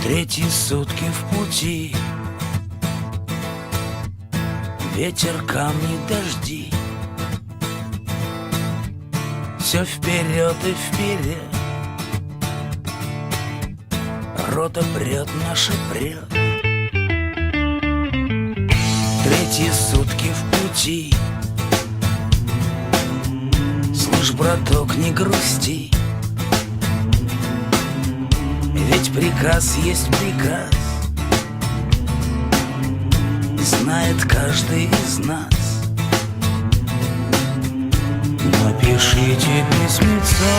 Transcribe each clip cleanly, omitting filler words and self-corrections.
Третьи сутки в пути, ветер, камни, дожди. Все вперед и вперед, рота прет, наша прет. Третьи сутки в пути, слышь, браток, не грусти, ведь приказ есть приказ, знает каждый из нас. Напишите письмецо,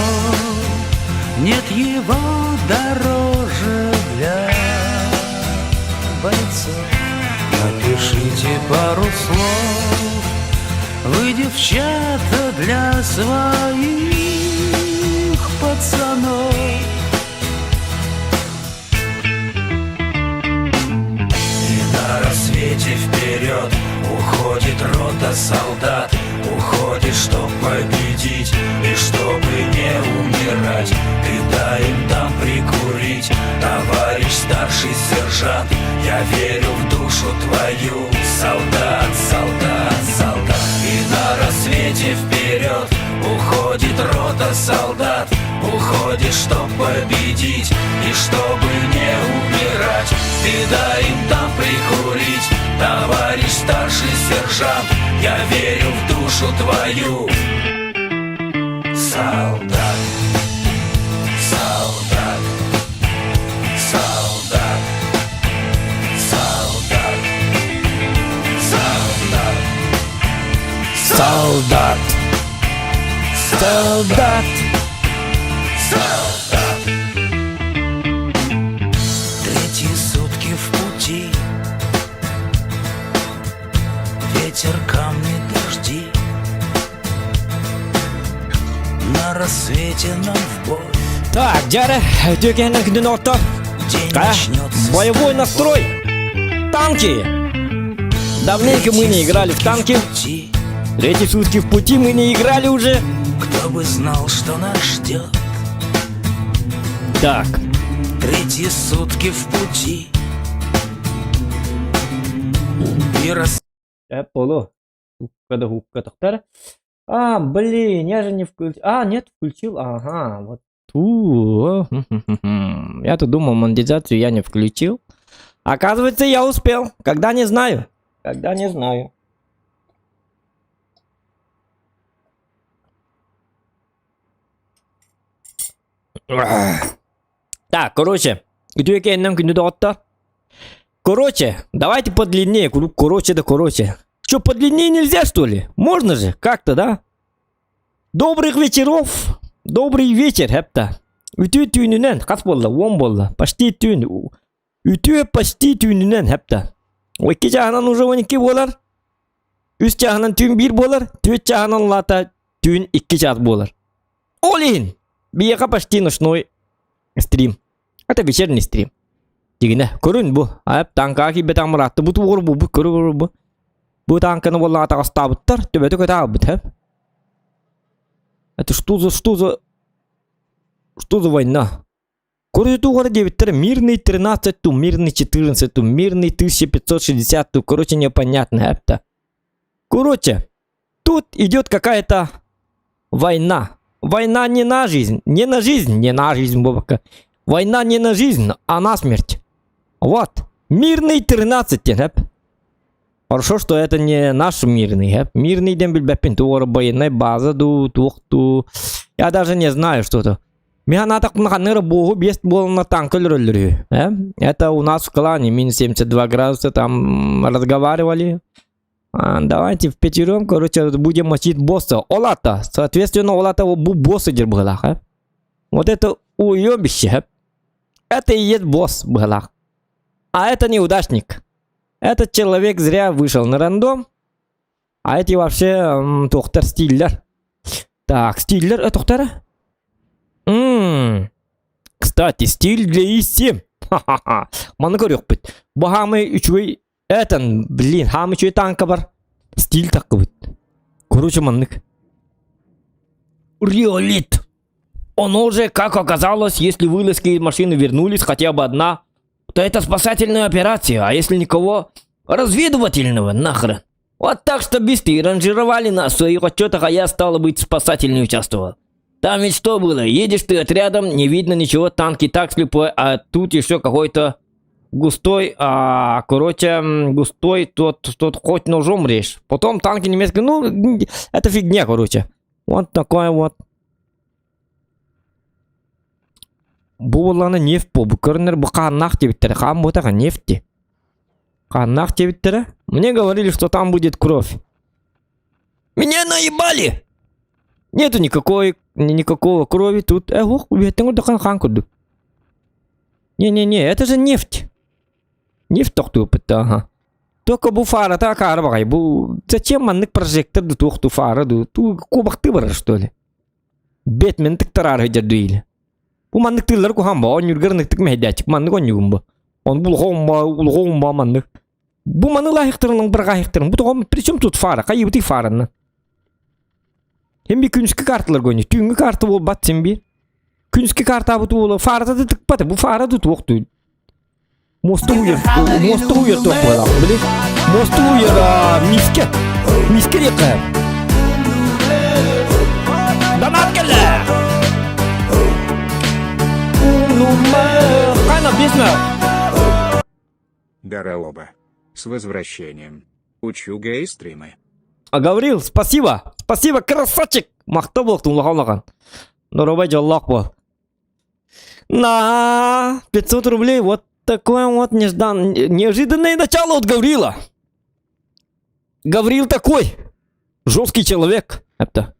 нет его дороже для бойцов. Напишите пару слов, вы, девчата, для своих пацанов. И на рассвете вперед уходит рота солдат, уходит, чтоб победить и чтобы не умирать. Ты дай им там прикурить, товарищ старший сержант. Я верю в душу твою, солдат, солдат, солдат. И на рассвете вперед уходит рота солдат, уходит, чтоб победить и чтобы не умирать. Ты дай им там прикурить, товарищ старший сержант. Я верю в душу твою, солдат, солдат, солдат, солдат, солдат, солдат, солдат, солдат. Третьи сутки в пути, ветер, камни, дожди. На рассвете нам в бой. Так, дядя, дюгенных динотов. День начнется. Боевой настрой. Танки. Давненько мы не играли в танки. Третьи сутки в пути мы не играли уже. Кто бы знал, что нас ждет. Так. Третьи сутки в пути. И Полу. Хукка-да-хукка-тахтар. А, блин, я же не включил. А, нет, включил. Ага, вот. Я-то думал, монетизацию я не включил. Оказывается, я успел. Когда не знаю. Когда не знаю. Так, короче. Где я нам кандидата? Короче, давайте подлиннее. Короче, да короче. Что, подлиннее нельзя, что ли? Можно же, как-то, да? Добрых вечеров. Добрый вечер, хепта. Ütü tüyününden kaç boldu? 10 boldu. Почти tüyün. Ütü почти tüyününden hepta. O iki жағынан уже 12 болар. Üst жағынан tüyün 1 болар. Төт жағынан лата tüyün 2 час болар. Олин! Бияқа почти ночной стрим. Это вечерний стрим. Дегенде, көрін бұл. Айып танка ки бетан мұратты. Бұты оғыр бұл. Көрі бұл. Бұл танканы болла атаға стабыттар. Төбеті көті абыт, хеп. Это что за война? Короче, тут девятер, мирный 13, ту, мирный 14, ту, мирный 1560, ту, короче, непонятно это. Короче, тут идет какая-то война. Война не на жизнь, не на жизнь, не на жизнь, бабака. Война не на жизнь, а на смерть. Вот, мирный 13, хэп. Хорошо, что это не наш мирный, хэп. Мирный дембельбепин, ту, военная база, ту. Я даже не знаю, что это. Механаток наханера богу бест был на танкер. Это у нас в клане минус 72 градуса, там разговаривали. Давайте в пятером, короче, будем мочить босса. Олата, соответственно, Олата босса дербалах. Вот это уебище. Это и есть босс балах. А это неудачник. Этот человек зря вышел на рандом. А эти вообще Тохтар Стиллер. Так, Стиллер, это Тохтара? Кстати, стиль для И7. Ха-ха-ха. Маны көрек бит. Бұл хамы үшвей... Этан, блин, хамы үшвей танка бар. Стиль такы бит. Короче, маннык. Реолит. Он уже, как оказалось, если вылазки из машины вернулись, хотя бы одна, то это спасательная операция, а если никого, разведывательного нахрен. Вот так что бисты ранжировали нас в своих отчетах, а я, стало быть, спасательный участвовал. Там ведь что было? Едешь ты отрядом, не видно ничего, танки так слепой, а тут еще какой-то густой, густой, тот хоть ножом режь. Потом танки немецкие, ну, это фигня, короче. Вот такое вот. Буланы нефть по букернер, буханах тебе, хам вот это нефти. Ханах тебе, мне говорили, что там будет кровь. Меня наебали! Нету никакого крови тут. Не-не-не, это же нефть. Нефть тохту ага. Только бу фара так арбай, бу зачем маннык прожектор ду тохту фара ду ту кубах ты бар что ли? Бетмен так тарар хеджадуили. Бу маннык тылар ку хамба, он юргарнык так мехдячик, маннык он югумба. Он булгомба маннык. Бу манны лахихтырның бір қайықтырың. Бу тоғым причем тут фара, қайыбыты фараны. Hem bir күнскі карталар көне. Түнгі карта бол бат сен бер. Күнскі карта бұты бол. Фарада да тік баты. Бұ фарада тоқты. Мосты ұйыр тоқ болақ. Біле? Мосты ұйыр миске. Миске деп қайып. Донат келі. Қайна бесмі. Даралоба. С возвращением. Учу гей-стримы. А Гаврил, спасибо. Спасибо, красавчик. Мақта болықтың лаған. Нұрабай жаллақ бол. На 500 рублей. Вот такое вот неожиданное начало от Гаврила. Гаврил такой. Жесткий человек. Это.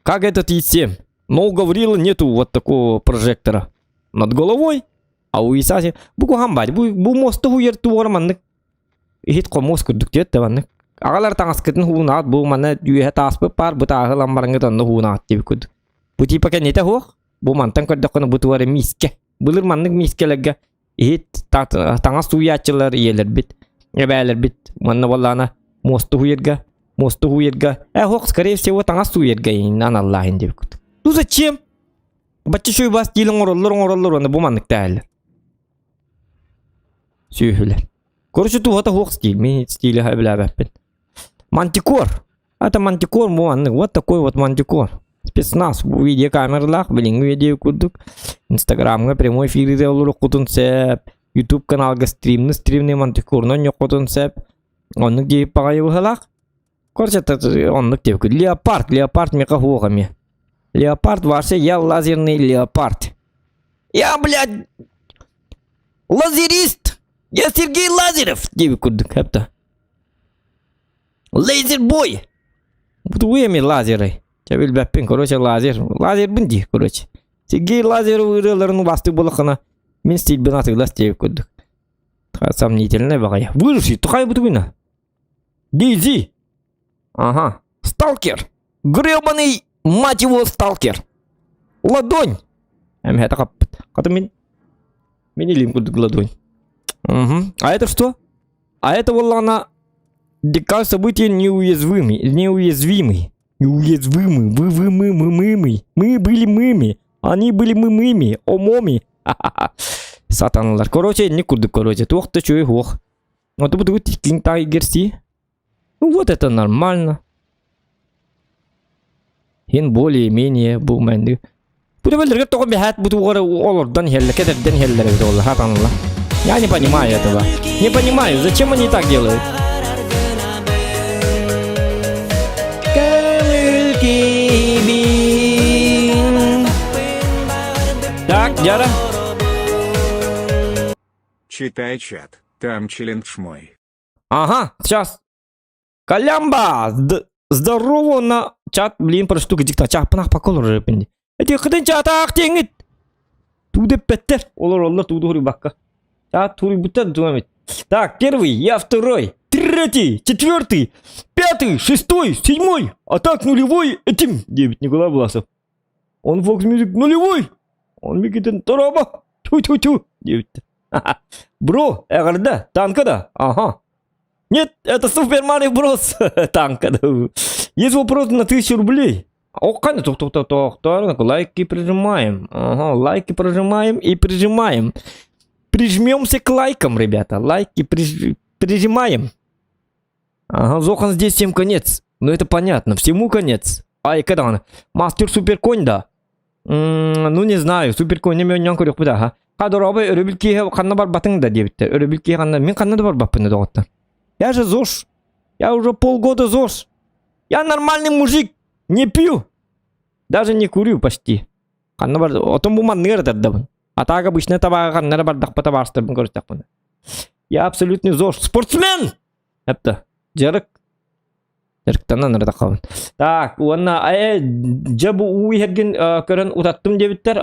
Как этот Е7. Но у Гаврила нету вот такого прожектора над головой. А у Исаси. Бұ хамбай. Бұ мосты хуер туғырманның. Ихит қомос күрдік деді дәванның. Ағалар таңыз кетін хуынат, бұл мана дүйе таспы пар, бұта ағылан барыңы тонны хуынат деп күд. Бұ типа кәнеті хоқ, бұл мантан көрдіққыны бұтуары миске. Бұлыр манның мискелерге ехет таңыз суятчылар иелер бит, әбәлер бит. Манны боллана мосты хуерге. Хоқ, скорее всего, таңыз суерге ейіннан Аллахын деп күд. Ну зачем? Бачы шөй бас дейлің ороллар, оны бұл манның тәлі. Сүйхілер. Короче, тут это хоқ стиль, мен стилі әбілі әбәппен. Мантикор. Это мантикор, вот такой вот мантикор. Спецназ, видеокамерлах, блин, видео курдук. Инстаграмға прямой эфирде олар құтын сәп. YouTube каналға стримный мантикор, но не құтын сәп. Онық дейіп бағай ұғылақ. Короче, онық дейіп күд. Леопард меқа хоғаме. Леопард вообще, я лазерный леопард. Я, блядь, лазерист. Я Сергей Лазарев deyip kurduk hep de. Laser boy. Bu uyemi lazeri. Çabil beppin короче lazer. Lazer bundi короче. Сергей Лазарев ырыларын басты болықына. Мен стиль бинатыглас deyip kurduk. Сомнительно бағай. Выживший, тұқай бұты бұйна. Дейзи. Ага. Сталкер. Гребаный, мать его, сталкер. Ладонь. Әмі әті қаппыт. Қаты мен елейм курдuk ладонь. Угу. А это что? А это волна дека события неуязвимый. Мы были мыми. Они были мымыми. Омоми. Сатаналар. Короче, не курдык, короче. Тух-то чё и хох. Вот это будет кинтай герси. Ну вот это нормально. Хин более-менее бумэнды. Будем только бегать, буду олордан хелле, кедерден хелле, хатаналар. Я не понимаю этого. Не понимаю, зачем они так делают? Так, Яра. Читай чат, там челлендж мой. Ага, сейчас. Колямба! Здорово на чат, блин, про штука дикта. Чат, панах по колору репенди. Эти ходен чатах теңит. Туде петтер. Олар, туду хури бакка. Так, первый, я второй, третий, четвертый, пятый, шестой, седьмой, а так нулевой, этим 9 Николай Власов. Он Fox Music нулевой, он Микитин Тороба, тю-тю-тю, 9. Бро, эгарда, танкада, ага. Нет, это Супер Марио Брос, танкада. Есть вопрос на 1000 рублей. О, конечно, лайки прижимаем, ага, лайки прожимаем и прижимаем. Прижмемся к лайкам, ребята. Лайки прижимаем. Ага, Зохан здесь всем конец. Ну это понятно, всему конец. Ай, когда он? Мастер Суперконь, да? Ну не знаю, Суперконь не мен көрөк буда, ха. Кадоробы өрөбүлкие канна бар батың да дебитте. Өрөбүлкие канна, мен канна да бар баппын да отта. Я же ЗОЖ. Я уже полгода ЗОЖ. Я нормальный мужик. Не пью. Даже не курю почти. Канна бар, отом буман нырдыр да. А так обычно табага канна бар дак потабарстырдым көрөк бун. Я абсолютный ЗОЖ. Спортсмен! Это Джерк. Джерктанан нырда калын. Так, уанна жабу уйхерген көрөн утаттым дебиттер.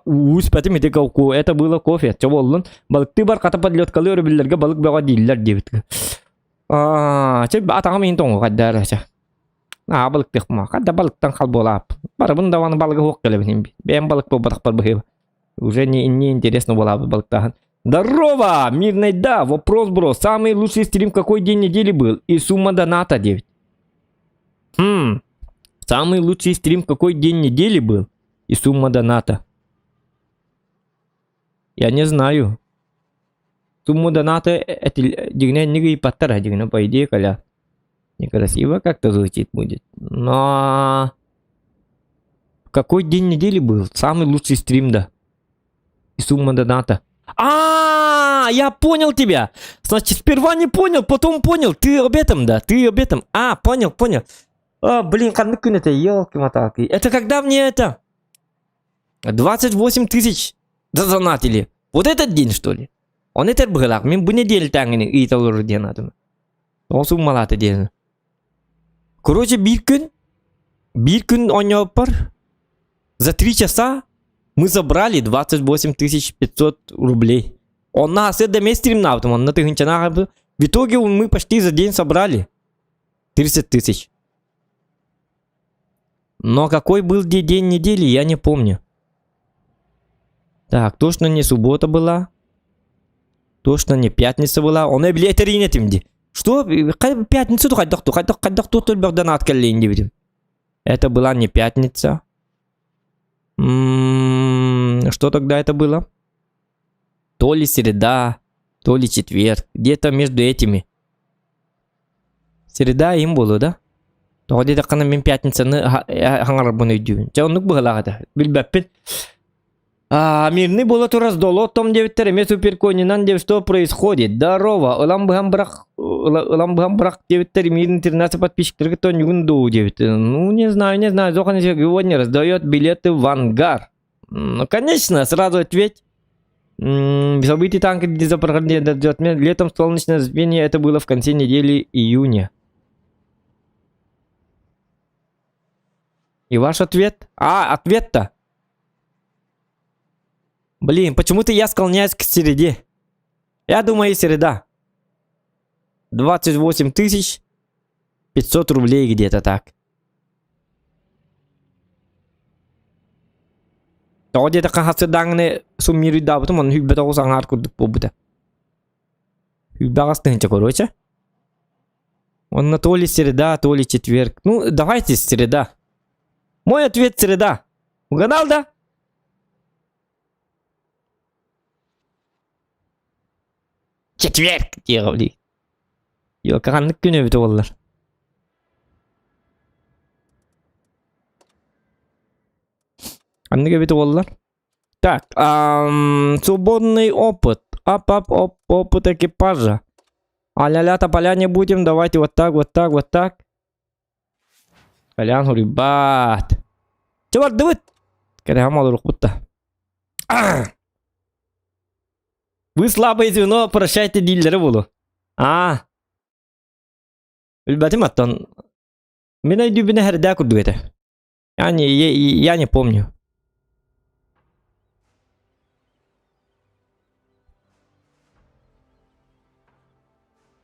Уус пати метекауку. Это было кофе. Чоболлун. Балыкты бар ката подлёткалы өрөбүллерге балык бага диллер дебитке. Чеп атаңа мен тоңго каддар аша. Балык текма. Кадда балыктан кал болап. Бар бунда ваны балыгы хок келебин. Бем балык болбадак бар быхы. Уже не интересно болап балыктан. Здорово! Мирный да. Вопрос, бро. Самый лучший стрим какой день недели был? И сумма доната 9. Самый лучший стрим какой день недели был? И сумма доната. Я не знаю. Сумму доната это дигне не паттара дигне по идее коля. Некрасиво как-то звучит будет. Но какой день недели был? Самый лучший стрим, да. И сумма доната. Я понял тебя. Значит, сперва не понял, потом понял. Ты об этом, да? Ты об этом. Понял. Блин, каныкун это, елки-моталки. Это когда мне это 28 тысяч задонатили. Вот этот день, что ли? Он это был, мен bu неделю таңыны ит olur diye anladım. O summalatı diye. Короче, bir gün oynuyor. За 3 часа мы забрали 28 500 рублей. Он нас это местрим на автом, он на тыгынчана. В итоге мы почти за день собрали 30 тысяч. Но какой был день недели, я не помню. Так, точно не суббота была. Точно не пятница была. Он и блядь ринетимди. Что? Пятницу кайдак тут донат келлейн видим. Это была не пятница. Что тогда это было? То ли среда, то ли четверг. Где-то между этими. Среда им было, да? То где-то когда мен пятницаны хаңар буны дүйін. Жауынлық бұғылағада. Білбәппін. Мирный было то раздоло. Том 9 ме суперконинан 9 что происходит? Здорово. Улам быхам брак 9 мирный 13 подписчиков. Кто не до 9. Ну, не знаю. Зохан сегодня раздает билеты в ангар. Ну, конечно, сразу ответь. События танка за прохождение летом солнечное затмение. Это было в конце недели июня. И ваш ответ? Ответ-то? Блин, почему-то я склоняюсь к среде. Я думаю, среда. 28 500 рублей где-то так. То где-то кажется данные суммируют, да, потом он хюбет его сангарку побыта. Хюбет остынча, короче. Он на то ли среда, то ли четверг. Ну, давайте среда. Мой ответ среда. Угадал, да? Четверг, дьяволи. Yok, karanlık günü bir oldular. Karanlık bir oldular. Так, свободный опыт. Опыт экипажа. А-ля-ля тополя не будем. Давайте вот так. Колян, ребят. Чувак, давай. Когда мало руку-то. Вы слабое звено, прощайте дилеры булу. Ребята, матан. Меня дюбина херда кудуэта. Я не помню.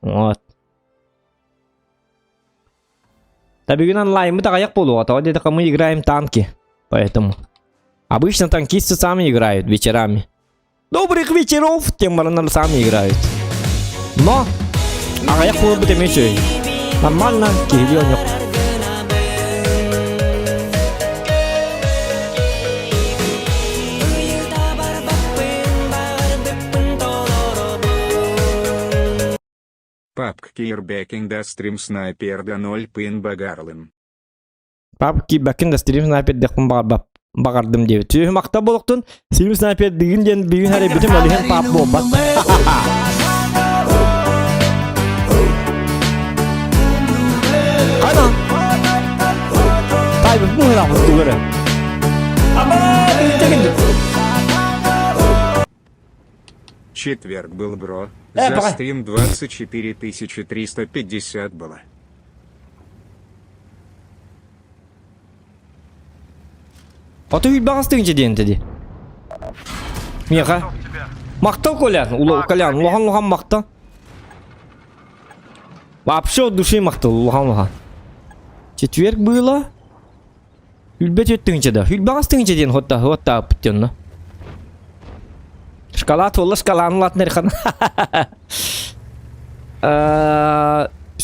Вот. Tapi онлайн мы так як полу, а то где-то мы играем танки. Поэтому. Обычно танкисты сами играют вечерами. Добрых вечеров, тем более сами играют. Но, як полу бы еще. Нормально, кириллёнёк. Kirbeking da stream sniper da 0 pin bagарлım. Pap ki bakın da stream sniper dekun bagardım diye. Tüy makta boluktun. Stream sniper digin den bir gün her bütün öyle pap bobat. Ana. Tay bu ne yaptı böyle? Ama çekin. Четверг был, бро. За За пока. стрим 24350 было. Ata hül bağıstığınca diyen dedi. Miyaka? Makta kolyan. Kolyan. Luhan makta. Вообще от души makta. Luhan. Четверг было. Hülbet öttüğünce de. Hül bağıstığınca diyen hotta pütyon. Шкала tolla шкаланы латын әрқан.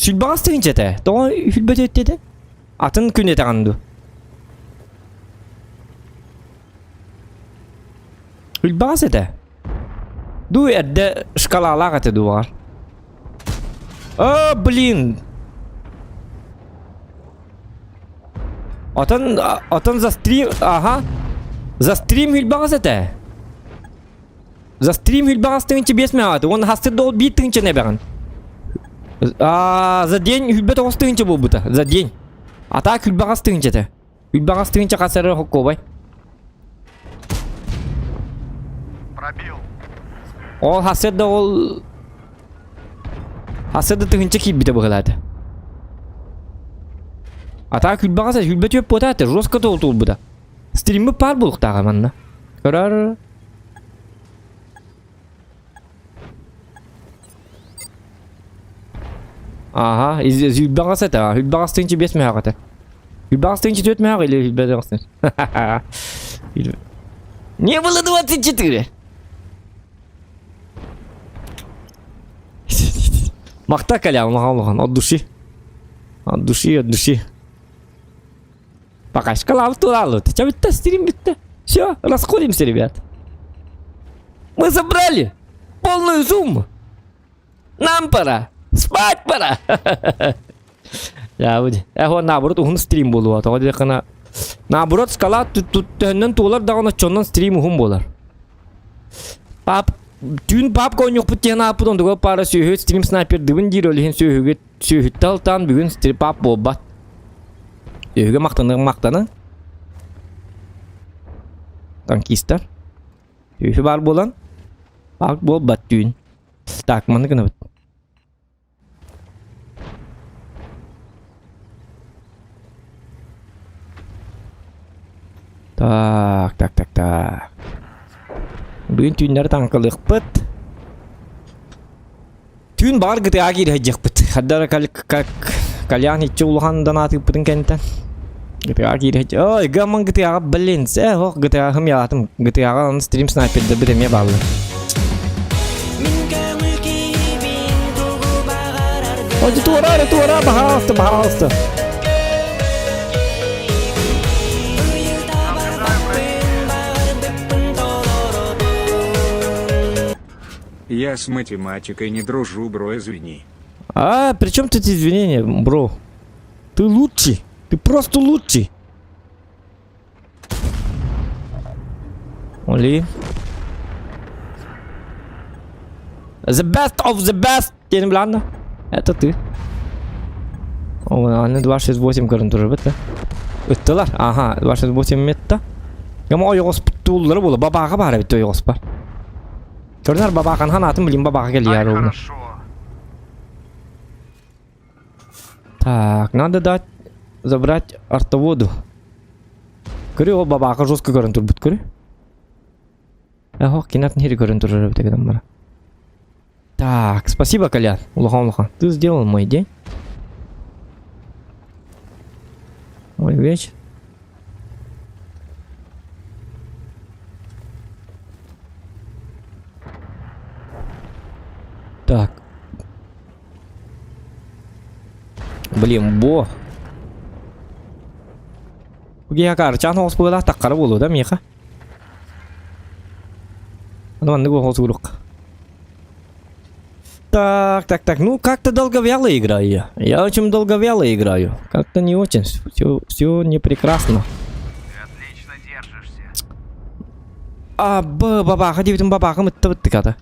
Hül bağıstığınca da. Doğru hülbet öttü de. Atın күн етағанды. Hülbaz ede. Du edde шкалалар ете дуар. Блин. Атын за стрим, ага. За стрим hülbaz ете. За стрим hülbaz тыңчы бесмеғаты. Он хасты дол бит тыңчы не бәғын. За день hülbet оғыз тыңчы бұл бұта. За день. Ата hülbaz тыңчы те. Hülbaz тыңчы қасыры хоққо бай. Ол хасыда ол... Хасыда тыңчы кейіп біті бұғылады. Ата hülbaz ете. Hülbet өп бұта әті. Жосқа тол бұта. Стримі пар бұлықтаға манна. Көрар. Aha, hülbaz ete. Hülbaz tыңчы бес мәғ ete. Hülbaz tыңчы төт мәғ или hülbaz tыңчы. Не было 24. Макта колян, лохан, от души. От души. Пока шкала туралу. Ты чё, битта, стрим битта. Все, расходимся, ребят. Мы забрали полную сумму. Нам пора. Спать пора. Ya bu. Наоборот, он стрим болу ата. Оди кана. Наоборот, скала тут төннен толар дагына чоннан стрим ухум болар. Пап, түн пап конюк путена путон дого пара сүйө стрим снайпер дыбын дирөлен сүйөгө сүйөтталтан бүгүн стрим пап болбат. Сүйөгө мактаны. Танкистар. Сүйө бар болан. Пак болбат түн. Так, маны гына бит. Так. Бүгін түнлер таңқылық бұд. Түн бар GTA кері хәджек бұд. Хаддара кальян хетчі ұлғандан атып бұдың кәнттен. GTA кері хәджек. Ой, ғаман GTA-ға білінс. Оқ GTA хым яғатым. GTA-ға стрим снайперді бұдеме балы. Оди туара, пожалуйста. Я с математикой не дружу, бро, извини. При чем тут извинения, бро? Ты лучший. Ты просто лучший. Оли. The best of the best. Тем ладно. Это ты. О, они 268 гарантура бітті. Өттілер. Ага, 268 метті. Яма ойығыз бітті олары болы. Бабаға бары бітті ойығыз бар. Көрінер бабақан хан атын білейм бабаға келі яры олы. Так, надо дать забрать артоводу. Көрі ол бабаға жестко гарантур біт көрі. Ого, кинатын хері гарантур жары біті кеден бара. Так, спасибо, Колян. Улахан. Ты сделал мой день. Мой вечер. Так. Блин, бо. Бге карчан хос була таккара болу да меха. Анан го хос урuk. Так. Ну, как-то долго вяло играю я. очень долго вяло играю. Как-то не очень. Все не прекрасно. Отлично держишься. Бабаха, девятым бабаха, мы то тыката.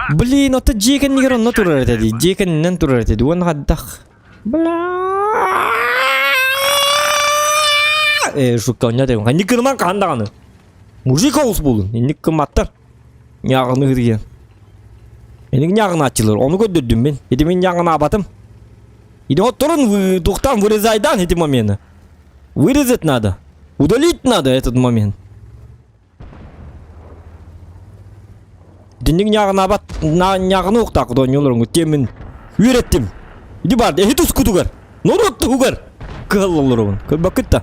Блин, это Джейкен не грон, но турер это Джейкен не турер это он гадах. Бля. Шукanya deh. Ini kemana kandangan? Musik kau sebelum. Ini kemana? Nyarang negeri. Ini nyarang açılır. Onu gördüm ben. Itu ben nyarang abadım. Itu oturun тухтам вырезайдан эти моменты. Вырезать надо. Удалить надо этот момент. Dindik nyağına bat nyağını oktak da nyolurun temin ürettim. Idi bardı ehitus kutugar. Norottu kugar. Kıllılırın. Bakıtta.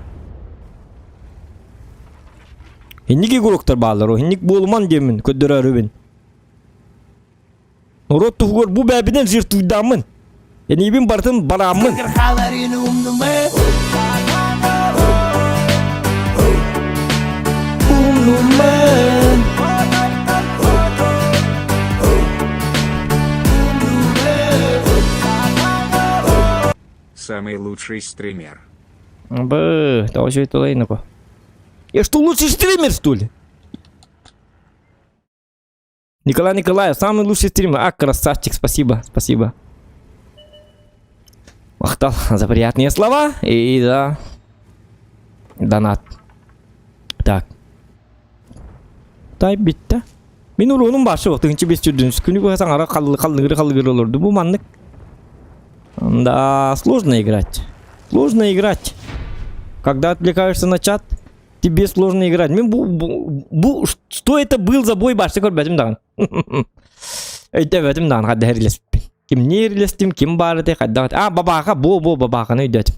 Hinniki guruktar bağlar o. Hinnik bolman demin ködürarı ben. Norottu kugar bu bebiden zirtuydamın. Yani ben bartım baramın. Самый лучший стример. Тоже это лейноко. Я что, лучший стример, что ли? Николай Николаев, самый лучший стример. Красавчик, спасибо. Махтал за приятные слова и за донат. Так. Тай битті. Мен оның башы оқтың чебес жүрдіңіз. Күні көзің ара қалдығыр олырды. Бұл маннық. Да, сложно играть. Когда отвлекаешься на чат, тебе сложно играть. Что это был за бой башты көрбәдім дағын. Өйтәбәдім дағын, қадда әрілеспен. Кім не әрілестім, кім бары де қадда. Бабаға, бабақаны өйдәдім.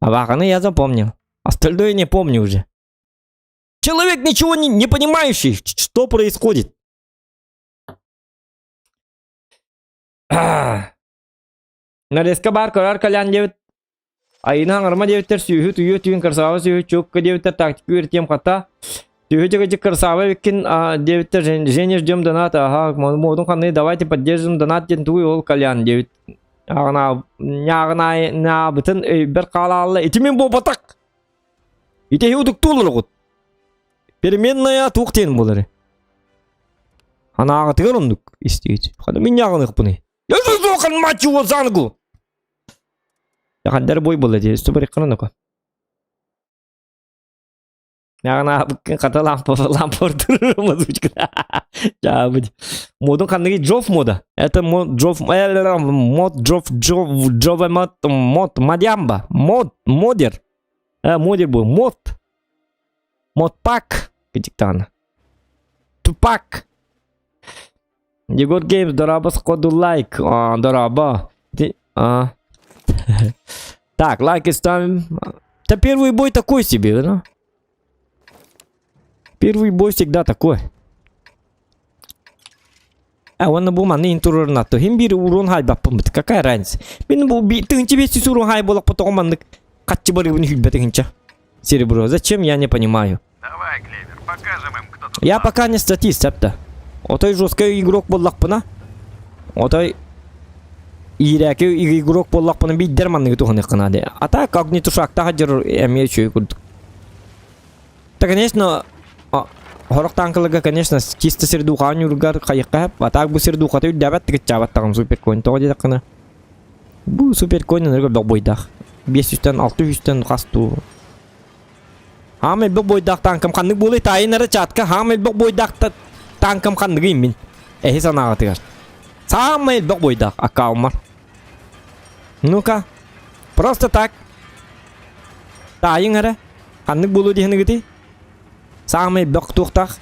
Бабақаны я запомнил. Остальное не помню уже. Человек ничего не понимающий, что происходит. Нарезка бар карар калян девит. Айна арма девиттер сүйі түйі түйін кырсавы сүйі чөккі девиттер тактик үйретем қата. Сүйі жеге кырсавы веккен девиттер жене ждем донат. Модун қанны давайте поддержим донат ден туй ол калян девит. Ағына бұтын бір қалалы. Итімен бұл батақ. Итехи удық тулыр ғыд. Переменная туқтен болары. Анаға тығыр ондық істейді. Қады мен яғын ұқпыны. Яғы соқан матчы ол заңғы. Яғандар бой болады. Үсті бір иқырын ұқы. Яғына бұқын қата лампор тұрыр мазучка. Жабыд. Модын қандығы джоф мода. Это мод джоф мадямба. Модер. Модер был. Модпак. Диктана. Тупак. Егор Геймс, дораба сходу лайк. Дораба. Так, лайки ставим. Да первый бой такой себе, да? Первый бой всегда такой. Он был маны интурор на то. Химбир урон хай баппамт. Какая разница? Мен был ты тебе си урон хай был, потом маны катчи бары не хибет хинча. Серебро. Зачем, я не понимаю. Давай, Клевер, покажем им, кто тут. Я пока не статист, апта. Отой жесткий игрок боллақпына. Отой ирәке игрок боллақпына биддер манны туханы қанады. А так как не тушакта хаджыр эмей чөй күрдік. Да, конечно, хорық танкылыға, конечно, чисто сердуға нүргар қайыққа. А так бұл сердуға тәуді дәбәт тігіт жабаттағын суперкойн. Тоғы дедік қана. Бұл суперкойн нұрға бақ бойдақ. 500-тен 600-тен қасту. Хамел бақ бойдақ танкым қандық болы тайын әрі чатқа. Хамел бақ бойдақ танкым қандығы емін. Эхи санаға тігір. Самый бақ бойдақ аккаумар. Ну-ка. Просто так. Тайын әрі. Қандық болу дейіні күті. Самый бақ туқтақ.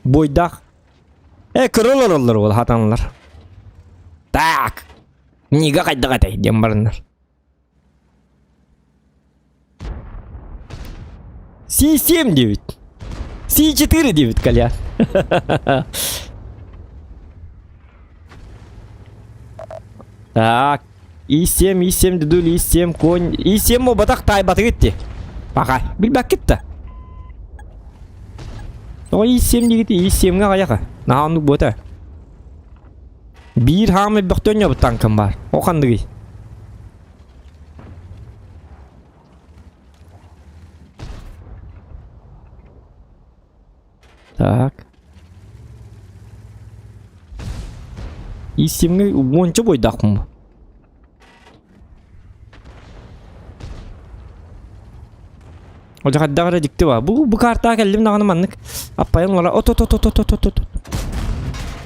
Бойдақ. Кірілер олар ол хатанлар. Так. Неге қайдық атай дем барындар. C7-9. C4-9, коля. Так. И7 дедуль, И7 конь. И7 о батақ тай батыр етті. Pakay. Bilbak gitti. O iyisiyim gitti. İyisiyim ne kayaka. Nahanlık bu da. Bir hamle baktın ya bu tankım var. O kandı giy. Так. İyisiyim onca boydak mı? Oca hadda gara dikti var. Bu karta geldim dağını manlık. Apayın ola. Ot.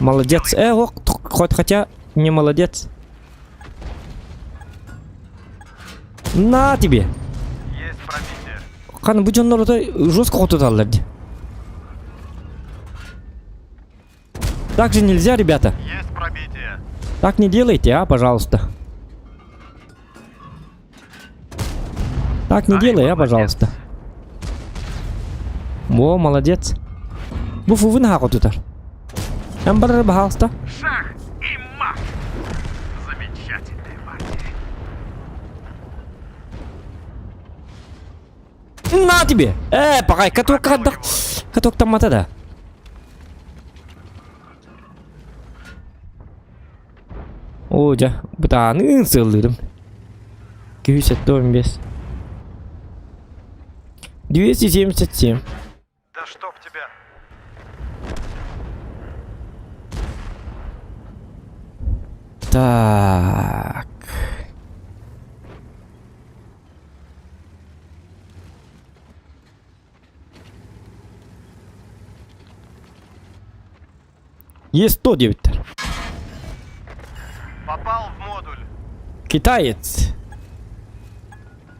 Молодец. Хотя не молодец. На тебе. Есть пробитие. Хан bu canlar da жестко отуталlar. Так же нельзя, ребята. Есть пробитие. Так не делайте, а, пожалуйста. Так не делай, а, пожалуйста. Во, молодец. Bu fuvun hakkı tutar. Hem bana bahalsta. Шах и мат. Замечательная магия. На тебе. Pakay katok mata da. Oca bu tane ısırırım. 215. 277. Да чтоб тебя. Так. Есть 109. Попал в модуль. Китаец.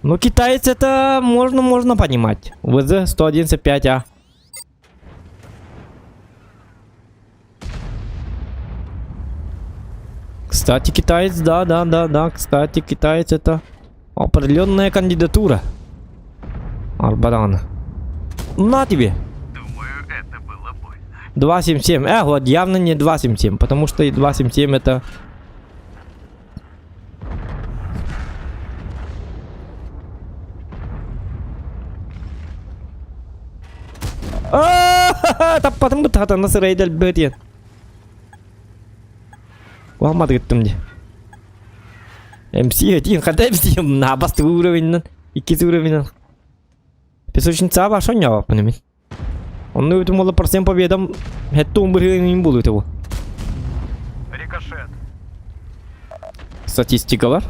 Ну, китаец это можно понимать. ВЗ 111.5А. Кстати, китаец, да. Кстати, китаец это определенная кандидатура. Арбарана. На тебе. Думаю, это было больно. 277. Вот явно не 277, потому что и 277 это... Tappadım bu tahta nasıl reydel bödiyen. Olmadı gittim diye. MC ödeyim kadar MC'yim. Ne bastı uğravinden. 2 уровень. Песочный цава что не опамен. Он не думал про 7 победам. Это умрет не будет его. Рикошет. Статистика var.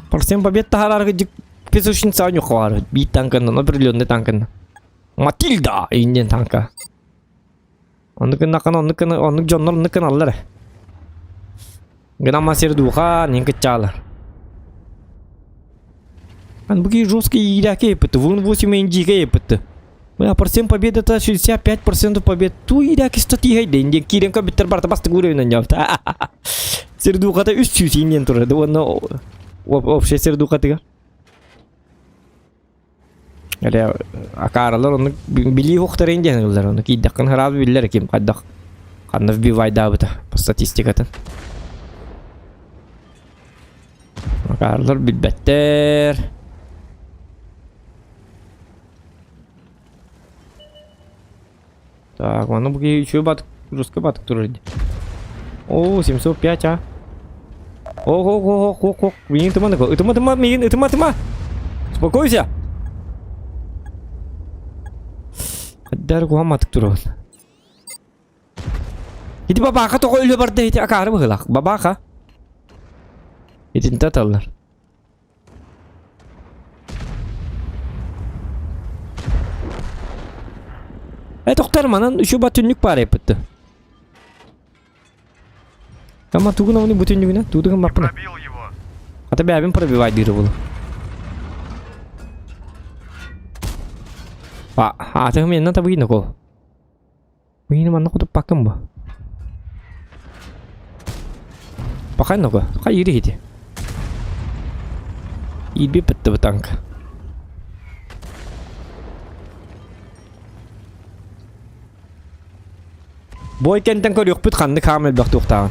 Про 7 побед тахарар песочный цава не хвар. Бит танкан, определенный танкан. Матильда инден танка. Onu canlar kanallar. Gana masir duha nin keccalar. Kan быки жесткие игроки опыт. Вон 8 NG опыт. Я процент побед это 65% побед. Ту игроки статьи деньги. Кирен компьютер барта басты уровень не авто. Сердуха-то 300 инден тура. Да он общая сердуха-то. Ada akarlar onu biliyor hoktarın geneller onu ki dakkan harab biller kim kaddak kanaf bir vayda bata statistikatan akarlar bir better так mana bu еще batık ruska batık turur о 705 а ох видим teman kok itu teman успокойся Dar gua matuk turun. Itu babaka to ko ilo barde iti akara bagelak. Babaka. Itin tatallar. Doktor manan şu batınlık pare yaptı. Ama tuğun avını bütünlüğüne tuğun marpına. Пробил его. Hatta bir abim pробивать дырывал. Saya main nanti begini kok. Begini mana aku tuh pakai mbak. Pakai nggak kok? Kayak iri itu. Ibi betul betang. Boy kentang kau diukput kan dek kamel bak tuh tahun.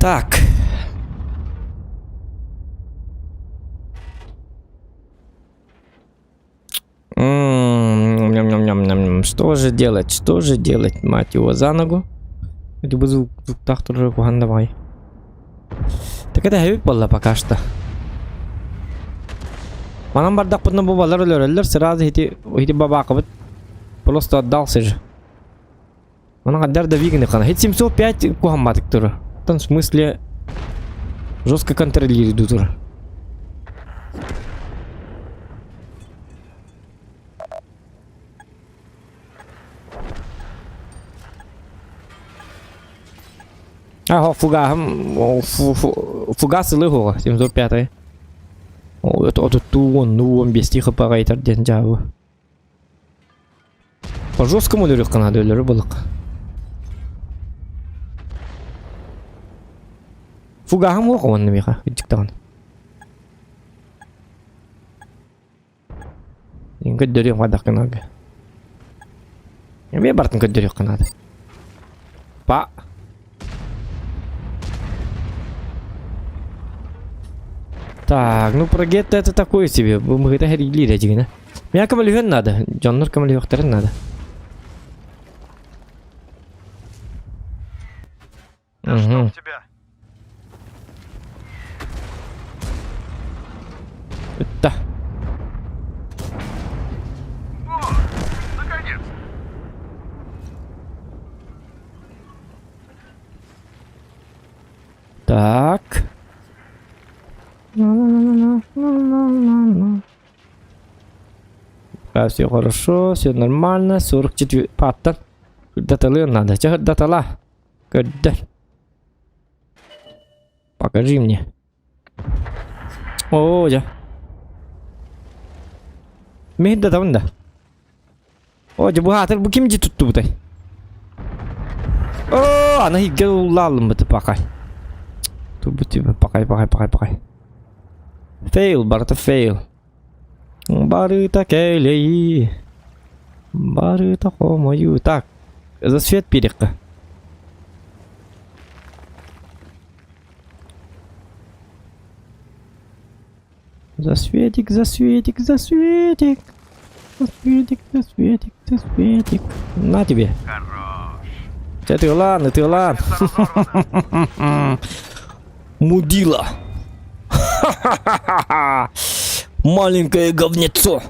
Так. Ням-ням-ням-ням. Что же делать? Что же делать? Мать его за ногу. Хотя бы звук тоже кухан давай. Так это хэвик болла пока что. Манам бардак путна бу балар өлөрөллөр сразу хити бабакыбыт. Просто отдался же. Манам гаддар да вигны кана. Хит 705 кухан матык туру. В том смысле жестко контролирует туру. А, фугас лыгова 705. О, это он без тихо парайтер деньжаву. По жесткому лёрюх канаду лёрю былык. Фугахам оқ он намеха диктан. Инга дөрөк вадак канага. Эме бартын көдөрөк канады. Па. Так, ну прогетто это такое себе. Мы это грили реджигина. Меня камалюхен надо. Джоннер камалюхтерен надо. Да чтоб тебя. Это. О, наконец. Так. Да, все хорошо, все нормально. 44 паттер. Даталы надо. Чего датала? Когда? Покажи мне. О, я. Мехит датавында. О, я бухатер буким же тутту бутай. О, ана хигге улалым быты пакай. Тубути пакай. Fail, барыта fail. Барыта келей. Барыта хомою. Так, за свет перекка. За светик. На тебе. Хорош. Ты ладно. Мудила. Маленькое говнецо.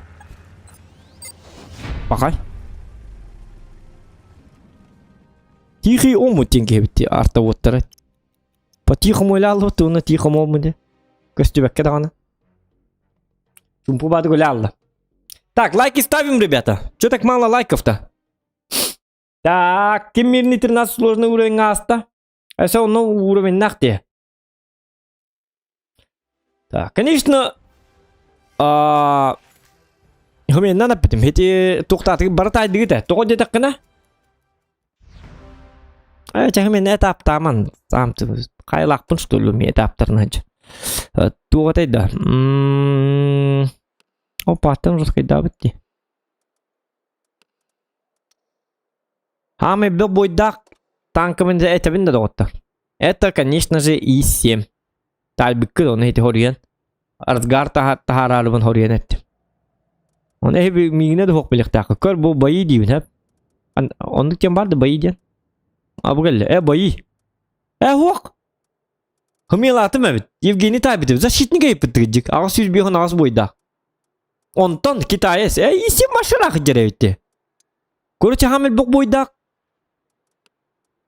Пахай. Тихий омутинки бити арта воттара. По-тихому ляло, то на тихому омуде. Костюбек кедана. Чумпу баду гулялла. Так, лайки ставим, ребята. Чё так мало лайков-то? Так, Кемирный 13 сложный уровень аста. А это он новый уровень нахте. Так, конечно, хмен надо потом эти тухтаты бартать дыта, то где так на? А я хмен этап таман, сам ты хайлак пун что ли мне этап тарнать. То вот это. Опа, там же сказать давайте. А мы был бойдак танками это винда дота. Это, конечно же, И7. Тальбиккы он эти хориен. Арзгар тахаралыбын хориен этти. Он эби мигне дохок билектакы. Көр бу байи дибин хеп. Онды кем барды байи ден. Абгелле, байи. Хуак. Хмелаты мэбит. Евгений Табитов. Защитника епіттігіджік. Ағыз сөз бейхін ағыз бойда. Онтон Китайес. И7 машинах деревитти. Короче, хамел бук бойда.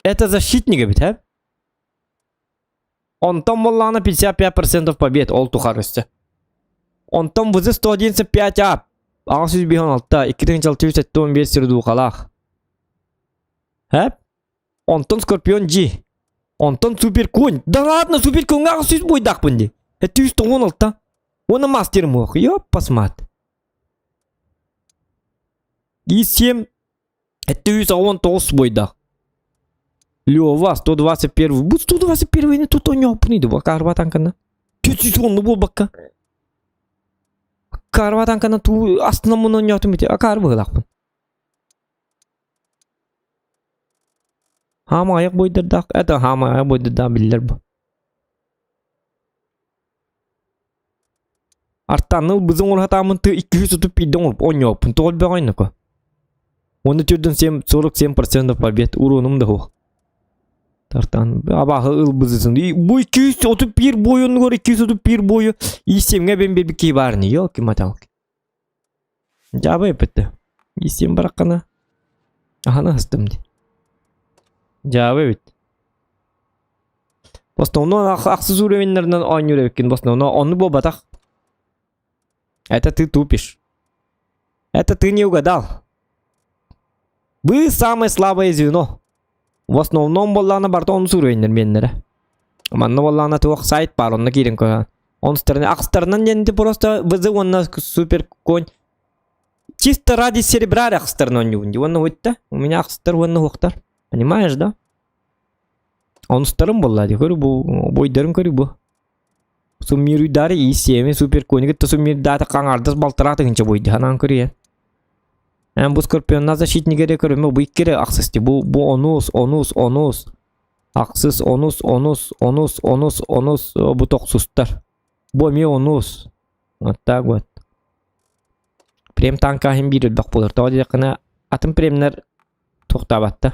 Это защитника бит, хеп. Онтон моллана 55% побед ол тухарысты. Онтон бұзы 195 ап. Ағыз сөз бейхін алтта. 2-6-15 сірду қалақ. Хеп. Онтон Скорпион G. Онтон Супер Конь. Да ладно, Супер Конь ағыз сөз бойдақ бұнде. Это 116. Оны мастерім оқ. Ёп, посмат. И7. Это 119 бойдақ. Лёва, 121. Бұл 121 не тут он опниды. Карва танкана. Көтсіз онны бол баққа. Карва танкана ту астына мұны нётым бете. Карва ғылақ бұн. Хама аяқ бойдырдақ. Это хама аяқ бойдырдақ білдер бұл. Artanıl bizim ol hatamın tı 200 tutup bidon olup 10 yapın. Tol bağayın ko. Onu türdün 47% побед уроным da ho. Tartan abahı ıl bızısın. Bu 231 boyunu gör 231 boyu. İsimge ben bir ki var ni yok ki matal. Cevabı yapıttı. İsim bırakana. Aha hastım di. Cevabı bit. В основном ақсыз уровеньлерден ойнай екен. В основном он был батах. Это ты тупишь. Это ты не угадал. Вы самое слабое звено. В основном боллана барта он уровеньлер меннере. Манна боллана туох сайт бар, онна кирен коя. Он стороны ақстарынан енді просто вызы онна супер конь. Чисто ради серебра ақстарынан юнди. Онна өтті. У меня ақстар онна хоқтар. Понимаешь, да? Он старым болла ди. Көрі бұл бойдарын көрі бұл. Суммир уйдары iyi sevme super konik то суммир дата қаңардас балтырақ дегенше бойды. Ханан көрі е. Bu skorpionlar защитнигере көріме бұл иккері ақсысты. Bu onus. Ақсыз onus. Bu тоқсустар. Bu ми onus. Вот так вот. Прем танка hem bir өлбақ болыр. Тоғы дедіқіне атын премлер тоқтабатты.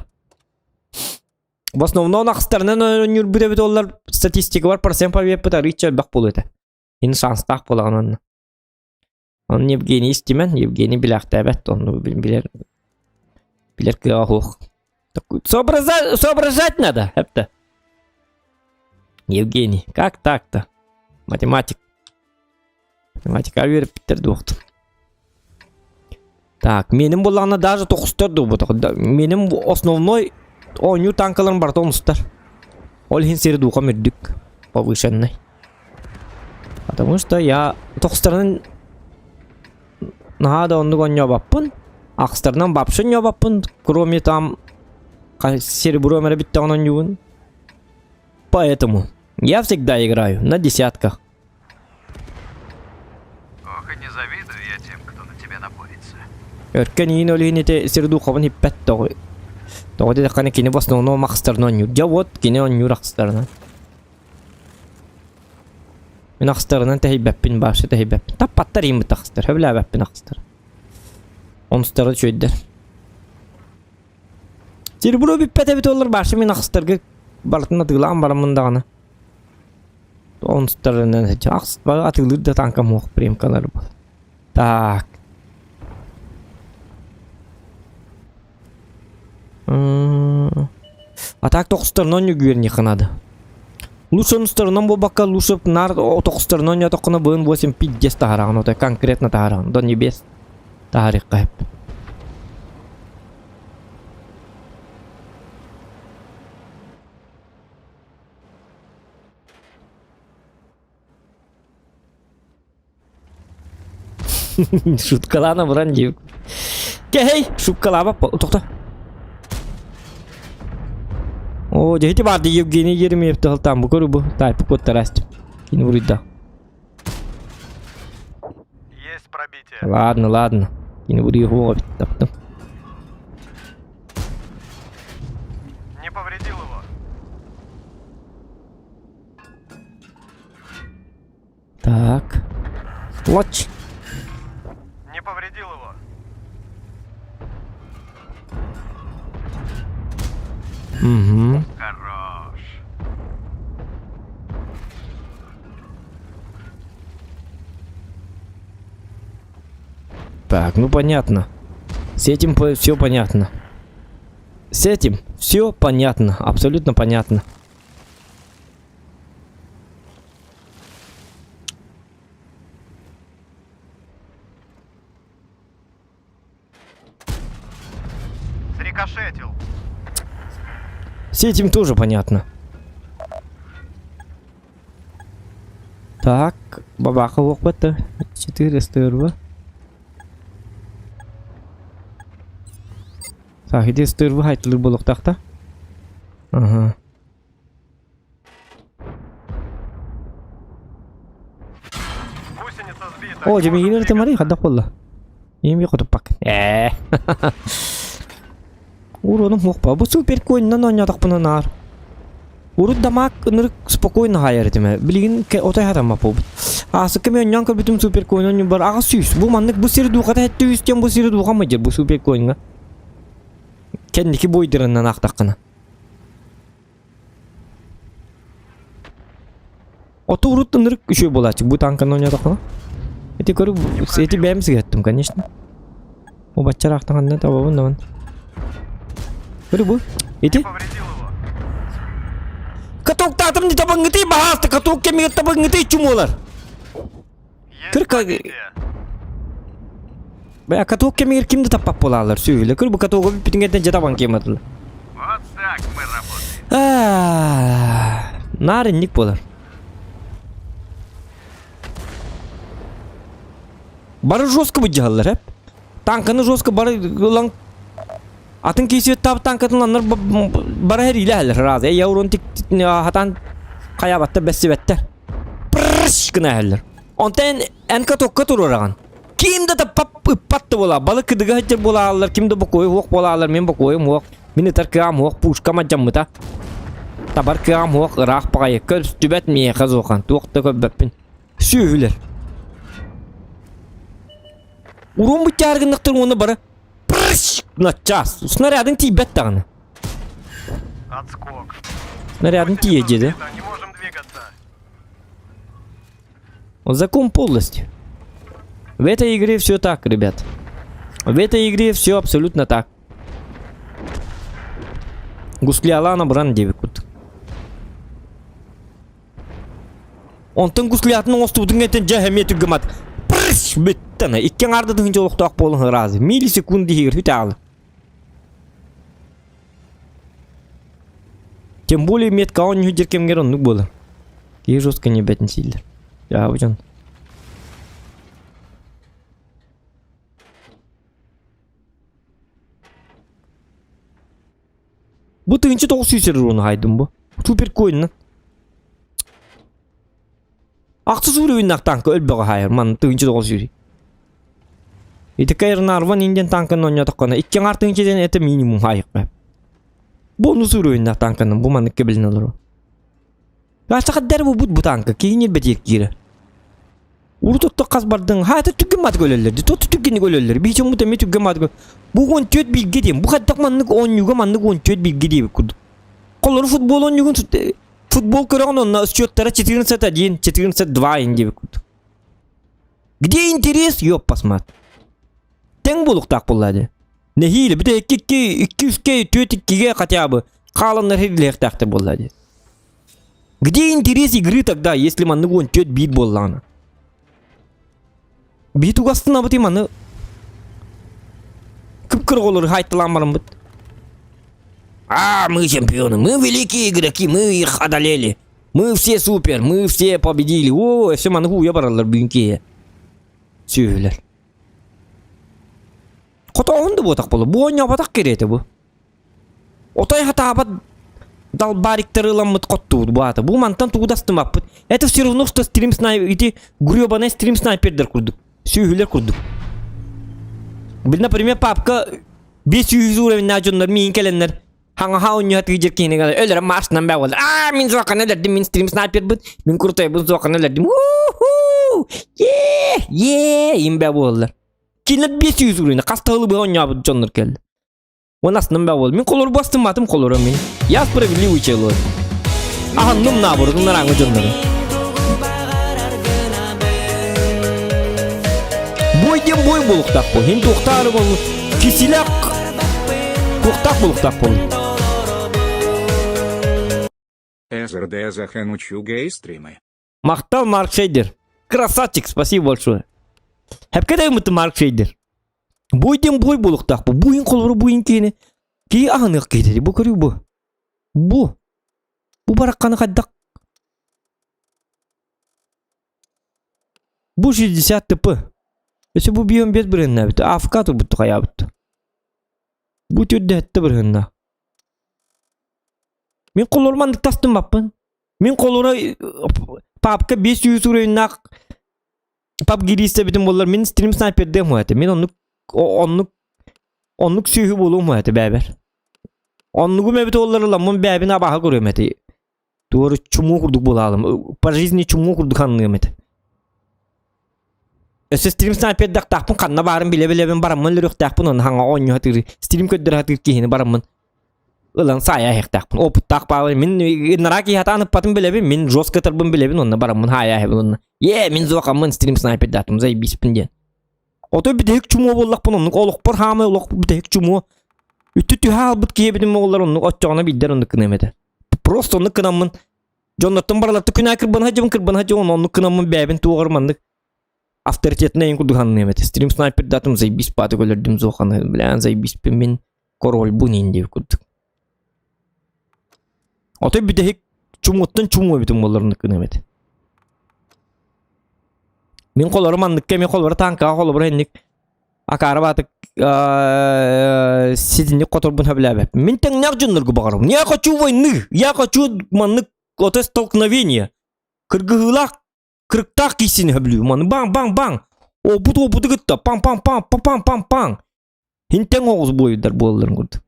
В основном ақстарынан өрбіде олар статистика бар. Процент побед бұта рича өлбақ болу еді. Енді шанстақ болаған онны. Он Евгений истемен, Евгений біляқта әбәт, оны білер кіға хоқ. Соображать надо, әпті. Евгений, как так-то? Математик. Математика веріп біттерді оқты. Так, менің болағына даже тоқыстырды бұты. Менің основной ойну танкаларын бар тоңыстар. Ол хен сері дуға мөрдік. Повышенный. Потому что я тоқыстарының Нахада онды гонья баппын. Ақстарынан бапшын я баппын. Кроме там серебро мера битта онан юын. Поэтому я всегда играю на десятках. Ох, и не завидую я тем, кто на тебя напорится. Өркен ең өлігінете серду қабын хиппәт тоғы. Тоғы деді қаны кені басын оны мақстарынан юр. Я вот кені он юр ақстарынан. Мен ақстарынан тәхейбәппін башы тәхейбәппін. Таппаттар ең бұт ақстар. Хөбілі әбәппін ақстар. Оныстары чөйдер. Серебро біппәт әбіт олар башы мен ақстарға барытын атығылаған барамындағаны. Оныстарынан ақстарға атығылыр да танкам оқ премкалары бұл. Так. Атак тоқыстарынан үгеріне қынады. Лучшын стороном бұл баққа лучшып нар тоқыстарынан я тоқына бұын 8-5 тағараған. Ота конкретно тағараған. До небес тағарық қайып. Шуткалана бұран дейік. Кей, шуткалаба, тоқта. О, жехите барды Евгений Еремеев тағыл там бұл көрі бұл. Тайпы көтті рәстім. Кейін ұрыйда. Есть пробитие. Ладно. Кейін ұрыйы ғоға бітті таптым. Не повредил его. Так. Лоч. Не повредил его. Угу. Хорош. Так, ну понятно. С этим все понятно. С этим все понятно. Абсолютно понятно. Срикошетил. С этим тоже понятно. Так, бабаха оқпатты. 400 евро. Так, 400 евро хайтылыр болуқтақта. Ага. Гусеница сбита. О, жеме енер темари қадақ болла. Еми қотып пак. Уроным хоқпа. Бұл супер койнынан ойнадық бұны нар. Урут дамақ ынырық спокойно хайыр деме. Білген отай хатама бұл. Asıkı men yankı bütün super coin var. Ağa süs. Bu manlık bu seri duqata hette üstten bu seri duqamajır bu super coin'a. Kendiki boydırından aqtaqına. Ото уруттанырык үшөө болачы. Бу танканы ойнадық. Эти көрүп, эти бәміз кеттім, конечно. О баччар ақтағанда табабын даван. Көрүп бу? Эти? Повредил его. Каток татым не табан гыты баасты, каток кемеге табан гыты чумолар. Есть Кыр как... позиция. Бая каток кемеге кимди таппап болалар, сөйле. Көрүп бу катогы бүтүнгенден жатабан кематылы. Вот так мы работаем. Нарынник болар. Бары жестко бұджалар, әп. Танканы жестко бары ұлан... Атын кейсі табы танкатын ланар бары әр илі әлір разы. Яурон тек хатан қаябатта бәсі бәттер. Пырш кіна әлір. Онтайын әнка тоққа тұр ораған. Кимді таппап ұппатты бола. Балы кыдыға әттер бола алылар. Кимді бұқойы оқ бола алылар. Мен бұқойым оқ. Минетар кыам оқ. Пушка маджамыта. Табар кыам оқ. Ирақ бағайы. Көл түбәт мейе қаз оқан. Тоқты көббәппін. Сүйілер. Урон бутяргынныктыр оны бары. Прыщ! На час. Снарядын тибет тағаны. Отскок. Снарядын тиеджеді. Не можем двигаться. Закон полностью. В этой игре все так, ребят. В этой игре все абсолютно так. Гусклиалана бран девикут. Он тың гусклиятының остудың әтін жәхеметі гымат. Прыщ! Біттіні. Иккен ардыдың жолықтақ болың разы. Миллисекунды егір хүті алы. Тем более метка он не жеркемгер оннук болы. Кей жестко не бәтін сейлдер. Ja, бұжан. Бұ тыңыншы тоғы сүйсер оны хайдым бұ. Супер койынна. Ақсыз уровеннақ танкы өлбіға хайыр. Ман тыңыншы тоғы сүйрей. Еті кайрын арван инден танкын ойнатыққана. Иккен ар тыңыншеден әті минимум хайық бәп. Бонус уровеннақ танкының бұ маныққа білін алыр. Ғашақат дәрі бұ танкы. Кейінер бәтек кері. Урутотто қаз бардың. Хаты түгген маты көлелерді. Тотты түггені көлелер. Бейчен мұта ме түгген маты көлелер. Бұғын төт білге дейм. Бұ қаттақ маннық он юға маннық он төт білге дейм. Қолыры футбол он юғын футбол көріған онна счеттары 14-1, 14-2 деп күд. Где интерес? Yok посмат. Тең болуқтақ болады. Нехилі, біде 200-ке, 4-2-ге хотя бы қаланар хейлектақты болады. Где интерес игры тогда, если маннық он төт бит болланы? Бит уғастын абыты маны кіп-кір қолыр хайтыламарым бұд. Мы чемпионы, мы великие игроки, мы их одолели. Мы все супер, мы все победили. О, все маны хуя баралар бүгінке. Сөйлер. Қотауынды бұтақ болы. Бұ ойна батақ кереті бұ. Отай хата абад дал бариктары ламыт қоттуыд бұаты. Бұ мантан туғдастым аппыд. Это все равно, что стрим снайпер, эти гребаные стрим снайпердер курдук. Сөйлер курдук. Бұл, например, папка 500 уровень нажонлар, мейін келенлер. Хаңа хауынны хаты жеркені қалай. Өлері маршынан бәу олар. Мен зоқаны ләрдім, мен стрим снайпер бұд. Мен кұртай бұд зоқаны ләрдім. Ем бәу олар. Кейінлер 500 уровень. Қастағылы бұға ойны абыд жонлар келді. Онасынан бәу олар. Мен қолыр бастым атым қолыры мен. Я справедливый человек. Ағанным набырды нараңы жонлары. Бойден бой болуқтақ бол. Хем тоқтары бол. Кесілек тоқтақ болуқтақ бол. СРД заханучу гей-стримы. Мақтал Марк Шейдер. Красавчик, спасибо большое. Хәпкәдәй мұты Марк Шейдер. Бойден бой болуқтақ бол. Бойын қолыры бойын кейіне. Кей ағанық кейдері. Бұ көрі бұ. Бұ бараққаны қаддақ. Бұ 60 ТП. Если bu biyon bet birinde bitti. Afrika tur bitti kaya bitti. Bu türde etti birinde. Min kolormandık tastım bappın. Min kolora papka 500 urayınnak pap girişte bitim bollar. Min stream sniper dem hoyatı. Min onluk sühü bolum hoyatı bäber. Onlugu mebit olları lamın bäbin abaha görüyorum eti. Doğru çumu kurduk bolalım. По жизни çumu kurduk anlıyım eti. Stream sniper daqtaqpın kanna barın bile ben baramın lürüqtaqpın onu hanga oynuyor hatır. Stream köddür hatır kihini baramın. Ulan saya heqtaqpın. Oput taqpa min naraki hatanıp patın bile min joska tarbın bile onna baramın haya hebun. Ye min zoqamın stream sniper datum zay bispin den. Oto bir dehik çumu bollaqpın onu oluq bir hama oluq bir dehik çumu. Ütü hal bit kiyebidim oğullar onu otçağına bilder onu kınemedi. Prosto onu kınamın. Jonathan baralatı künay kırban hacı onu kınamın bebin tuğarmandık. Авторитетне ең кудухан немет. Стрим снайпер датым зай бис паты көлөрдүм зоханы. Билен зай бис мен король бунин деп кудук. Ото бидек чумуттан чуму битим болорун немет. Мен колору мандыкка мен колору танка колору хенник. Акара батык сидинник которбун хаблабе. Мен тең нак жонноргу багарым. Я хочу войны. Я хочу маннык ото столкновение. Кыргыгылак Кырыктак кисini hablю, man bang. Опут гытта, пам. Хинтен оғыз бойыдар болдырын күрді.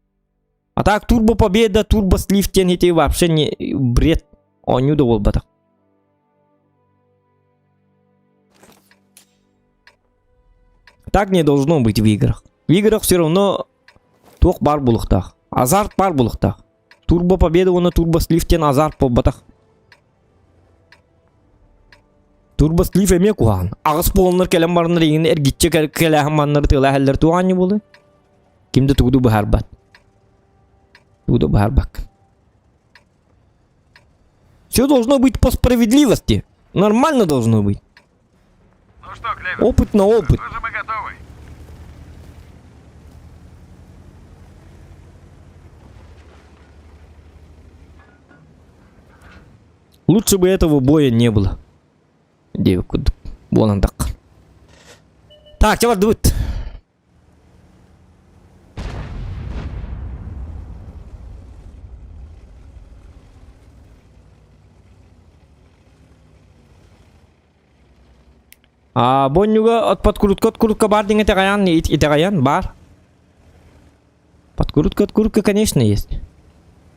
А так турбо победа, турбо слифтен хите вообще не бред. Оню да бол батак. Так не должно быть в играх. В играх все равно тох бар булықтақ. Азарт бар булықтақ. Турбо победа, оны турбо слифтен азарт по батак. Турбо слив эме кухан. Агыс болыныр келем барыныр егін әргитче келехін манныр тыла әлдер туғаны болы. Кимді туғды бұхар бат. Туғды бұхар бак. Все должно быть по справедливости. Нормально должно быть. Ну что, Клевер? Опыт на опыт. Похоже, мы готовы. Лучше бы этого боя не было. Девку болан так. Так, чего дует? Бонюга от подкрутка бар деңе тегаян бар. Подкрутка, конечно, есть.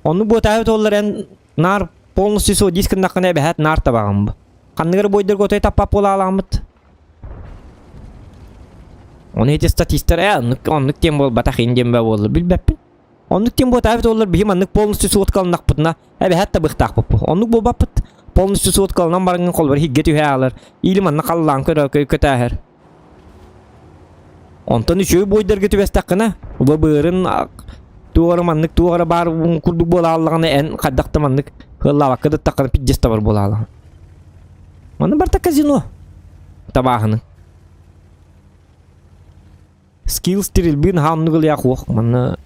Он будет авет олар нар полностью со дискін нақына бәхәт нар табағым ба. Қанығыр бойдыр көтой таппап бола аламыд. Оны еті статистер, онлық тем бол батақ инден бә болы, білбәппін. Онлық тем бол тәуіт олар бігім онлық полностью суыт қалынақ бұтына, әбәхәт табықтақ бұппы. Онлық бол баппыт, полностью суыт қалынан барыңын қол бар, хигге түйе алыр. Илім анна қалылан көті әхір. Онтан үшөй бойдыр көті бәстаққына, бұбырын туғары манлық, туғары бар күрдік бола алығаны ән қаддақты манлық, ғылла баққыды таққаны пиджеста бар бола алығын. Мана барта казино табағының. Скилл стрельбин ханныгыл яқуық. Мана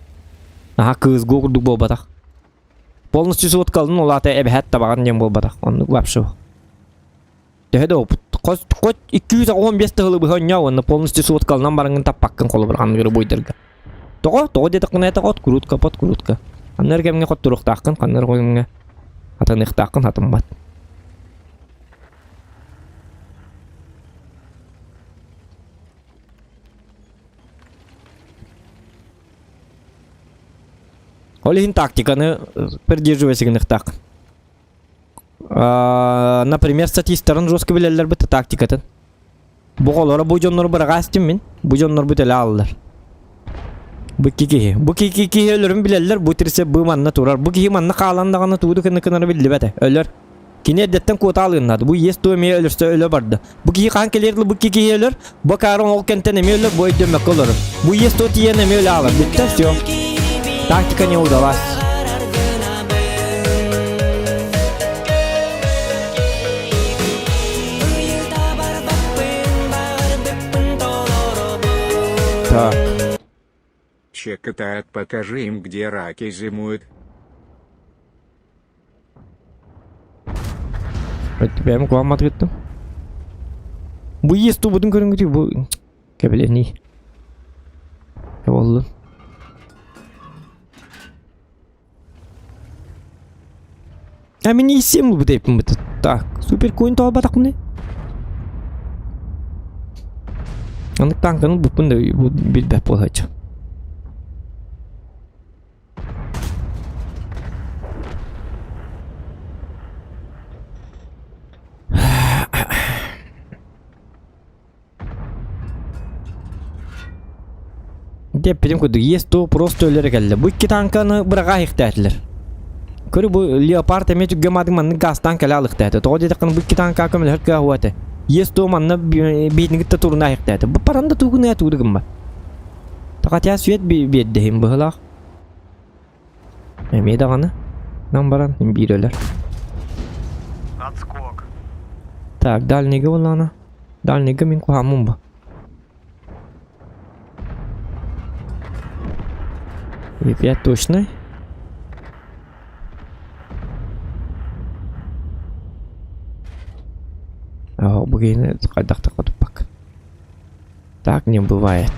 кыз гоғырдық бол батақ. Полностью суыт қалдың олаты әбәхәт табағын дем бол батақ. Онны көпші. Дәхеді опыт. Қос 215 ғылы бұған яу. Онны полностью суыт қалынан барыңын таппаққын қолы бір қанығыры бойдырға. Тоғы дедіқін әті қот күрутка. Қаныр кәмге қот тұрықтаққын. Қаныр қойымға атанықтаққын атым бат. Олихин тактиканы придерживайся гнехтак. Например, статистарын жестко билелер бітті тактикатын. Бұғалары бұл жонлары бірға істем мен. Бұл жонлары бүтелі алылар. Бұл кеке өлірін билелер. Бұл тірсе бұл манна тұрар. Бұл кеке манна қаландағаны туыды кінікінары білді бәті. Өлір. Кене әдеттен көті алығынады. Бұл ес туы мей өлірсе өлі барды. Бұл кеке қан келерді бұл кеке өлір. Бұл карын ол кенттен еме өлір. Бұл өйдемек олыр. Бұл ес туы тиен еме өлі алыр. Бітті, все. Тактика не удалась. Так. Чекатает, покажи им, где раки зимуют. Тебя ему к вам ответил. Bu есть ту будем говорить, bu кабелени. Vallahi. А мені і 7 буде пам'ятати. Так, супер коін то батак мені. Анық танканы бұппын да білбәп болғача. Деп benim kudu yes to просто ölere geldi. Bu iki tankını bırağa ihtiyaçlar. Körü bu Leopard emet gömadın manın gastan kala alıktaydı. Toğu dedikini bu iki tanka kömül hırka huvatı. Yes to manna beyni gitti turuna ihtiyaçtı. Bu paranda tuğun ya tuğdugum ba. Takat ya süet bir eddehim bıhılaq. Emeye dağını. Nambaran bir öler. Отскок. Так, дальнего вон дальнего минку хамумба. И 5 точно. Блин, так вот пак. Так не бывает.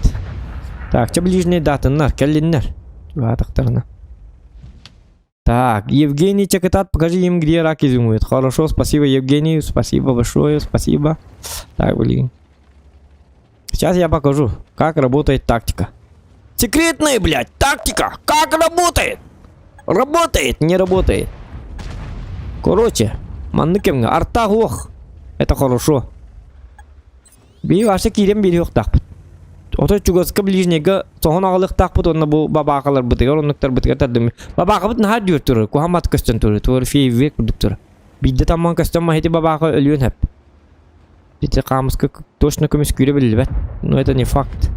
Так, что ближние даты, нар, калинар. Так, Евгений Чекатат, покажи им, где рак изумует. Хорошо, спасибо, Евгений, спасибо большое, спасибо. Так, блин. Сейчас я покажу, как работает тактика. Секретная, блядь, тактика! Как работает? Работает, не работает. Короче, манныкемга, арта ох. Это хорошо. Бей ваша кирем берёк так. Ото чугаска ближнеге сохон агылык такпыт онна бу бабакалар бытыгар оннуктар бытыгар тадым. Бабакабыт нахар дюртүр, кухамат кастан тур, тур фейвек продуктор. Бидде таман кастан махети бабака өлүн хеп. Бите камыска точно көмөс күрө билбет. Но это не факт.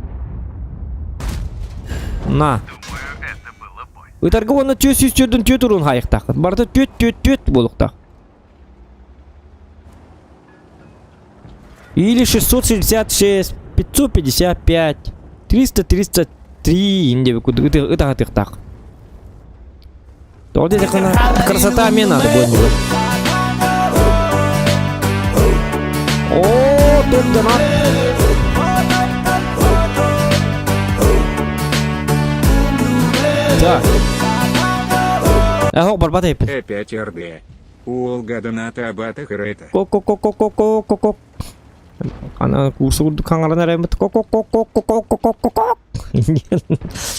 На. Думаю, это было больно. Ытарга онна төс үстөдүн төтүрүн хайыктак. Барда төт болуктак. Или 666 555, 333, индеви куды это так. То вот это красота мне надо будет. О, тут донат. Так. Ага, барбатай. Опять РД. Улга доната абата хрета. Ко. Ана курсы каңарына раймыт ко.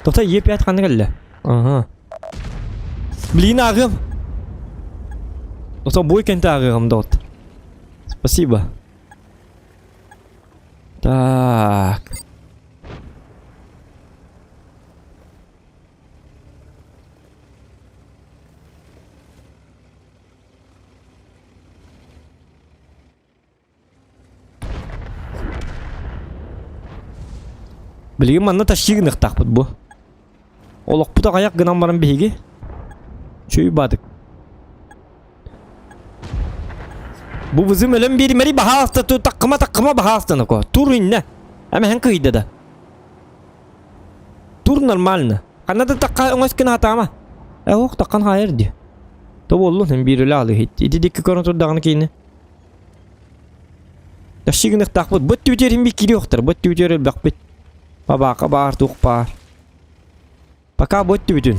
Тота Е5 қаны келді. Ага. Блин, ағым. Тота бой кенті ағым дот. Спасибо. Так. Білген манна ташкигін ықтақпыд бұ. Олық бұта қаяқ гынан барын бейге. Чөй бадық. Бұ візім өлім бері мәри баға асты. Таққыма баға астыны ко. Тур инне. Әмі хэн күйді да. Тур нормально. Қанады таққа өңескін атама. Оқ таққан хайыр де. Топ олын хэн бері лалы хетті. Еті декі көрін тұрдағыны кейіне. Ташкигін ықтақпыд. Бұт түйтерін бей кері оқтыр. Бұт түйтерін бәқпет. Бабака бар туқпар. Пока бөтті бүтін.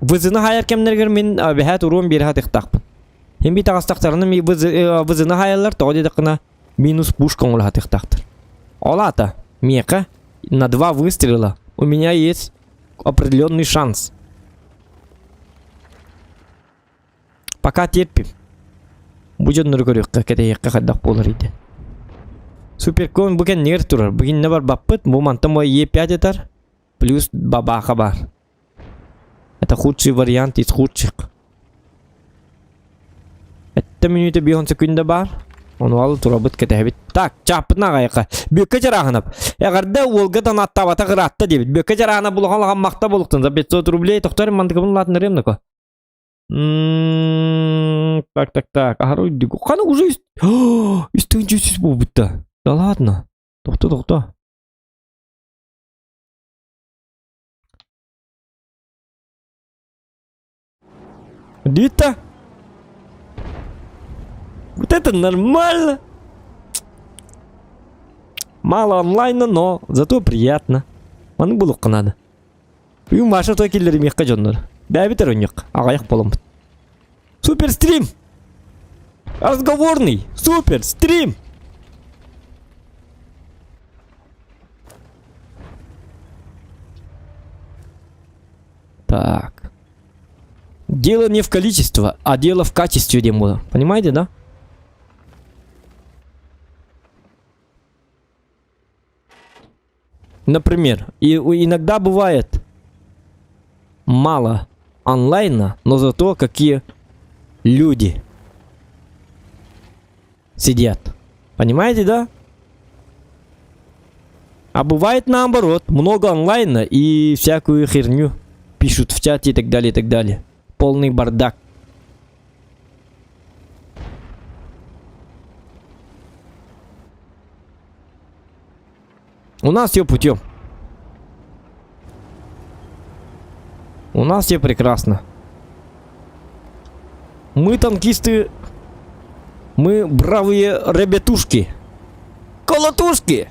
Вызыны хайыр кемнергер мен бәхәт урон бері хат иқтақпын. Hem bir tağıstaklarını vızını hayallar тоді дақына минус пушка он лахат иқтақтыр. Олата, мека, на 2 выстрела у меня есть определенный шанс. Пока терпим. Будет нұргөрек, как это яққа қаддақ болыр еді. Суперкон бүгін нер тұрар. Бүгін не бар баппыт, бұл мантым ой Е5 етар, плюс бабаха бар. Это худший вариант из худших. Это минуты 5 секунда бар. Onu alı turabıt ketebit. Tak, çapına qayıqa. Böke jarağınap. Eğerde Volga'dan attavata qıratta debit. Böke jarağına bulğanlığan maqta boluqtun. 500 rubley toxtarım mantıqımın latınlarım nako. Так. Ага, қаны уже үстіңжесіз бұл бұтта. Да ладно. Тоқта. Где-то? Вот это нормально. Мало онлайна, но зато приятно. Оны бұлыққа надо. Бүгін маша той келдері меққа жонлар. Бәбітер өнек. Ағаяқ болым. Супер стрим! Разговорный! Супер стрим! Так. Дело не в количестве, а дело в качестве демона. Понимаете, да? Например, иногда бывает мало онлайна, но зато какие люди сидят. Понимаете, да? А бывает наоборот, много онлайна и всякую херню пишут в чате и так далее, и так далее. Полный бардак. У нас все путем. У нас все прекрасно. Мы танкисты. Мы бравые ребятушки. Колотушки.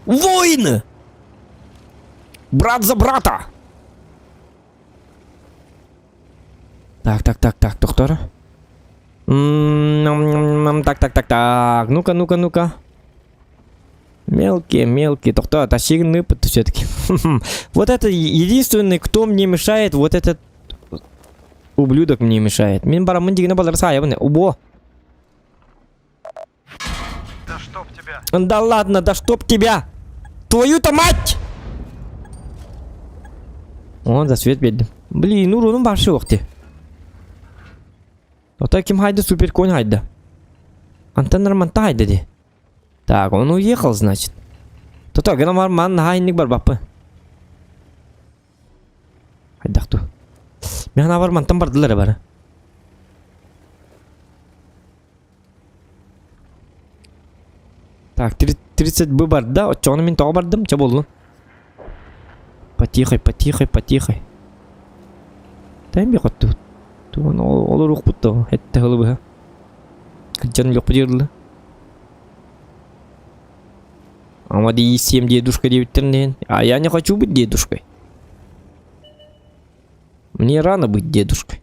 Воины. Брат за брата. Так, доктор. Так. Ну-ка. Мелкие. Доктор, тащи все-таки. Вот это единственный, кто мне мешает, вот этот ублюдок мне мешает. Мен барамын дегені баларса аябын. Убо. Да чтоб тебя. Да ладно, да чтоб тебя. Твою-то мать! О, за свет бердім. Блин, уроным баршы оқты. Доктор кем хайды? Супер конь хайды. Антон Норманта хайды де. Так, он уехал, значит. Доктор, гена бар ман хайнник бар бапы. Хайдақту. Мен бар мантан бардылары бары. Так, 30 бы бар да, отчоны мен тағы бардым, че болдың? Потихай. Тайм бе қотты. Туын олар оқ бұтты, әтті ғылы бұға. Күлчанын жоқ бұдерді. Ама дей 7 дедушка дебіттерінен. А я не хочу быть дедушкой. Мне рано быть дедушкой.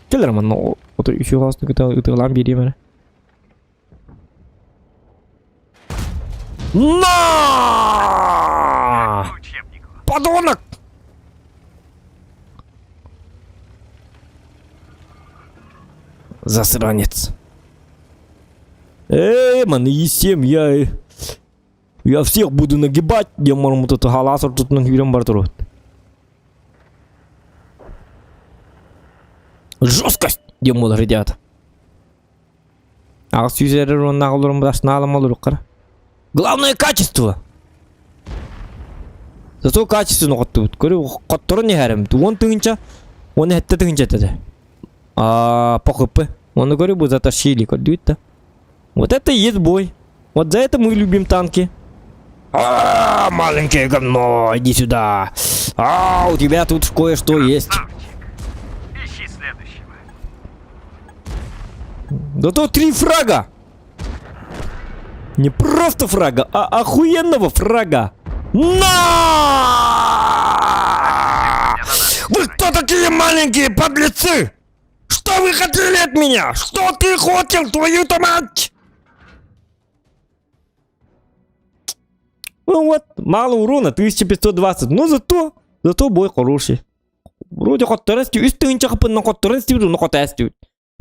Келер мана отыр үші қаласыны ұтығылан берейм әрі. На! Учебнику. Подонок! Засранец. Man, естем, я всех буду нагибать, я могу тут галасор тут на хвилем бартрот. Жесткость, где мол ребята. А сюзеры он наглором дашнала малурукара. Главное качество. Зато качественно готовят. Говорю, который не харем. Он тынча, он не это тынча это. А покупы, он говорю, бы затащили, кодует-то. Вот это и есть бой. Вот за это мы любим танки. Маленькое говно, иди сюда. У тебя тут кое-что есть. Ищи следующего. Да то 3 фрага. Не просто фрага, а охуенного фрага. На! Вы кто такие маленькие подлецы? Что вы хотели от меня? Что ты хотел, твою-то мать? Ну вот, мало урона, 1520. Но зато бой хороший. Вроде хоттерестью, üstünce kapının хоттерестью, но хоттерестью.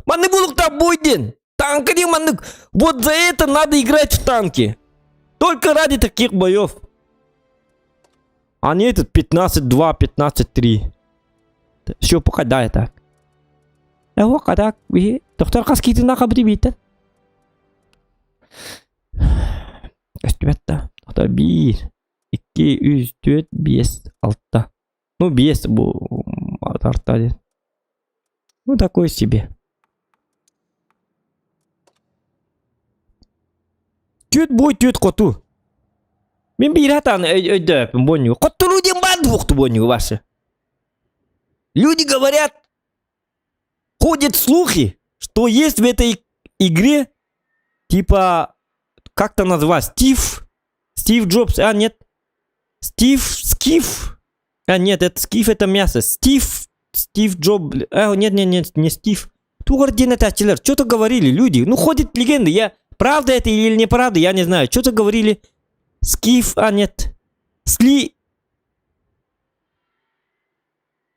Маны будут там бойден. Танки не маны. Вот за это надо играть в танки. Только ради таких боев. А не этот 15-2, 15-3. Все, пока да, так. Вот так, доктор Каскиты на хабрибита. Кастюбетта. Доктор 1, 2, 3, 4, 5, 6. Ну, 5 bu артали. Ну, такой себе. Тют бой, тют коту. Мен биратан öde боню. Коту людям бандвухту боню ваши. Люди говорят, ходят слухи, что есть в этой игре, типа, как-то назвать, Стив Джобс, а нет, Скиф, а нет, это Скиф, это мясо, Стив Джобс, нет, не Стив, Тугардинатачелер, что-то говорили люди, ну ходят легенды, правда это или неправда, я не знаю, что-то говорили, Скиф, а нет,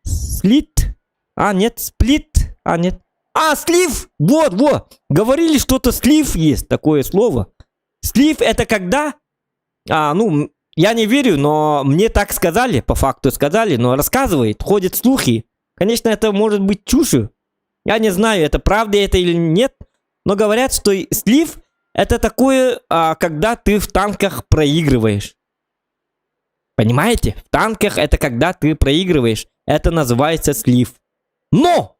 Слит, а нет, Сплит, а нет. А, слив! Вот. Говорили, что-то слив есть, такое слово. Слив это когда... ну, я не верю, но мне так сказали, по факту сказали, но рассказывает, ходят слухи. Конечно, это может быть чушью. Я не знаю, это правда это или нет, но говорят, что слив это такое, когда ты в танках проигрываешь. Понимаете? В танках это когда ты проигрываешь. Это называется слив. Но!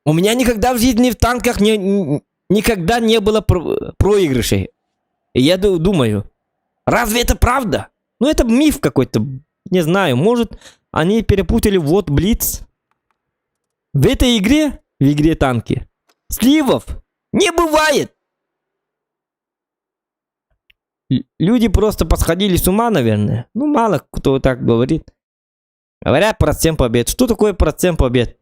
У меня никогда в жизни в танках никогда не было проигрышей. И я думаю, разве это правда? Ну это миф какой-то. Не знаю, может они перепутали вот Блиц. В этой игре, в игре танки, сливов не бывает. Люди просто посходили с ума, наверное. Ну мало кто так говорит. Говорят процент побед. Что такое процент побед?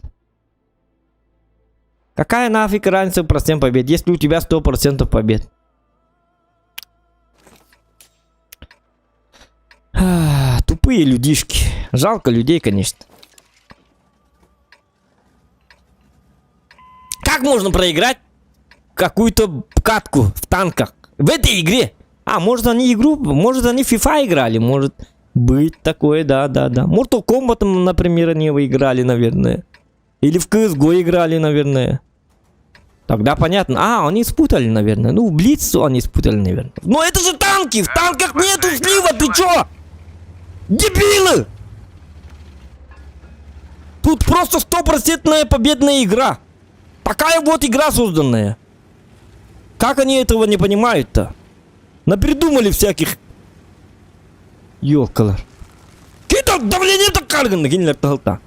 Какая нафиг разница в процент побед, если у тебя 100% побед? Тупые людишки. Жалко людей, конечно. Как можно проиграть какую-то катку в танках в этой игре? Может они FIFA играли, может быть такое, да. Mortal Kombat, например, они выиграли, наверное. Или в CSGO играли, наверное. Тогда понятно. Они спутали, наверное. Ну, в Блицу они спутали, наверное. Но это же танки! В танках нету слива, ты чё? Дебилы! Тут просто 100% победная игра. Такая вот игра созданная. Как они этого не понимают-то? Напридумали всяких... Ёлкалар. Какие-то давление так карганы, генерал Талта.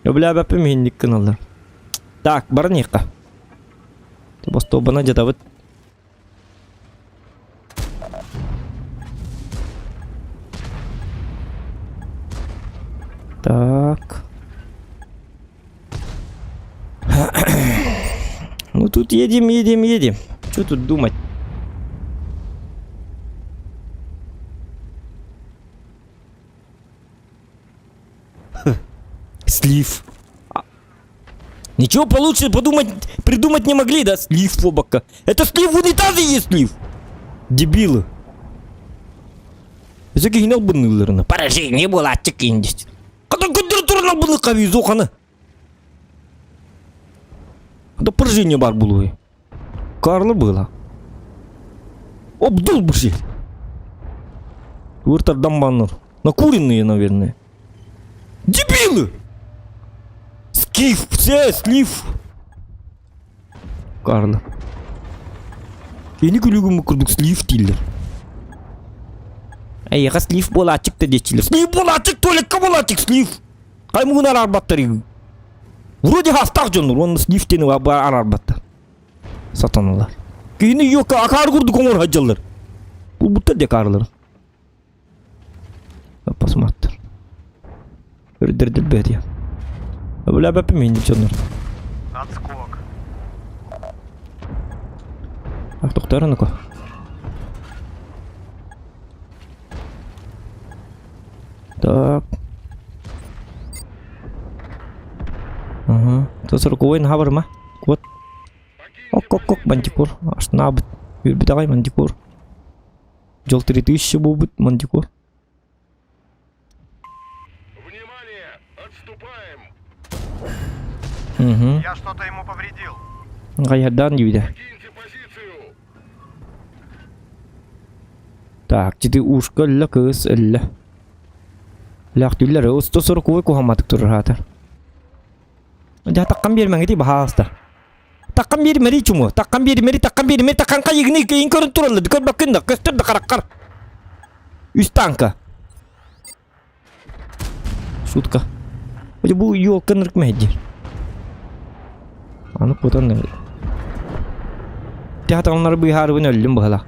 Бля, бәпемендік каналдар. Так, барника. Ты просто обана где-то вот. Так. Ну тут едем. Что тут думать? Слив. Ничего получше придумать не могли, да? Слив фобака. Это слив в унитазе есть слив. Дебилы. Эзеге гинал быныларына. Поражение было аттекиндись. Когда квадратурна быны кавизохана. Да поражение бар было. Карлы было. Обдул буши. Выртардан баннер. Накуренные, наверное. Дебилы! Скиф, все, слив. Карла. Я не говорю, мы курдук слив тиллер. Эй, слив болатик-то дечилер. Слив болатик, только болатик слив. Хай могу на арбаттари. Вроде хастах жонур, он слив тени арбатта. Сатаналар. Кейни yok, akar курдук омор хаджалар. Бул бутта де карлар. Посмотр. Дердербет я. Бля, бәпемендік жонур. Отскок. Тоқтар анако. Так. Ага. Тут 40-й на хабар ма? Вот. Ок, мантикор. Аш набыт. Битагай мантикор. Жол 3000 был бит мантикор. Внимание! Отступаем! Угу. Я что-то ему повредил. Гайядан видя. Покиньте позицию! Так, теперь ушка лакыс элля. Лахтиллер 140-й кухаматык турратар. Да таккан бермең ди бахаста. Таккан бермери чуму. Таккан бермери такканка игни кейин көрүн туралды. Көр бакында көстөрдө караккар. Үз танка. Шутка. Оде бу ёлкан рыкмэди. Аны потан не. Театралар быйхар бын өлдүм бала.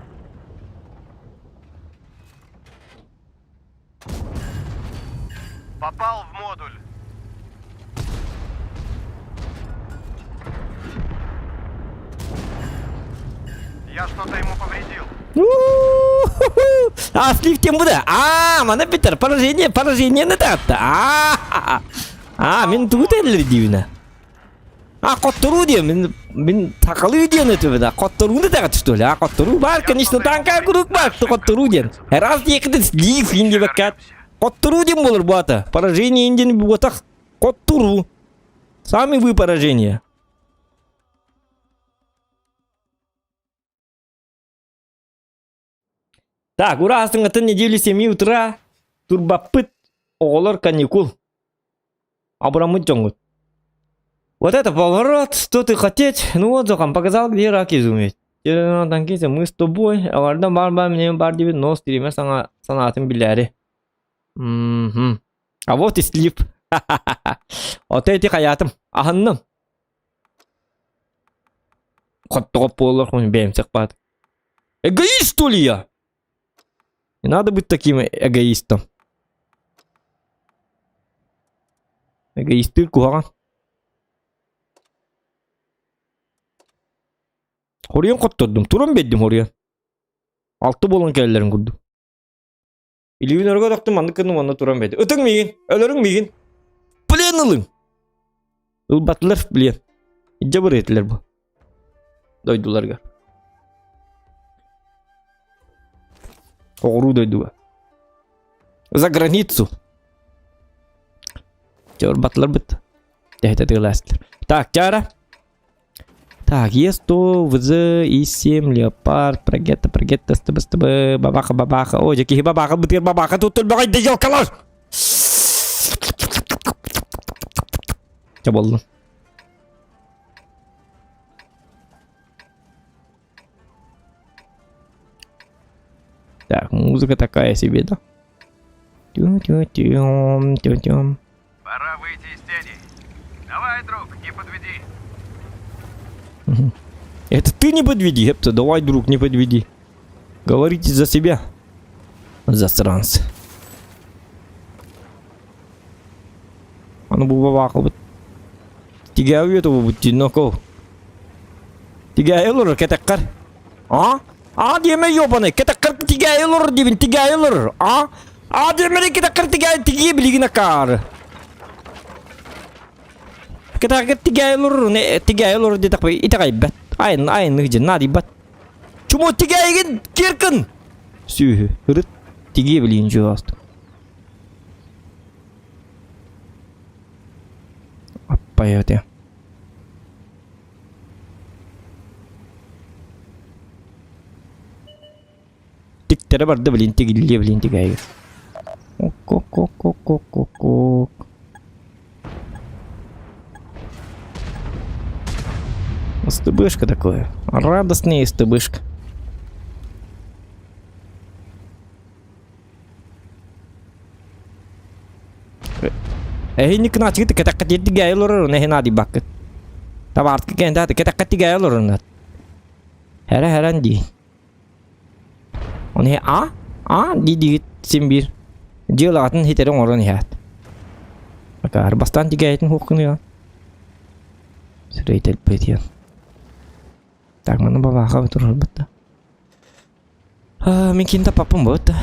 Попал в модуль. Я что-то ему повредил. Слив тем буде. Мана Питер, поражение не дата. Мен тут эллер дивина. Коттору дем. Мен такалы дем это да. Коттору не так что ли? Коттору бар, конечно, танка круг бар, коттору дем. Раз ехать слив инди вакат. Коттору дем болар бата. Поражение инди не ботах. Коттору. Сами вы поражение. Так, ура, астыңғатын неделі 7 утра. Турбапыт. Оғылар каникул. Абрамыт жоңгут. Вот это поворот, что ты хотеть? Ну вот, Зохан показал, где рак изумить. Танкисе, мы с тобой. Алардан бар мне бар дебет, но стриме санатын билери. А вот и слип. Вот эти хаятым. Аханным. Хоттоға полар, он бәйімсек бады. Эгоист, что ли я? Не надо быть таким эгоистом. Эгоисты куған. Хориян қоттырдым. Туран беддім хориян. 6 болын кәлілерін күрдім. Илігін өрге дақтым, аңды кірдім, онда туран беддім. Өтің мейгін, өлірің мейгін. Білен ылың. Ұлбатылар білен. Иджа бір етілер бұл. Дойдуларға. Оғыру дойдуға. За границу. Чавар батлар бітті. Дәйті тығыластылар. Так, чара. Так, Е100, ВЗ-И7, Леопард, Прогетта, СТБ, Бабаха. Ой, який Бабаха, бутир Бабаха, тут багай дежал калаш! Че болды? Так, музыка такая себе, да? Тю-тю-тю-тю-тю. Пора выйти из тени. Давай, друг, не подведи. Это ты не подведи, Хепта, давай, друг, не подведи. Говорите за себя, засранцы. А ну бубаваха, вот. Тига этого вот тиноков. Тига эллор, кетаккар. Деме ёбаный, кетаккар тига эллор, дивин, тига эллор, деме кетаккар тига билигина кар. Кетаккар тига эллор, де такой, и такой бет. Айн, где надо бет. Чему тига еген, киркин? Сюхи, рыт, тига билигин жуаст. Поет я. Тиктері барды білін тигайы. Ок. СТБшка такое. Радостная СТБшка. Ini kena cerita kita ketiga elor nih nadi baket. Tawar kita kita ketiga elor nat. Heran di. Oni di simbir. Dia latan hiterong orang hat. Maka bastan tiga itu hukun ya. Sudah itu petian. Tak mana bawa kau terus betul. Mungkin tak apa betul.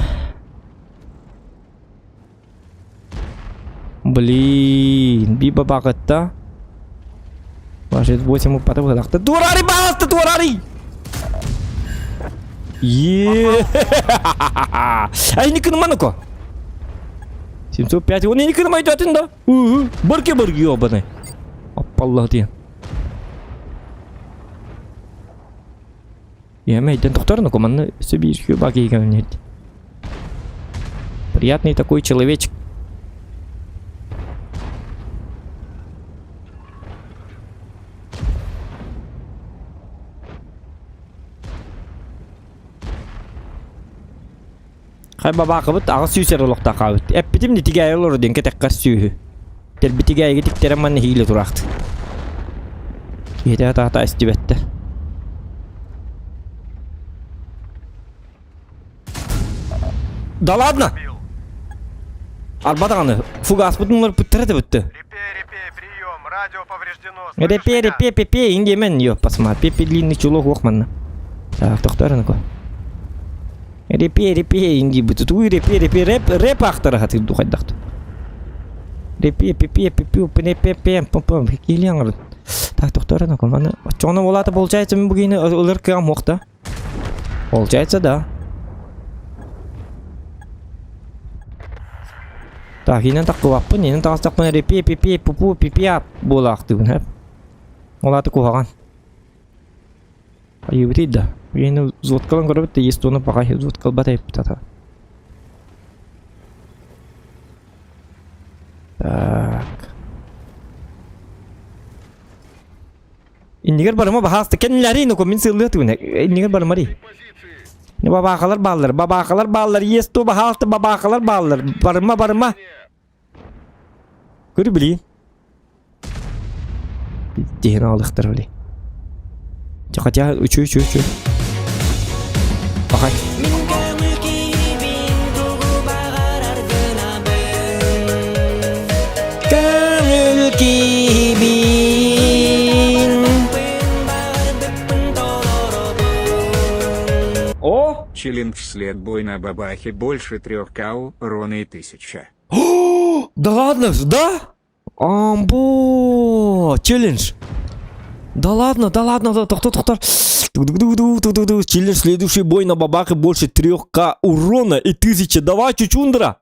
Блин, биба багатта. Ваши 8 упадов лахта. Турари баста, турари! Ай, не кнумануко. 705, он не кнумай татында. Барки ёбаный. Апаллах ти. Я мэйден докторну команды собишь баги гонять. Приятный такой человечек. Хай баба кыбыт ага сүйсер олокта кабыт. Эппитим не тигай олор ден кетеккар сүйү. Тел битигай кетиктерем ман хиле туракты. Кете ата истибетте. Да ладно. Арбатаны фугас бутунлар путтерде бутты. Репе, прием, радио повреждено. Репе, инде мен ё, посмотри, пепе длинный чулок лохманна. Так, тохтарынко. Репе, инди бутут. Уй, репе, рэп ахтара хатып духайдахты. Репи, пипи, пипи, пине, пепе, пом, килиангр. Так, доктор, ну команда. Чона волата получается, мы бугины улыркам мохта. Получается, да. Так, инен так куваппын, инен тағыстақпын репи, пипи, пупу, пипиап болақтығын, әп. Олаты куваған. Айыбыт да. Ені взводкалан көрі бітті, есті оны бағай взводкал батайып бітата. Так. Индигер барыма бағасты. Кәнілері ені көмін сылды өтігін. Индигер барыма рей. Бабақалар баллар. Есті бағасты бабақалар баллар. Барыма. Көрі білейін. Дейін алдықтыр білейін. Хотя, үчу. Бақай. О! Челлендж след бой на бабахе больше 3 кау, рона и 1000. Да ладно, да? Амбо! Челлендж. Да ладно, тоқтар. Челлендж следующий бой на бабахе больше 3К урона и 1000. Давай, чучундра.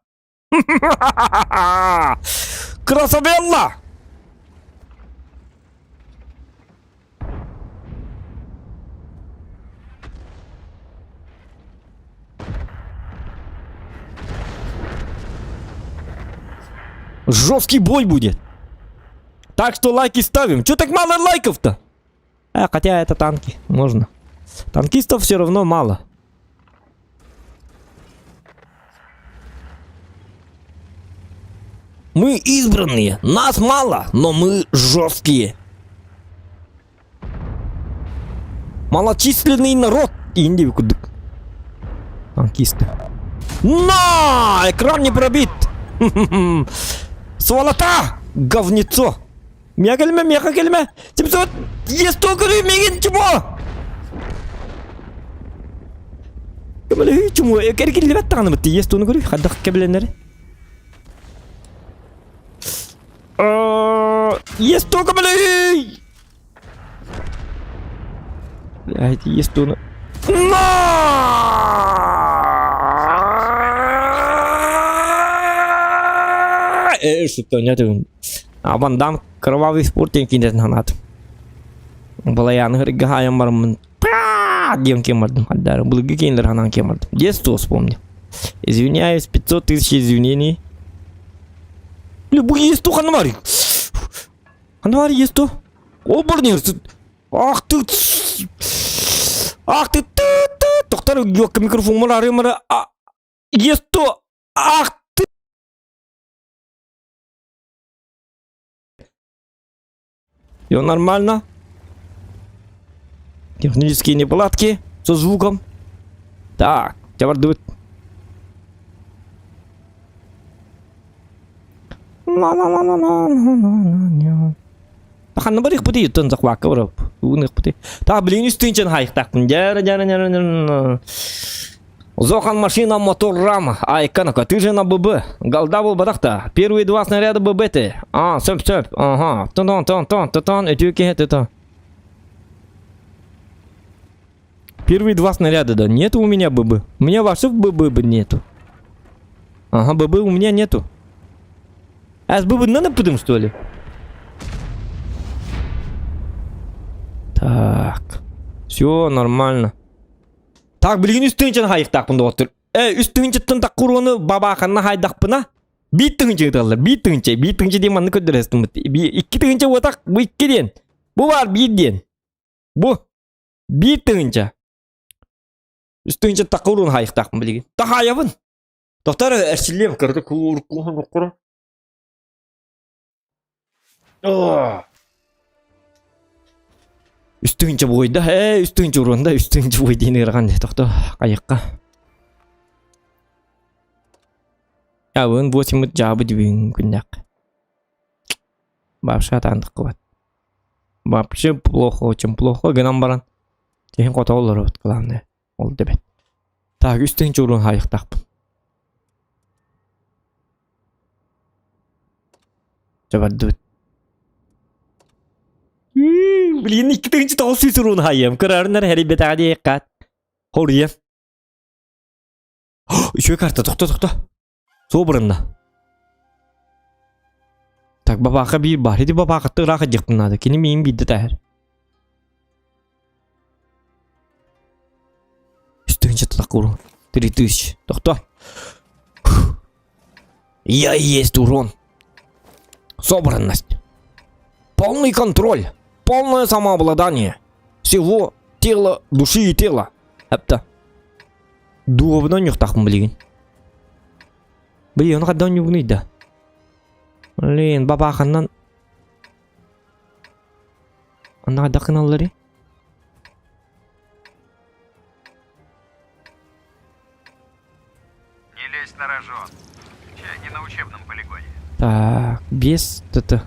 Красавелла! Жесткий бой будет. Так что лайки ставим. Чё так мало лайков-то? Хотя это танки. Можно. Танкистов все равно мало. Мы избранные. Нас мало, но мы жесткие. Малочисленный народ. Танкисты. На! Экран не пробит. Сволота! Говнецо! Меха келме! 700! Есть только меген чмо! Кемеле чмо? Керкеле бет тағаны бітті. Есть оны көрі? Хаддақ кебеленері. Есть только кемеле! Блядь, есть оны. Что-то нет. А бандам кровавый спортинг кинет на над. Балаян григаем бармен. Демки мордом отдар. Благи киндер ханан кеморд. Детство вспомнил. Извиняюсь, 500 000 извинений. Любой есть то ханвари. Ханвари есть то. Оборнир. Ах ты. Доктор, ёк микрофон мара. Есть то. Ах ты. Все нормально. Технические неполадки со звуком. Так, товар дует. Тахан набарих пути тон захвака врап. Уных пути. Та блин истинчен хайх так. Жара. Зохан машина мотор рама. Ай, канака, ты же на ББ. Голда был батахта. Первые 2 снаряда ББ-ты. Сөп. Ага. Тон. Это. Первые 2 снаряда, да. Нету у меня ББ. У меня ваших ББ нету. Ага, ББ у меня нету. А с ББ надо будем, что ли? Так. Все нормально. Так, блин, üstünçen hayıqtaqpın doktor. Üstünçen taqurunu babaqanna haydaqpına. Bittince dallar, bittince demanı ködürestim. 2 tığınca otak, bu 2 den. Bu var 1 den. Bu 1 tığınca. Üstünçen taqurunu hayıqtaqpın bilgin. Taqayabın. Doktor erşillem kırdı kur. Üstünce boyda, üstünce urunda, üstünce boyda inirgan doktor qayıqqa. Ya bugün 8 cevabı dibin gündak. Вообще тандық қылады. Вообще плохо, очень плохо. Гынан баран. Кейін қота олар өт қыланды. Ол дебет. Так, үстінші урын хайықтақпын. Жабарды. Блин, 2-нче тау сүсүрүн хайым. Кырарнар хәрибет ади кат. Хория. Еще карта, токто. Собрана. Так, бабака bir бар. Иди бабака тырака жыктын надо. Кини мен бидде тахыр. 2-нче такуру. 3000. Токто. Я есть урон. Собранность. Полный контроль. Полное самообладание. Всего тела, души и тела. Әпті. Дуовынан юқтақпын білеген. Блин, қаддан юғынайды. Блин, бабақаннан. Ана қадда қыналары. Не лезь на рожон. Я не на учебном полигоне. Так, без т-т.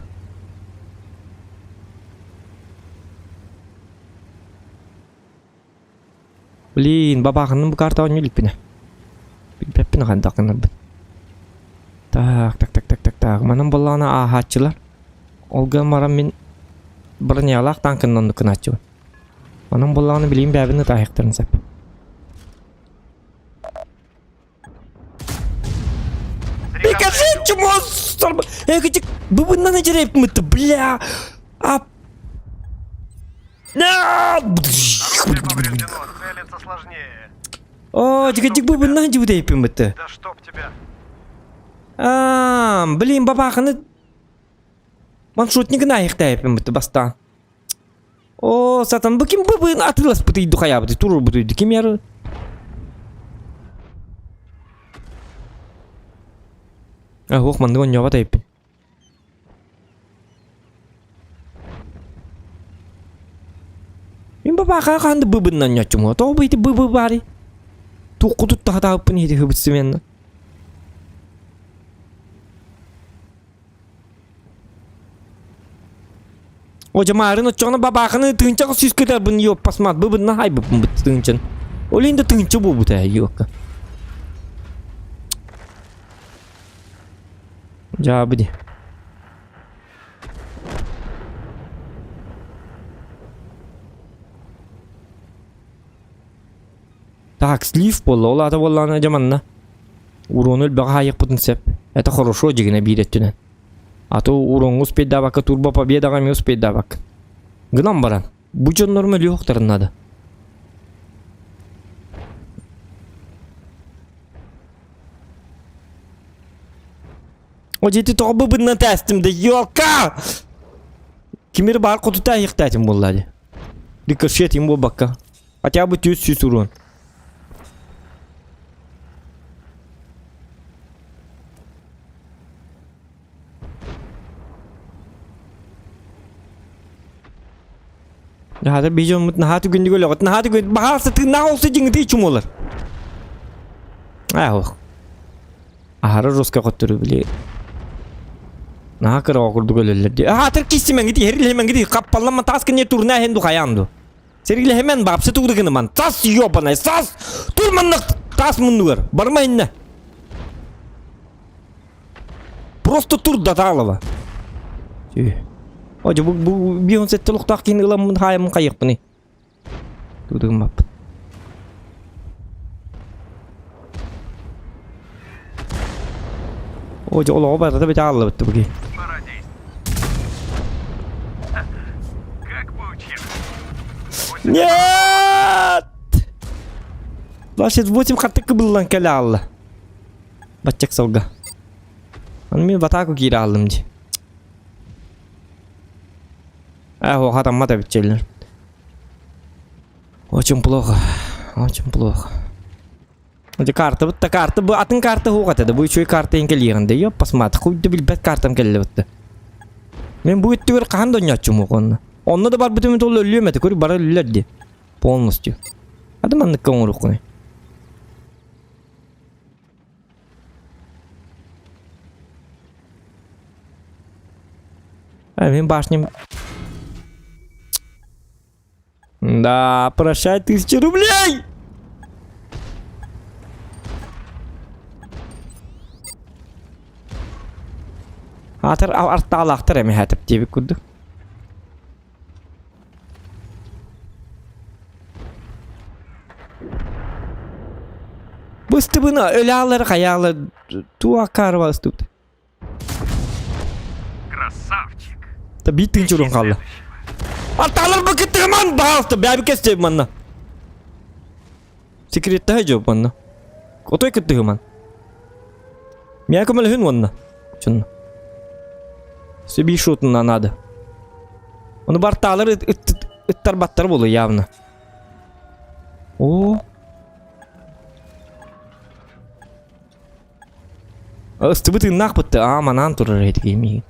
Блин, бабақанның бұл карта ойны біліппіне. Біліппіне қанда қынар біт. Так. Манын болағына ахатчылар. Олға марам мен біріне алақ танкыннан нүкін атчы. Манын болағына білейін бәбіні тайықтырын сәп. Бекажет, чему? Экачек, быбыннан әжіреп мүтті, бля. Ап. Оружие повреждено, целиться сложнее. О, жігачек быбыннан жібудейп мүтті. Да чтоб тебя. Блин, бабақыны маншотнигін айықтайып мүтті бастан. О, сатан, бұл кем быбын атылас бұтыйды қая бұтый, тұрыр бұтыйды, кем яры? Ох, манды он ява тайып. Мен бабақа қанды быбыннан ятчым ғой, тоғы бейті быбы бары. Тоқы тұтты қатағыппын еді хүбітсі менді. О, жамарын ұтчағына бабақыны тыңчағы сүйскетер бұны йоп пасмат, быбынна хай бұпын бұтты тыңчын. Ол енді тыңчы бұл бұты йоққа. Жабыды. Так, слив болла, ол ата болланы жаманна. Урон өлбіға хайық бұтын сәп. Это хорошо жегіне бейреттінен. А то урон успеть давака турбо победаға ме успеть давак. Гынам баран. Бұ жон нормал yoқтарын надо. О, жеті тоғы бұбынна тәстімді, елка! Кемері бар құтыта айықтатым болады. Рикошет им бұл баққа. Хотя бы 1000 урон. Hadi bijom mut nahatu gündü gol ot nahatu gündü baharsa tı nah olsa jingdi çumolar. Ah. Ahara roska qotturu bile. Nah kara okurdu gollerdi. Ah ter kisi mengiti heril mengiti kappallama taskınya turna hendu kayandu. Sergile hemen bapsı tuğdugını man. Tas yopanay sas. Turmanlık tas mundugar. Barmayın ne? Просто тур даталова. О, bu bir onset luqtaq keyin ilamın hayımın qayıq bunu. Tudugum bap. O, ola barada bir tağlı bitti bu ki. Пора действовать. Как поучил. Нет! Başet 8 kattık kıbıllan kele Allah. Batacak salga. Anımı bataku geri aldım ci. O хатамма да битчелер. Очень плохо. Очень плохо. Эти карты, вот та карта, bu atın kartı hoğat edi. Bu üçü kartı engeliyende. Yok pasmat. Kuydu bilbet kartım kelli bitti. Men bu itti gör kahan dönüyatçım o konuda. Onda da bar bütün tolu ölüyemedi. Kuri bara ölülerdi. Polностью. Hadi mandık kan oruk konu. Ben башням. Да, прощай 1000 рублей! Атар арталақтар әме әтіп дебік күрді. Бұсты бұны өлі алыр қаялы туа қарыва ұстыпты. Красавчик. Та биттің жүрін қалды. Арталар бұкетті ғыман бағалықты бәбі кестеп манна. Секретті ғай жоқ манна. Отой кетті ғыман. Мен көмілі хүн манна. Чынна. Сөбей шутына надо. Оны барталар ыттар баттар болу явно. О. Асты бытын нақ бітті. Манан тұрыр әйті кеймейін.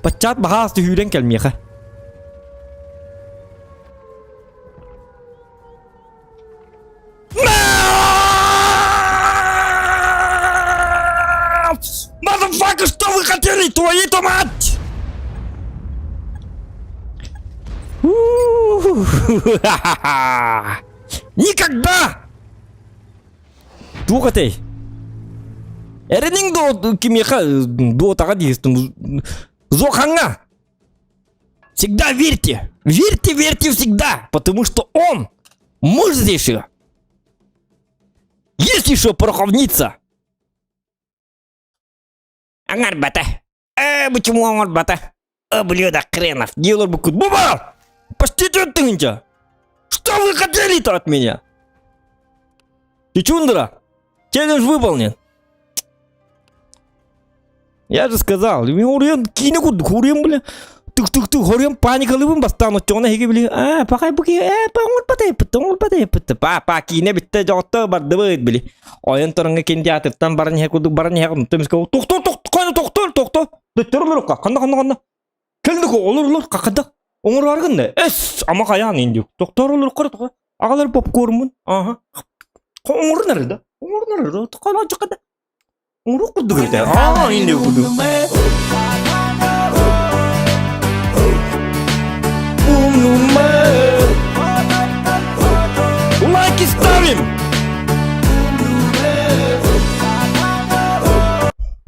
Патчат бағасты хүйрен кәлмейқа. Motherfucker, что вы хотели, твою-то мать? Никогда! Духатей! Эренинг до кимеха до тагадистым зоханга. Всегда верьте, верьте всегда, потому что он мощнейший. Есть еще пороховница. Ангар бата. Почему ангар бата? Блюдо хренов. Делал бы кут. Буба! Пустите ты. Что вы хотели-то от меня? Ты чундра? Челлендж выполнен. Я же сказал, хорем кино хорем, бля. Тук хорем паникалыбым бастан чона хеге бля. Пакай буки, паңыл батай. Па кине битте жотто барды бит бля. Oyun torunga кинотеатрдан барны хекуду барны хекун темске. Тохто. Дөттөрмөрөккө. Канда. Келдик олурлар какада. Оңор баргында. Ама каян инди. Тохторулар кырды. Агалар попкормун. Аха. Оңор нерде? Токана жакада. Оңор курду кете. Инди курду. Лайки ставим!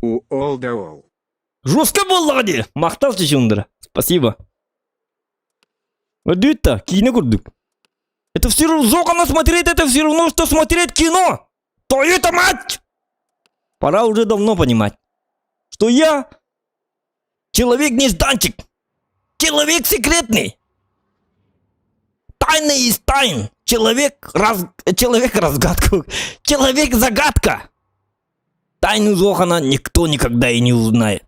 У all. Жестко было, Лади! Мақтался Чундра. Спасибо. Вот это, кино курдук. Это все равно зокона смотреть, это все равно, что смотреть кино! Твою-то мать! Пора уже давно понимать, что я человек-нежданчик. Человек секретный. Тайна из тайн. Человек-разгадка. Человек-загадка. Тайну Зохана никто никогда и не узнает.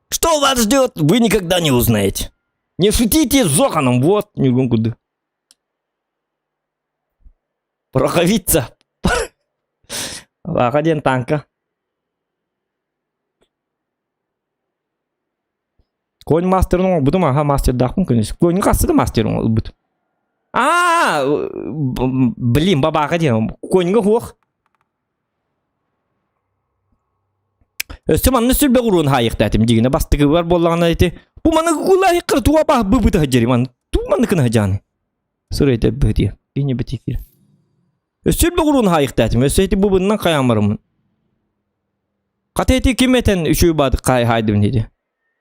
Что вас ждет, вы никогда не узнаете. Не шутите с Зоханом, вот. Куда. Пороховица. Один танка. Конь мастернул, будем мастер дахун, конечно. Конь кассы мастернул, будет. Блин, баба, один. Конь гох. Сэман нэсэл бэгурун хайхтай тим дигнэ бастыгы бар боллагана эти. Бу маны гулай кыртуа ба быбыта хаджариман. Ту маны кына хаджаны. Сөрөйдө бөти. Ине бетикир. Нэсэл бэгурун хайхтай тим. Эсэти бубыннан каямарым. Катети кимeten үшүй бады кай хайдым деди.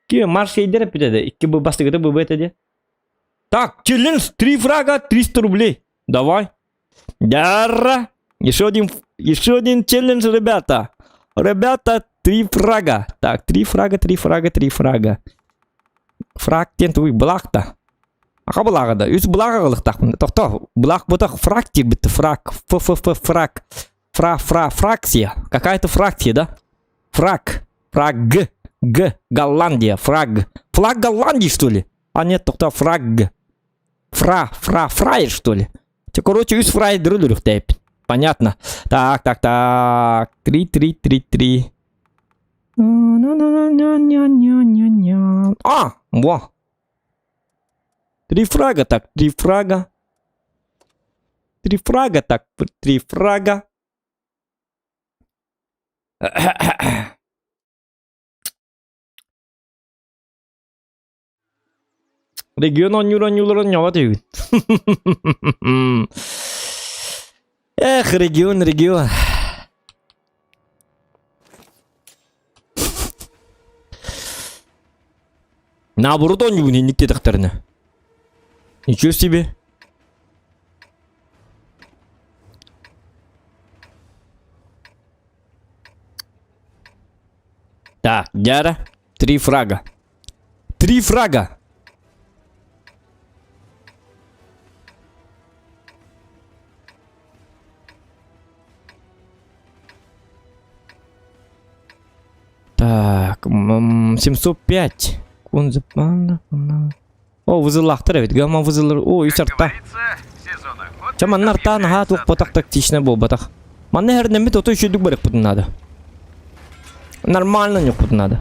Ки марш эйдер питеде. Икки бу бастыгыда быбетеде. Так, челлендж 3 фрага 300 рублей. Давай. Дара. Еще один челлендж, ребята. Ребята, 3 фрага. Так, 3 фрага. Фраг тентуй блакта. Ака благада. Үз блага кылыктак. Токто. Блак бутак фракти бит фраг. Фраг. Фракция. Какая-то фракция, да? Фраг. Г. Голландия. Фраг. Флаг Голландии, что ли? А нет, токто фраг. Фрай, что ли? Короче, үз фрай дрылюрюх тейп. Понятно. Так. 3. Во. 3 фрага, так, 3 фрага. 3 фрага, так, 3 фрага. Регион нюра. Эх, регион. Наоборот, он не никте тахтарына. Ничего себе. Так, Дяра. 3 фрага. 3 фрага. Так, 705. Он запал. О, вызылақтыр ведь. Гамма вызылыр. О, юсарта. Сезон охоты. Чаман нартан ха тук потак тактично бол батах. Манне хернеме то еще дубарек пут надо. Нормально не пут надо.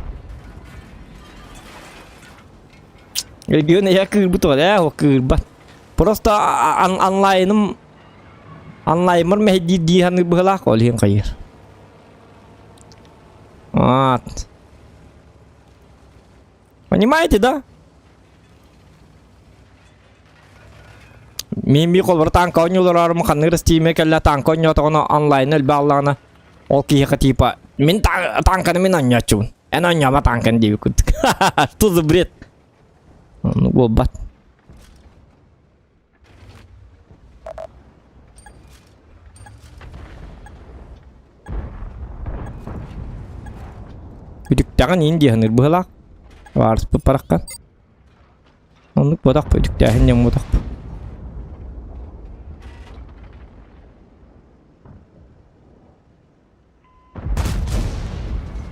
Регион я кырбыт var ya, o kırbat. Просто онлайным онлаймер мехди дихан быхла колин кайыр. Вот. Понимаете, да? Мен би колбар танка ойнулар маханны растиме келла танка ойнотоно онлайн эл баллана. Ол кийка типа мен танканы мен ойночун. Эн ойнома танканы деп күт. Что за бред? Ну голбат. Үдүктаган индияныр быхлак. Варс параккан. Onu bodak üdüktähin ýa bodak.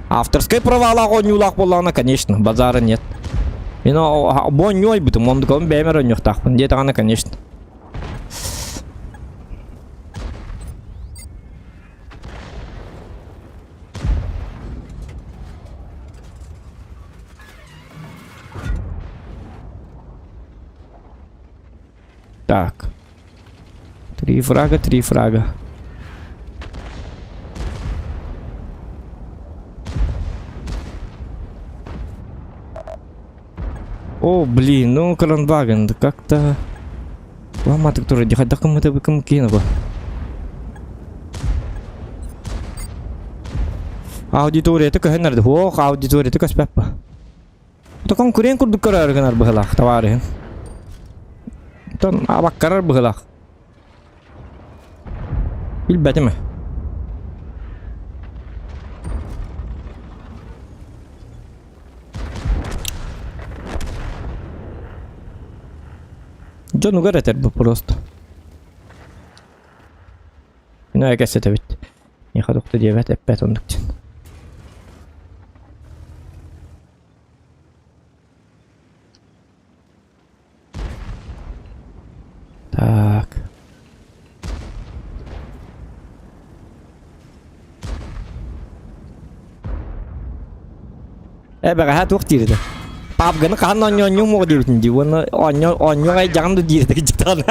Авторское право лагонюлак боллана, конечно, базара нет. Но бонёй бутум, он докон бемер нюхтах, где-то она, конечно. Так. 3 фрага, 3 фрага. О, блин, ну Кранваген, да как-то... Ломаты, которые дихать, да кому-то бы кому кинуло. Аудитория, это как нарды, ох, аудитория, это как спепа. Это конкурент курду карар гнар бахалах, товары. Тон абак карар бахалах. Билбетиме. Джон угаретер бы просто. Ну, я guess это ведь. Не ходу кто девять, опять он дуктин. Так. Бага хат уктир да. Пап гана кан оньо мо дивтин дивон оньо ай жагамды дирде гиктан.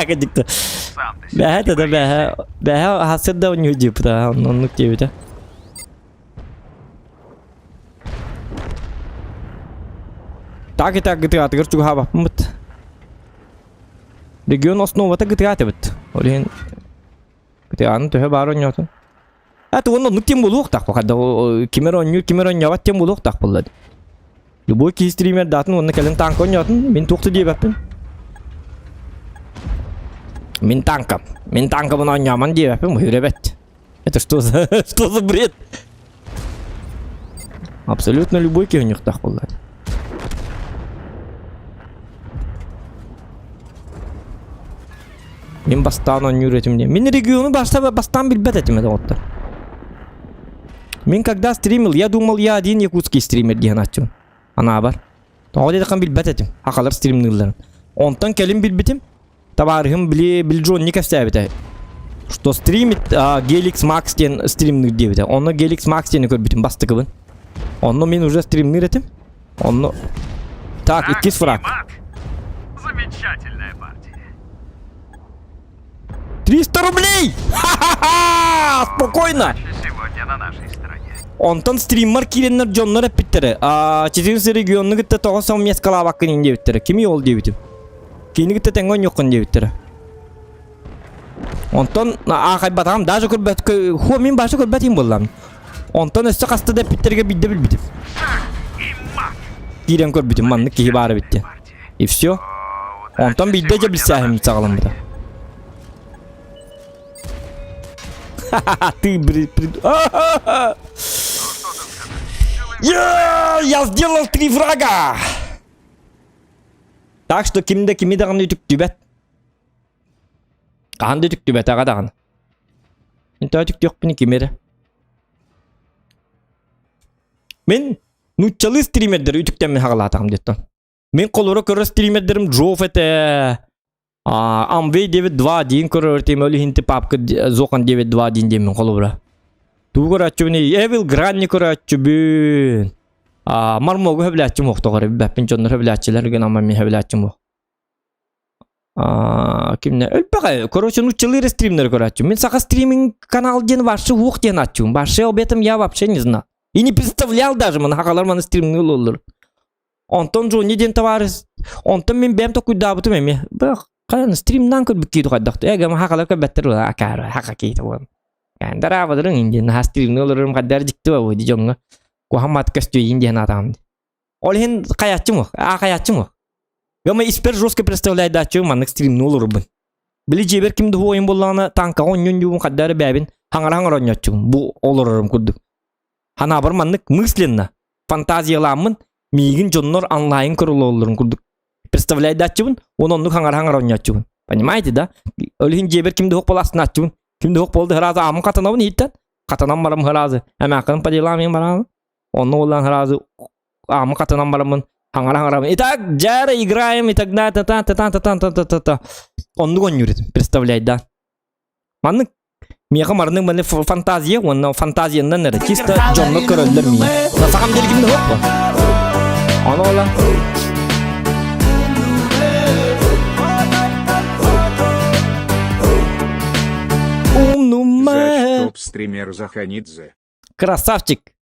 Гидикта. Сам ты Бага это да бага хасет да оньо дипта он нуктивита. Так и так гитра гырчу хаба мут. Регион основата гитра бит. Олин гитра то хабаро ньотон. А то он нуктим булук так когда Кимерон яват тем булук так буллады. Любой ки стример датын он келен танк ойнотун мен тукты дебеппин. Мен танкам ойнаман дебеппин ребят. Это что за бред? Абсолютно любой ки ойнок так буллады. Мен бастан ойнуретим де. Мен региону бастан билбет этим это оттар. Мен когда стримил, я думал, я один якутский стример деген ачым. Ана бар. Тоғыда да қан билбет этим. Ақалар стримныларын. Онтан келим билбетим. Табарым билджон не кастябет. Что стримит Gelix Max ден стримныр дебет. Онно Gelix Max ден көрбетим бастыкыбын. Онно мен уже стримныр этим. Онно... Так, иккис фраг. Замечательная партия. 300 рублей! Ха-ха-ха! Спокойно! Сегодня на нашей стороне. Онтан стример киреннер жоннор эппиттери. 14 регионны гытта тоғыз сом мескала баккын дебиттери. Кими ол дебитим? Кини гытта тенгон йоккын дебиттери. Онтан ахай батам даже көрбет хо мен башы көрбетим боллам. Онтан өссө касты депиттерге бидде билбитим. Кирен көрбүтүм маннык кихи бары битти. И все. Онтон бидде же билсәһим сагалым буда. Ха-ха-ха, ты Я сделал 3 врага! Так что кимде кими даган үтүктүбет. Канды үтүктүбет ага даган. Инта үтүктүк бини кимере. Мен нуччалы стримердер үтүктен мен хагалатагам деттен. Мен колора көрө стримердерим Джоф эте. Амвей 9.2 дейін көрөртем өлі хинти папка зоқан 9.2 дейін демен колора. Туу көрөтчү бини Evil Granny көрөтчү бүн. Мармогу хөбләтчү моқтоғары бәппин жоннор хөбләтчилер ген ама мен хөбләтчү моқ. Кимне өлпәгә короче нуччалы стример көрөтчү. Мен сака стриминг канал ден варшы хук ден аччум. Варшы об этом я вообще не знаю. И не представлял даже, мен хакалар маны стриминг олор. Онтон Джонни ден товарищ. Онтон мен бем то куйдабытым эме. Бак, каян стримнан көрбүк кийди кайдакты. Эге хакалар көбөттөр акар хака кейти бон. Кандара бадырын инден ха стриминг олорум кадар жикти ба ди жонга. Кухамат касту инден атам. Ол хин каячым, каячым. Гама испер жестко представляет дачу маннык стриминг олорубун. Били жебер кимди ойын болланы танка оннюн кадар бәбин хаңар оннячум. Бу олорум курдук. Хана бар маннык мысленно фантазияламын мигин жоннор онлайн көрөлөрүн курдук. Представляет дачубун, оннук хаңар оннячубун. Понимаете, да? Өлүн жебер кимди хок боласын ачубун. Кимди хок болду харазы амын катанабын хиттен. Катанам барам харазы. Амакын падиламын барам. Онну олан харазы амын катанам барамын. Хаңар. Итак, жары играем, и тогда та. Оннук оннюрит. Представляет, да? Маннык мияка марның бәле фантазия, онна фантазияндан нәре. Чисто жонлы көрөлдер мия. На самом деле кимді хоп ба? Аны ола. За топ-стример Заханидзе. Красавчик.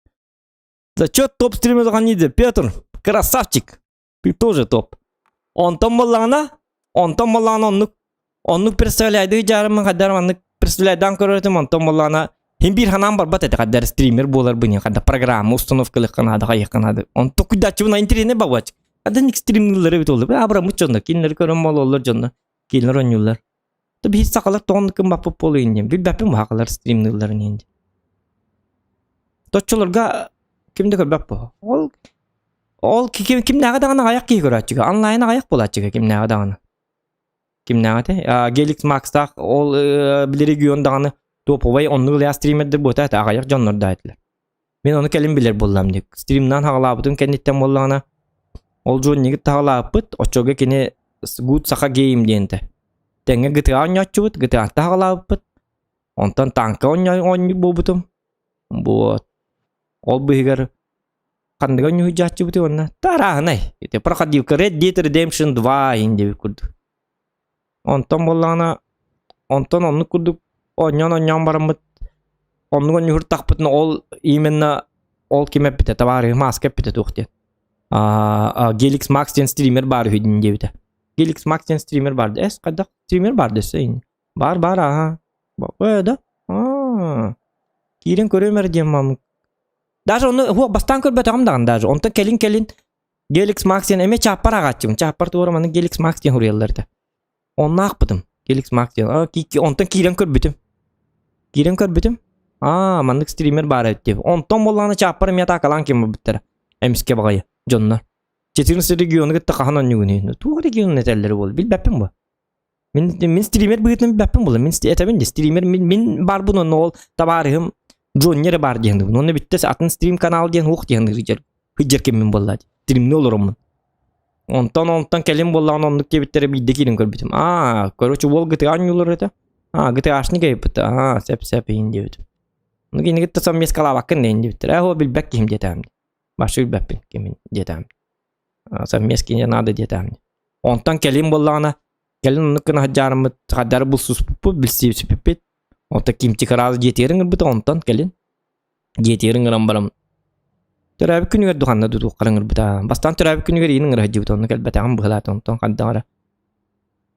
Зачет топ-стример Заханидзе. Петр, красавчик. Ты тоже топ. Онтон боллана оннук представляйды жарымын кадар маннык представляйдан көрөтүм онтон боллана хим бир ханам бар бат кадар стример болар быны када программа установкалык канада кайыканады. Онто кудачыбына интернет бабач. Када ник стримерлери бит олду. Абрамы жонда кинлер көрөм бололор жонда. Кинлер онюлар. Таби хит сакалар тондукун бапып болуйун дем. Бил бапым хакалар стримерлерин энди. Точчолорга кимде көрбөп бо? Ол кимнеге дагана аяк кий көрөчүгө. Онлайн аяк болачуга кимнеге дагана. Кимнеге? Gelix Max'ta ол бир региондаганы топовый оннук я стримердер бота аяк жоннор дайтлар. Мен оны келим билер боллам деп. Стримнан хагалабытын кенеттен боллагана. Ол жонниги тагалапыт, очого кене good сака game денте. Тенге GTA ойночубут, GTA тагалапыт. Онтан танка ойночу болбутум. Вот. Ол быгар кандыга ойночу жачубут онна. Тарагынай. Эте проходилка Red Dead Redemption 2 инде курду. Онтан боллагана онтан онну курдук ойнон барамыт. Оннугон юртакпытын ол именно ол кеме бите товары маска бите тухте. Gelix Max ден стример бар хүдин дебите. Gelix Max ден стример бар. Када стример бар десе. Бар ага. Да. Кирен көрөмөр дем мам. Даже оны бастан көрбөт амдаган даже. Онтан келин Gelix Max ден эме чаппар агачым. Чаппар туурманы Gelix Max ден хуреллерде. Онна акпытым. Gelix Max ден. Онтан кирен көрбөтүм. Мандык стример бар өттеп. Онтон болланы чаппар мета акалан кем биттер. Эмске багай жоннор. 14 региону гытта каханан нүгүнү. Туу регион нетелери бол. Бил бәппим бу. Мен стример быгытын бәппим бол. Мен этебин стример мен бар бунун ол табарым жоннер бар дегенди. Оны биттес атын стрим канал деген хук дегенди рижер. Хыжер кем мен боллады. Стримне олорум. Онтон келим боллаган ондук кебиттери бидде кирин көрбүтүм. Короче ол GTA анюлар эте. GTA-шны кепит. Сеп инде өт. Ну гине гитта сам мескала бакын инде биттер. О билбек ким детем. Башы билбеппин ким детем. Сам мескине надо детем. Онтон келим боллагана келин нукна хаджарым хадар булсус пуп билси сиппит. Онтон ким тикараз жетерин бит онтон келин. Жетерин рамбарам. Төрәбі күнігер дұғанна дұдуқ қарыңыр бұта. Бастан төрәбі күнігер енің рәді бұта. Оны кәлбәті ағын бұғылады. Онтон қаддағыра.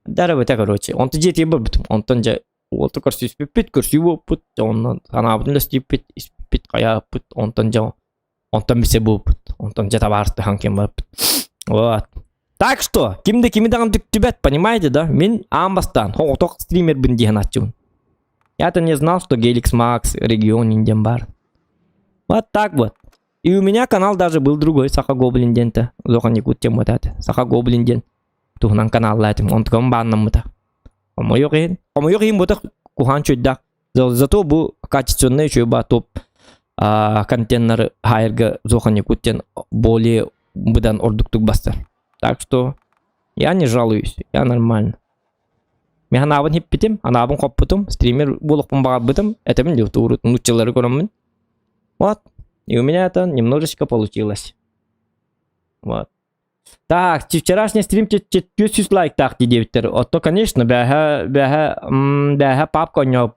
Дәрі бұта көрөчі. Онты жетей бұл бұтым. Онтон жа олты көрсі іспеппет, көрсі бұп бұт. Онтан санабытын да істеппет, іспеппет қая бұт. Онтон жа Онтон бисе булпут. Онтон жата барты ханкен барпут. Вот. Так что, кимде кимидаган түктүбет, понимаете, да? Мен амбастан, ток стример бин диген атчумун. Я-то не знал, что Геликс Макс регион инден бар. Вот так вот. И у меня канал даже был другой, Саха Гоблинден-то. Зохан Якут тем вот это. Саха Гоблинден. Тухнан канал лайтим. Он таком банном мыта. Омойохин вот кухан чудак. Зато был качественный чуба топ контейнер хайрга Зохан Якуттен более быдан ордуктук бастар. Так что я не жалуюсь. Я нормально. Мен анабын хеппетем, анабын коппутум, стример болукпун багат бытым, это мен ютуб нуччалары көрөмүн. Вот. И у меня это немножечко получилось. Вот. Так, вчерашний стрим 400 лайк так девиттер. То, конечно, бяха папка у него.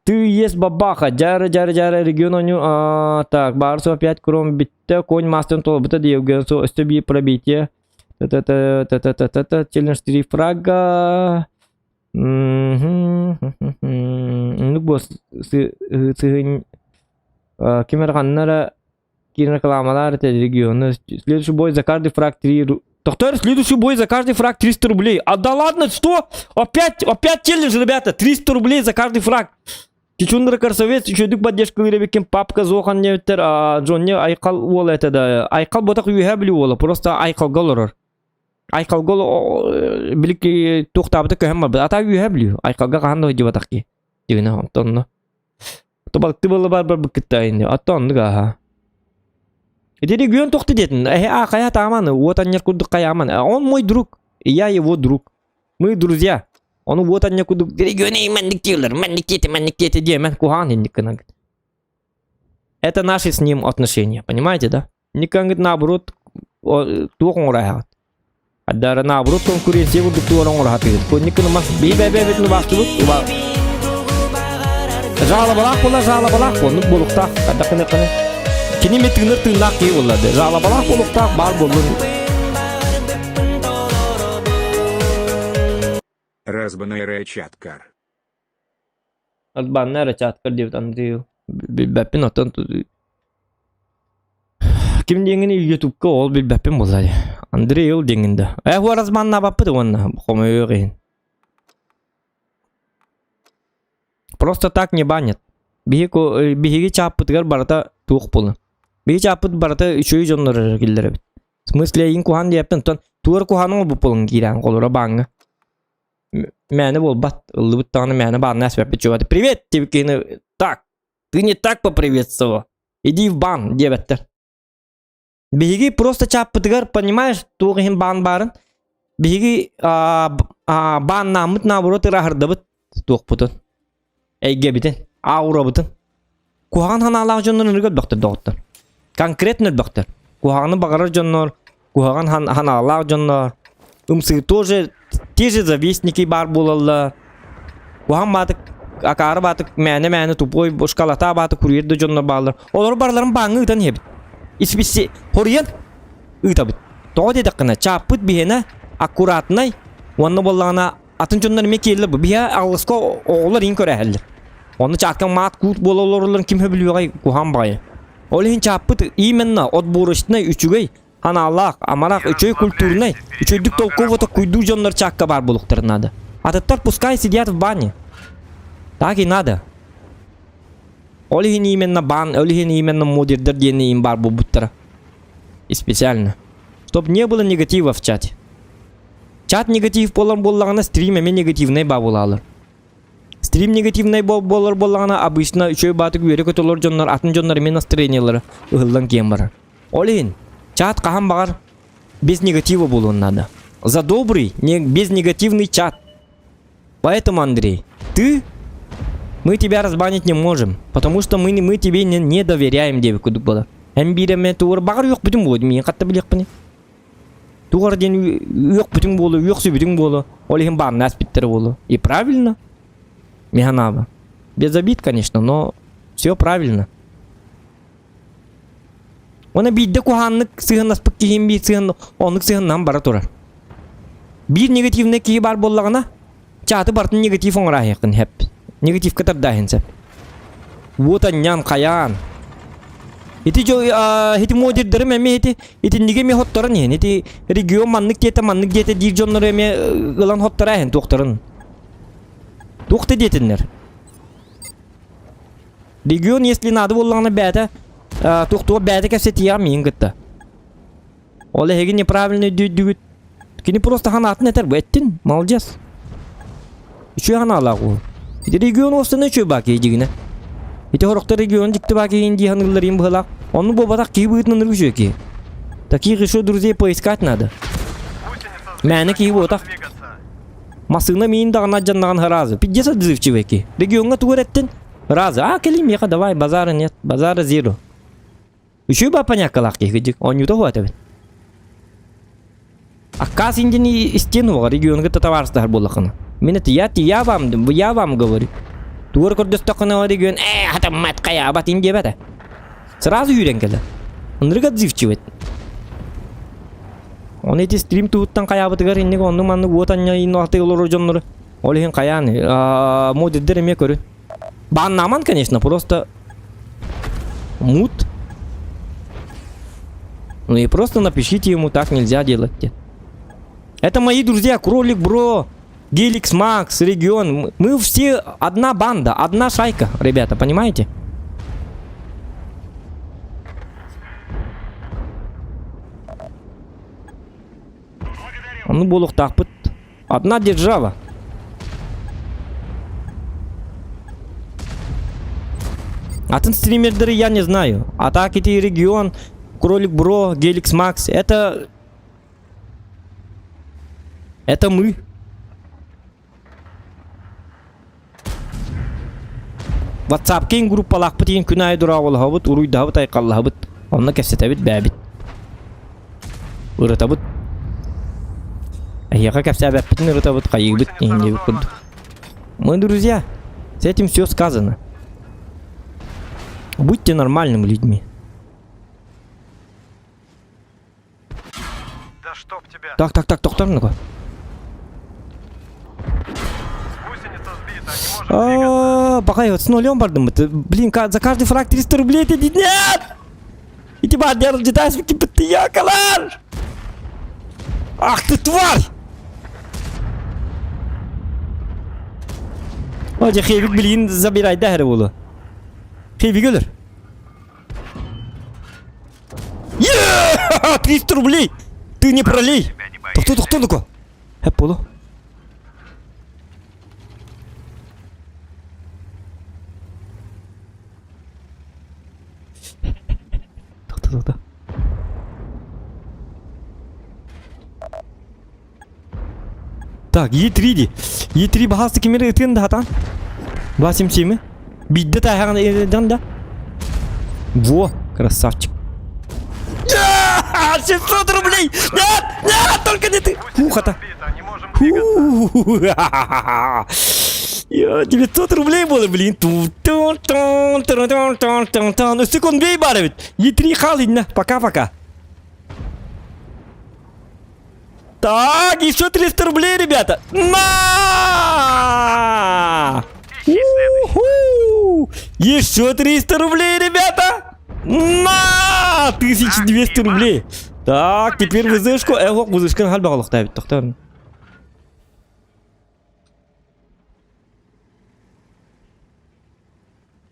Ты есть бабаха, джара региону. Так, Барсу опять кром битте, конь мастер тол, битте девгенсу, остеби пробитие. Челлендж 3 фрага. Ну, босс, Кимерганнара рекламалар это регион. Следующий бой за каждый фраг 3. Доктор, следующий бой за каждый фраг 300 рублей. А да ладно, что? Опять челлендж, ребята. 300 рублей за каждый фраг. Чечундра Карсовец, еще дюк поддержка выребекем папка Зохан Невтер, а Джонни Айкал Уолла это да. Айкал ботак юхабли Уолла, просто Айкал Голлар. Айкал Голлар, билики тухтабыты көһәм бар. Ата юхабли. Айкалга кандай дибатаки. Дигене Антонно. Ты было бар быкыттайын. Аттондыга. Это регион тухты детін. Кая таманы, вот аннер кудык каяман. Он мой друг, и я его друг. Мы друзья. Он вот аннер кудык. Регионе манник тети, демен кухан индиканаг. Это наши с ним отношения, понимаете, да? Никак наоборот, тухон рахат. А даже наоборот конкуренция вот тухон рахат. Никак нас бей-бей-бей ну вас тут. Жалабалак, ну болуктак, кадакыны. Кини метинер тынак ки улады. Жалабалак болуктак бар болун. Разбанайрая чаткар. Разбанайрая чаткар деп Андрей. Билбеппин отон туду. Ким деңини ютубка ол билбеппин болады. Андрей ол деңинде. Ху разбанна баппы онна. Хомойогин. Просто так не банят. Биги чаппытыгар барата тух болу. Биги чаппыт барата үчөй жоннор келдер. В смысле ин кухан дептен тон тур куханың бу болун кирен колора баңы. Мэне бол бат лыбыттаны мэне бан насып чөбөт. Привет, тебе так. Ты не так поприветствовал. Иди в бан, дебеттер. Биги просто чаппытыгар, понимаешь, тугын бан барын. Биги бан намыт наоборот рахырдыбыт тух путун. Эйге битен, аура битен. Кухан ханалах жоннор ныргат доктор доктор. Конкретно доктор. Куханы багарар жоннор, кухан ханалах жоннор. Умсы тоже те же завистники бар болалла. Кухан батык, акары батык, мәне тупой бошкалата батык курьерді жоннор балар. Олар барларын баңы ыдан ебит. Испесе, хориян ытабыт. Тоғы дедіқына, чаппыт бихена, аккуратнай, онны боллағына атын жоннор мекелі бұл. Биха алғысқа оғылар ин көрі әлдір. Оны чаткан маат кут болаларларын ким хөбілуғай кухан бағы. Олығын чаппыт именно от бурыштынай үчігей, ханалақ, амарақ, үчөй культурнай, үчөйдік толковото куйду жоннор чакка бар болуқтырынады. Атыттар пускай сидят в бане. Так и надо. Олығын именно бан, олығын именно модердер дейіне им бар бұттыра. И специально. Чтоб не было негатива в чате. Чат негатив болағына стримеме негативный ба болалар. Стрим негативный болағына обычно үшөй батык үйері көтілер жонлар, атын жонлар мен настроениялары ұғылдан кем бар. Олейін, чат қахан бағар без негатива болуын надо. За добрый, без негативный чат. Поэтому, Андрей, мы тебя разбанить не можем, потому что мы тебе не доверяем, девик кудук было. Эмбиреме туыр бағар yok бүтін болды, мен қатты білек піне. Туғар ден yok бүтін болу, yok сүбітін болу, олейін бар нас биттері болу. И правильно. Механаба. Без обид, конечно, но все правильно. Он обидде куханнык сыгын аспык кейін бей сыгын, оннык сыгыннан бара турар. Bir негативный кейі бар боллағына, чаты бартын негатив оңыра яқын хеп. Негатив катар дайын сәп. Вот аннян қаян. Ити жо хити модердерим эме ити ниге ме хоттарын ен. Ити регион маннык дете дир жоннор эме ылан хоттара ен тоқтарын. Тоқты детиннер. Регион если надо боллағына бәді тоқтуға бәді кәпсе тия мейін гытта. Ол эге неправильно дүгіт. Кини просто ханатын этер бу эттин, молодец. Үчү хана алағу. Ити регион останы үчү баки жигіне. Ити хорокта регион жикти баки инди ханыларым быхалақ. Оны бобатақ ки быытын ыргышу ки. Таких еще друзей поискать надо. Мәні ки ботақ. Масына мейін дағына жаннаған харазы. 50 отзывчивый ки. Регионға тугар еттин. Разы. Келим еқа давай, базары нет. Базары зеро. Үчү ба понякалақ ки хыджик. Он юта хуата бен. Аккас индини стену var регионға татаварстар болақына. Мен это я вам говорю. Тугар көрдөстақына регион. Хатаммат қая абат инде бәді. Сразу үйрен келді. Онырға отзывчивый. Он эти стрим туттан каябытыгар иннеге онның манны уотанья иннуаты олору жоннору. Ол хен каяны. Модердер эме көрүн. Баннаман, конечно, просто мут. Ну и просто напишите ему, так нельзя делать. Это мои друзья, Кролик Бро, Геликс Макс, Регион. Мы все одна банда, одна шайка, ребята, понимаете? Ну, болух тахпыт. Одна держава. Атын стримердеры я не знаю. А так эти Регион, Кролик Бро, Геликс Макс. Это мы. WhatsApp кейн группалақ бітейін күн ай дұра олыға бұд, ұруйда бұд, айқалыға бұд. Онына кәпсеті бұд, бәбіт. Үріта бұд. Яка капся бәппітін ұрыта бұд, қайығы бұд, дейінде бұд күрді. Мы, друзья, с этим все сказано. Будьте нормальными людьми. Да чтоб тебя. Так, тоқтар ну-ка. Гусеница сбита, не может двигаться. Пока я вот с нулем бардым, блин, за каждый фраг 300 рублей ты нет! И тебя делал детайс, типа ты якалар! Ах ты тварь! Hoca Xevik bilgin забирай дәһәрі болу. Xevik ölür. 300 рублей! Ты не пролей! Тоқта ну-ка. Хәп болу. Тоқта. Так, E3 бағасы кемері өткен дағатан. Басым семі. Бидді тайғаған еден да. Во, красавчик. 700 рублей! Нет, только не ты! Хата. Сбита, не можем двигаться. 900 рублей было, блин. Ну, секунд бей, баровит. E3 халин, пока-пока. Так, еще 300 рублей, ребята. На! Еще 300 рублей, ребята. На! 1200 рублей. Так, теперь вызышку. Вызышка хал бағалық тәбет, тоқтарын.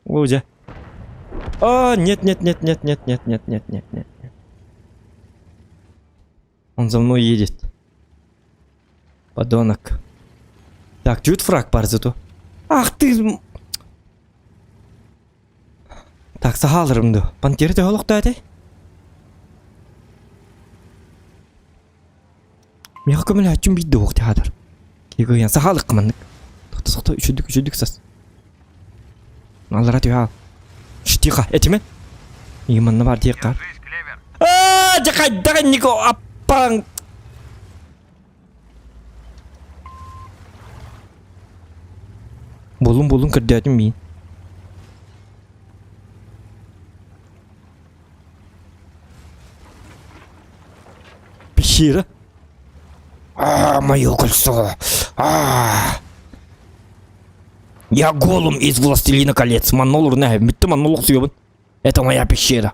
Уже. Нет. Он за мной едет. Подонок. Так, чуть фраг парзиту. Ах ты! Так, сахалырымды. Пантері де олық дәді. Меға көмілі әтчім бейді оқты хадыр. Егі ян сахалық қымандық. Тоқты, үшідік сас. Аллара түйа. Тихо, этимен. Иманны бар дейік қар. Держись, клевер. Жақай, Нико, аппаң. Болун кірдәдім мен. Пещера. Мое кольцо. Я голум из Властелина колец. Манолур не, битті манолук съебан. Это моя пещера.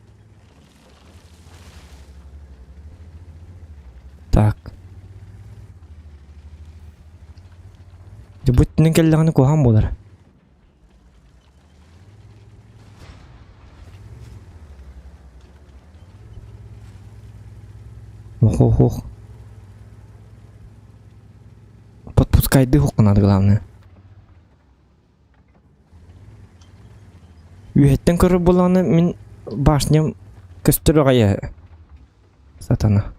Бүтүнүн келлегини кухан болар. Ох. Подпускай дыху надо, главное. Үйеттен көрі болғаны мен башням көстірі ғая сатана.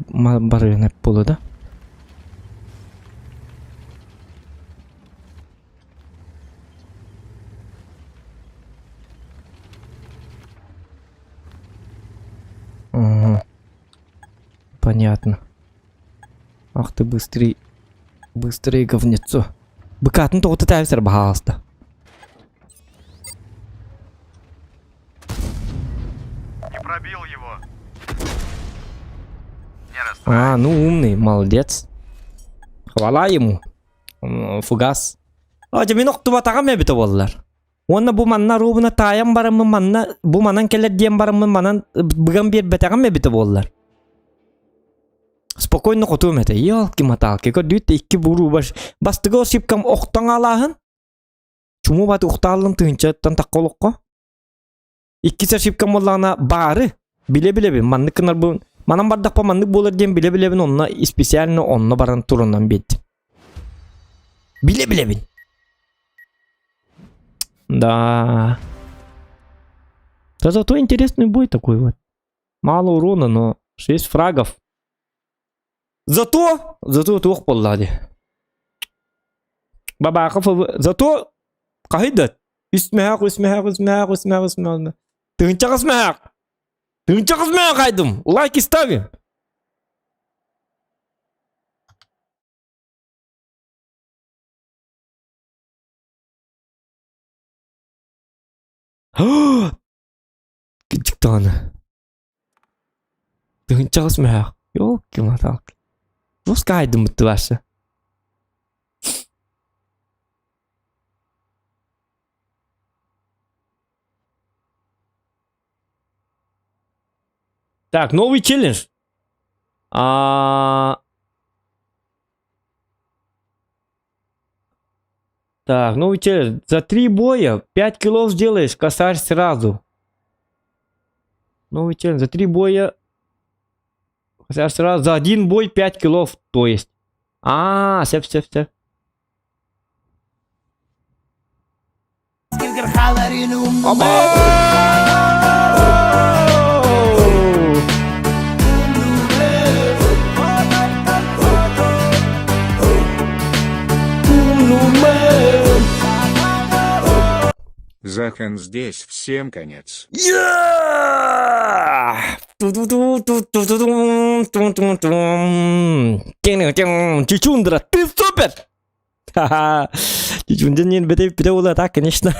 Манам бар өйнеп болу да. Понятно. Ах ты быстрый говнецо. Быкатын тоғыты тәвсір бағалысты. Не пробил его. Не расстраивайся. Ну умный, молодец. Хвала ему. Фугас. Мен оқты батаға мәбіті болдылар. Онна бұ манна рубына таян барымы манна, бұ манан келер дем барымы манан бұған бер бәтаға мәбіті болдылар. Спокойно қотуым әті. Елки-маталки. Көрдүйті екі бұру баш. Бастығы шипкам оқтан алағын. Чуму баты оқталын түйінчеттен таққолыққа. Иккісі шипкам олағына бары. Біле-білебін. Манны кынар бұн. Манан бардақпа манны болыр дем біле-білебін. Онна специально онна баран турундан бет. Біле-білебін. Да. Да зато интересный бой такой вот. Мало урона, но 6 фрагов. Зато тух боллады. Зато қайдат. Үсмәк. Тыңчақ үсмәк қайдым. Лайки ставим. Кичіктаны. Тыңчақ үсмәк. Ёлки-маталки. Жестко айдым бітті башы. Так, новый челлендж. Так, новый челлендж. За 3 боя 5 килов сделаешь, косарь сразу. Новый челлендж. За 3 боя сразу за 1 бой 5 килов, то есть. Все. Захан здесь, всем конец. Чучундра, ты супер! Чучундра не беда, так, конечно.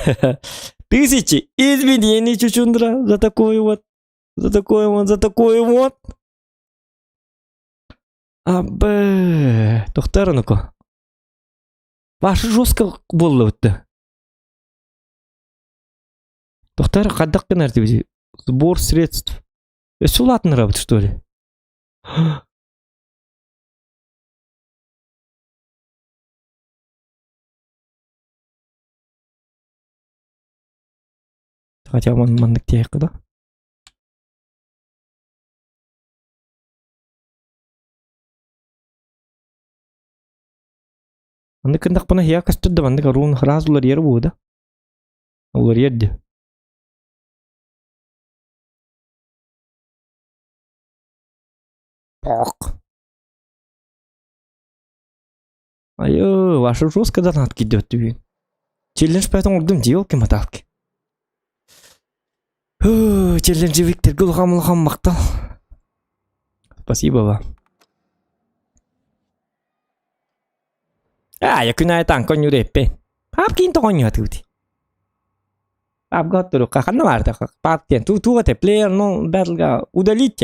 1000 извинений, Чучундра, за такое вот. Тоқтар ну-ка. Ваши жестко болды өтті. Тоқтар, қаддақ кенерді бізі. Сбор средств. Все латно работает, что ли? Хотя мандык тейік, да? Мандык кіндақ бұна хия кастырды, мандык аруын хыраз олар ері болды. Олар ерді. Ок. Айо, ваша жестко донатки идет, ты. Челлендж поэтому урдым, елки-моталки. Челленджи Виктор Гулхам мақтал. Спасибо вам. Я күнәй танкон юреппе. Пап кейін тоғын ятуды. Пап готтыру, қақанна барды. Пап кен, ту плеер, но бәтлға удалить.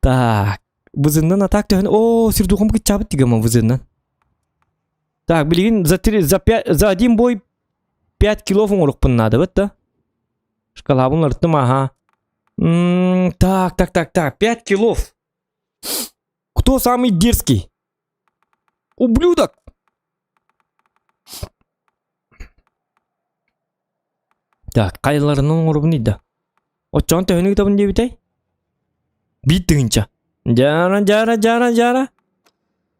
Так, вызыннан атак төхін. О, сирдухам кычабыт дигама вызыннан. Так, билигин за один бой 5 килов оңорукпун надо, вот да? Шкалабын ырттым, ага. Так, 5 килов. Кто самый дерзкий? Ублюдок! Так, кайларының оңорубун дейді. Отчан төхіні кітабын дебітай? Бит дегенче. Жара.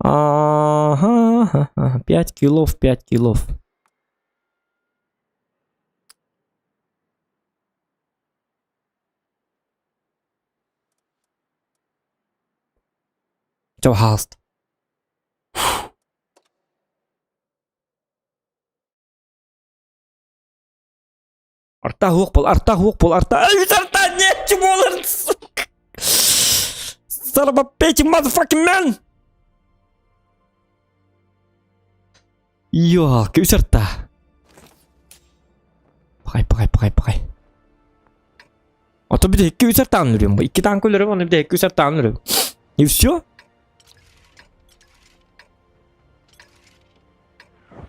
Ага, 5 килов. Чо хаст. Арта хук бол. Нет, чему сука. Son of a bitch, motherfucking man! Ёлки, усерта. Пахай. А то биде 2 усертан өрөм. 2 танк өрөм, аны биде 2 усертан өрөм. И всё?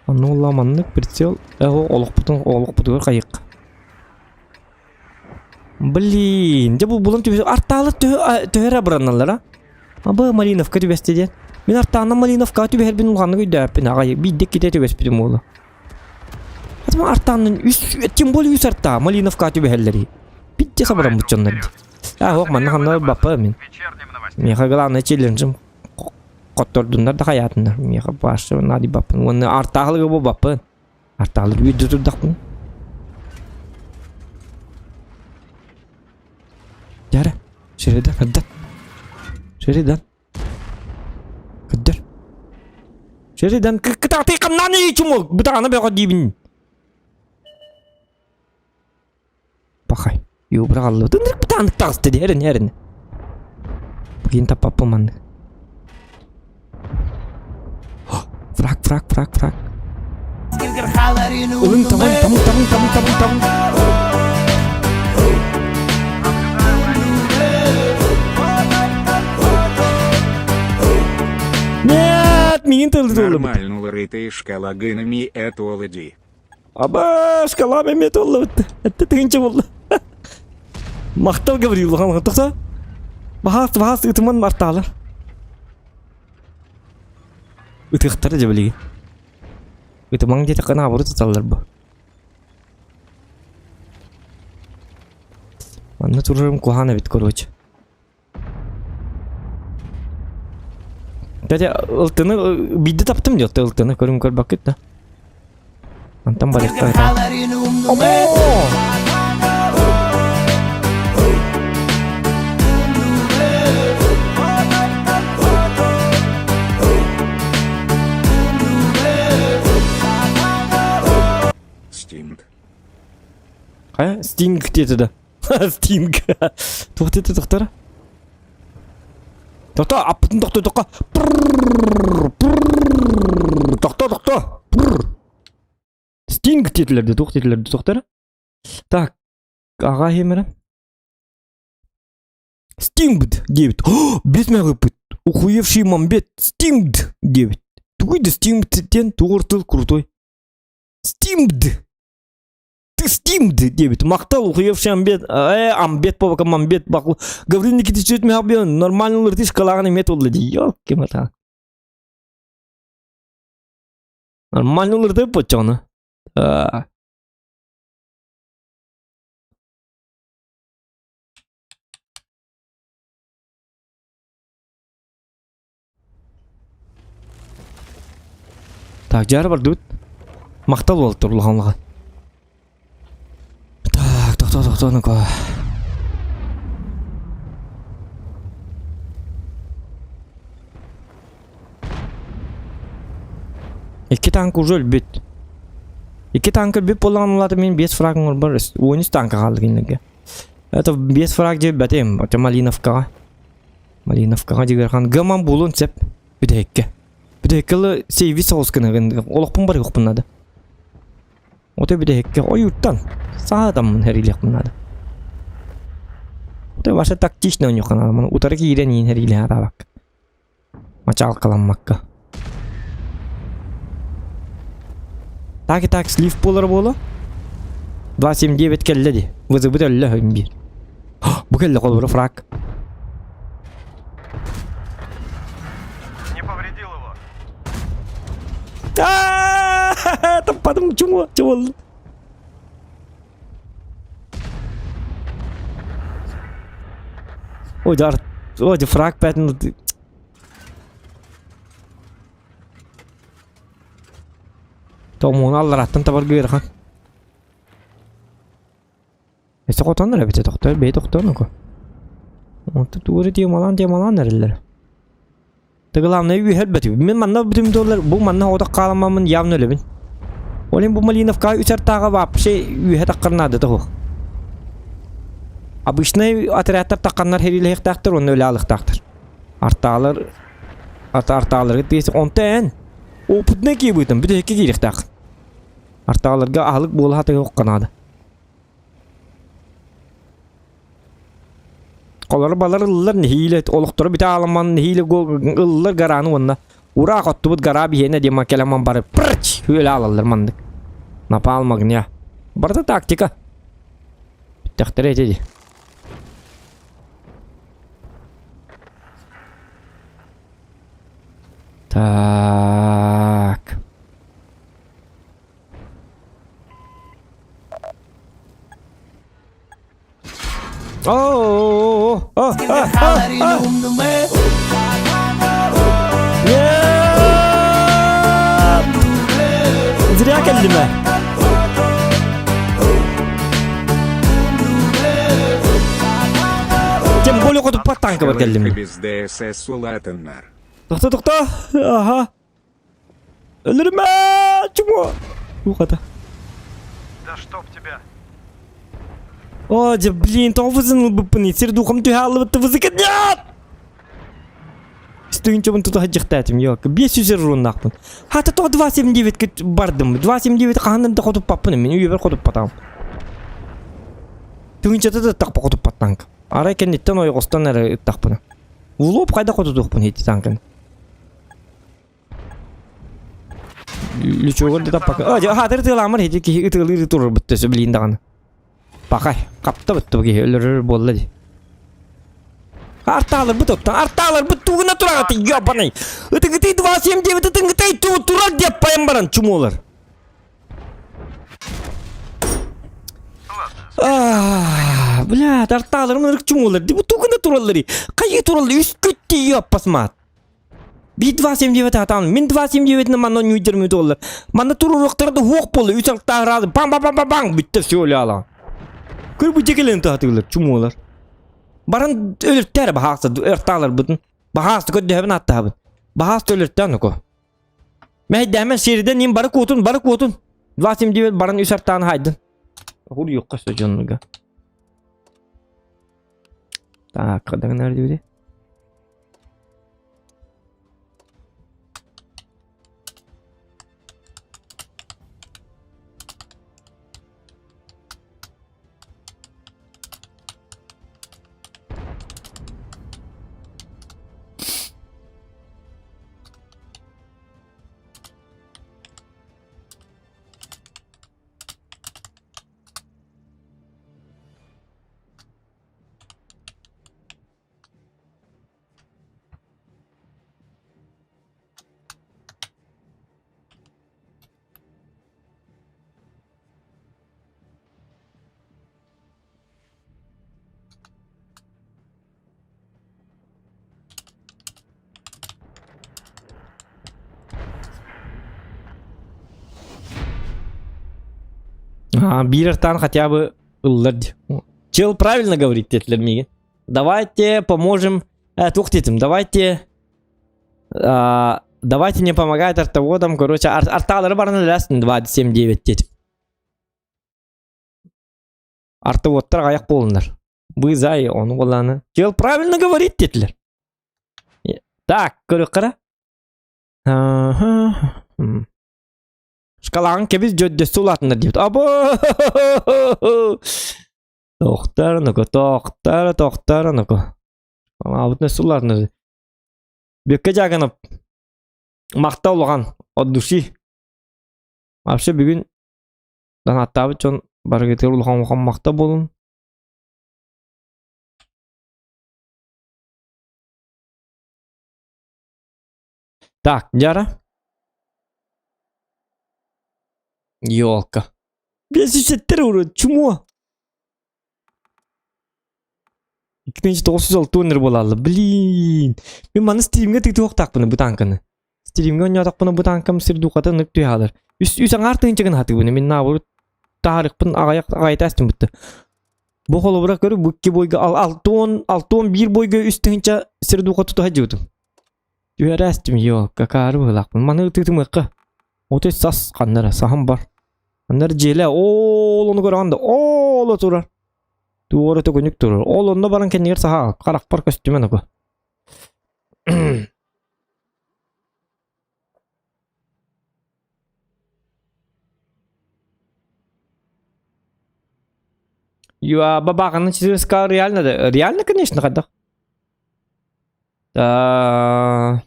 Аны ламаннык прицел. Олук бутур кайык. Блин, де бұл бұлын төбесі арталы төхері бұранналар, а? Абы Малиновка төбесті ден. Мен артағына Малиновка төбесі бен ұлғаны көйді әппен ағай. Биддек кете төбесі бідім олы. Атымен артағының тем болы үс арта Малиновка төбесілері. Бидде сабырам бұтчанлар. Оқ, манна қанна бапы мен. Меха главный челленджім қоттордыңдар да қаятындар. Меха башы нади бапын. Оны артағылығы бұл бапын. Артағылығы өйді тұрдақпын. Jara, Sheridan, Kedar. Sheridan, kita tekan nani cuma betana berapa dibin. Pakai, yo berallo. Tunduk betana tas tadi heran. Begin tak apa man. Frak. Ulun tamu. Нет, менин тылды толы. Нормально лырыты шкалагынами этолыди. Аба, шкалами метолы. Это тынчы болды. Мақтал говорил, хан тоқса. Бахас ытыман марталар. Ытықтары жабылығы. Ытыман деді қана абыры тұталар бұл. Анна турырым кухана бит, короче. Дәде ылтыны бидді таптым жоқты ылтыны көрім бақыт да. Антан барыққа айта. Омо! Стинг. Қая? Стинг деді да. Стинг. Тоқтар. Тоқта, аппытын тоқта. Тоқта. Стинг деділерді, тоқтар. Так, аға хемері. Стингд, дебіт. 5 мегабит. Ухуевший мамбет. Стингд, дебіт. Тугойды стингдтен туғыртыл крутой. Стингд. Ты стимды, дебит. Мақтал ухуевший амбет. Амбет побака мамбет бақыл. Гаврин кити чөт ме абион. Нормально лырты шкалаганы мет олды ди. Ёлки мата. Нормально лырты почаны. Так, жары бар дут. Мақтал болды тұрлығанлыға. Тоқта, ну-ка. Екі танк уже өлбет. Екі танк өлбет болған олады мен 5 фрагың бар. 13 танк қалды кенлерге. Это 5 фраг деп бәтем. Ота Малиновкаға дегерхан. Гаман болуын сәп. Бүдеккілі сейви соғызкіні. Олықпын бар еқпын нады. Ота бүдекке. Ой, ұттан. Сағадамын әрилек мұнады. Ота баша тактичный ойныққан адамын. Утары кейрен ең әрилек ада бак. Мачалкаламакка. Так, слив болар. 279 келледи. Вызыбыт өллө хөмбир. Бу келле колбуру фраг. Не повредил его. Таппадым чуол. Ой, фраг пятен. Томун аллараттан табар гыйрхан. Эсе котондар бите доктор, бей доктор нуко. Онты тууры темалан эрелер. Тыгыламна үй хелбети. Мен манна бүтүм доллар, бу манна ода каламамын явны өлөбүн. Олен бу Малиновка үчартага вообще үй хатаккарнады тоху. Обычный отрядтар такканнар херилек тактыр, оны өлө алыктактыр. Арталар гытыс онтен. Опытны кийбүтүм, бүтөккө кийрек так. Арталарга алык болу хаты окканады. Колары балар ыллар нехиле, олуктуру бите аламан нехиле ыллар гараны онна. Ура коттубут гара бихене дема келеман бары прыч өлө алалар мандык. Напал магня. Барда тактика. Биттактыр этеди. Так. Зря келдиме. Тем более котуп паттанка бар келдиме. Без ДСС улатыннар. Токто. Ага. Өлөрмө, чумо. Ухата. Да чтоб тебя. О, блин, то вызынул бы пыны. Сердухом тюхалы бы ты вызыкат. Нет! Стойнчо бун тута хаджыктатым, yok. 500 рун нахпын. Хата то 279 бардым. 279 кахандан да котуп паппын. Мен үйбер котуп патам. Стойнчо да такпа котуп паттанк. Ара кеннеттен ойгостан әрі тақпыны. Улоп қайда котудуқпын хейті танкын. Лючогор да таппакын. Хатыр тыламыр хейті ки ытылыр тұрыр бүттесі білейін дағаны. Бақай, қапта бүтті бүге өлірір болды де. Арталар бұт оттан, арталар бұт туғына тұрағаты, ебанай. Үтіңгітай 279 үтіңгітай тұрар деп пайым баран, чумолар. Блядь, арталар мынырық чумолар, бұл туғына тұралары. Қайы тұралары, үст көтті еппасмат. Bir 279 атамын, мен 279-ні манна $120. Манна тұрырықтарды хоқ болы, үсілікті ағырады, бам, бүтті сөйлі алам. Көр bu çekilen tahtırlar, çumular. Baran ölürtler bahası, ırtallar budun. Bahası kötü hemen attı habın. Bahası ölürtler nuko. Mehdi hemen şeriden nim barı kutun. Vasim diye baran üsartan haydın. Hur yok kaçta canlıga. Tak, kadar nerede öyle? Бирертан хотя бы лырд. Чел правильно говорит, тетлер миги. Давайте поможем двухтетям. Давайте не помогает артоводам. Короче, арталары барны ләсін 279 тетим. Артоводтар аяқ болындар. Вы зай оны қоланы. Чел правильно говорит, тетлер. Так, көрік қара. Шкалаң кебіз жөддесі ұлатындар дейбіт. Або! Тоқтар, нүкі. Абытны сұлатындар. Бекке жагынып. Мақта олған. От души. Вообще бүгін данаттабы чон баргетер улхан мақта болын. Так, жара. Ёлка. Бесишеттер урод, чумо. 2906 өнер болалы. Блин. Мен маны стримге тикті оқтақпыны бұ танкыны. Стримге ойнатақпыны бұ танкым сирдуқаты нық түйалыр. Үсің артын чегін хаты бұны. Мен набыры тарықпын ағайта әстім бұтты. Бұл қолы бұрақ көрі бүкке бойға 6-11 бойға үстіңінча сирдуқаты тұға жеудім. Түйер әстім, ёлка, кары бұғылақпын. Маны ұтықтым ұққы. Оты сас қандары, сағым бар. Қандары желі, ол оны көрі аңды, ол отырар. Туоры төгөнүк турur. Ол онда баран кеннер саха карак бар костюмен око. Юа, бабаканын чизырска реально да. Реально, конечно, кадак. Да.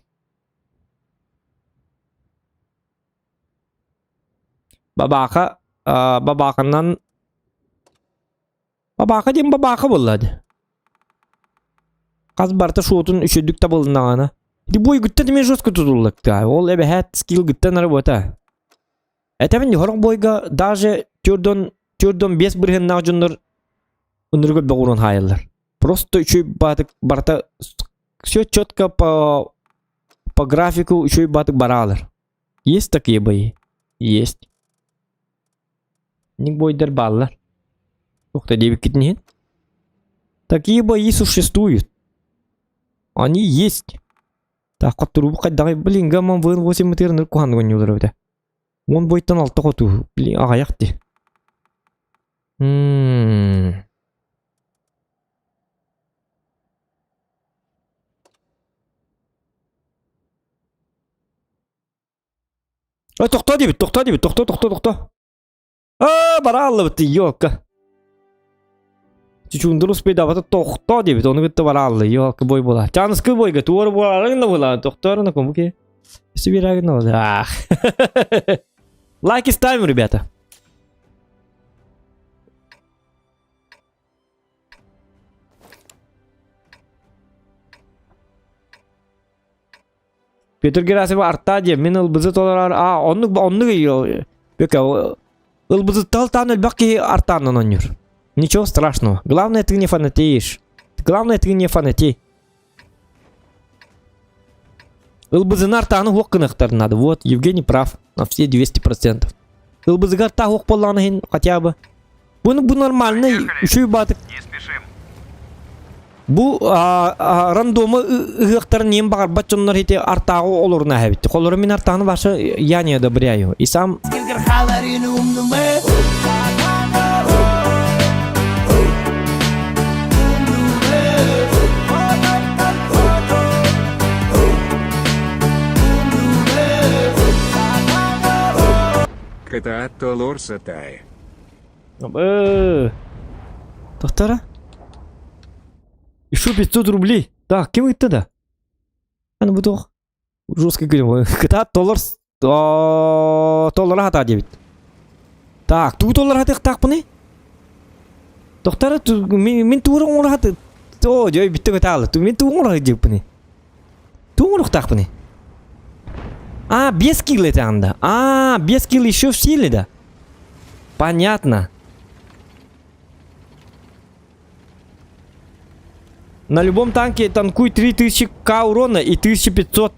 Бабаканан Бабака дем бабака болады. Каз барта шотун үшөдүк табылынағана. Бой гүттен мен жостко тутуллыкта. Ол эбе хэт скилл гүттен работа. Этемен хорок бойга даже түрдөн 5 бирген нажундар унургөт багурун хайылар. Просто үшөй батык барта все четко по графику үшөй батык баралар. Есть такие бои? Есть. Ник бойдар баллар. Ух-то, девять нет. Такие бои существуют. Они есть. Так, который давай, блин, гамма вын 8 метрный кухан гоню дорогой. Он бойтан алты хоту. Блин, ағаяқты. Тоқта дебет, тоқта. Бара аллы бітті, ёлка. Чучундырус пейдабаты тоқта дебет, оны бітті бара аллы, ёлка бой бола. Жанысқы бойға, туары боларыңда бола, тоқтарына кому ке? Собирагына бола. Лайки ставим, ребята. Петр Герасимов артадия, мен ылбызы толарар, онны бека, ылбызы талтан өлбақи артанын онюр. Ничего страшного. Главное, ты не фанатеешь. Главное, ты не фанатей. Ылбызынар таны хоққынықтар надо. Вот, Евгений прав. На все 200%. Ылбызыгар та хоқ болланы хотя бы. Бұ нормально. Үшүй батық. Не спешим. Бұ рандомы ұғықтарын нем бағар бачонлар хете артағы олырына әбітті. Қолыры мен артағыны башы я не одобряю. И сам... Ката толор сатай. Тоқтара? Еще 500 рублей. Так, кем это да? Аны бұтоқ. Жестко көрем. Ката толлар хата дебет. Так, ту толлар хата иқтақ бұны? Тоқтара, мен туыры оңыр хата. О, жой бітті көті алы. Мен туыры оңыр жеп бұны. Туыры иқтақ бұны. 5 килл это анда. 5 килл еще в силе, да? Понятно. На любом танке танкуй 3000к урона и 1500.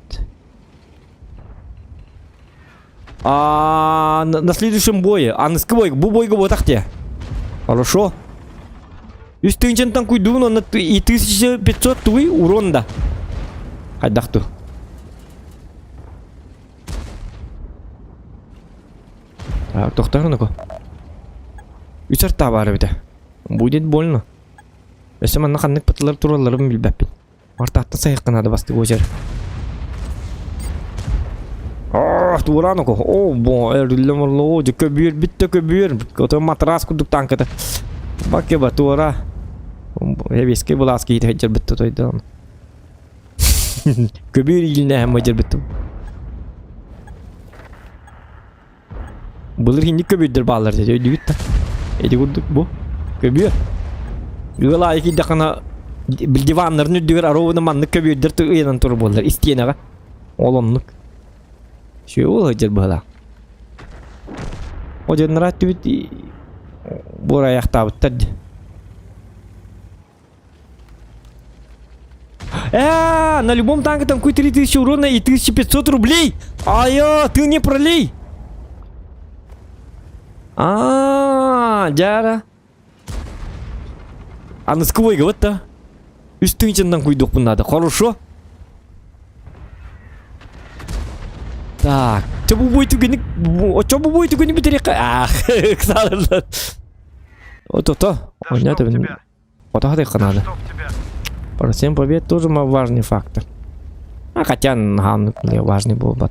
На следующем бое. На сквойк, бу бойга вот ахте. Хорошо. Юсь тынчен танкуй дуно и 1500 туй урон да. Хайдахту. Тоқтар оныко. Үсарта бары біті. Будет больно. Өсі манна қаннық патылар тураларым білбәппін. Артақтан сайыққанады басты көзер. Тура оныко. Әрділі мұрлы. Көбір, бітті көбір. Көті матрас күдік танкеті. Баке ба тура. Эбеске бұласке еті хеджер бітті тойды. Köbür iline hem acar bitim. Bulur hindi köbürdür bağlar dedi. Öyle bitti. Edi kurduk bu. Köbür. Yıla iki dakika bir divanların üdüğür arovunu manlık köbürdür tı uyanan turu bollar. İsteyene ga. Olumluk. Şöyle ol acar bağlar. O cennerat tübit buraya yaktabıttırdı. На любом танке там какой 3000 урона и 1500 рублей. Айо, ты не пролей. Жара. А на сквой вот-то. Üstün tank uyduk bunda da. Хорошо. Так. Çabuk boyutu günlük. Çabuk boyutu günlük bitirek. Kısalarlar. O. Oynadı benim. O da hadi kanalı. Чтоб тебя. Процент побед тоже важный фактор. Хотя гамнук мне важный был бы.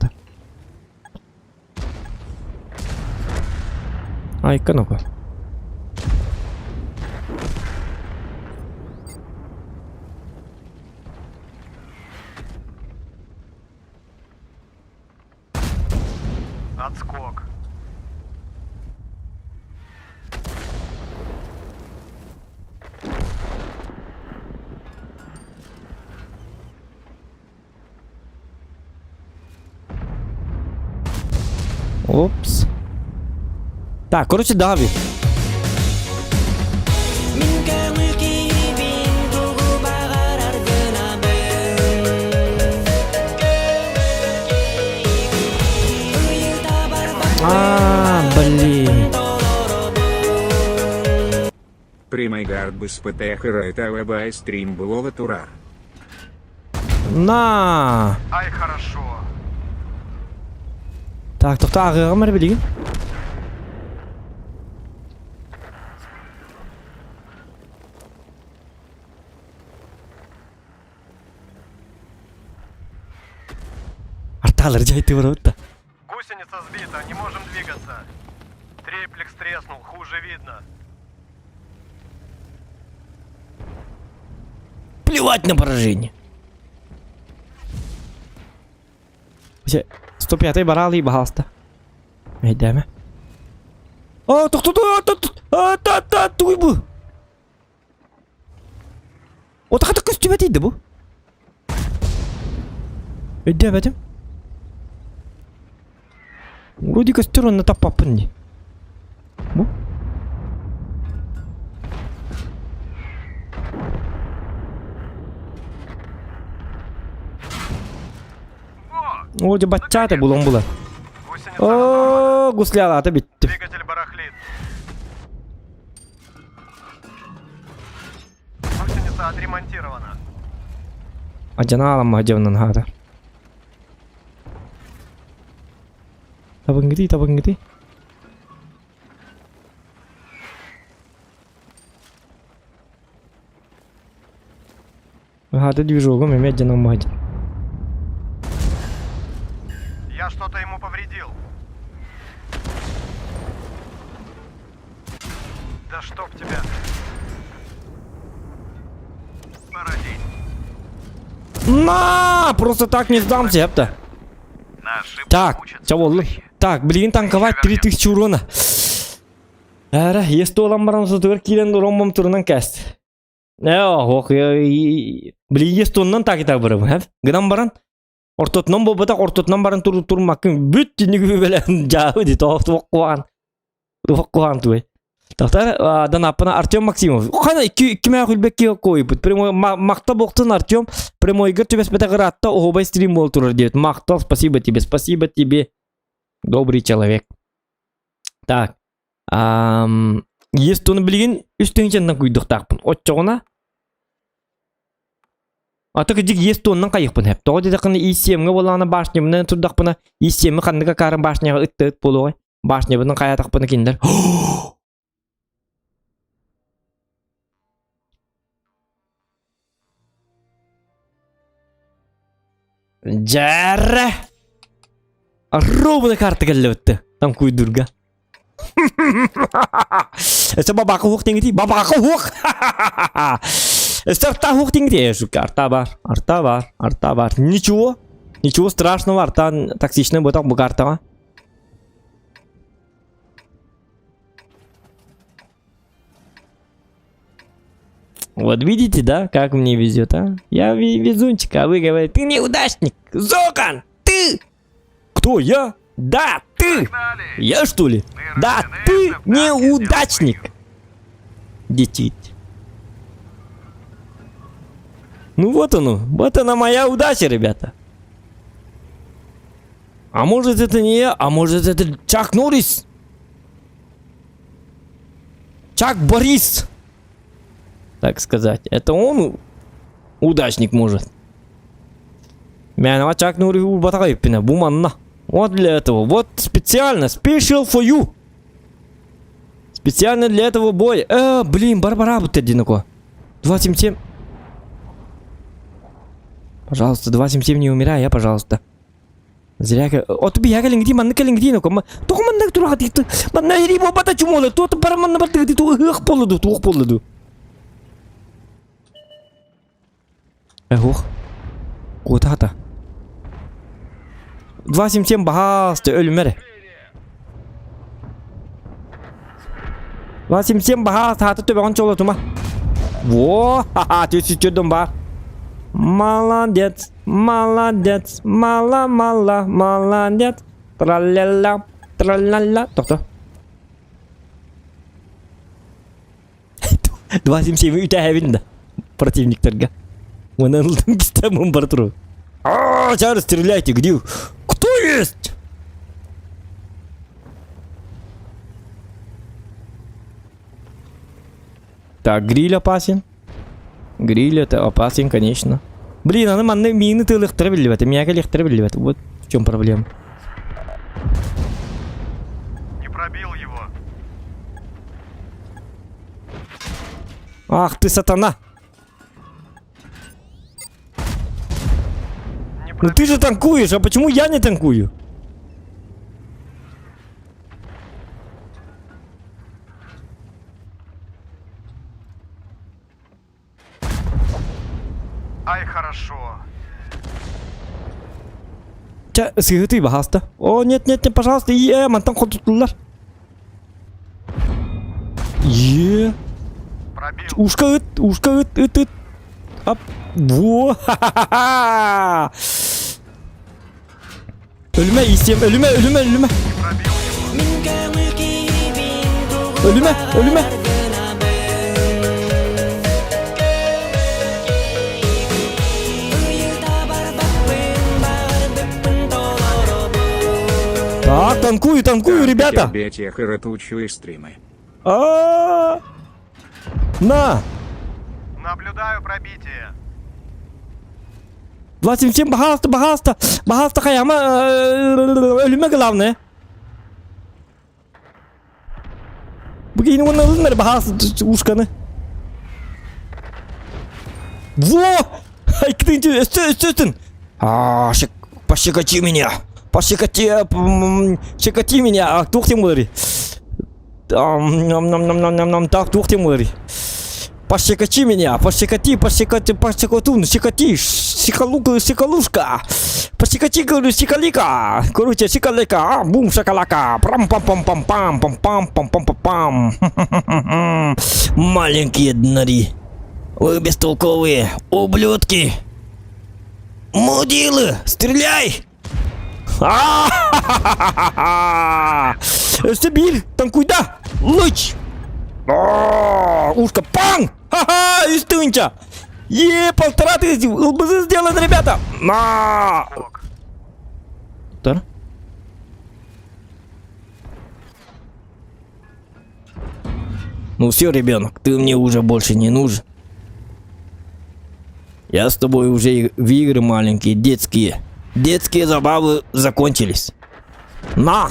Ай-ка ну-ка. Отскок. Опс. Так, короче, дави. Блин. Примайгард без ПТХ это ВБ стрим былого тура. На. Ай, хорошо. Так, тоқтағыға мәрі білеген. Арталар жайты бар өтті. Гусеница сбита, не можем двигаться. Триплекс треснул, хуже видно. Плевать на поражение. 105-й барал и баласта. Әйдәме? Тоқта, туй бұ. Отақты көстіп әтейді бұ. Әйдәм әдім. Вроде көстір оны таппапын не. Бұ? О, де баччаты бұлың бұлы. Гусеница О, гуслялаты битті. Двигатель барахлит. Гусеница отремонтирована. Acana alam macamdan hada. Tabang gede. Hada движогом иметь джанам мать. Я что-то ему повредил. Да чтоб тебя. Пародей. На! Просто так не сдамся, епта. На ошибку Так, учатся чего? плохие. Так, блин, танковать 3000 урона. Әр, есті olan барам сотығыр келен ромбам тұрынан кәст. Блин, есті оннан такита барам, әп? Гыдан баран? Ортотнан болбатақ, ортотнан баран тұрмақын бүт тінігі бөлән жағы де тоқты оқуған туай. Тақтар, дан апына Артем Максимов. Қана, 2 мәк үлбекке қойып. Мақта боқтын Артем. Прямойгыр төбес бәті ғыратта оғыбай стрим бол тұрыр дейт. Мақтал, спасибо тебе. Добрый человек. Так. Есть оны білген үстің жандан көйдік тақпын. Отчағына. Атық жик есть оннан қайықпын әп. Тоғы дедіқыны исемгі болағына башнебінен тұрдақпына. Исемі қандыға қарын башнеға үтті болуғай. Башнебінің қаятақпыны кендер. Жарра! Ровно карта келді өтті. Там көйдірға. Әсі бабақы оқ деңгеті. Бабақы оқ! Арта хухтингде, шука. Арта бар. Ничего. Ничего страшного, арта токсичная бутак bu карта. Вот видите, да, как мне везет, а? Я везунчик, а вы говорите, ты неудачник, Зоган, ты! Кто, я? Да, ты! Я, что ли? Да, ты неудачник! Детить. Ну вот оно, вот она моя удача, ребята. А может это не я, а может это Чак Норрис? Чак Борис! Так сказать, это он удачник может. Меня Чак Норрис батарей пина, буманна. Вот для этого, вот специально, special for you. Специально для этого боя. Блин, Барбара вот одинаково. 277. Пожалуйста, 277 не умирай, я, пожалуйста. Зря. От би я калингди, манна калингди, но только манна турати, манна рибо бата чумола, то параманна бата, то их полоду. Ох. Куда-то. 277 bahas ölümleri. 277 bahas hatı töbe on çolo tuma. Во, ха-ха, ты чудом бар. Молодец, молодец, молодец. Тралля. Тоқта. 277 үтә хәвинде противниктерге. Оны ылдым кистемон бар туру. Сейчас стреляйте, где? Кто есть? Так, гриль опасен. Гриль это опасен, конечно. Блин, она манны мины ты легтребелевать, а меня легтребелевать. Вот в чем проблема. Не пробил его. Ах ты сатана! Ну ты же танкуешь, а почему я не танкую? Ай, хорошо. Ча, сыгыты, пожалуйста. О, нет, пожалуйста, мантан ходулар. Пробил. Ушка, Ап, во, ха-ха-ха. Ölüme isteyem, ölüme. Пробил его. Ölüme. Так, танкую, ребята. Беть коротучие стримы. На. Наблюдаю пробитие. 277, пожалуйста, Хаяма, ölüme главное. Bugün onun alınları bahası ушканы. Во! Ай, ты üstün. Пощекочи меня. Щекоти меня. Тух тем говори. Так, тух тем говори. Пощекочи меня. Щекоти. Щеколушка. Пощекочи, говорю, щеколика. Короче, щеколика. Бум, шоколака. Пам-пам-пам-пам. Маленькие днари. Вы бестолковые ублюдки. Мудилы, стреляй! Сибирь, танкуй, да! Луч! Ушко, пан! Ха-ха, истынча! Полтора тысячи, ЛБЗ сделано, ребята! Да? Ну все, ребенок, ты мне уже больше не нужен. Я с тобой уже в игры маленькие, детские. Детские забавы закончились. На!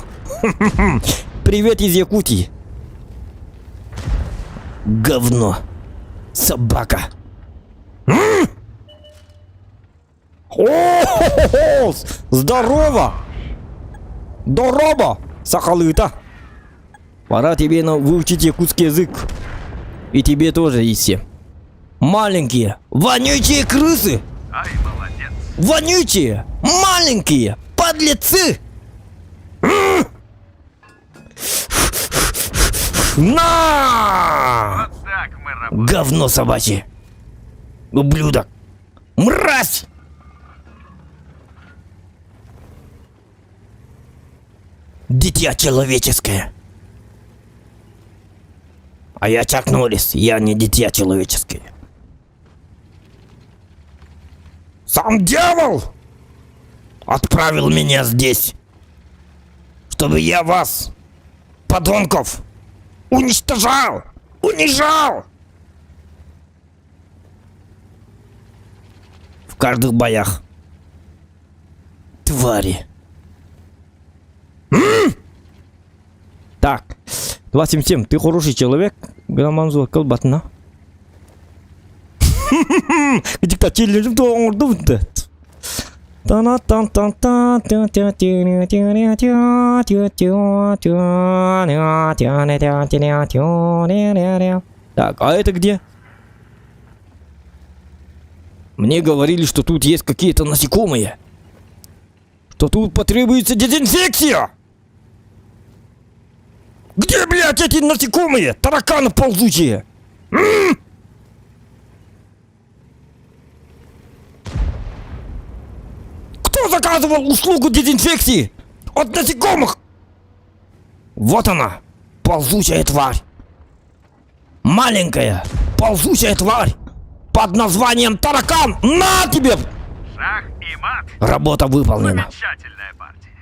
Привет из Якутии. Говно. Собака. О-хо-хо-хо! Здорово! Здорово! Сахалыта! Пора тебе выучить якутский язык. И тебе тоже, Иси. Маленькие, вонючие крысы! Ай, молодец. Вонючие, маленькие, подлецы! На! Вот так мы работаем. Говно собачье! Ублюдок! Мразь! Дитя человеческое! А я Чак Норрис, я не дитя человеческое. Сам дьявол отправил меня здесь, чтобы я вас, подонков, уничтожал, унижал. В каждых боях. Твари. Так, 277, ты хороший человек. Граманзу колбатна. Диктативный ждут. Так, а это где? Мне говорили, что тут есть какие-то насекомые. Что тут потребуется дезинфекция. Где, блядь, эти насекомые? Тараканы ползучие. Кто заказывал услугу дезинфекции от насекомых? Вот она, ползучая тварь. Маленькая, ползучая тварь. Под названием таракан. На тебе! Шах и мат. Работа выполнена. Замечательная партия.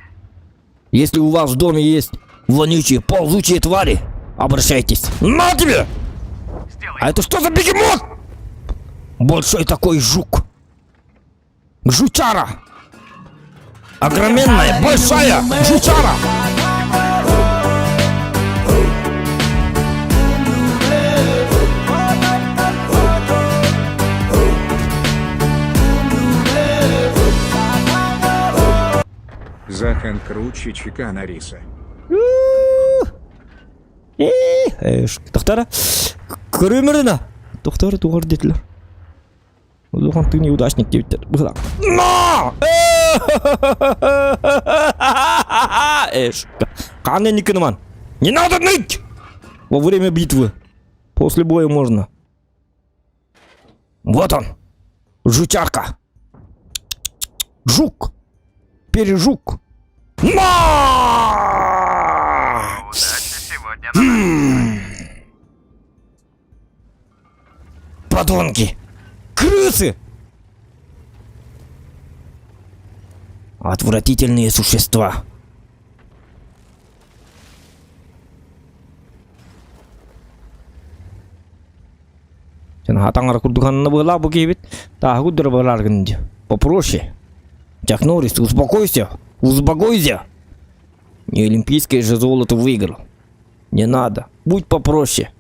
Если у вас в доме есть вонючие, ползучие твари, обращайтесь. На тебе! Сделай. А это что за бегемот? Большой такой жук. Жучара. Огроменная, большая жучара. Захан круче Чака Норриса. Тоқтара. Көреміріні. Тоқтары туғыр детілер. Оған ты неудачник дептер. Но! Қандай никініман? Не надо ныть! Во время битвы. После боя можно. Вот он. Жучарка. Жук. Пережук. На! Удачи сегодня. Подонки. Крысы. Отвратительные существа. Хатангар курдуханна была букевит, та гудра баларганди. Попроще. Чак Норрис, успокойся. Успокойся. Не олимпийское же золото выиграл. Не надо. Будь попроще.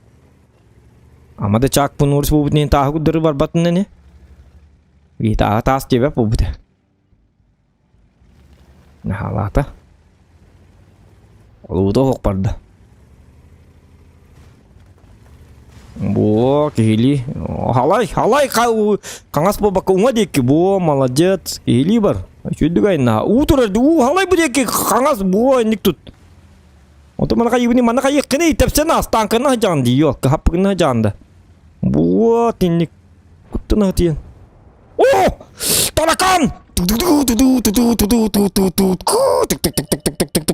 Амада Чак по Норрис побыть не та гудра барбатна не. И та с тебя побыть. Нахалата. Луто хокпарда. Бо, кихили. Халай, каңас бабака уңа деки. Бо, молодец. Кихили бар. Чүйдігай на. Утура, халай бұ деки. Каңас, бо, ник тут. Оты манака ебіні, манака еккіне тепсена станкына жанды. Йок, хаппығына жанды. Бо, тенник. Күттіна тиен. О! Таракан!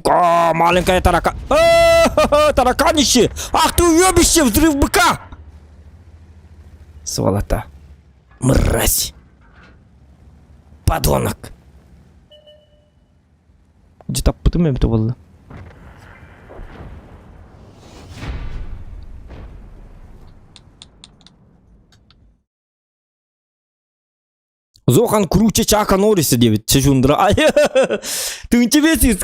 О, маленькая таракан. Тараканище! Ах ты уебище, взрыв быка! Сволота. Мразь. Подонок. Где-то потом это было. Зохан круче Чака Норриса, девять Чачундра. Ты интересный.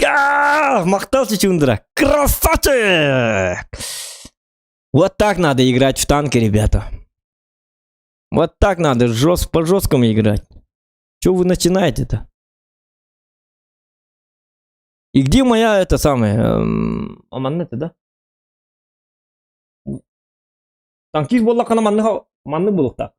Махтал Чачундра. Красавчик! Вот так надо играть в танки, ребята. Вот так надо по жесткому играть. Чего вы начинаете-то? И где моя это самая маннета, да? Танкист была на манны был так.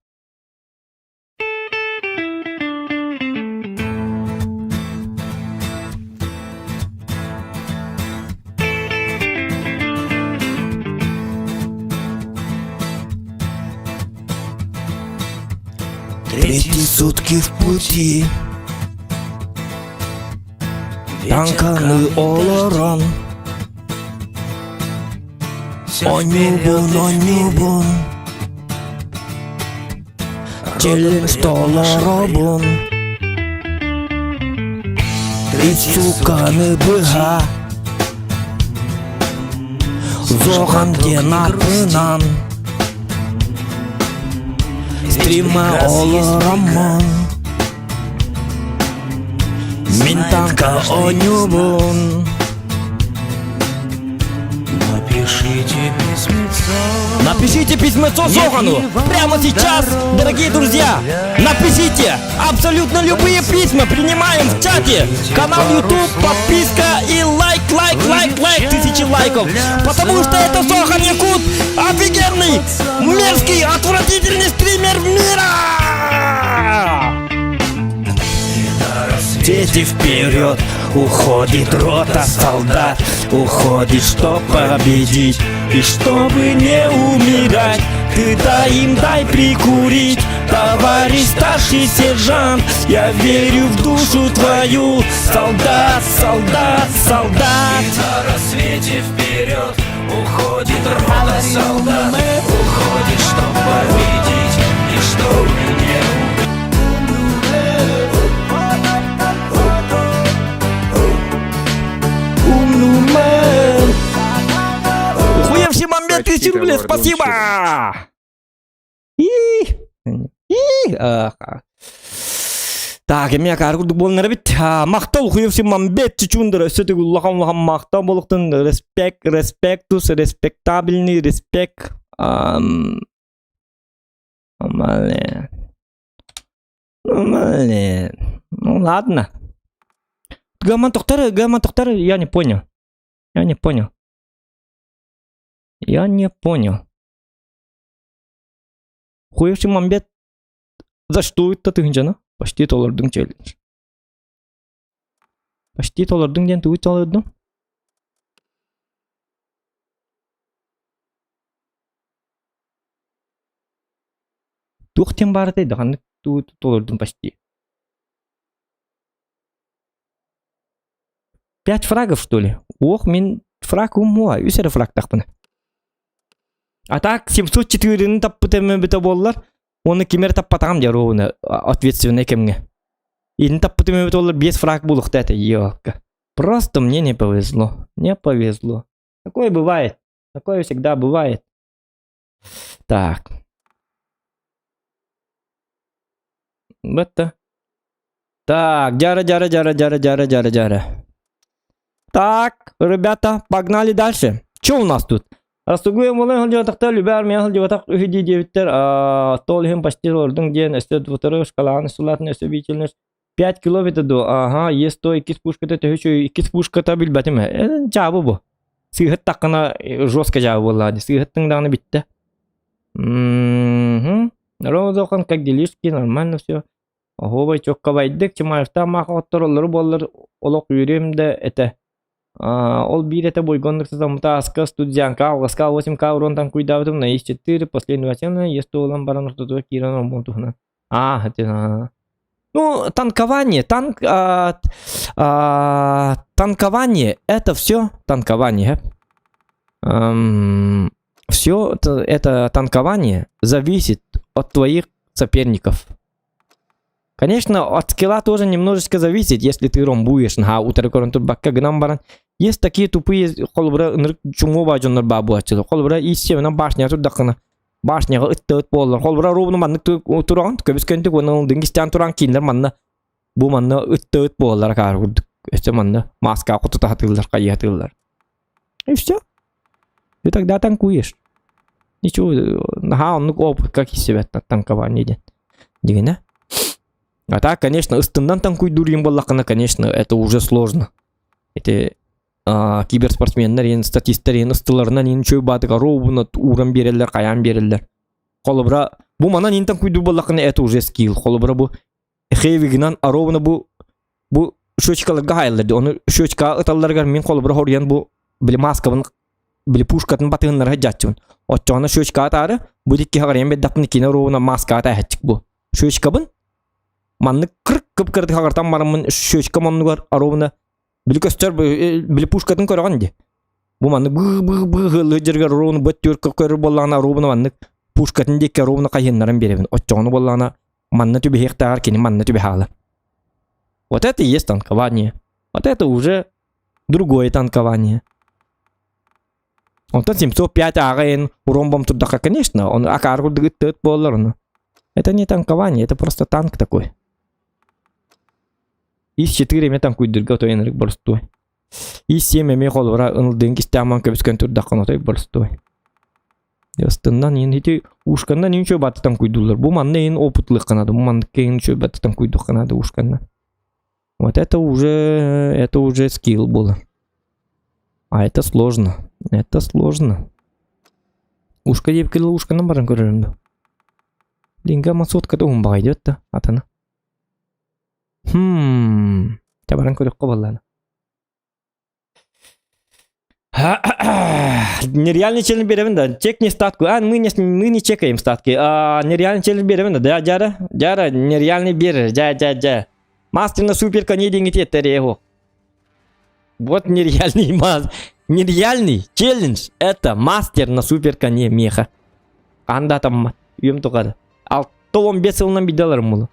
Третьи сутки в пути. Танканы олорон. Онюбун. Челлендж толоробун. Трицуканы быга. Зоган денапынан. Стрима олоромон. Минтанка онюбун. Напишите письмецо Зогану прямо сейчас, дорогие друзья. Напишите абсолютно любые письма, принимаем в чате. Канал YouTube, подписка и лайк, 1000 лайков. Потому что это Зоган Якут, офигенный, мерзкий, отвратительный стример мира. Дети вперед, уходит рота солдат. Уходит, чтоб победить и чтобы не умирать. Ты дай прикурить, товарищ старший сержант. Я верю в душу твою, солдат. И на рассвете вперед уходит рота солдат. Уходит, чтоб победить и чтобы не умирать. Хуевший момент, 1000 рублей, спасибо! Так, эми каргурдук болнары бит. Мактау хуевший момент чучундыр өсөтүк уллахам мактау болуктун респектус, респектабельный, респект. Нормально. Ну ладно. Гаман токтары, я не понял. Хуевший момент за что это ты жана? Почти толордың челлендж. Почти толордың ден туй толордың. Тухтен бар дейді, қанды туй толордың почти. 5 фрагов, что ли? Ох, мен фраг умуа, үсері фраг тақпыны. А так, 704-ні таппы тәмі болылар. Оны кемер таппатағам дер оғыны, ответственный кемге. Ені таппы тәмі болылар, 5 фраг болуқты әті, елка. Просто мне не повезло. Такое бывает. Такое всегда бывает. Так. Это. Так, джара. Так, ребята, погнали дальше. Что у нас тут? Растугуем волен хылжатакта любар мен хылжатак үхиди дебиттер толхим почти ордың ден эстед второй шкаланы сулатны сөбительность 5 километр до. Ага, есть то 2 пушката төшө 2 пушката билбетиме. Жабы бу. Сыгыт такына жестко жабы болады. Сыгыттың даны битти. Розохан, как делишки, нормально все. Ого, чокка байдык, Чимаевта мақаттар олары болар олық үйремді әті. Ол бір әті бойгондық сызамыта аска студиянка, алғаска 8К уронтан күйдавдым на Is-4, последний ватенна, есті олан баран ұртатуа киран омбонтуғына. Это... Ну, танкование, танкование, это все танкование. Все это танкование зависит от твоих соперников. Конечно, от скилла тоже немножечко зависит, если ты ромбуешь на утрекорантурбакка гнамбаран. Есть такие тупые холбра чумова джоннар бабу ачылы. Холбра исчевна башня турдакына. Башняга ыттыт болар. Холбра ровно маннык туран, көбіскөнтік оның дыңгістен туран кейіндер манна. Бу манна ыттыт болар каргурдuk. Өсі манна маска құтыта хатылар, қайы хатылар. И все. Ты тогда танкуешь. Ничего, он опыт, как и себя танкование дегене. А так, конечно, ыстындан танкуй дурим боллақына, конечно, это уже сложно. Это киберспортсменнер, ен статистер, ен ыстыларынан ен чөй батыға робуна уран берелер, қаян берелер. Қолыбыра, бұл манан ен танкуй дур боллақына, это уже скилл. Қолыбыра бұл хейвигінан аробуна бұл шөчкаларға хайларды. Оны шөчка ыталларғар мен қолыбыра хориян бұл білі маскабын, білі пушкатын батығынларға жатчын. Отчағына шөчка атары, бұл декке хағар ен бәддақпын екені робуна маска ата әтчік бұл. Şöçkabın. Manны kırk kıp kırdı kagartan marımın şöçka manны var arabına. Bili köster bili puşkatın körügan di. Bu manны bı jerger arabını böttür körü bollana arabına manны puşkatın dek arabına kayınların berebin. Otçağını bollana manны tübe hektar kini manны tübe hala. Вот это и есть танкование. Вот это уже другое танкование. Он там 705 АГН ромбом туда, конечно, он акарку дыгтет болларно. Это не танкование, это просто танк такой. ИС-4 ме танкуй дырга то энерг борстой. ИС-7 ме холвара ынылдын кистаман көбүскөн турдаккан отой борстой. Ястыннан ен хити ушкандан ен чөбаты танкуй дулар. Бу манны ен опытлык канады, бу манны кен чөбаты танкуй канады ушкандан. Вот это уже скилл было. А это сложно. Это сложно. Ушка деп келе ушканан барын көрөрүм. Линга масотка да умба идет-то, атана. Табаран көрөк кобалланы. Нереальный челлендж беремін да. Чек не статку. Мы не чекаем статки. Нереальный челлендж беремін да. Жара, нереальный бер. Ja. Мастер на супер коне деньги теттере его. Вот нереальный челлендж. Это мастер на супер коне меха. Анда там ем тоқады. Ал 15 жылынан бидаларым болу.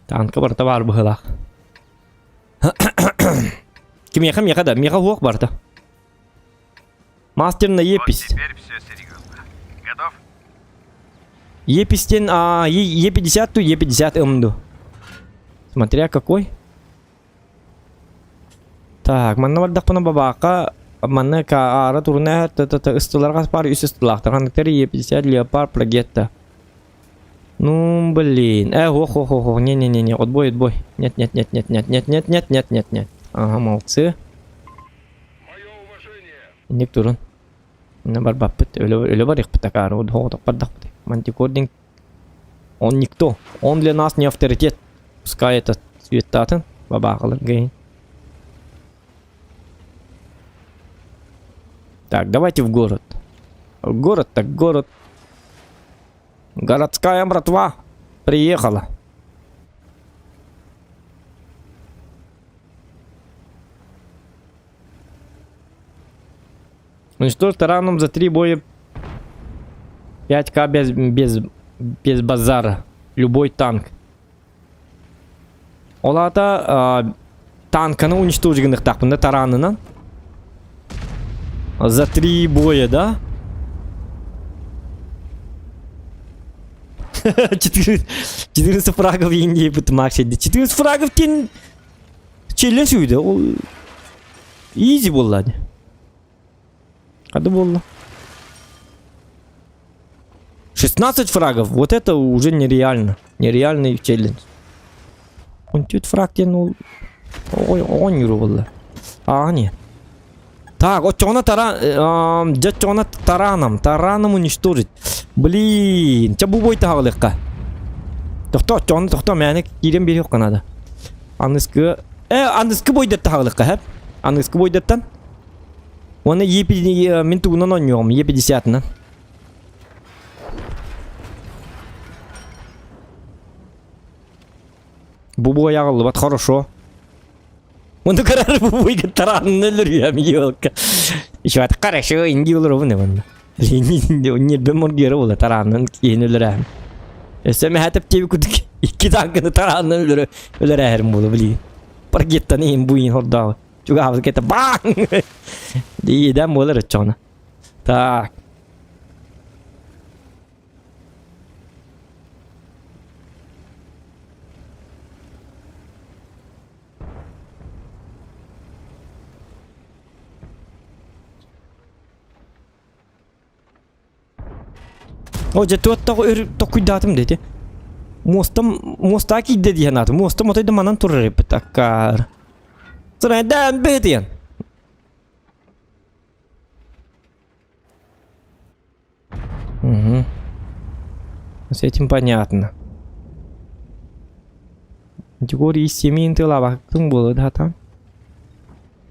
Танка барта бар быхылак. Меха да, меха хуак барта. Мастер на Епись. Теперь все серьезно. Готов? Епистен, Е50 ту Е50 МДу. Смотря какой. Так, манна бардак пана бабака. Манна ка ара турне ыстыларга пар үс ыстылак. Тагандыктары Е50 Леопард Прогетта. Ну, блин. Не. Отбой. Нет. Ага, молодцы. Мое уважение. Ник турун. На барбап пыт. Ölü var их пытакар. Вот так бардак пыт. Мантикординг. Он никто. Он для нас не авторитет. Пускай это светатын. Бабахалар гейн. Так, давайте в город. Город так город. Городская братва приехала. Уничтожить тараном за 3 боя 5К без базара. Любой танк. Олата танканы уничтоженных так, на таранынан. За 3 боя, да? 14 фрагов Индии бітмақшеді. 14 фрагов кен челлендж үйді. Изи болады. Қады болды? 16 фрагов. Вот это уже нереально. Нереальный челлендж. 14 фраг кен ол... Он юру болды. Не. Так, вот чона тараном уничтожить. Блин, чабу бойта хавалыкка. Тохто, мәне кирен бери yok kanada. Анныскы бойдатта хавалыкка, хәп. Анныскы бойдаттан. Оны мен тугунан ойнуyorum, Е50'ны. Bu boy ağıllı, bat хорошо. Onu karar bu boyga taranın ölürüyorum, yok. Şu at хорошо, indi olur bu ne bunda. Не беморгера ола таранын кейін өлірәм. Өсеме әтіп тебе күдік 2 танкыны таранын өлірәм болу білейін. Прогеттан ең бұйын ордағы. Чуға авыз кетті баң! Дейден болыр өтчоны. Так. O jettu to cuidatum dedi. Mosta ki dedi yanat. Mosta motoyda manan turur hep takar. Sıradan bediyen. С этим понятно. Категории из 7 интела бактың болы да там.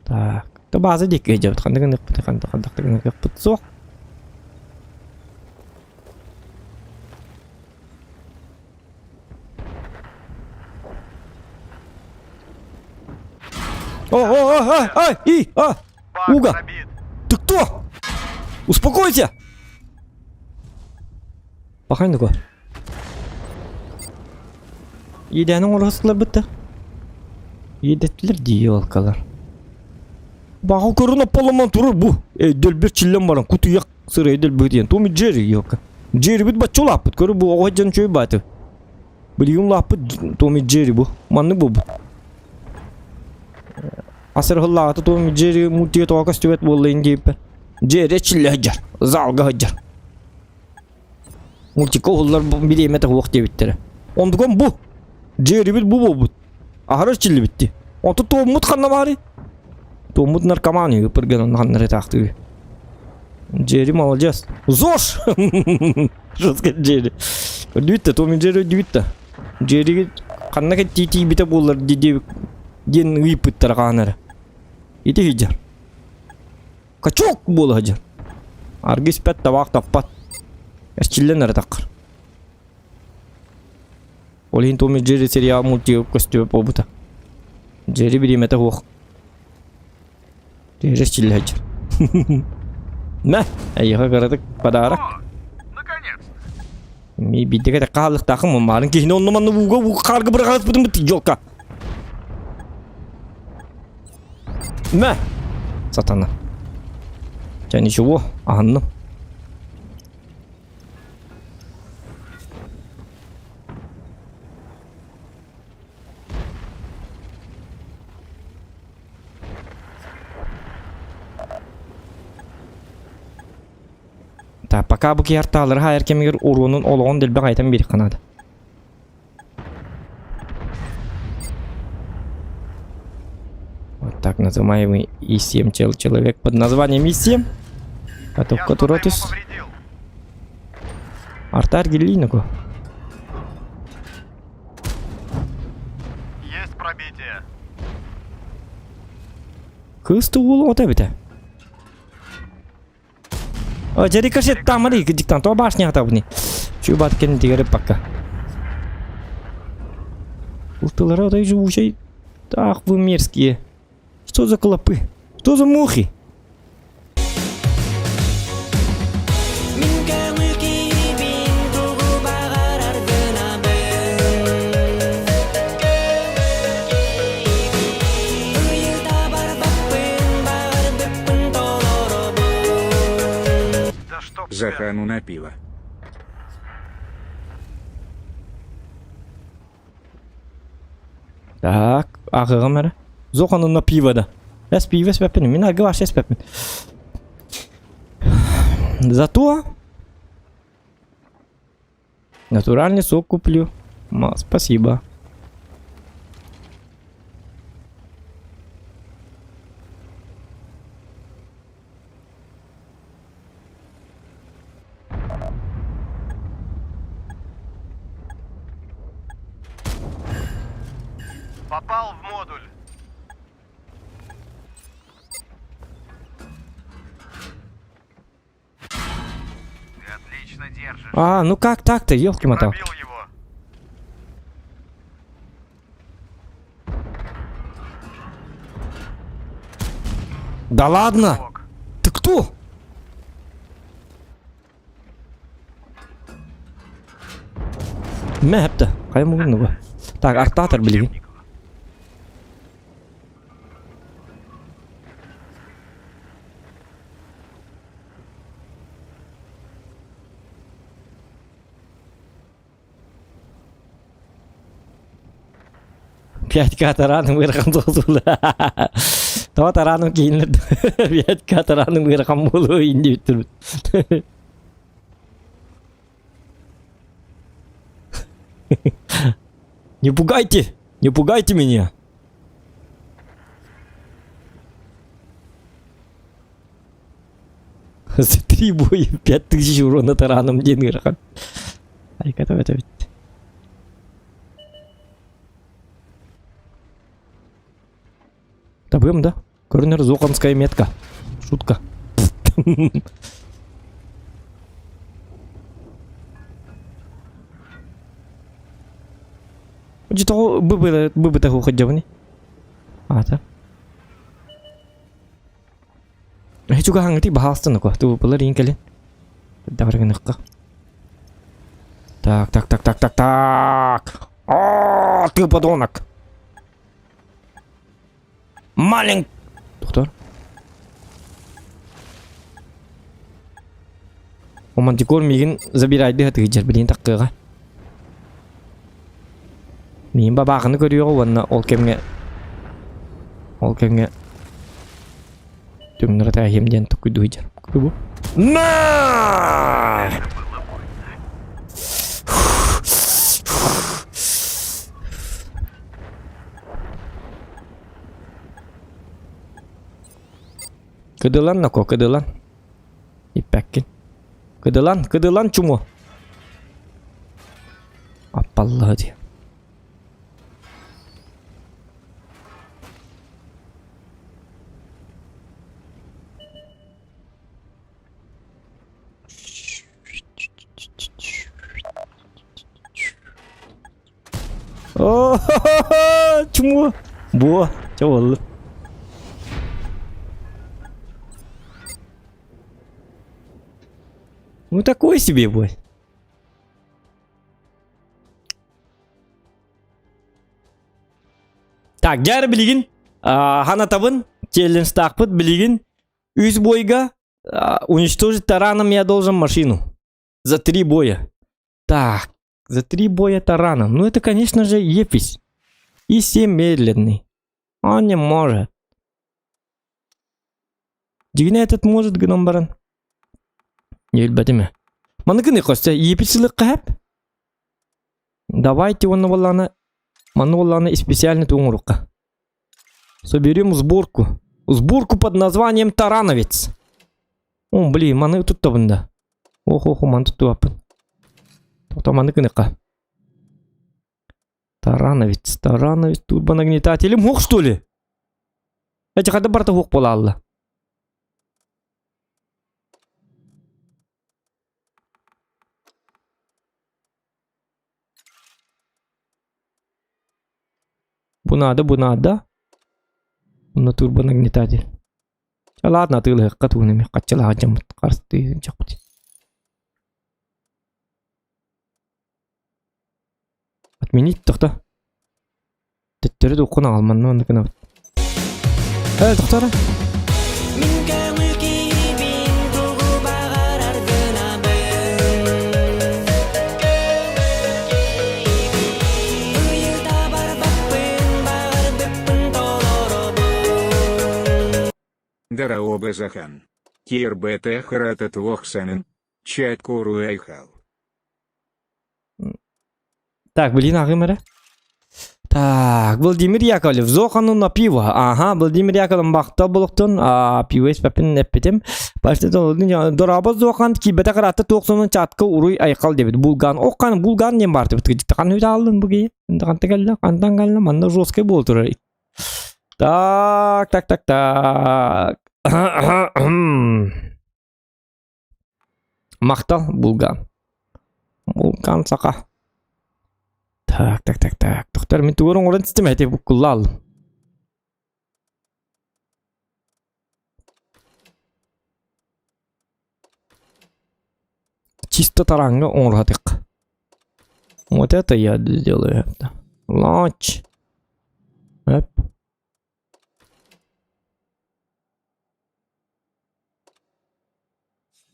Так. То базы дек идет. Хандыгын ыкпыт соқ. Бак Уга! пробит. Ты кто? Успокойся! Бақайын 누구? Еденің орғысылар бітті. Едеттілер дей олқалар. Бағыл көріні полыман тұрыр бұ. Дөлбер чиллен баран, күті яқ сыры едел бөтен. Томи джері елка. Джері біт бачу лапыт. Көрі бұ оғаджан чөй баты. Білген лапыт Томи джері бұ. Манны бұ бұ. Асыр ғыллағаты Томи джері мұлтиет оға стөбет болайын дейіппі. Джері чиллі ғаджар. Залға ғаджар. Мультика олар биреметі оқ дебіттері. Ондығын бұ. Джері біт бұ бұ. Ахыры чиллі бітті. Онты тоғымыт қанна бары. Тоғымыт наркоманы үпірген оны қаннары тақтығы. Джері молодец. ЗОЖ! Жөзгі Джері. Өдібітті, Томи Джері өдібітті. Джері қанна кәтті біті болар дедебік. Ген ұйпыттар қанары. Еті хиджар. Качок болы хиджар. Аргис пәт табақ таппат. Әшчілден әрі таққыр. Олейін Томи Джері серия мультиып көстөп обыта. Джері биреметі оқ. Джері әшчілі хиджар. Мә, әйіға қарадық падарық. Наконец-то! Ми бидеге де қалық тақым марын кейіне оннаманны бұға қарғы бір қағыз бұдың бітті жолқа. Мә, сатана. Және шуы, ағынным. Пока bu kıyartağları hayır kemigir urunun oluğun dilbe qaytan bir kanadı. Вот так называемый И7 человек под названием И7. Готов Я к что-то ему Туротис. повредил. Артар Гелинику. Есть пробитие. Кысты улу ота бите. Jadi kerset tamari kejiktan to bashnya tahu nih. Coba tekan 3 пока. Усталара да живущий. Ах, вы мерзкие. Что за клопы? Что за мухи? Да чтоб тебя. Захану на пиво. Так, ağığım ära. Zoxanın pivada. Bəs piva səbəbini, mən arqa var səbəbini. Зато натуральный сок куплю. Спасибо. Попал в модуль. Ты отлично держишь. А, ну как так-то, ёлки-мотал. Пробил его. Да ладно! Ок. Ты кто? Мәпті. Қай мұғын бұ? Так, артатор білген. Пятька тараның бұйрақам соғысылы. Тава тараның кейінлерді. Пятька тараның бұйрақам болу енді біттір. Не пугайте меня. За 3 боя 5000 урона тараном деньги. Айката өте бит. Табым да. Көрінер зоқанская метка. Шутка. Житого быбы того ходjavni. Ата. Juga hangti bahas tuh kok. Tuh pelari kalian. Dapat kena. Так. О, ты подонок. Малень. Доктор. Омантикор мигин забирайды хатыгы билин таккыга. Мин бабагыны көрüyor ванна ол кемге. Түңнөр та хемден тукуйду жар. Күбү. На! Kedelan nak kok kedelan. Ipakin. Kedelan cuma. Apalah dia. Oh, cuma buah, coba lu. Ну такой себе бой. Так, жары билигин, хана табын, челлендж такпыт билигин, үз бойга уничтожить тараном я должен машину. За 3 боя. Так, за 3 боя тараном. Ну это, конечно же, Ефись. И 7 медленный. Он не может. Дигне этот может, гномбаран. Елбатиме. Маныкы не костя, еписилык кап. Давайте он Манолана специально туңурукка. Соберем сборку. Сборку под названием Тарановец. О, блин, маны тут табында. Ох, маны тут туапын. Тоқта маныкы не ка. Тарановец, турбонагнетатель. Мох, что ли? Эти хада барта хук пола алла. Bu надо. Буна турбонагнетатель. Ладно, ты легко тунами. Качала аджам карсты чакути. Отменить тоқта. Теттері оқына алманны онды кіна. Тоқтары. Дараобе захан. Кирбете харатат вохсанен. Чат куру айхал. Так, блин, агымыры. Так, Владимир Яковлев, зохану на пиво. Ага, Владимир Яковлев бақта болуқтын, пиво еспепін әппетем. Башты дораба зохан кибета қаратты тоқсонын чатқы уруй айқал дебет. Булган, оққан булган нем бар дебет. Қан өйді алдын бұгей. Қанты кәлі, қантан кәлі, манда жосқай бол тұрар. Так. Мақтал, булган. Булган сақа. Так. Тоқтар, мен түгірін орын систем әтеп бұққылы алдым. Чисто таранга оңырғатық. Вот это я сделаю. Лач. Эп.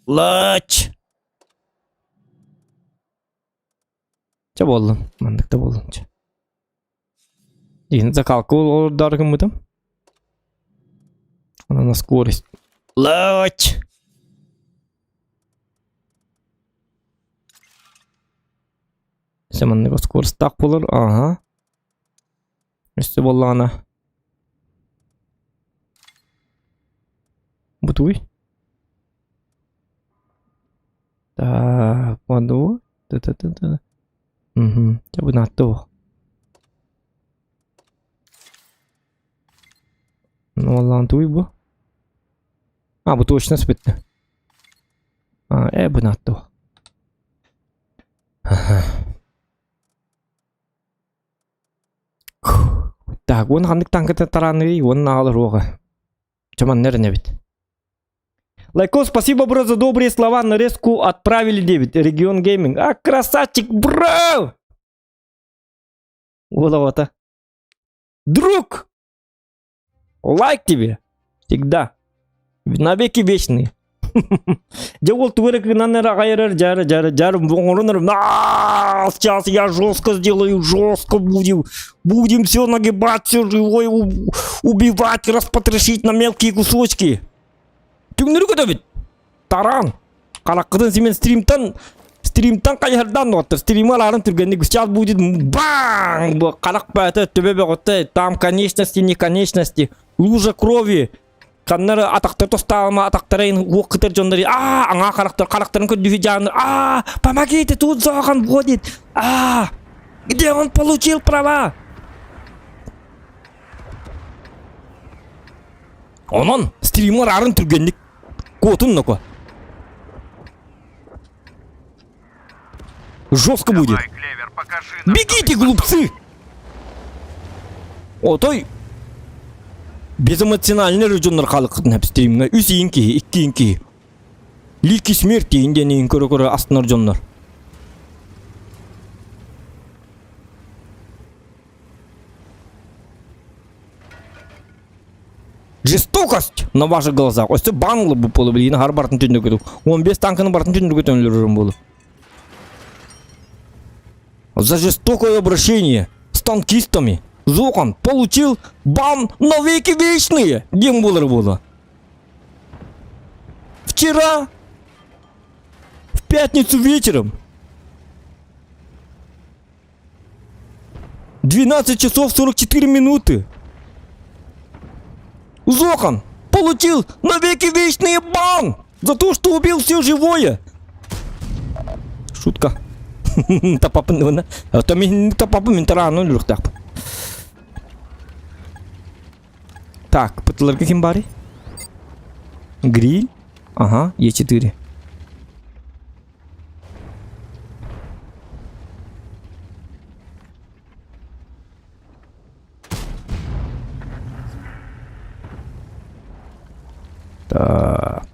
Лач. Че болдым? Мандыкта болдым. Енді закалка ордарғым бұдым. Она на скорость. Лач. Семеннего скорость так болыр. Ага. Үсті болы ана. Бутуй. Так, подуй. Та-та-та-та. Угу. Це б НАТО. Ну, лантуй бу. А, бу точно спитне. А, б НАТО. Ага. Так, он хандык танката тараны, он нагал рога. Чаман нерне бит. Лайко, спасибо, бро, за добрые слова. Нарезку отправили 9. Регион Гейминг. А, красавчик, бро! Вот-то. Друг! Лайк тебе. Всегда. Навеки вечный. Джавол туверек нанера гайрер жары. Сейчас я жестко сделаю, жестко будем. Будем все нагибать, все живое убивать, распотрошить на мелкие кусочки. Түңнүрү көтөбүт. Таран. Караккыдын симен стримтан кайярдан отыр. Стрималарын түргенде сейчас будет бам! Карак бәті төбебе готты. Там конечности, не конечности. Лужа крови. Каннары атактар тосталма, атактарын уақытыр жондары. Аңа карактарын көдүфи жаныр. Помогите, тут Зохан водит. Где он получил права? Онон стрималарын түргенде котун ноко. Жестко будет. Давай, Клевер, покажи нам, Бегите, глупцы! Отой безэмоциональный режимнер халыкын хеп стримге. Үсейинки, иккиинки. Лики смерти инденин көрө астынар жоннор. Жестокость на ваших глазах. Осы банлы bu полы билин har бартын түндө көтүп. 15 танкының бартын түндө көтөнлөрүм болу. За жестокое обращение с танкистами Зохан получил бан навеки вечные. Дем было. Вчера в пятницу вечером 12 часов 44 минуты Зохан получил навеки вечный бан за то, что убил все живое. Шутка. Тапапын вона. То мен тапапы мен тарану люртап. Так, пытыларга ким бари? Гриль. Ага, Е4. Так.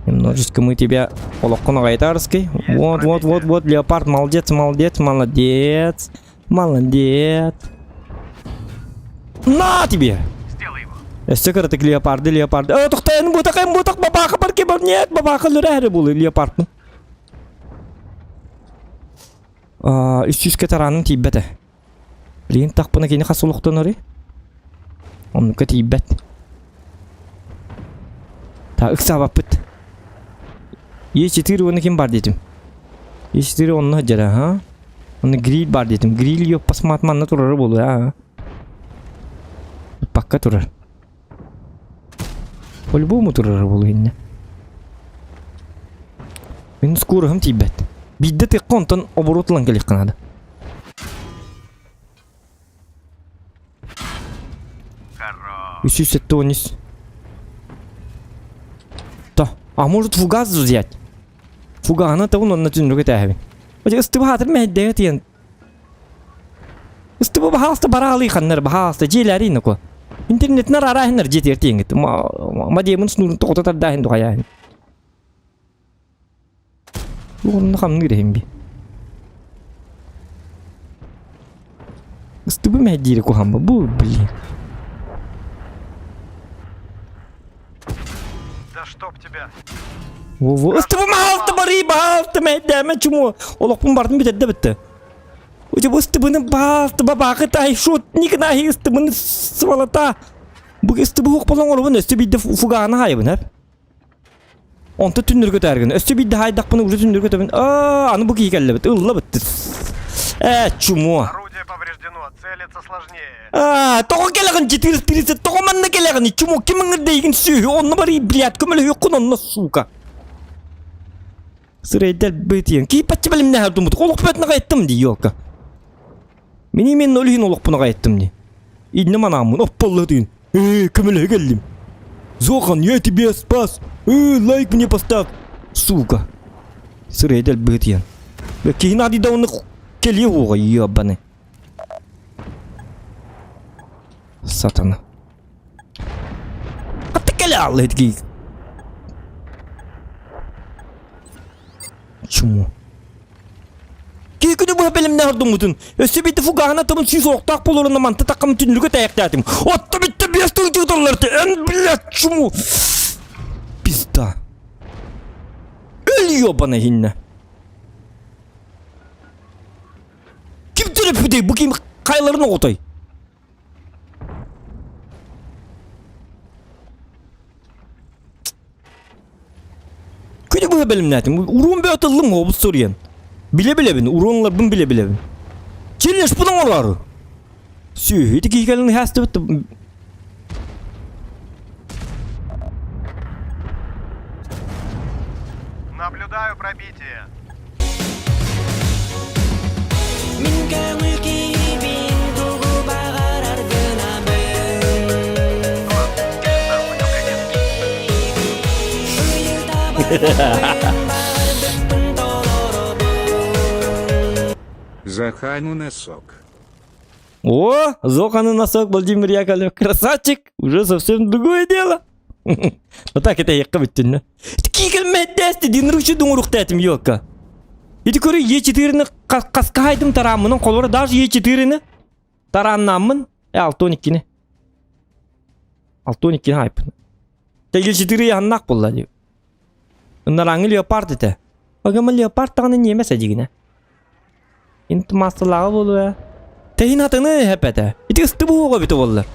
Немножечко мы тебя полокону гайтарский. Вот, леопард, молодец. На тебе! сделай его. Эстекер ты леопарды. Тохтен бутак, бабаха парки бар. Нет, бабаха лерәре булы леопардны. Үстүскә таранын тиббәте. Блин, тақпына кейіне қасылықтан ори. Оннука тиббәт. Та, ықсабап бүт. Е4 оны кем бар дедім. Е4 онны жара, ха? Оны гриль бар дедім. Гриль yok пасматманна турары болу, ha? Пакка турар. По-любому турары болу инне. Мен скорыгым тиббәт. Бидді тек контан оборотылан келек қанады. Хорош. Үсүсетті онис. Та, а может фугас взять? Фугана та он на тюнруге тәхбин. Оже ыстыбы хатыр мәддәге тиен. Ыстыбы бахаста баралы ханнар бахаста желәри нөко. Интернетнар арахнар жетер тиенгет. Ма демын снурын тоқтатар дахин дұғаяхин. Оны қамны керейін бе. Ыстыбы мәддері көған ба? Бұл, блин. Да чтоб тебя. Во-во. Ыстыбы мағалты бари, бағалты мәддәме чуму. Олықпын бардың бітеді бітті. Оже бұл ыстыбыны бағалты бабақы тай шот. Никінахи ыстыбыны свалата. Бұл ыстыбы оқпалан олығын өсті бейді фуғаны хайыбын, әп. Онты түндір көтәргін. Өсті бейді хайдақпыны ұжы түндір көтәргін. Аны бұл кейкәлі бітті. Ұлла бітті. Чуму. Орудие повреждено, целиться сложнее. Тоғы келіғін 430. Тоғы манны келіғін. Чуму кеміңір дейгін сүйі. Онны бари, блядь, көмілі өкін онны сука. Sırayda bitiyen. Ki patçı benim ne herdum bu? Oluk betine kayıttım diye yok. Men ölüyün oluk buna kayıttım diye. İnne manamın oppalı deyin. Kımıla geldim. Zokan yeti bes pas. Like мне поставь. Сука. Сырайда бitiyen. Ve ki hadi da onu geliyor o yabane. Satana. Hatta gel Allah etki. Çumu. Ki günü bu benim ne hardum mutun? Sebeti fugahana tamın şu soğuktak polorunda mantı takımı tünlükü tayaktadım. Otta bitti bir yastığı çıktılardı. En bilet çumu. Pista. Ölüyor bana hinne. Kim terapi değil? Bu kim kaylarını otay? Günü bu benim netim? Urun bir atıldı mı o bu soruyan? Bile bile bin. Urunlar bin bile bile bin. Çirleş buna orarı. Sühüydü ki gelin hasta bitti. Наблюдаю пробитие. Захану носок. О, Зохану носок, Владимир Яковлев, красавчик, уже совсем другое дело. Вот так это я кабыттын. Такие кельмеддести, динручу дуңуруктатым ёкка. Ити көрі Е4-ні қасқа хайдым тарамының қолыры, даже Е4-ні тараннамын, 6-12-ні. 6-12-ні хайпын. Е4-і яннақ болла деп. Ыннараңы леопард еті. Оғамы леопард тағаны немес әдегіне. Инті масылағы болу ә. Тәйін атыны әп әті. Ити ұсты бұғыға біті болылар.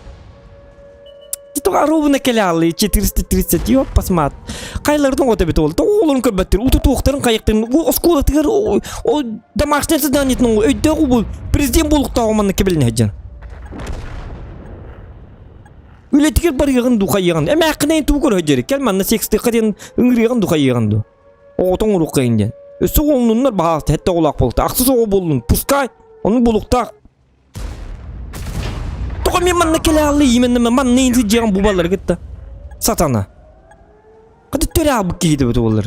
Итоға ровына келе алды, 430 yok pasmat. Kaylardan oda bit oldu. Oğlun köbettir. Utu toğutların kayıqtırın. O oskolatıgar o damaştan sıdanetinin o ödde o bul. Prezident boluqta omanı kebeline heccan. Ületiger bar yığın duqa yığın. Ama haqqınayin tuğur heccerik. Kelmanna 6'de qadın ıngırıyığın duqa yığındı. Oğutun uruqqa inden. Ösü oğlunlar bağastı. Hatta olaq boluqta. Aqsız oğu bolun. Puskay. Onun boluqta. Toqam manna kele aldı yemenme man neyinti jiran bubalar gitti. Satana. Hadi töre abı giydi bu dolar.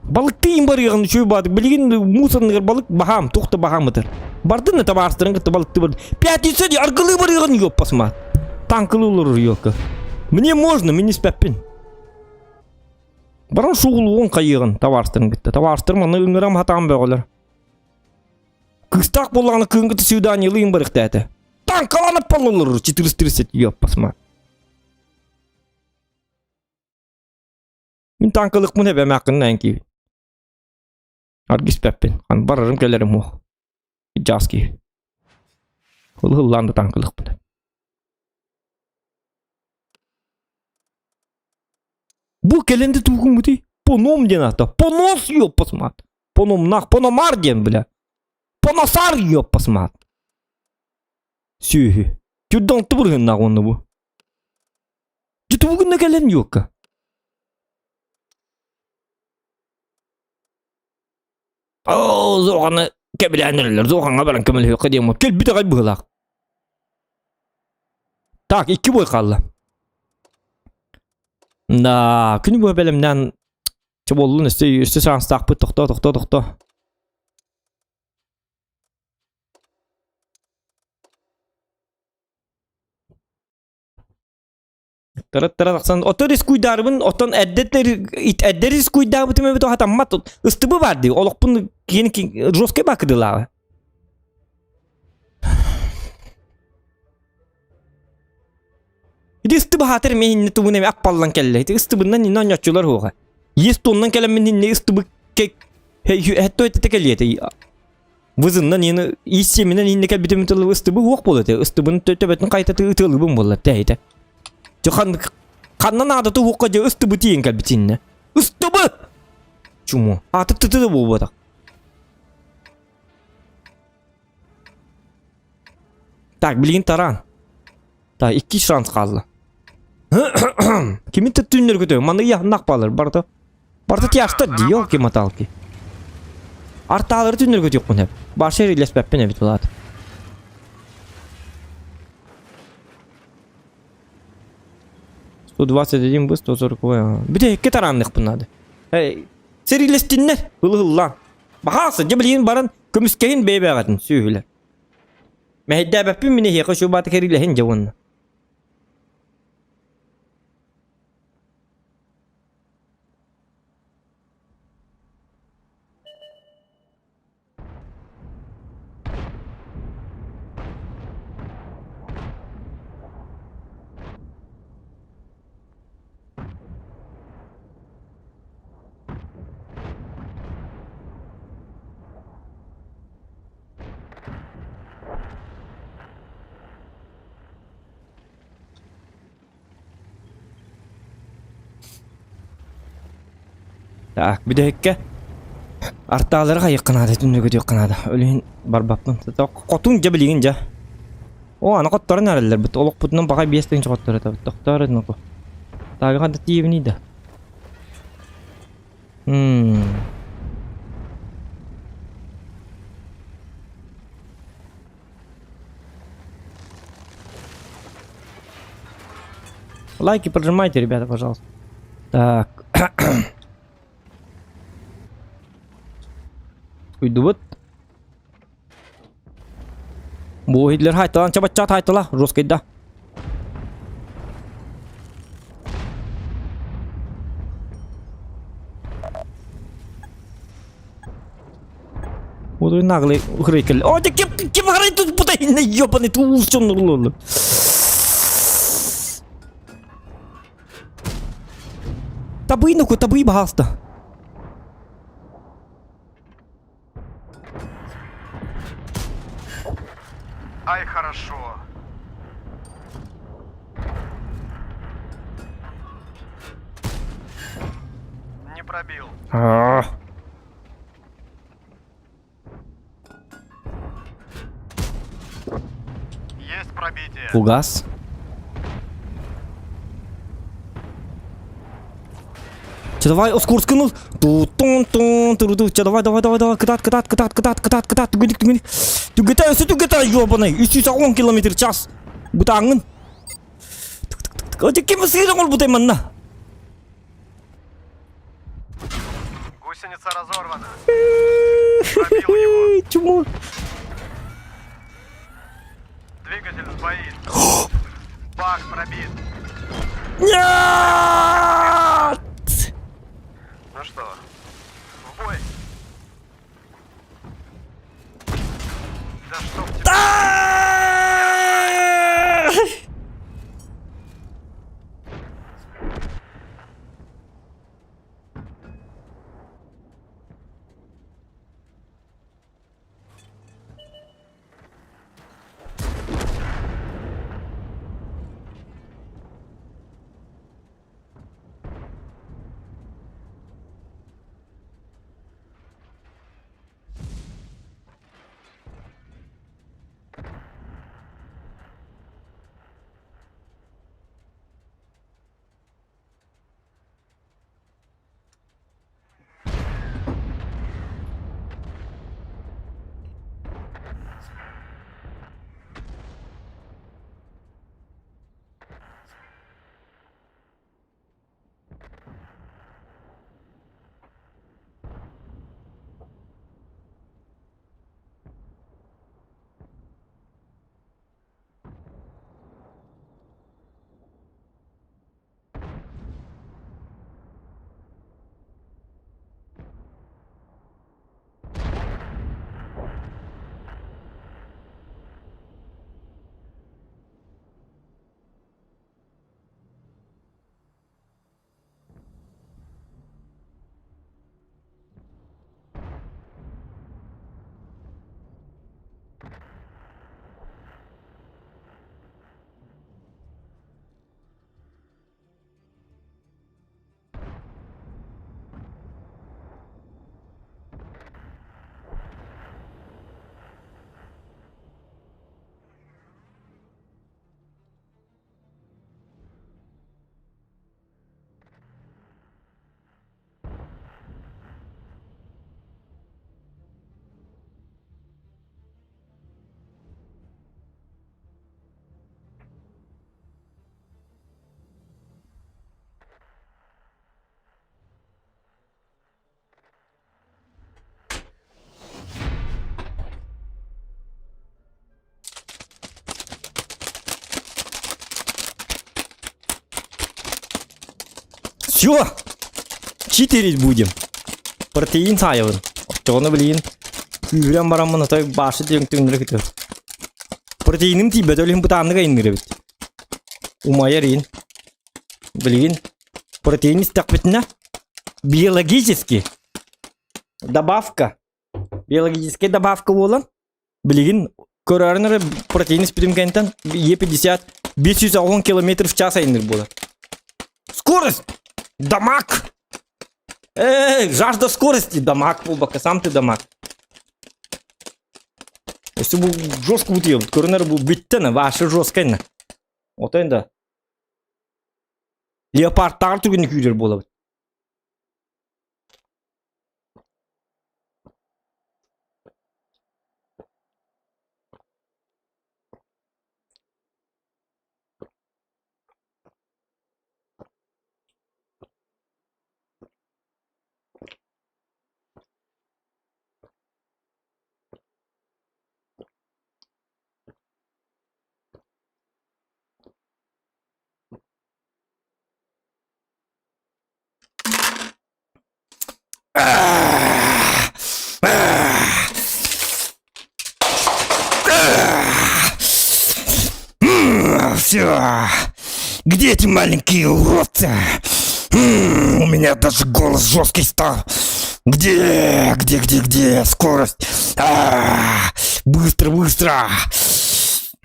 Balık teyim var yağın şöyle badık. Bilgin musanlıgar balık baham. Toqta bahamıdır. Bardın ne tabarsırın gitti balık tı bardı. Piyatisi de arkalığı var yağın yok pasma. Tankılı olur yok. Мне можно, мне спеппин. Баран шугул он кайыгын таварстырын гитти. Таварстыр маны ыңырам хатам бөгөлөр. Кыстак болганы кынгыты свидание лыйын барыктаты. Танкаланып бололор 430 yok pasma. Min tankılık mı ne be makından ki. Argis peppin. Kan bararım gelirim o. Jaski. Hıllandı tankılık mı ne. Bu kelende tuğun mu di? Ponom denata. Ponos yok pasmat. Ponom nak ponomar den bile. Ponosar yok pasmat. Sühü. Cüddan tıbırgın nak onu bu. Cüdü bugün ne gelen yok ka. Ooo zoğanı kebilenirler. Zoğan'a beren kemel yok edeyim. Kel bir de kay bığılak. Tak 2 boy kaldı. Da, günü bu belimden çabolun üstü şans takpı tokta. Tarat aksan otoris kuydarımın oton edderiz kuydarımı tümü bito hatammat ıstıbı vardı. Oluk bunu yeni joske bakıdılar. İdi ıstıbı hatır mehinne tuvune mi akpallan kelle. İdi ıstıbından inan yaşıyorlar hoğa. Yes tondan kelemin inne ıstıbı kek hetto ette keliyete. Vızından yeni isiminen inne kel bitim tılığı ıstıbı hoğ boladı. Istıbının töbetin kaytatı ıtılıbın boladı deydi. Jokan kannan adatı hoğaca ıstıbı tiyen kel bitinne. Istıbı! Çumu. Atı tıtıdı bu badak. Так, bilgin taran. Tak, 2 şans kaldı. Kimin tüttüğünleri kötü? Mana yahnak balır. Barda tiyasta diyor ki matal ki. Artaları tüttüğünleri kötü yok bunu hep. Barşer iles beppen evit oladı. Studvası dediğim bu 140 koy. Bir de iki taranlık bunlardı. Hey, seri iles dinler. Hılı lan. Bahası cebilin baran kömüskeyin bebe ağatın sühüler. Mehedde beppen mine hiyaka şu batı keriyle hence bunu. Tak, bir de hekke. Artaları kayıkkın adı, tünde gidiyor kanadı. Öleyin barbapın. Kotun cebiliğince. O ana kotları nereler? Bit oluk butundan bakay bir estinci kotları tabi. Doktor edin oku. Tabi kadar diyevniydi. Лайки прожимайте, ребята, пожалуйста. Так. Uydu bud. Bu Hitler haytı lan çabat çat haytı la. Roskayda. Вот вы наглый хрыкали. О, да кем харай тут путай на ёбаный ты улчон лол. Табый ну-ка, табый баста. Ай, хорошо. Не пробил. Есть пробитие. Фугас. Че, давай, Оскур скинул. Тун-тун-тун, ту-ру-ду. Че, давай, катат. Түгетай, өсі түгетай, ёбаный. 310 км в час. Бутаңын. Оте кем сыйрың ол бутай манна. Гусеница разорвана. Пробил его. Чему? Двигатель сбоит. Бак пробит. Нет! Ну что, в бой? Да чтоб тебя... Все. 4 будем. Протеин сайын. Оттоны билейин. Үйрен барамын атай башы теңтеңдер кетер. Протеиним тибет өлем бутанны кайындыр бит. Умайарин. Билейин. Протеин истак битне. Биологически. Добавка. Биологическая добавка болан. Билейин. Көрәрінері протеин спирим кайынтан Е50 510 км в час айындыр болан. Скорость! Дамаг! Жажда скорости, дамаг болбака, сам ты дамаг. Если бы жестко утел, көрінер бұл биттені, вашы жесткайны. Вот енді. Леопардтар түгіні күйдер болады. Все. Где эти маленькие уродцы? У меня даже голос жесткий стал. Где? Скорость. Быстро.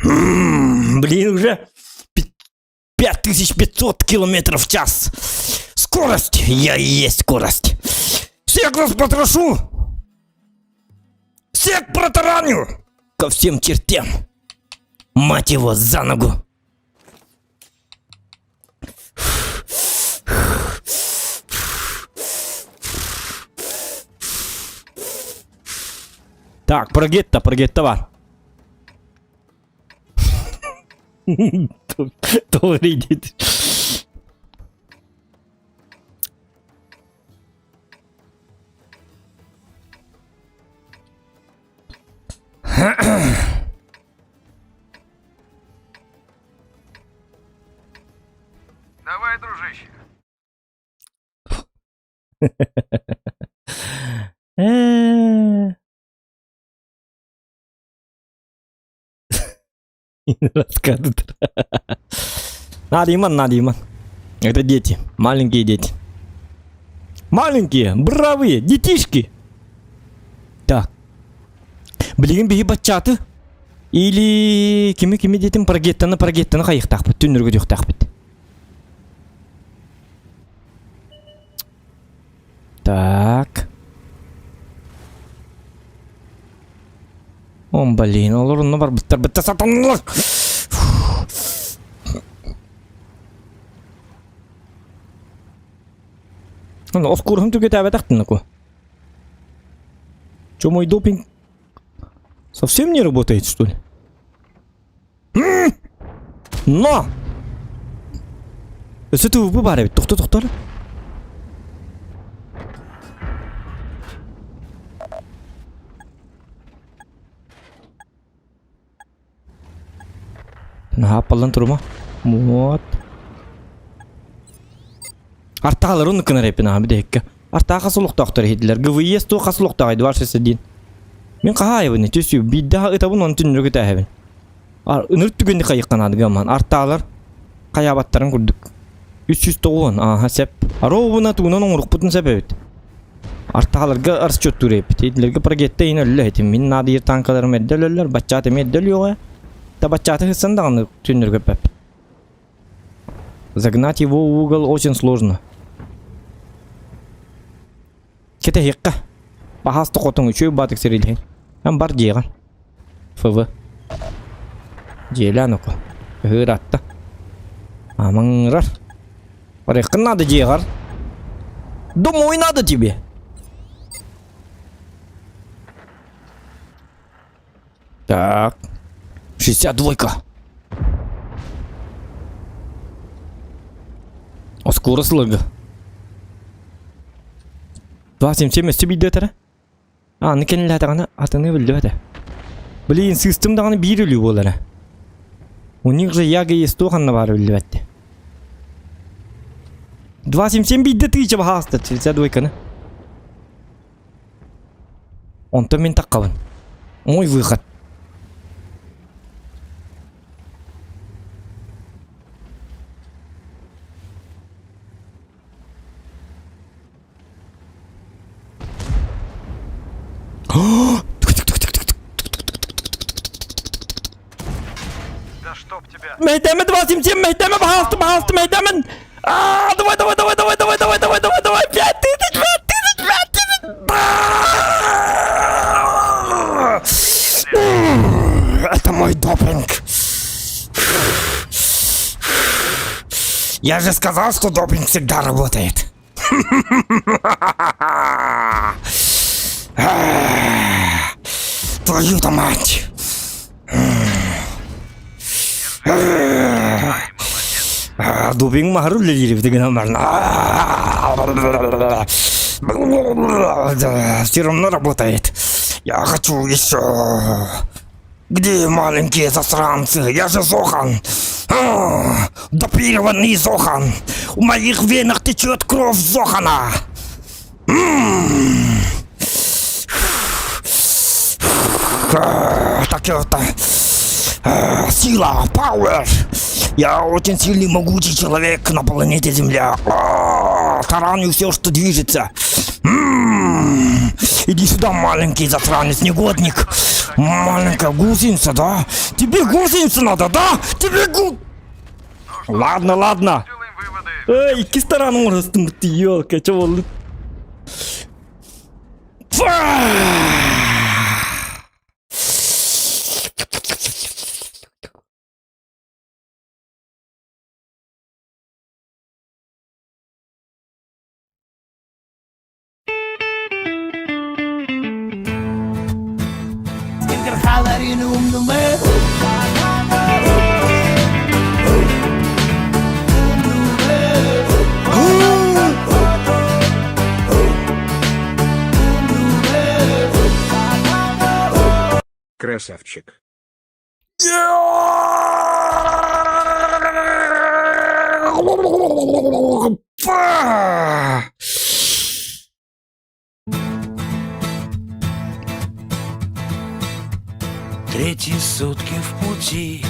Блин, уже 5500 километров в час. Скорость. Я и есть скорость. Всех вас потрошу. Всех протараню. Ко всем чертям. Мать его, за ногу. Так, прогетта бар. Doğru dedi. Давай, дружище. Рассказывают. Надо, Иман. Это дети. Маленькие дети. Маленькие, бравые, детишки. Так. Блин, беги бачаты. Или кими детям прогеттаны қайықтақ бұд. Түніргі дұқтақ бұд. Так. Он, блин, олорынны бар бітті сатанлар. Оскурым түге тәбет ақтын ку. Чё, мой допинг совсем не работает, что ли? Но! Өсі түбі бар әбет, тоқтар. Апалдан тұрма. Вот. Артағалар оны кінар әпін абы дәйікке. Артаға қасылықтақтар еділер. ГВС то қасылықтағайды бар шесы дейін. Мен қаға айбыны төсі биддағы ұтабын оны түніргі тәйбін. Үнір түгенді қайыққан адыға ман. Артағалар қаябаттарын күрдік. 390, аха сәп. Аробына туынан оңырық бұтын сәбәбет. Артағаларға арс чөт түрі әпіт. Еділерге прогетті ен өлі әйтім. Мен надыр танкаларым әддәл өлілер. Бачатым әддәл yoğa. Та бачаты хыссандағаны түніргі пәп. Загнать его в угол очень сложно. Кете хеққа. Бахасты қотың үшөй батық сірілген. Әм бар жеған. ФВ. Желән оқы. Үхір атты. Амаңырар. Барықын нады жеғар. Домой надо тебе. Так. 62-ка. Скорость лыга. 277 өсті бейді өтірі? Аны кәнілі атағаны атыны білді өті. Білейін системдағаны бір өлі болары. Оның же яғы есті оғанна бары білді өтті. 277 бит ты чего хаста 32 на. Он то мента каван. Мой выход. Да чтоб тебя. Мейтемен 277, мейтемен, пожалуйста, мейтемен. Давай, 5000. Это мой допинг. Я же сказал, что допинг всегда работает. Твою-то мать. Допинг махру лили в все равно работает. Я хочу еще. Где маленькие засранцы? Я же Зохан. Допированный Зохан. В моих венах течет кровь Зохана. Так это... Сила, пауэр. Я очень сильный, могучий человек на планете Земля. Тараню все, что движется. Иди сюда, маленький засранец, негодник. Маленькая гусеница, да? Тебе гусеницу надо, да? Тебе Ладно. Делаем выводы. Эй, кисторан может, ты ёлка, чего? Красавчик. Третьи сутки в пути.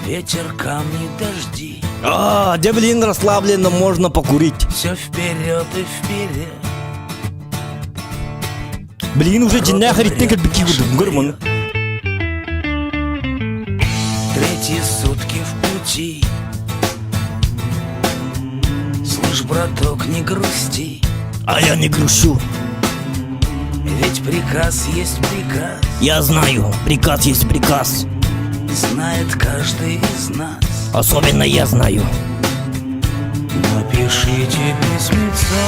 Ветер, камни, дожди. Да блин, расслабленно можно покурить. Все вперед и вперед. Блин, уже нахер тыкать бики гормон. Третьи сутки в пути. Слышь, браток, не грусти. А я не грущу. Ведь приказ есть приказ. Я знаю, приказ есть приказ. Знает каждый из нас. Особенно я знаю. Напишите письмецо.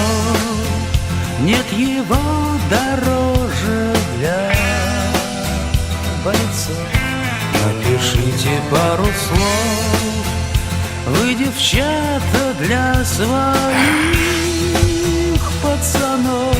Нет его дороже для бойцов. Напишите пару слов. Вы, девчата, для своих пацанов.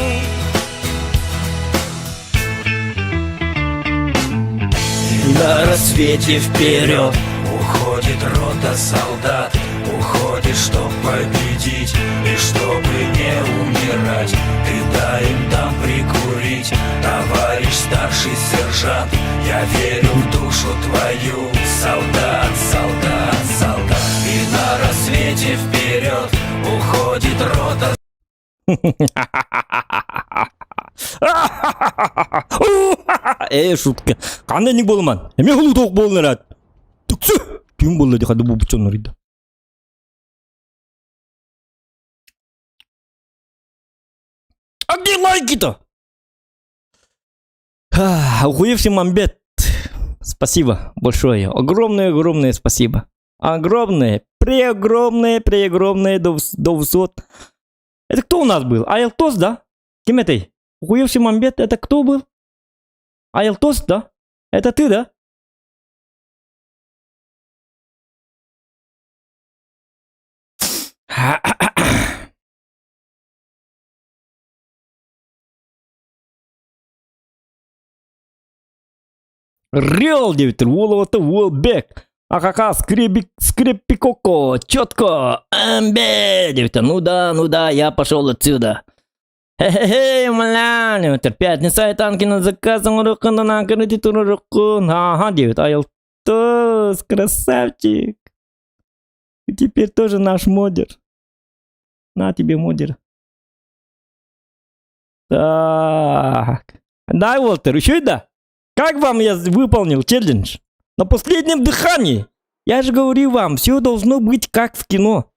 На рассвете вперед. Уходит рота солдат. Уходит, чтоб победить и чтобы не умирать. Ты дай им там прикурить, товарищ старший сержант. Я верю в душу твою, солдат, солдат, солдат. И на рассвете вперед уходит рота. Шутка. Қандай не болман? Эме қылу тоқ болын рад. Түксі. Күйін болды де қады бұл бұчон ұрыды. А где лайки-то? Охуевший мамбет. Спасибо большое. Огромное спасибо. Огромное, преогромное до высот. Это кто у нас был? Айлтос, да? Кем это? Охуевший мамбет, это кто был? Айлтос, да? Это ты, да? Реал 9, Волова-то Волбек. Ахаха, скриппикоко, четко, амбе, девята, ну да, я пошел отсюда. Хе-хе-хе, мля, девята, пятница и танки на заказ, урокон, на кредитуру рукон, ага, девята, айлтос, красавчик. И теперь тоже наш модер. На тебе модер. Так. Да, Уолтер, еще и да. Как вам я выполнил челлендж? На последнем дыхании. Я же говорю вам, все должно быть как в кино.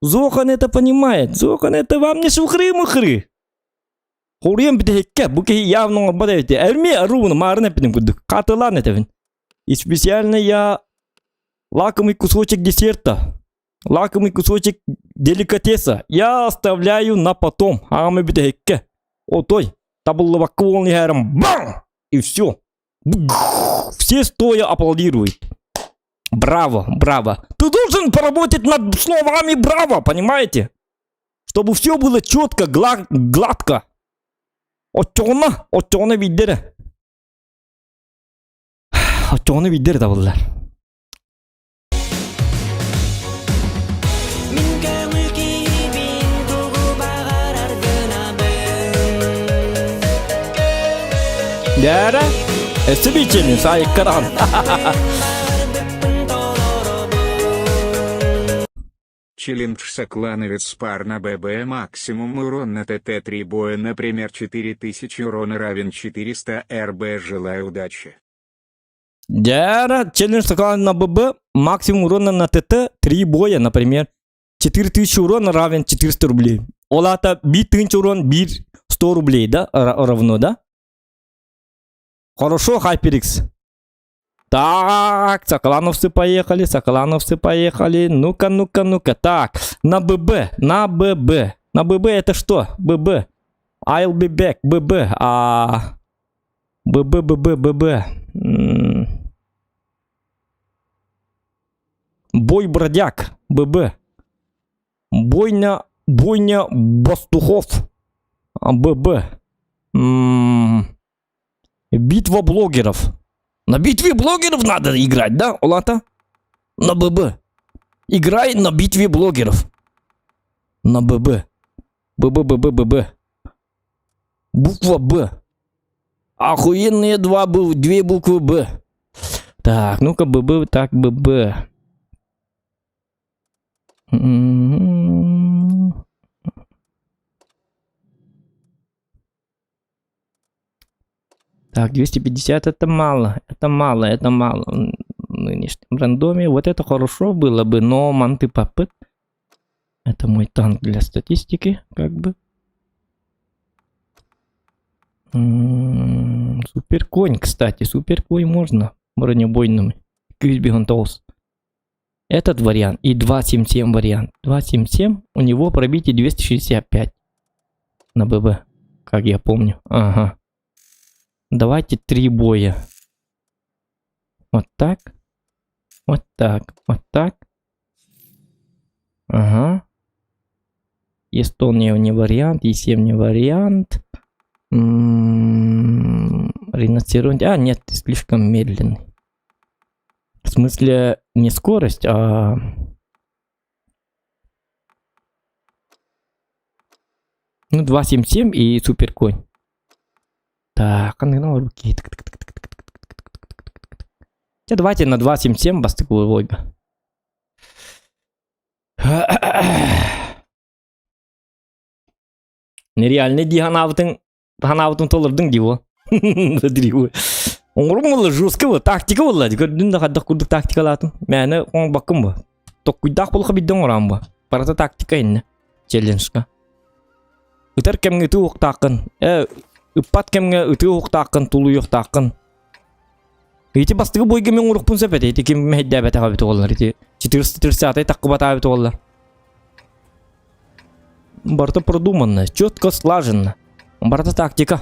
Зохан это понимает. Зохан это вам не шухры-мухры. Хорем бдехекке, буке явно бадайте. Эрме арувна марне пидем буду. Катылан это. И специально я лакомый кусочек десерта. Лакомый кусочек деликатеса. Я оставляю на потом. Аме бдехекке. О той. Табловаколный хэром. Бам! И все. Все стоя аплодируют. Браво, браво. Ты должен поработать над словами браво, понимаете? Чтобы все было четко, гладко. Отчона виддер. Отчона виддер да буллар. Дара? Эсбичени сайкаран. Челлендж соклановец пар на ББ, максимум урон на ТТ-3 боя, например 4000 урона равен 400 РБ, желаю удачи. Дара, челлендж соклан на ББ, максимум урона на ТТ, 3 боя, например 4000 урона равен 400 рублей. Олата 1000 урон, 100 рублей, да? Равно, да? Хорошо, HyperX. Так, соклановцы поехали. Ну-ка. Так, на ББ. На ББ это что? ББ. I'll be back, ББ. ББ. Бой бродяг, ББ. Бойня пастухов, ББ. Битва блогеров. На битве блогеров надо играть, да, Олата? На ББ. Играй на битве блогеров. На ББ. ББ. Буква Б. Охуенные две буквы Б. Так, ну-ка ББ, так ББ. Так, 250 это мало. В нынешнем рандоме. Вот это хорошо было бы, но манты попыт. Это мой танк для статистики, как бы. Суперконь, кстати. Суперконь можно бронебойными. Квизбигантоус. Этот вариант и 277 вариант. 277, у него пробитие 265 на ББ, как я помню. Ага. Давайте 3 боя. Вот так. Ага. Эстония не вариант, Е7 не вариант. Ринocеронт. Нет, слишком медленный. В смысле, не скорость, а... Ну, 277 и суперконь. Так, давайте на 277 бастыковую лойга. Нереальный диганавтын толырдың дейбі. Оңырың жестко бұл, тактика бұл. Көрдің қаддақ күрдік тактикалатын. Мәні оң баққым бұл. Тоққүйдақ болға биддің орам бұл. Барата тактика енді. Челленджқа. Үтір кәмге үті оқтақын. Үппат кәмге үті оқтақын, тұлы оқтақын. Эти бастығы бойға мен ұрықпын сөпет. Эти кем мәйді әбәті қабеті олар. Эти 430 атай таққы бата әбеті олар. Барта продуманно, четко слаженно. Барта тактика.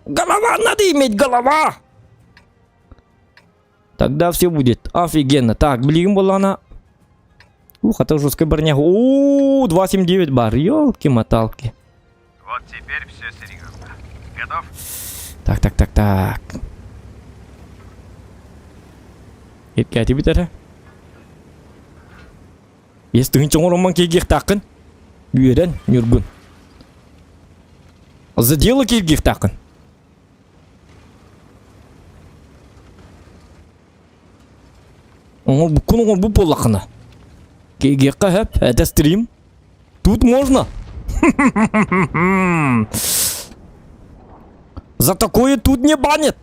Голова, надо иметь голова! Тогда все будет офигенно. Так, блин, была она. Ух, это жесткая броня. 279 бар. Ёлки-моталки. Вот теперь все серьезно. Готов? Так. Кеткәти битәре. Естігін чоңырыман кейгек тақын. Үйерен, нүргін. За дело кейгек тақын. Оңыл бүкін оңыл бұл болақына. Кейгек қағып, әті стрим. Тут можно. За такое тут не банят.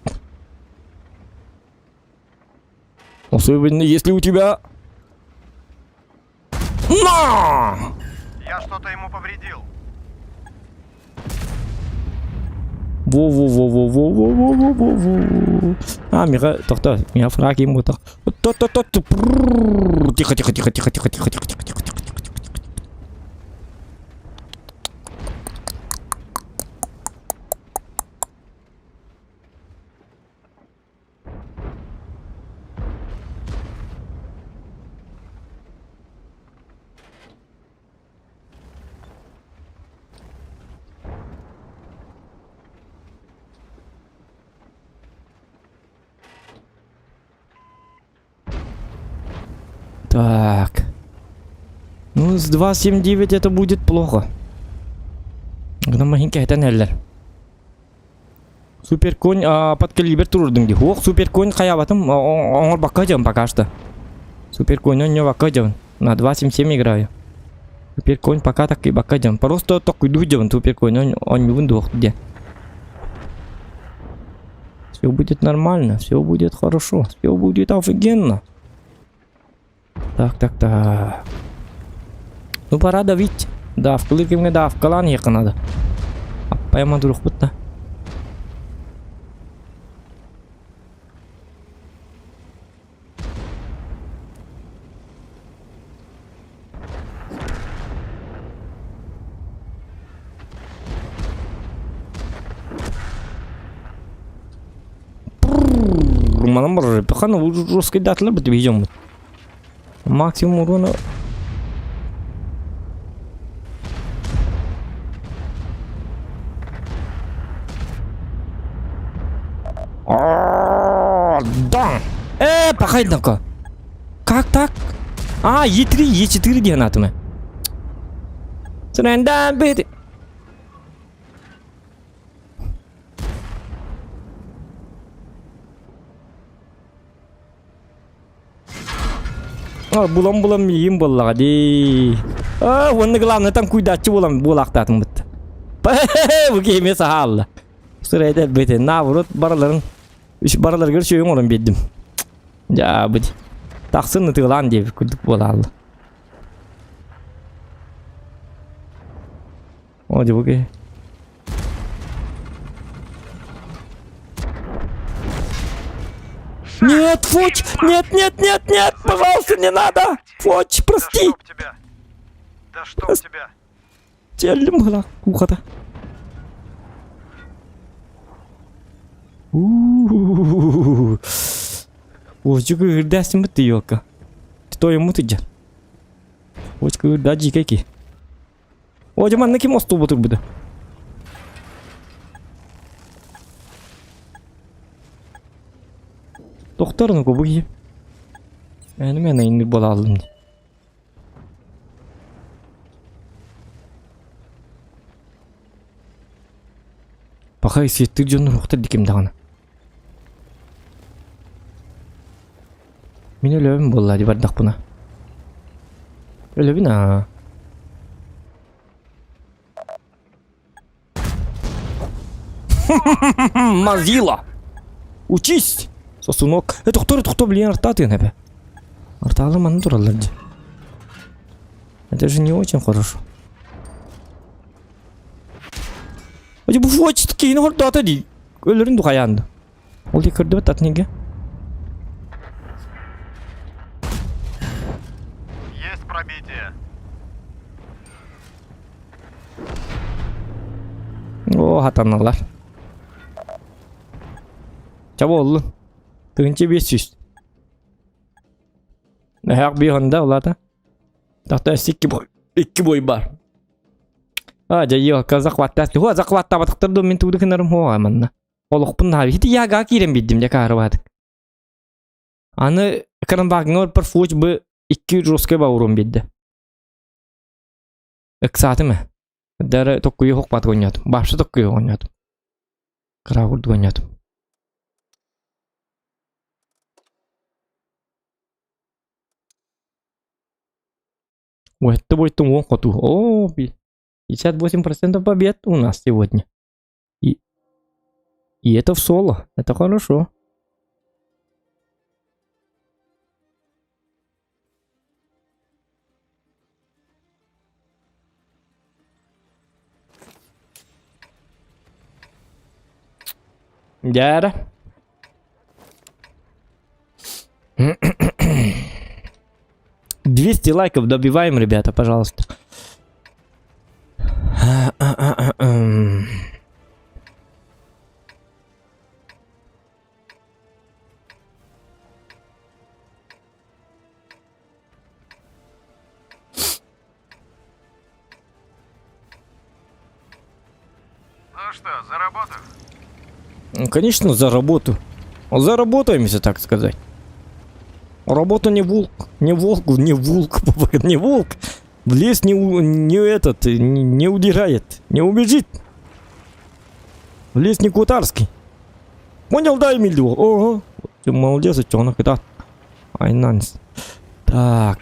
Особенно если у тебя... На! Я что-то ему повредил. Во-во-во-во-во-во-во-во-во. А, мига, тоқта, мига фраг ему так. Тихо, тихо, тихо, тихо, тихо, тихо, тихо, тихо, тихо, тихо. Так. Ну, с 2.7.9 это будет плохо. Гына махинка это неллер. Суперконь под калибр турдым ди. Ох, суперконь хаябатым. Он бака жам пока что. Суперконь он не бака жам. На 2.7.7 играю. Суперконь пока так и бака жам. Просто такой дуйдем суперконь. Он не вындох где. Все будет нормально, все будет хорошо, все будет офигенно. Так. Ну пора давить. Да, вклыкай мне, да, в колан ехать надо. А пойма друг путта. Манам бар, пахана жесткий датла бит бежим. Максимум урона. Да. Пахай на-ка. Как так? А, Е3, Е4 гранатами. Срендан бит. Булам ем боллага ди. Онны главное там куйдачы болам болактатын бит. Бу кеме сахалла. Сырайда бете наоборот бараларын үш бараларга шөйүң орун бердим. Ja бит. Таксын тыгылан деп күдүк болалы. Оди буге. Нет, Фоч! Нет, пожалуйста, не надо! Фоч, прости! Да чтоб тебя! Телем была кухата. Фоч, гырдасым бітті елка. Кто ему ты дер? Фоч, гырдаджи какие. О, жаман, на кем осту бұтыр бұды? Тоқтарын көбі кеп. Әні мен айынды бола алдым. Бақай сеттік жонын ұқтыр декем дағаны. Мен өлөбім болла де бардақ бұна. Өлөбін а. Мазила! Учись! Сосунок. Кто, блин, артаты на бе. Арталы маны туралар. Это же не очень хорошо. Оди бу фоч кейин артаты ди. Өлөрүн духаянды. Ол ди кырды бат атнеге. Есть пробитие. О, хатаналар. Чабо олду. Тыгынчы 500. Аяқ бейханда олады. Тақта 2 бой бар. Жайы қазақ ваттасы. Қазақ ватта батықтырды мен туды кінарым хоға манна. Олықпын наби. Хиті яға керем беддім де кары бадық. Аны Ekran bagınlar bir fuç bu 200 roska bavurun bildi. Saati mi? Dere tokkuyu hokmat oynadım. Başta tokkuyu oynadım. Kıravurdu oynadım. Это будет тому коту. О, 58% побед у нас сегодня. И это в соло. Это хорошо. Дяра. 200 лайков добиваем, ребята, пожалуйста. Ну что, за работу? Ну, конечно, за работу. Заработаемся, так сказать. Работа не волк, не волк, не волк, не волк. В лес не удирает, не убежит. В лес не кутарский. Понял, да, Эмилио? Ого. Ты молодец, утёнок, да. Ай, нанс. Так.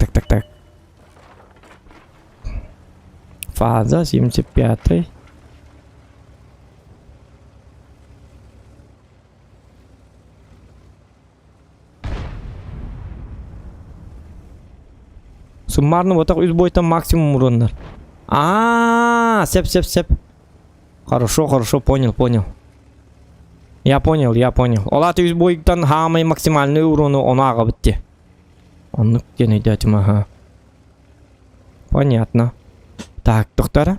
Фаза 75. Суммарно вот так из боя там максимум урона. Сеп. Хорошо, понял. Я понял. Ола ты из боя там хамай максимальный урон он агабти. Он где не идет, ага. Понятно. Так, доктора.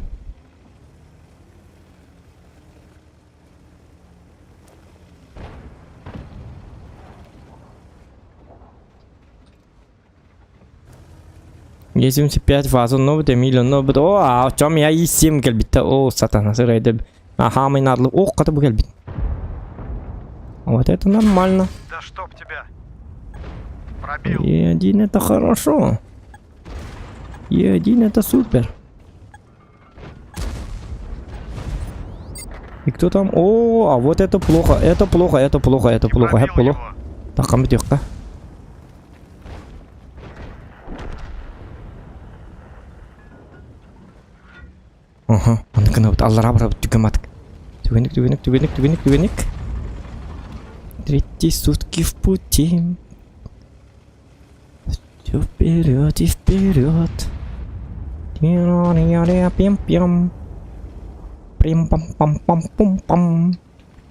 Есть 75 фаза, новый миллион, новый. О, а в чем я и 7 гальбита. О, сатана, сырайда. Ага, мы надо. О, как-то гальбит. Вот это нормально. Да чтоб тебя. Пробил. Е1 это хорошо. Е1 это супер. И кто там? О, а вот это плохо. Это плохо. Пробил его. Так, камтёхка. Ага, он кнопт. Аллара тюкамат. Тювеник. Третьи сутки в пути. Всё вперед и вперед. Пим-пям. Прим-пам-пам-пам-пум-пам.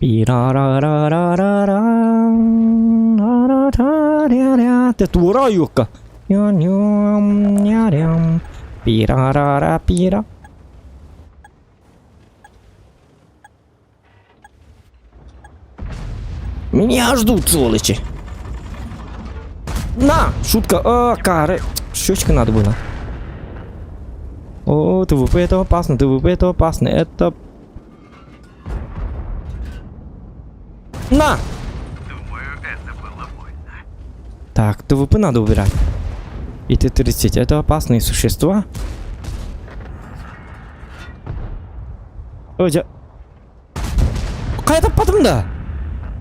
Пира-ра-ра-ра-ра. Ты тура, Юка. Ням-ням-ням. Пира-ра-ра-пира. Меня ждут, сволочи. На! Шутка. Кары. Щечка надо было. О, ТВП это опасно. Это... На! Думаю, это было больно. Так, ТВП надо убирать. И Т-30. Это опасные существа. Ой, какая-то потом.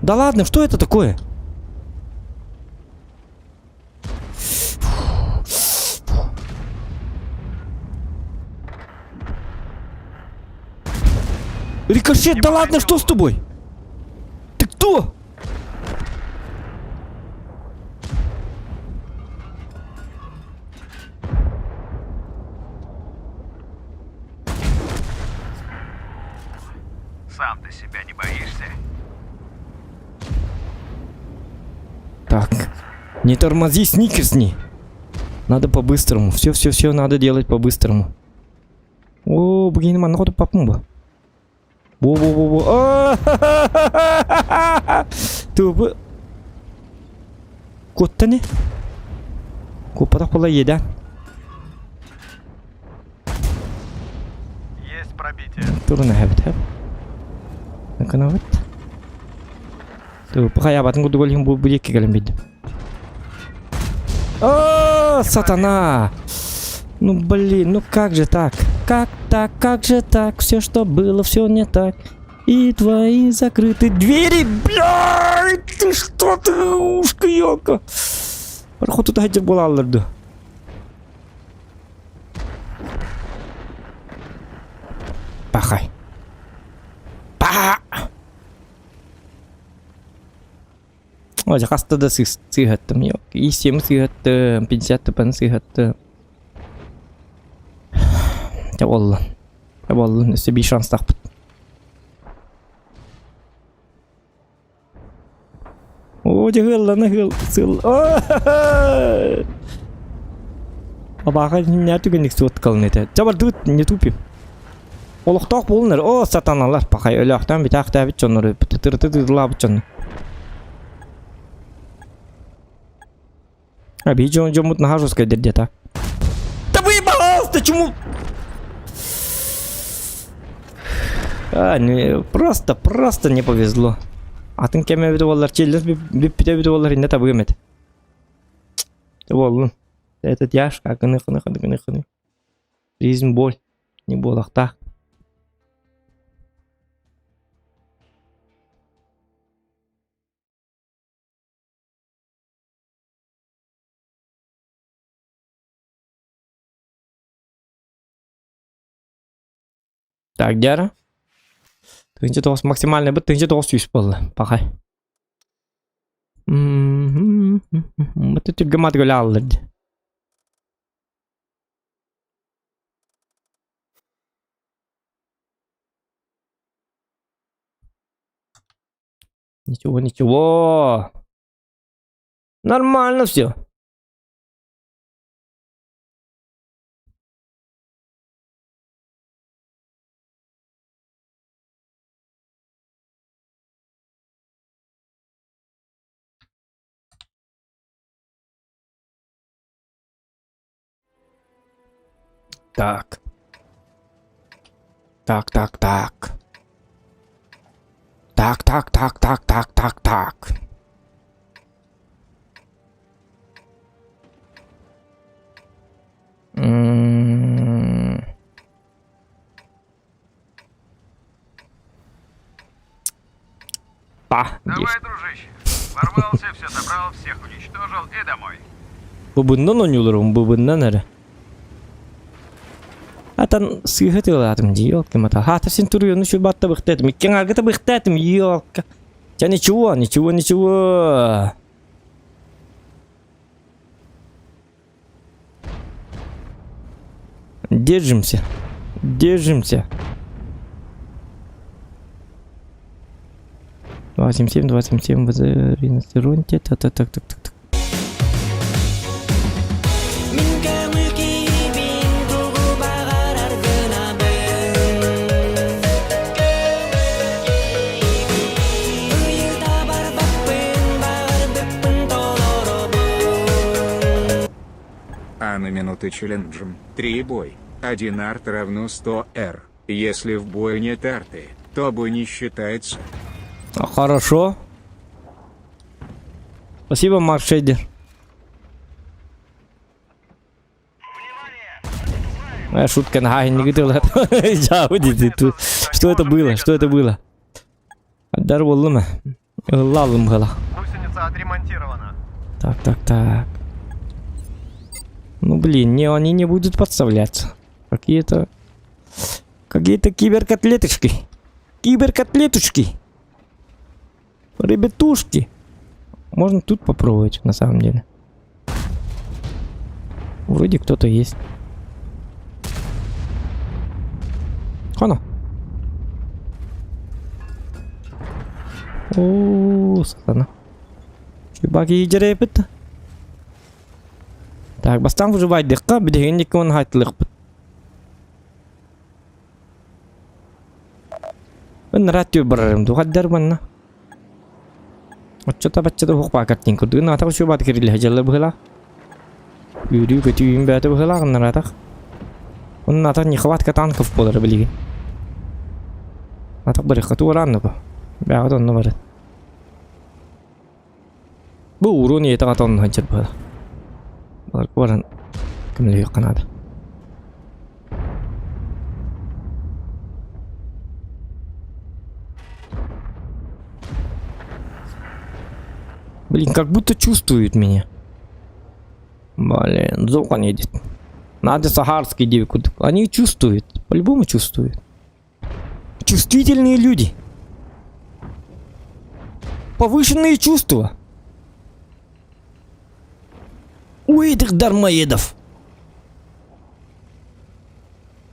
Да ладно, что это такое? Рикошет, да ладно, что с тобой? Ты кто? Сам ты себя не боишься? Так, не тормози, сникерсни. Надо по-быстрому. Все надо делать по-быстрому. О, блин, man, надо попумба. Во. Ты кот-то не? Купата кола еда. Есть пробитие. Турна хэбит. Наканават. Ты пока я батон гудугол хим будет кигалем бид. О, сатана! Ну блин, ну как же так? Как так? Как же так? Все, что было, все не так. И твои закрыты двери, блядь! Ты что ты, ушка ёлка? Пароход тут хәҗер була алырды. Пахай. Па! Ой, жақаста да сыйғаттым, yok. И 7 сыйғаттым, 50 тыпаны сыйғаттым. Таболлы. Таболлы, өсі бей шанс тақпыт. О, жығылланы ғыл, сыл. Абаға не түгенік суыт қалын еті. Жабар дұғыт, не тупим. Олықтақ болыныр. О, сатаналар. Пақай өліқтен бит ақтаа бит жонлары. Тыры-тыры-тырыла бит жонлары. Abi жон мут нахожусь где-то. Да выебался, чему? Просто не повезло. А ты кем я виду олар челлес биппите виду олар инде табы эмет. Болдун. Это тяжко, кыны. Жизнь боль. Не болақта. Так, дяра. Тыңчы тоғыз максимальный бит, тыңчы тоғыз түйіс болды. Пақай. Бұты түрге матгөлі алырды. Ничего. Нормально все. Так. Давай, дружище. Ворвался, все собрал, всех уничтожил и домой. Бубындан oynuyorlar, bubından nere? Atan сыгатылатым, ёлка мата. Хата сен турыйны şu batta быктатым. Иккен аргыта быктатым, ёлка. Я ничего. Держимся. 277 в Риностеронте. Так. А на минуты челленджем 3 бой. 1 арт равно 100 R. Если в бою нет арты, то бой не считается. Хорошо. Спасибо, Марк Шейдер. Моя шутка на не говорила. Что это было? Отдар болдума? Лалым гала. Гусеница отремонтирована. Так. Ну блин, они не будут подставляться. Какие-то киберкотлеточки. Ребятушки. Можно тут попробовать, на самом деле. Вроде кто-то есть. Хана. О, сатана. Чебаки иджерепет. Так, бастан выживать дыхка, бедегенник он хайтлых. Ben ratio bararım tu kadar mana. Occhota bachchata hok pa kartin ko duna ta shu baat kiri lehjalla bhela. Video ke tim baat bhela kan nata. Unna ta ni khawat ka tan kaf polar bili. Ata bari khatu ran ko. Ba ta no bar. Bu uru ni ta ton hajat bhela. Ворон. Кемлею Канада. Блин, как будто чувствует меня. Блин, Зохан едет. Надо сахарский девку. Они чувствуют. По-любому чувствуют. Чувствительные люди. Повышенные чувства. У этих дармоедов.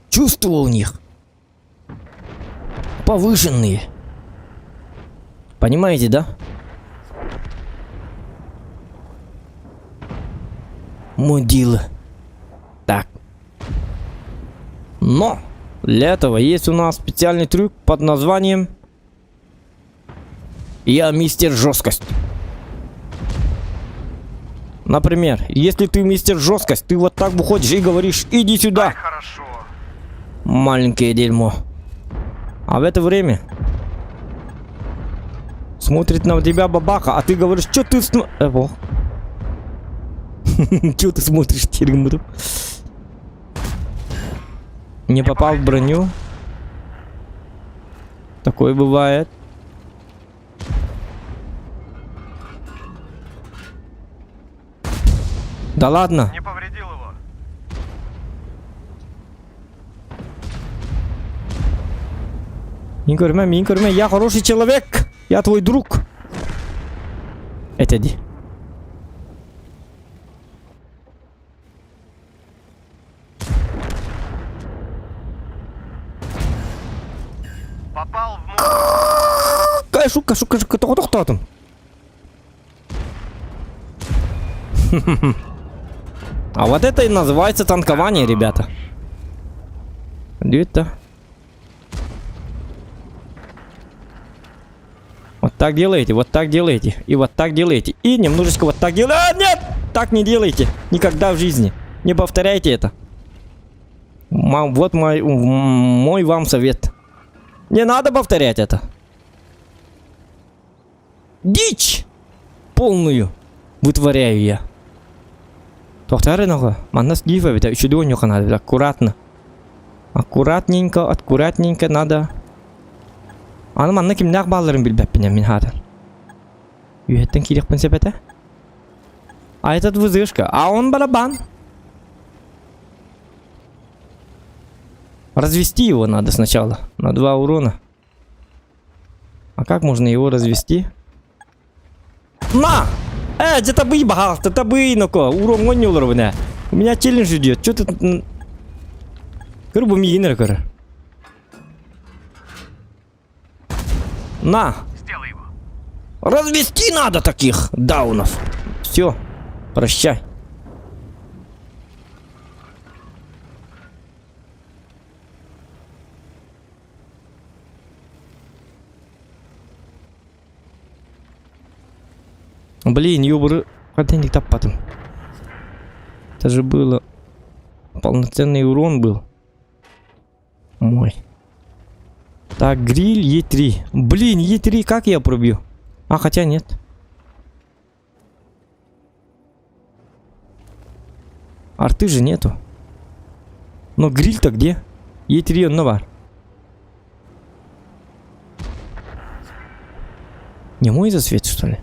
Чувства у них. Повышенные. Понимаете, да? Мудила. Так. Но для этого есть у нас специальный трюк под названием «Я мистер жесткость». Например, если ты мистер жесткость, ты вот так выходишь и говоришь: иди сюда, Хорошо. маленькое дерьмо. А в это время смотрит на тебя бабаха, а ты говоришь: что ты Чё ты смотришь, Тирмур? Не попал в броню. Такое бывает. Да ладно. Не повредил его. Не корми, я хороший человек. Я твой друг. Отойди. Попал в мур. Шука, кто там? А вот это и называется танкование, ребята. Где-то. Вот так делаете, вот так делаете, и вот так делаете, и немножечко вот так делаете. А, нет! Так не делайте. Никогда в жизни. Не повторяйте это. Вот мой вам совет. Не надо повторять это. Дичь полную вытворяю я. Тоқтарынаға, маннас гифа бит, еще донёха надо, аккуратно. Аккуратненько надо. Аны манна кимнак балларын билбеппинем мен хатыр. Үйеттен килек пенсепете. А этот вызышка, а он барабан. Развести его надо сначала на 2 урона. А как можно его развести? На! Где-то бы бахал, это бы иноко. Урон он не уловлено. У меня челлендж идет. Что ты? Грубо мигинер, кора. На! Сделай его. Развести надо таких даунов. Все, прощай. Блин, ёбры, хотенник таппатым. Это же было... Полноценный урон был. Мой. Так, гриль Е3. Блин, Е3 как я пробью? А, хотя нет. Арты же нету. Но гриль-то где? Е3 он навар. Не мой засвет, что ли?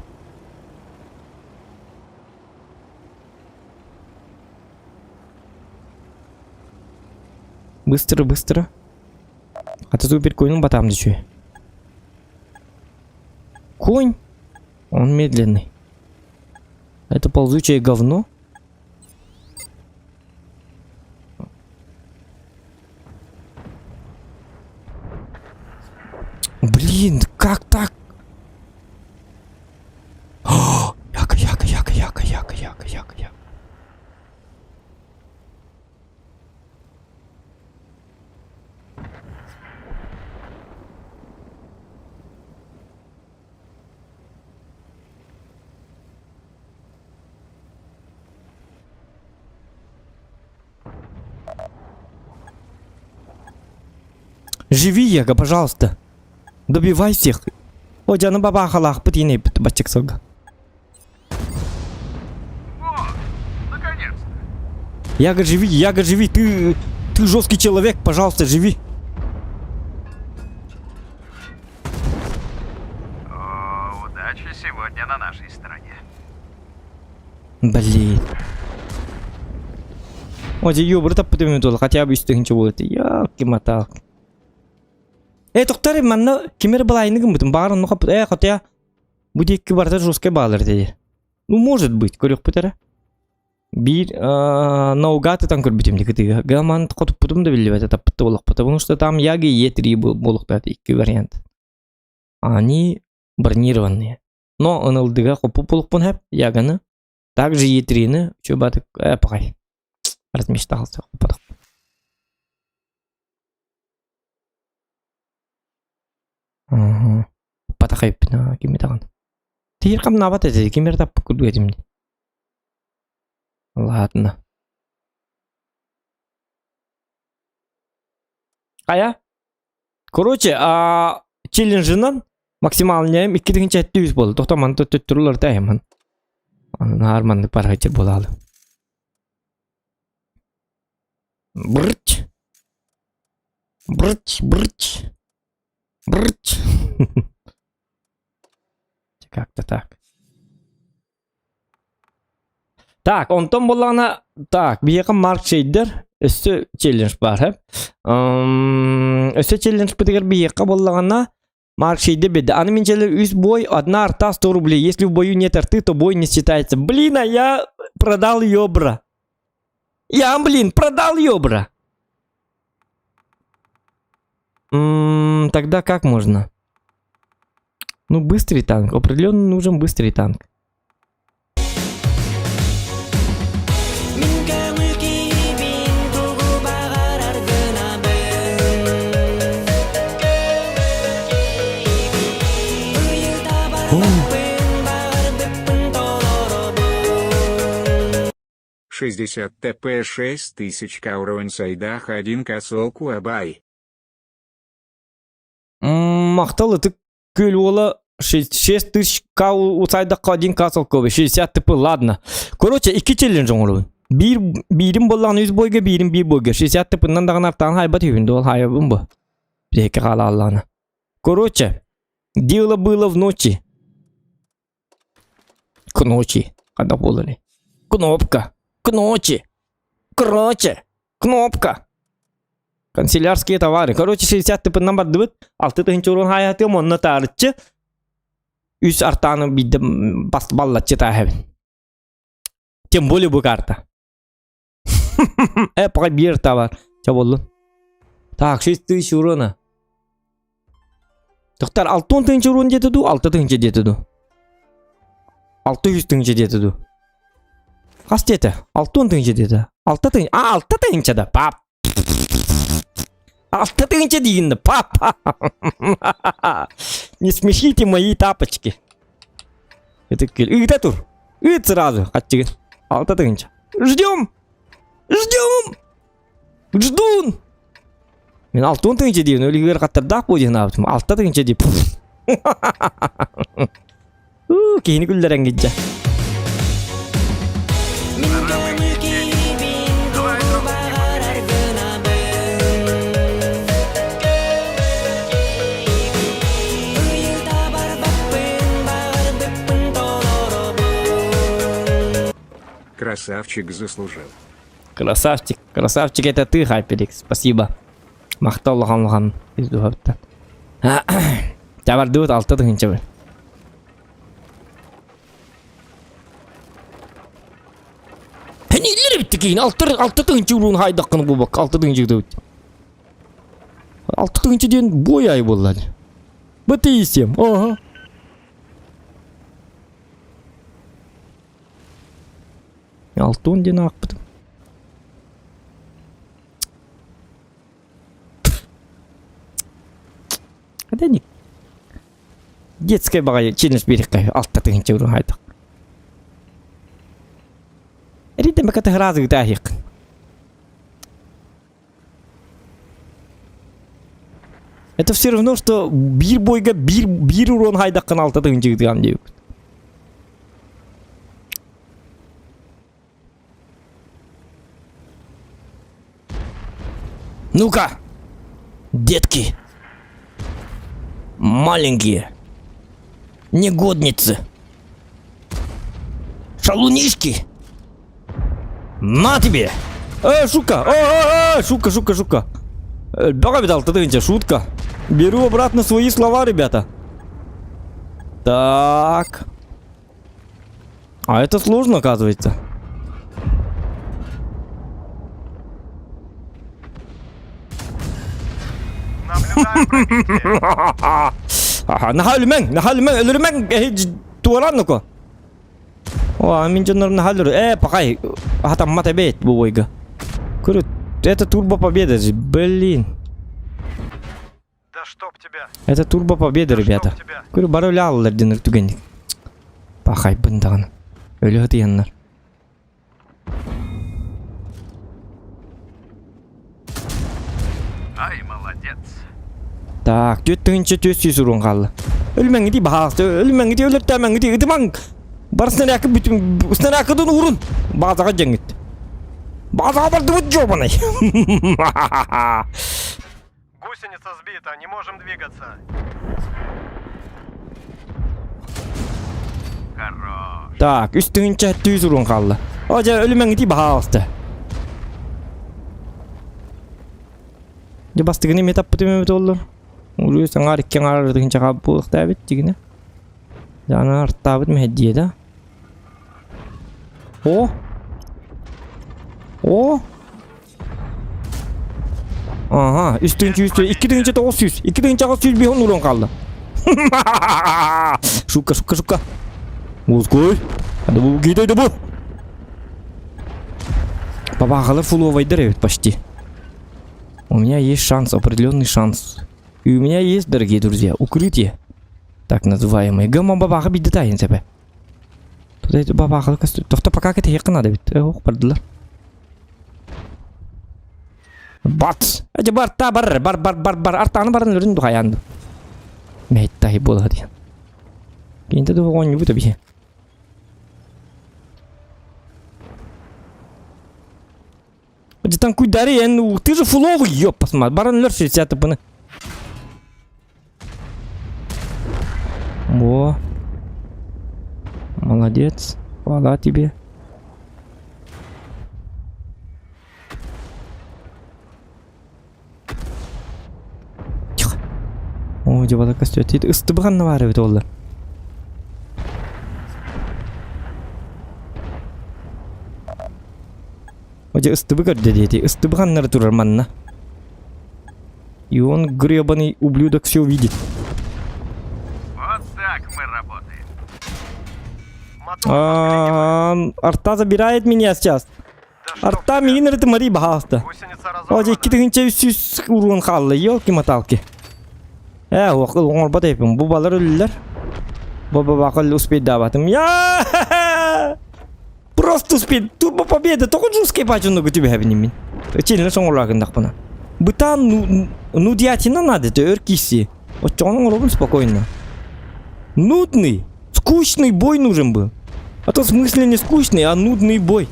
Быстро. А ты теперь конь батам дичуй. Конь? Он медленный. Это ползучее говно? Блин, как так? Яка. Живи, Яга, пожалуйста. Добивай всех. О, джана баба халах, патини, бачек сога. О, наконец-то. Яга, живи, ты жесткий человек, пожалуйста, живи. Удача сегодня на нашей стороне. Блин. Оже ёбыр таппы төмен толы, хотя бы үстігінші болады. Яки матақ. Тоқтар, манна кемер балайны кім бұтын, бағарын нұқап бұт, хотя бұл еккі барда жесткай бағалар деді. Ну, может быть, көрек бұтары. Bir наугаты там көрбітім декітігі. Гаман қотып бұтым да білі бәді таппытты болық, потому что там яғы Е3 болық бәді, екі вариант. Они бронированные. Но ынылдыға қопы болық бұн әп, яганы. Также Е3-ні чө бәді әпағай. Размешта қалсы қопадық. Патақай өппін, кеме таған. Тегер қам набат әтеді, кемер таппы күрді әдімді. Ладно. Ая? Короче, челленджінен максималіне 2-дің чәтті үз болды. Тоқтаман төт тұрылар тәйімін. Арманды парғайтер болалы. Брыч. Как-то так. Так, онтон болағына... Так, бейеқі марк шейдер. Өсі челлендж бар, хеп. Өсі челлендж бітігер бейеқі болағына марк шейдер беді. Аны менчелер үз бой, одна арта 100 рублей. Если в бою нет арты, то бой не считается. Блин, а я продал ее, бра. Продал ее, бра. Тогда как можно? Ну, быстрый танк. Определенно нужен быстрый танк. — 60 ТП 6000 Каурован Сайдах 1 Косолку Абай. Мақталы ты көл ола 6000 кау Сайдаққа 1 Косолку Абай. 60 ТП, ладно. Короче, 2 челлендж оңыру. Бірім болған 100 бойға, бірім 1 бойға. 60 ТП-нан дағын артан хайбат үйінді ол хайбын бұл. Бірекі қала Алланы. Короче, дело было в ночи. К ночи. Когда болали. Кнопка. К ночи. Короче. Кнопка. Канцелярские товары. Короче, 60 типа номер 2. 6-й урон hayatı монна тарчы. Үс артаны биді баллатчы тахып. Тем более bu карта. Пока bir товар. Че болды? Так, 6000 урона. Тоқтар, 6-й урон жетіду, 6-й жетіду. 600 тыңчы жетіду. Қас деті? 6-й жетіді. 6-й да, пап. 6-й дейінді, пап. Не смешите мои тапочки. Это кел. Үйді тұр. Үйді сразу. Қатчыгын. 6-й. Ждем. Ждун. Мен 6-й дейін. Өлігер қаттырдақ бойын аптым. 6-й дейіп. Кейіні күлдерен кетті. Красавчик заслужил. Красавчик, это ты, Хайперикс. Спасибо. Мақтаулыған. Табар дөт 6-й. Нелер бітті кейін? 6-й урон хайдаққыны бұл бақ. 6-й жігді өтті. 6-й ден бой ай болады. Бұты есем. Аха. Алтын ден ақ бұтым. Қада не? Детская баға челлендж берек қай. 6-й урон хайдақ. Ритм как-то разных тахик. Это все равно, что бир бойга бир урон хайдаққан 6-й жігді ғам. Ну-ка! Детки! Маленькие! Негодницы! Шалунишки! На тебе! Шутка! Шутка! Бага видал, ты шутка. Беру обратно свои слова, ребята. Так. А это сложно, оказывается. Наблюдаем пробитие. Ага, нахалюмен, ölürmen, туалан ну-ка. О, мен жанр нахалюр. Пахай, там мата бейт, bu ойга. Куры, это турбо победа же, блин. Да чтоб тебя. Это турбо победа, ребята. Чтоб тебя. Куры, бары алалар денер түгенник. Пахай, бындаган. Өлі ғыты яннар. Ай, молодец. Так, төттігінші төссіз ұрын қалды. Өлмен гidi бағақты, өлмен гidi өлірттәмен гidi ұдымаң. Бар снарякы бүтін, снарякыдың ұрын. Базаға жәңгіт. Базаға барды бұд жобанай. Гусеница сбита, не можем двигаться. Хорош. Так, üstігінші төз ұрын қалды. Ожа өлмен gidi бағақты. Бастығыны метап бұтымемет олар. Улы саңар ikкен арырдығынша қабы болықта әбет дегіне. Жаны артта бұд мәддие да. О! Ага, üstігінші 2.900. 2.900 бейон ұрын қалды. Шука. Озгой. Ады бұл кейдейді бұл. Бабағалар фуловайдыр әбет почти. У меня есть шанс, определенный шанс. И у меня есть, дорогие друзья, укрытие. Так называемое. Гамма бабаха бит детайен себе. Тут это бабаха касту. Тофта пока это яка надо бит. Ох, пардылар. Бац! Аja бар. Артаны барын өрін дұғаянды. Мәйттахи болды деген. Кейінді дұғуған не бұты бе. Там кудари, ну ты же фуловый, ёп, посмотри, баран лёр 60 пыны. Во. Молодец. Хвала тебе. Тихо. Ой, девала костёт. Это ыстыбыған наваривает олар. Оже ыстыбы көрді дети, ыстыбығаннары тұрар манна. И он, гребаный ублюдок, все увидит. Вот так мы работаем. Арта забирает меня сейчас. Арта мигин рыты мари бахаста. Гусеница Оже разорвана. 2.300 урын қалды, елки-маталки. Оңыр бата епім, бұл балар өлілер. Бұл бақыл успейт дабатым. Просто успеть. Турбо победа. Только жесткий пачу много тебе хабинимин. Челен соңғырлағындақ бұна. Бұта нудиатина надо, это өркиси. Вот чоның робин спокойно. Нудный. Скучный бой нужен был. А то в смысле не скучный, а нудный бой.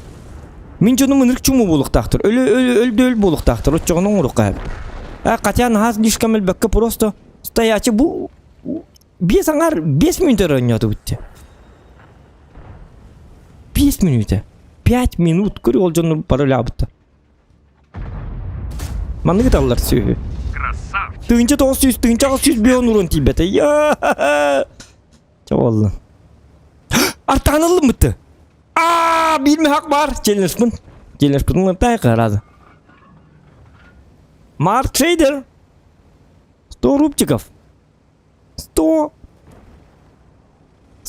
Мен жоның нырк чуму болуқтақтыр. Өлді болуқтақтыр. Вот чоның ұрыққа. Қатя нағаз лишкам әлбәкке просто стоячы бұл 5 минут өрінеді бұтте. 5 минут. 5 минут. Көрі ол жоны пароля бұтты. Маны ғыталар сөйі. Красавчик. 2.900 бейон ұрын тейбеті. Чавалды. Артағанылым бұтты. Білме хақ бар. Челнешпін. Челнешпін ұнтай қарады. Марк Трейдер. 100 рубчиков. 100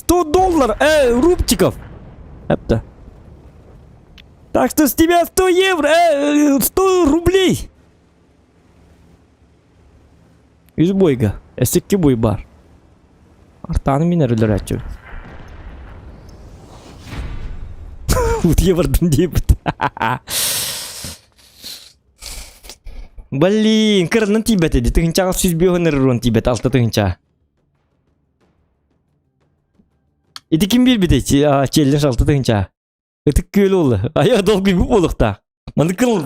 долларов. Рубчиков. Это. Так что с тебя 100 евро, 100 рублей. Yüz boyga. Eski boy bar. Артаны мен әрілер әтчу. Утыя бардым дейбіт. Блин, кырынан тибет еді. Тығынчаға сүзбеуін әрірон тибет. Алты тығынча. Эти ким бил бит челлендж алты тыгынча. Этик көл олы. Ая долгый бу болукта. Маны кыл.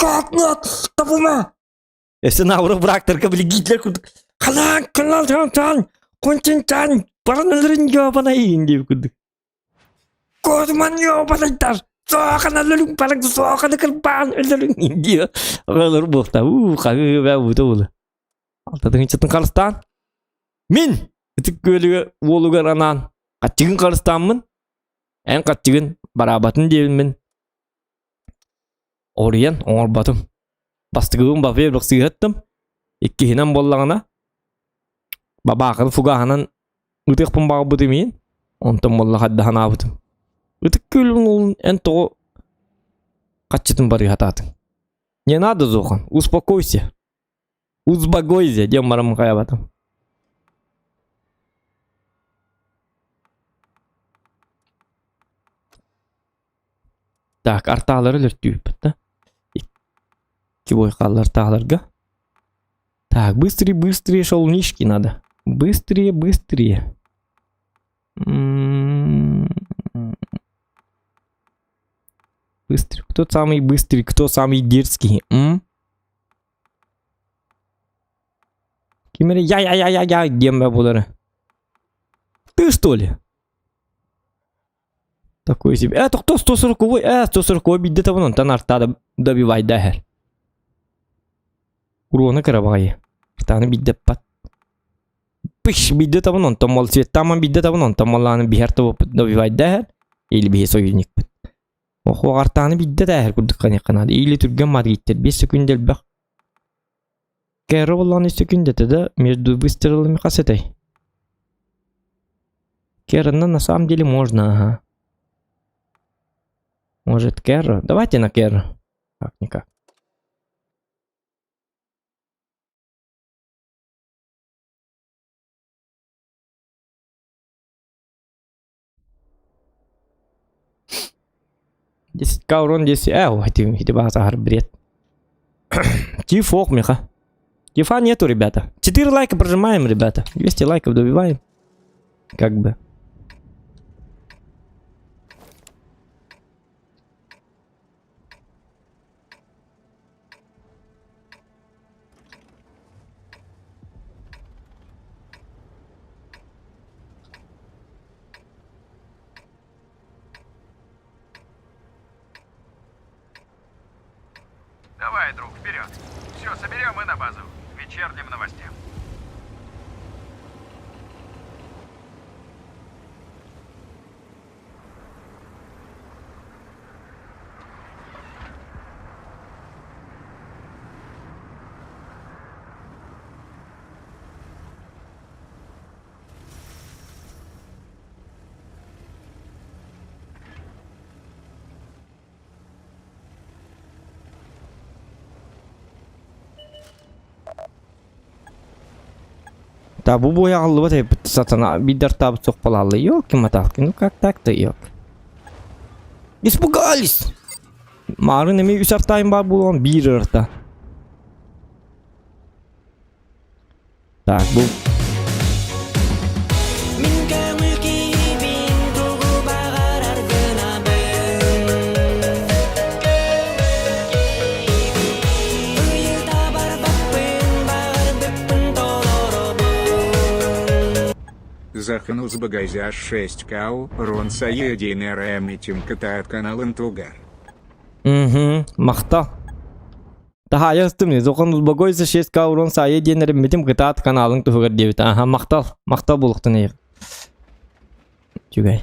Как нет? Табума! Если на урок брактарка, блин, Гитлер курдук. Халан, калан, контентан, параналрын ёбанайын деп курдук. Козман ёбанайдар. Соқана лүлүң парак, соқана кырпан, өлүлүң деп. Олар бохта, қағы бә бұты болы. Алтадың чатын Қарыстан. Мен, үтік көлігі олуғар анан. Қатчығын Қарыстанмын. Ән қатчығын барабатын дебінмін. Ориян, оңыр батым. Бастығығын бапе бір сығыттым. Екі хинан боллағына. Бабақын фуғағынан үтіқпін бағы бұты мен. Онтым болла қаддаған абытым. Үтік көлінің олын ән тоғы қатчытын бары хататын. Не надо, Зохан, успокойся. Успокойся, дем барам қаябатым. Так, артағалары лөртіп бітті. Iki бойқалар тағаларға. Так, быстрее, шолнишки надо. Быстрее. Быстрее. Кто самый быстрый, кто самый дерзкий? Кимери, я, гембе будары. Ты что ли? Такой себе. Это кто 140-й? 140-й бидде вон тан артада добивай дахер. Урона карабай. Артаны бидде пат. Пиш бидде вон там мол свет там бидде вон там моланы бихерто добивай дахер. Или бие союзник. Охо артаны бидде дахер курдук канеканады. Или түрген мадгиттер 5 секундел бак. Кэро болланы секундете да между выстрелами касетай. Кэро на самом деле можно, ага. Может, Кэро? Давайте на Кэро. Как-никак. Здесь урон, здесь... эти базар бред. Тифок, меха. Тифа нету, ребята. 4 лайка прожимаем, ребята. 200 лайков добиваем. Как бы. Давай, друг, вперед. Все, соберем и на базу. Вечерним новостям. Да, bu boyağlı var hep satana bir dert tabi çok pahalı yok ki matalki, ну как так-то yok. Испугались. Марын эми 3 артайым бар болгон 1 арта. Так, bu Заханус Багазяш 6 кау, Рон Саедин РМ и Тим катает канал Интугар. мақта. Daha yazdım. Zokan uzbagoysa 6 kavron sayı diyenlerim bitim kıtaat kanalın tuğur diyor. Aha maqtal buluqtu ne? Cügay.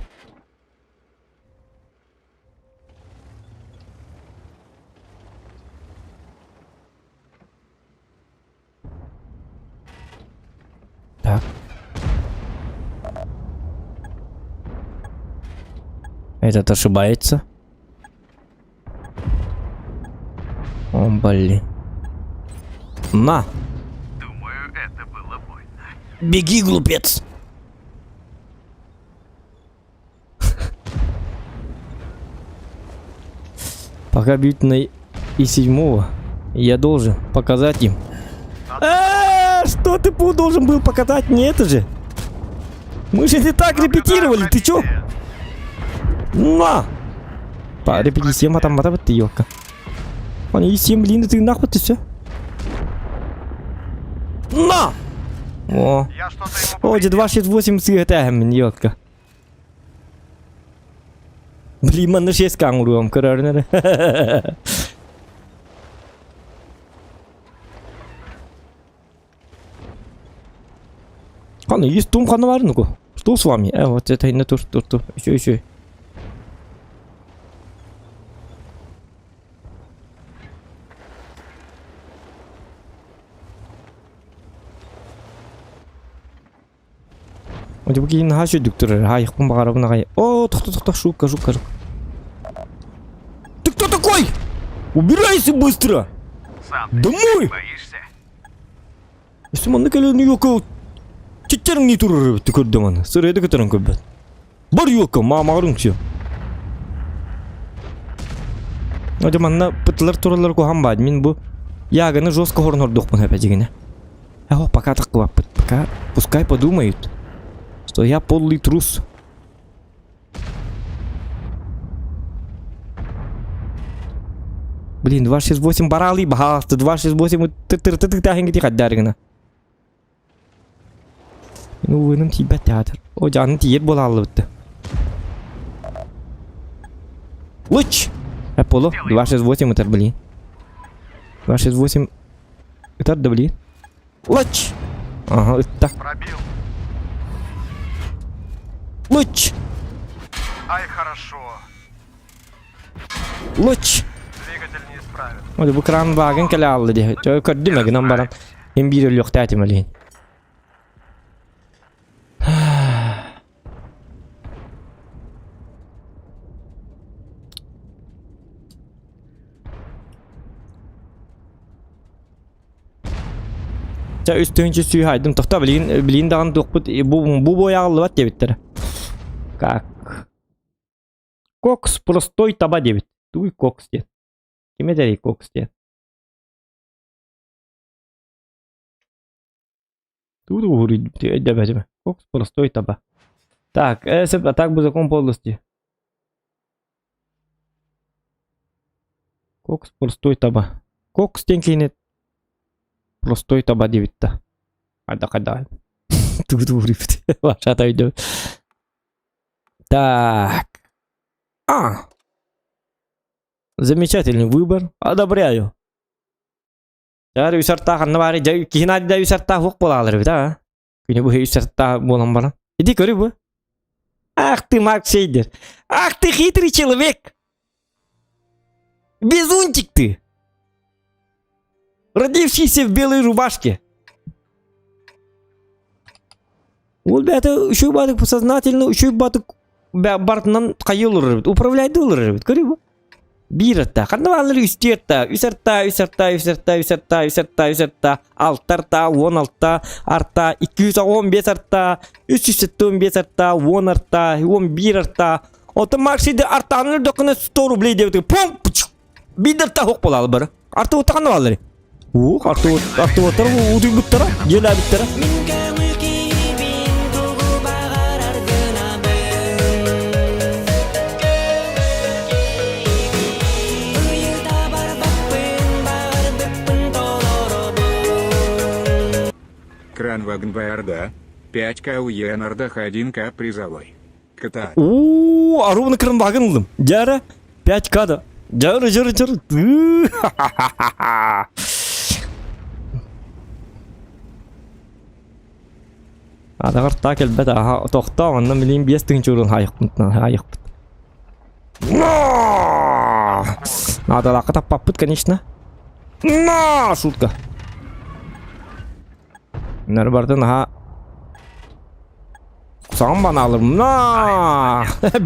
Так. Этот ошибается. О, блин. На! Думаю, это было больно. Беги, глупец! Пока бьют на И7, я должен показать им. Что ты должен был показать мне это же? Мы же не так репетировали, ты чё? На! Репетиция мата-мата вот ёлка. Hani iyi sen блин ты нахуй ты все. На! О. Я что-то ему О, 268 сыгатаем, ёлка. Блин, man er 6 gang ruam körörner. Hani есть том хана var ну-ка. Что с вами? Вот это не тур. Еще. Hadi bakayım ha şu doktor. Hayır, kum bakarım hayır. О, тихо, шутка. Ты кто такой? Убирайся быстро! Сам Домой! боишься? Если man келен yok. Çiçerin ni turur tıkırdım ana. Sırayda kıtırın köbbet. Бар yok мамарың все. Hadi manna pıtlar turlar ko ham bad min bu. Яганы жестко хорнордук mun hep ejigine. Пока так пока пускай подумают, что я подлый трус. Блин, 268 барали, пожалуйста, 268 ты тахинги каддаргана. Ну, вынем тебя театр. О, жанны тиет болалы бітті. Луч! Поло, 268 это, блин. 268 это, да, блин. Луч! Ага, это. Пробил. Луч! Ай, хорошо. Луч! Двигатель не исправен. Hadi bu kran vagen kale aldı diye. Çok kötü değil mi? Gınan baran. Hem bir yok tahtım aliyin. Ça üstünce suyu haydım. Tohta bilin dağın dokput. Bu boyalı var diye bittir. Как? Кокс простой таба дебит. Туй кокс diye. Kime deri кокс diye. Тут говорит, давайте. Кокс простой таба. Так, если так бы закон полностью. Кокс простой таба. Кокс тенкинет. Простой таба дебит-то. Когда. Тут говорит. Ваша та идет. Так. Замечательный выбор. Одобряю. Жары үсәртта ханна бары кихинады да үсәртта хук болалар бит, а? Күне бу үсәртта болам бара. Иди көрү бу. Ах ты, Марк Шейдер. Ах ты хитрый человек. Безунтик ты. Родившийся в белой рубашке. Ол бәті үші бәтік сознательно, үші бәтік бартынан қайылыр бит. Управляйды олар бит, көрү бу. Bir atta, karnavalları üsartta, altarta, 16 artta, 215 artta, 315 artta, 10 artta, 11 artta, otomaksidi artanır dokuna 100 rubli devdi. Pum! Bir artta hok bolalı bari. Artta ota karnavalları. Artta ota udu bittara, gel abi bittara. Кранваген Байарда, 5К УЕ Нардах 1К призовой. КТА. Аруны кырын багынлым. Жара 5К да. Жара. Адагар такел бет аха тохта анна милин 5 журун хайыкпыт. Надо лака таппыт, конечно. Шутка. Bunları bardan daha kusağım bana alırım.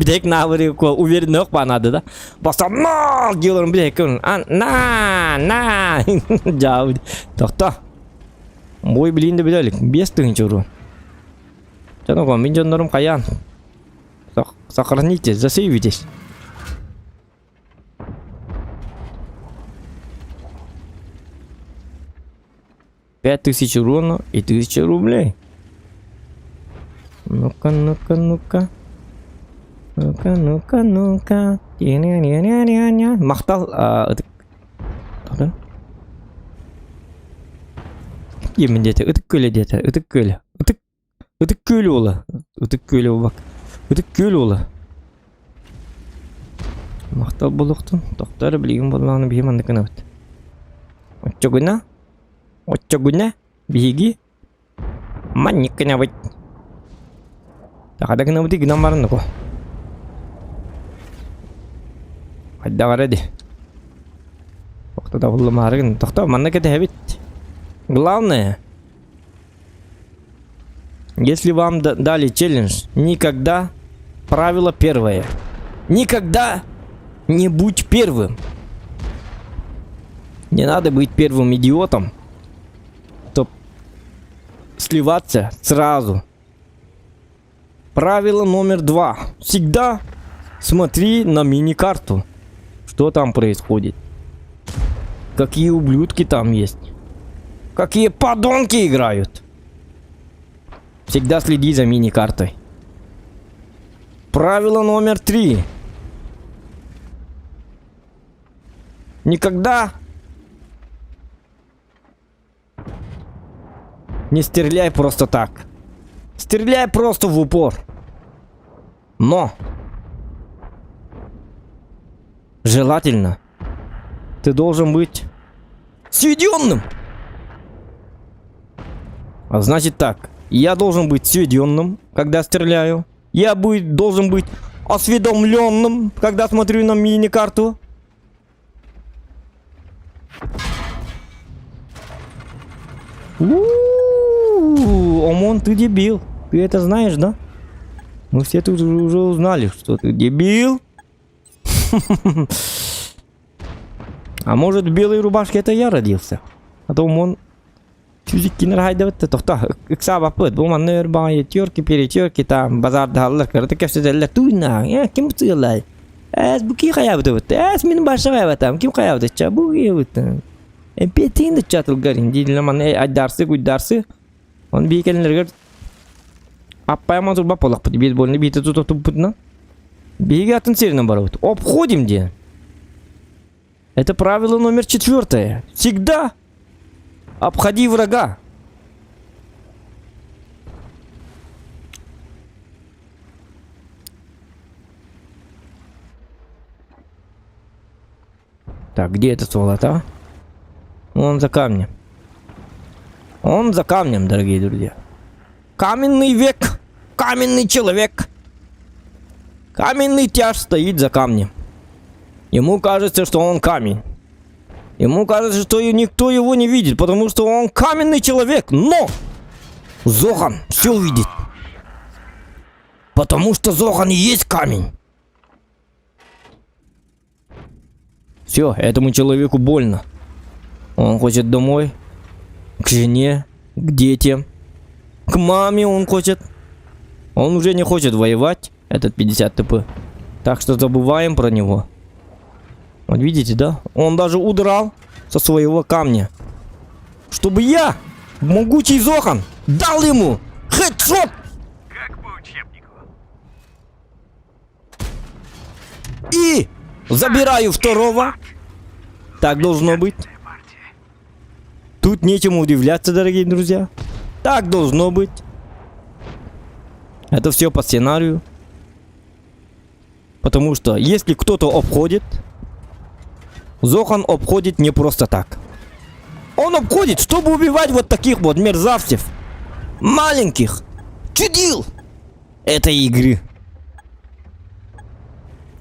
Bir tek ne var yok. Uverin yok bana da. Basam diyorlarım bir tek. Jauh. Doktor. Boy bilin de bilelik. 5 juru. Canım kok minjonlarım kayan. Сохраните, засейвитесь. $5000 и 1000 рублей. Ну-ка. Мақтал yemin dete. Itık köle dete. Itık köle. Itık köle ola. Itık köle bak. Itık köle ola. Maqtal buluqtun. Doktor bilgin bollarını bir hemen dikene bit. Оччогуна. Биги. Манник кene bit. Takada kena bit gina marın ko. Hadi var hadi. Doktor da bulma harın. Doktor manna kete habit. Главное, если вам дали челлендж, никогда, правило первое, никогда не будь первым. Не надо быть первым идиотом, чтоб сливаться сразу. Правило номер 2. Всегда смотри на мини-карту, что там происходит. Какие ублюдки там есть. Какие подонки играют. Всегда следи за мини-картой. Правило номер 3. Никогда не стреляй просто так. Стреляй просто в упор. Но желательно ты должен быть сведенным. А значит так, я должен быть сведенным, когда стреляю. Я должен быть осведомленным, когда смотрю на мини-карту. Омон, ты дебил. Ты это знаешь, да? Мы все тут уже узнали, что ты дебил. А может, в белой рубашке это я родился? А то Омон... Чузиккинер хайдабытты тохта ыкса бапыт бу маннер бай терки там базарда аллар кырды кепседеллер туйна ким тыйлай бу ки хаябыт мен башы хаябатам ким хаябыт бу кибыт петинди чатыл гарин диле ман айдарсы гуйдарсы он бийкеллерге аппай мазур баполак бут бейсбольный бийти тутуп бутна бейге атын серина барабыт обходим де. Это правило номер 4. Всегда обходи врага. Так, где этот сволота? А? Он за камнем. Он за камнем, дорогие друзья. Каменный век. Каменный человек. Каменный тяж стоит за камнем. Ему кажется, что он камень. Ему кажется, что никто его не видит, потому что он каменный человек. Но Зохан все видит. Потому что Зохан и есть камень. Все, этому человеку больно. Он хочет домой, к жене, к детям, к маме он хочет. Он уже не хочет воевать, этот 50 ТП. Так что забываем про него. Вот видите, да? Он даже удрал со своего камня. Чтобы я, могучий Зохан, дал ему хедшот. Как по учебнику. И забираю второго. Так должно быть. Тут нечему удивляться, дорогие друзья. Так должно быть. Это все по сценарию. Потому что если кто-то обходит, Зохан обходит не просто так. Он обходит, чтобы убивать вот таких вот мерзавцев. Маленьких. Чудил этой игры.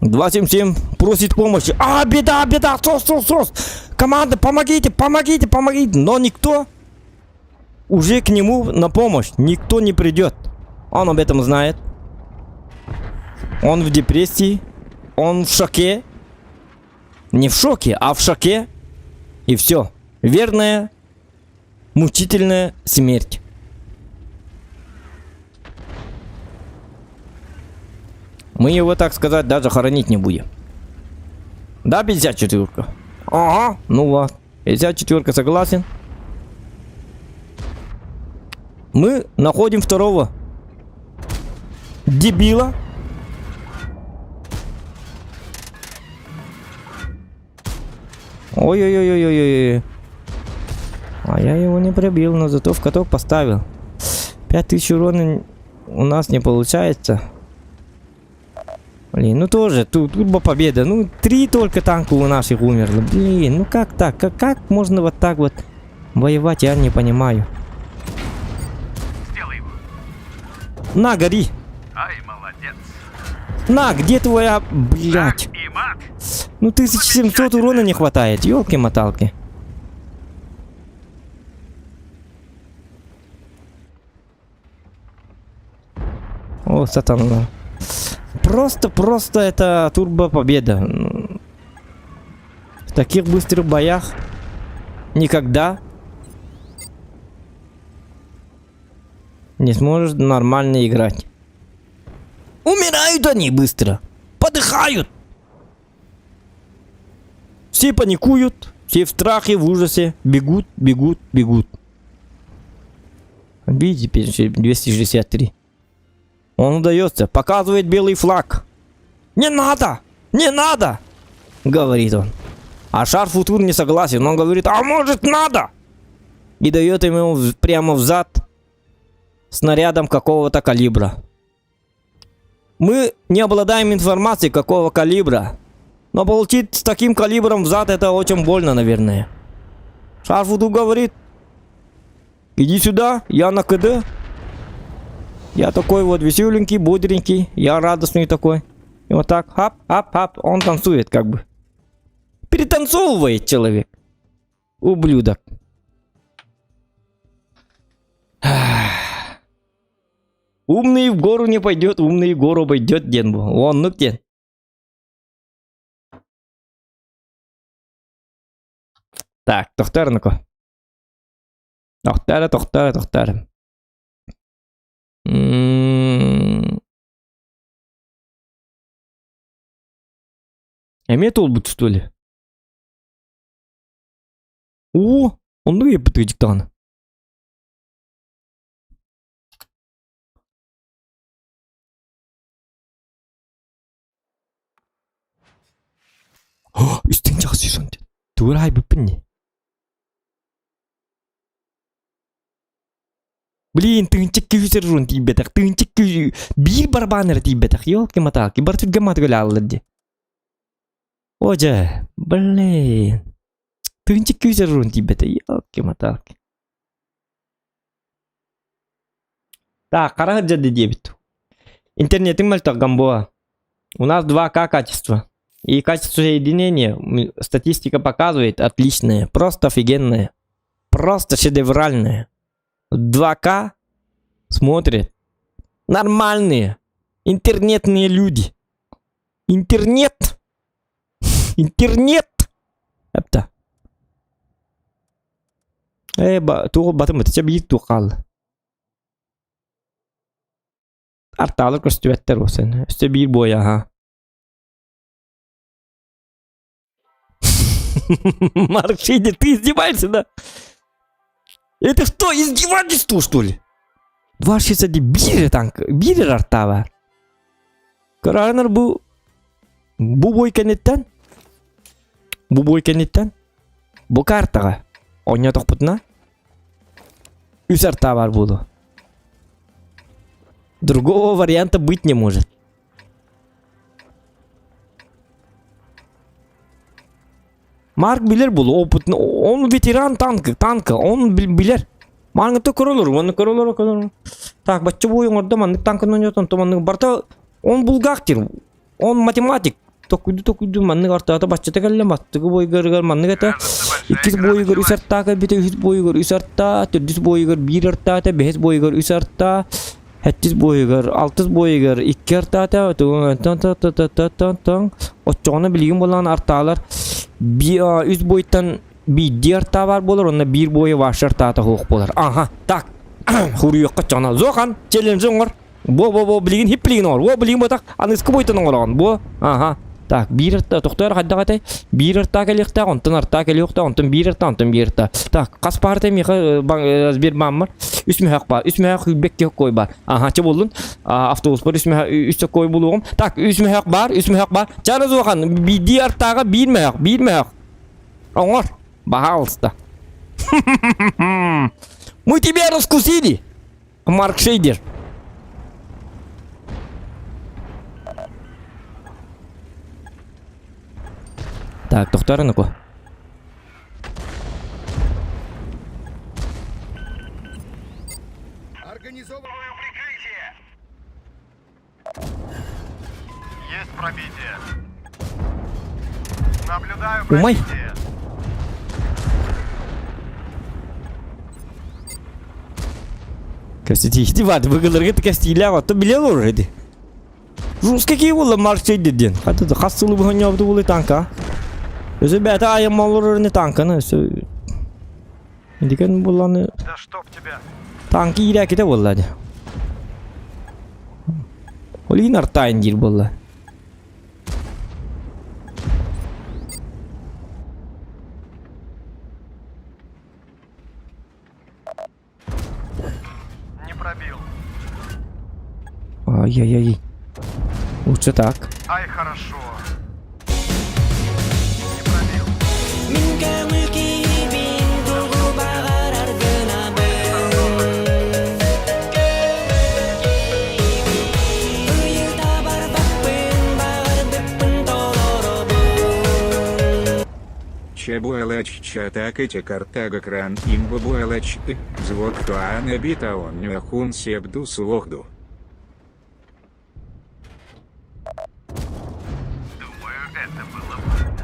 277 просит помощи. Беда, сос. Команда, помогите. Но никто уже к нему на помощь. Никто не придет. Он об этом знает. Он в депрессии. Он в шоке. Не в шоке, а в шоке. И все. Верная, мучительная смерть. Мы его, так сказать, даже хоронить не будем. Да, 54-ка? Ага, ну вот. 54-ка согласен. Мы находим второго дебила. Ой-ой-ой-ой-ой-ой. А я его не пробил, но зато в каток поставил. 5000 урона у нас не получается. Блин, ну тоже, турбо победа. Ну, 3 только танка у наших умерло. Блин, ну как так? Как можно вот так вот воевать, я не понимаю. Сделай его. На, гори! Ай, молодец. На, где твоя... Блять. И мат. Ну 1700 урона не хватает, ёлки-моталки. О, сатана. Просто это турбо победа. В таких быстрых боях никогда не сможешь нормально играть. Умирают они быстро. Подыхают. Все паникуют. Все в страхе, в ужасе. Бегут. Видите, 263. Он удается. Показывает белый флаг. Не надо! Не надо! Говорит он. А Шар Футур не согласен. Он говорит, а может надо? И дает ему прямо в зад снарядом какого-то калибра. Мы не обладаем информацией, какого калибра. Но получить с таким калибром в зад это очень больно, наверное. Шар Футур говорит, иди сюда, я на КД. Я такой вот веселенький, бодренький, я радостный такой. И вот так, хап, он танцует как бы. Перетанцовывает человек. Ублюдок. Умный в гору не пойдет, умный в гору пойдет, Денбу. Вон, ну где? Так, тоқтар. Тоқтар. Эмет олбут, что ли? О, он ну и бытыдиктан. О, üstün жақсысын. Турай біппін. Блин, тыңчик күйсер жун тибетак, тыңчик күй бир барбанер тибетак, ёлки-маталки, бар түгге матгөл аллады. Оже, блин, тыңчик күйсер жун тибетак, ёлки-маталки. Так, қараңыз жады дебет. Интернетің мөлтаққан боа. У нас 2К качество. И качество соединения, статистика показывает, отличное, просто офигенное, просто шедевральное. 2К смотрят нормальные интернетные люди. Интернет. Это. Туғыл батым өтісе бейір туғал. Арталыр көстібеттер осын. Өсте бейір бой, аха. Марк Шейдер, ты издеваешься, да? Это что, издевательство, что ли? 2.60 бири танк, бири артава. Каранар бу бой кенеттен. Бу картага. Оня токпутна. Үс арта бар буду. Другого варианта быть не может. Марк билер бұл опытны, он ветеран танка, он билер. Маңыты көрілер. Так, баччы бойың орда, маңық танкын ойнатын, маңық барта, он булгақтер, он математик. Токуйду, маңық артата баччыты кәлі, маттығы бойығыр, маңық әті, 2 бойығыр, 3 артаға, 3 бойығыр, 3 арта, 4 бойығыр, 1 артата, 5 бойығыр, 3 арта, 7 бойығыр, 6 бойығыр, 2 артата, отчоғына білген болған арталар, 3 бойттан bir arta var bolar, onda bir boyu baş arta hoq bolar. Aha, tak. Huruyuqqa çana. Zokan, challenge var. Bo bilgin hep bilgin var. Bo bilgin botak, anıskı boytan olan. Bo, aha. Так, bir arta toxtar hadda qatay. Bir arta keliyqta, ondan arta keliyqta, ondan bir arta. Так, qas parta miqa bir mamar. Üsmü haq var. Üsmü haq bekki koy var. Aha, çı boldun. Avtobus var, üstü koy buluğum. Tak, üsmü haq var. Çara zokan, bir artaga bir mi haq. Oңор, бағалысты. Мы тебя раскусили, Марк Шейдер. Так, тоқтар ну-ка. Организовываю прикрытие. Есть пробитие. Наблюдаю Умай. пробитие. Кстати, издеваться, выговоры это кастилява, то билел уже. Какие было Марк Шейдер ден? Хатта хасылы выгонял в дулы танка. Өзі бәті айым олырыны танканы. Деген боланы Да чтоб тебя. танки ирәк ете болады. Олин артайын дир болды. Не пробил. Ай-яй-яй. Лучше так. Ай, хорошо. Не пробил. Чабуэлач чатакати картага кран имбабуэлач звод хуана битаон нюахун себду сулохду. Думаю, это было больно.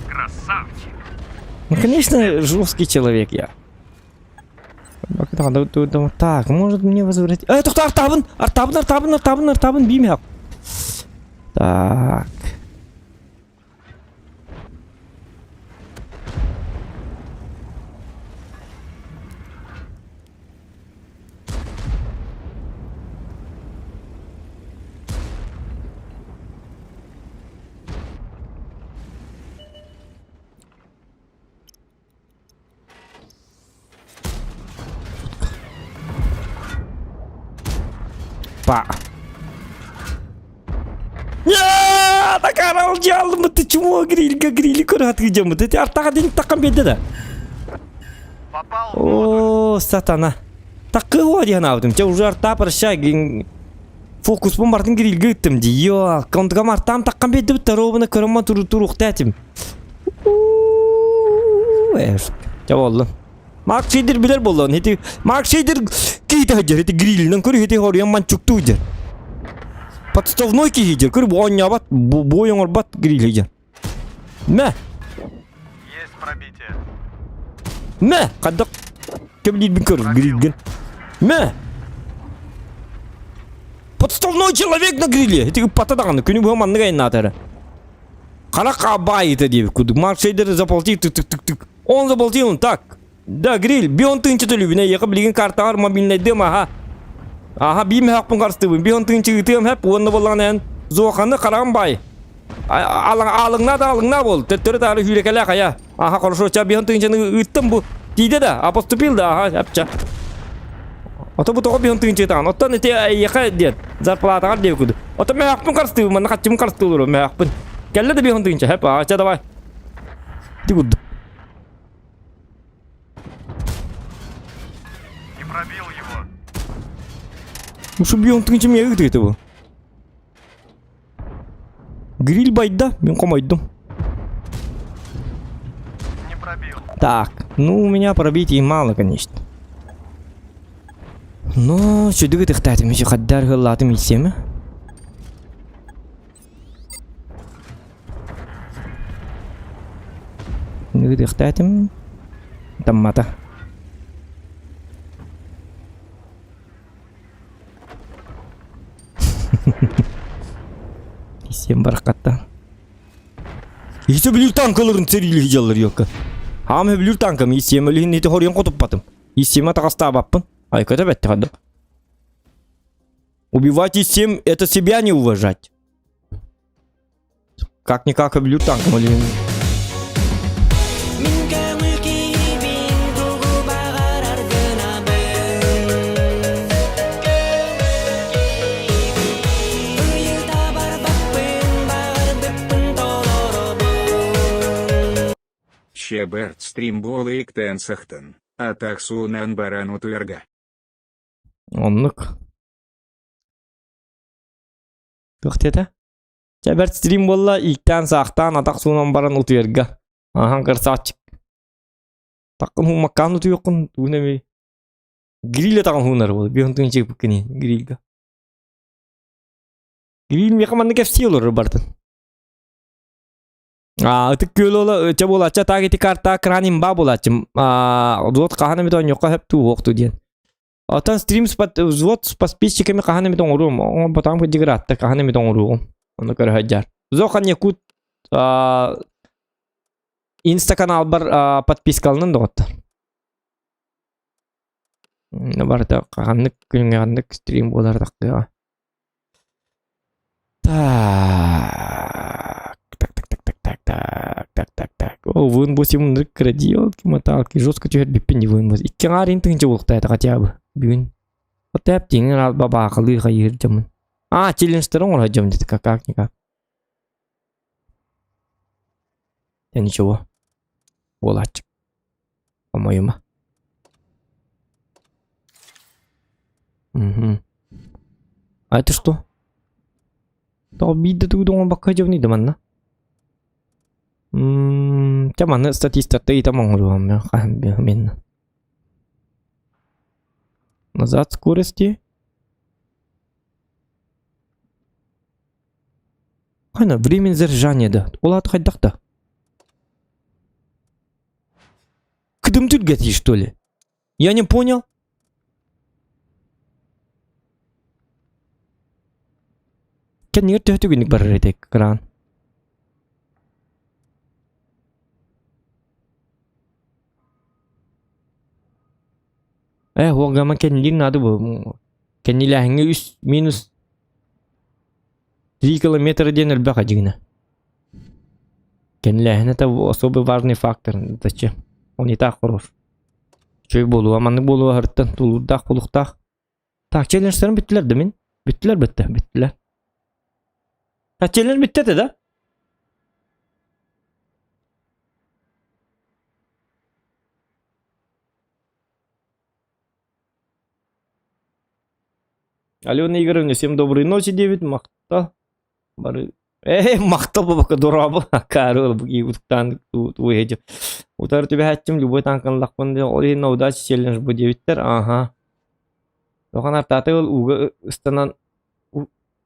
Красавчик. Ну, конечно, жесткий человек я. Так, может мне возвратить... Тоқта, артабын, беймек. Так. Па. Такарал жалым, ты чему гриль, курат гидем, ты артаға дейін таққан беді да. Попал в воду. О, сатана. Таққы ғой дейін аудым, те уже арта прощай, фокус бом бардың грильге үттім де. Йо, кондығам артам таққан беді бітті, робына көріман тұруқты әтім. Те болды. Марк Шейдер білер болды. Марк Шейдер кейті ғаджар, грилінен көрі, хориян ман чүкті ғаджар. Подставной кейдер, көрі бұғанья бат, бойың ор бат гриль ғаджар. Мә? Есть пробитие. Мә? Қаддық кәбілет бін көрі грильген. Мә? Подставной человек на гриле. Это патадағаны, күні бұға манны ғайын атары. Қара қабай еті деп күдік. Марк Шейдер заполти, тык-тык-тык-тык. Он заполтил, так. Да, гриль, бион тынчы төлүбіне еқі білген картағар мобильнайдым, аха. Аха, беймі хақпын қарыстыбын. Бион тынчы ғытым, әп, онды болған ән. Зоқаны қарағым бай. Алыңна бол. Тәттірі тәрі хүрекелі қая. Аха, құрышоча, бион тынчыны ғыттым бұл. Дейді да, апоступил да, аха, әпча. Ота бұтығы бион тынчы ғытаған. Оттан әте еқі дед. Зарплатағар деп күді. Ота мә хақпын қарыстыбын, мәні қатчымын қарыстыбын, мә хақпын. Кәлі де бион тынчы, әп, аха, давай. Дегуді. Пробил его. Чтобы бион тынчы мен ғыты еті бұл. Гриль байда, мен қомайдым. Не пробил. Так, ну у меня пробитий мало, конечно. Но сюда тахтатым еще хаддар гылатым исеме. Тахтатым. Таммата. Исем барақатта. Исем білір танкаларын церилі жалар йоққа. Хам білір танкам исем өлігін еті хориян қотып батым. Исема тағаста баппын. Айката бәтті қады. Убивать исем это себя не уважать. Как-никак білір танкам өлігін. Берт стримболы и ктенсахтан, а так сунан баран утверга. Onluk. To'xtata. Jabar stream bolla ilkten saqtan atak sunan baran utverga. Aha qarsaçık. Takın hu makan utuyokun tunemi. Grille takın hunar bol. Bir huntun çıkıp kini grillga. Grill mi kamandı kefsi olur Bartın. Tık göl ola çabol açça tageti karta kranim ba bolachım. Zot kahane mi ton yoka hep tu waqtu diyen. Atan stream spat zot подписчиками kahane mi ton urum. O потом кыдыграт та kahane mi ton urum. Onu kara hajar. Zokan yakut Insta kanal bar подпискалнын доғатта. Барда қағанлық күнгенлік стрим болар таққыға. Так. О, вын босим нырк крадио, киматалки, жестко тюхер биппен вын бос. Иккен арин тыңчы болықта это хотя бы. Бүгін. Вот әп теңін ал баба ақылы қайыр жамын. Челленджтерін ол жамын деді, как-никак. Да ничего. Болачек. По-моему. Угу. А это что? Да обида тут дома бака жавни даманна. Чаманы статистика и там он мен. Назад скорости. Хана время заряжания да. Олат хайдахта. Кыдым тут гати, что ли? Я не понял. Нет, это не баррете кран. Гама кенлин надо бы. Кенниля хэнги минус 3 километра день албаха джигна. Кенниля хэнги это особый важный фактор. Зачем? Он не так хорош. Чөй болу, аманны болу хырттан тулурдах булуктах. Так, челленджтерин биттилер да мен? Биттилер. Челлендж bitti de. Алена Игоревна, всем доброй ночи, 9. Мақтал. Мақтал бабака дурабы. Карыл, бұги ұтықтан ұйхеджі. Утар төбе хәтчім, любой танкан лақпынды. Олейна удачи челлендж бұ 9-тер. Ага. Доқан артаты ол уғы ұстанан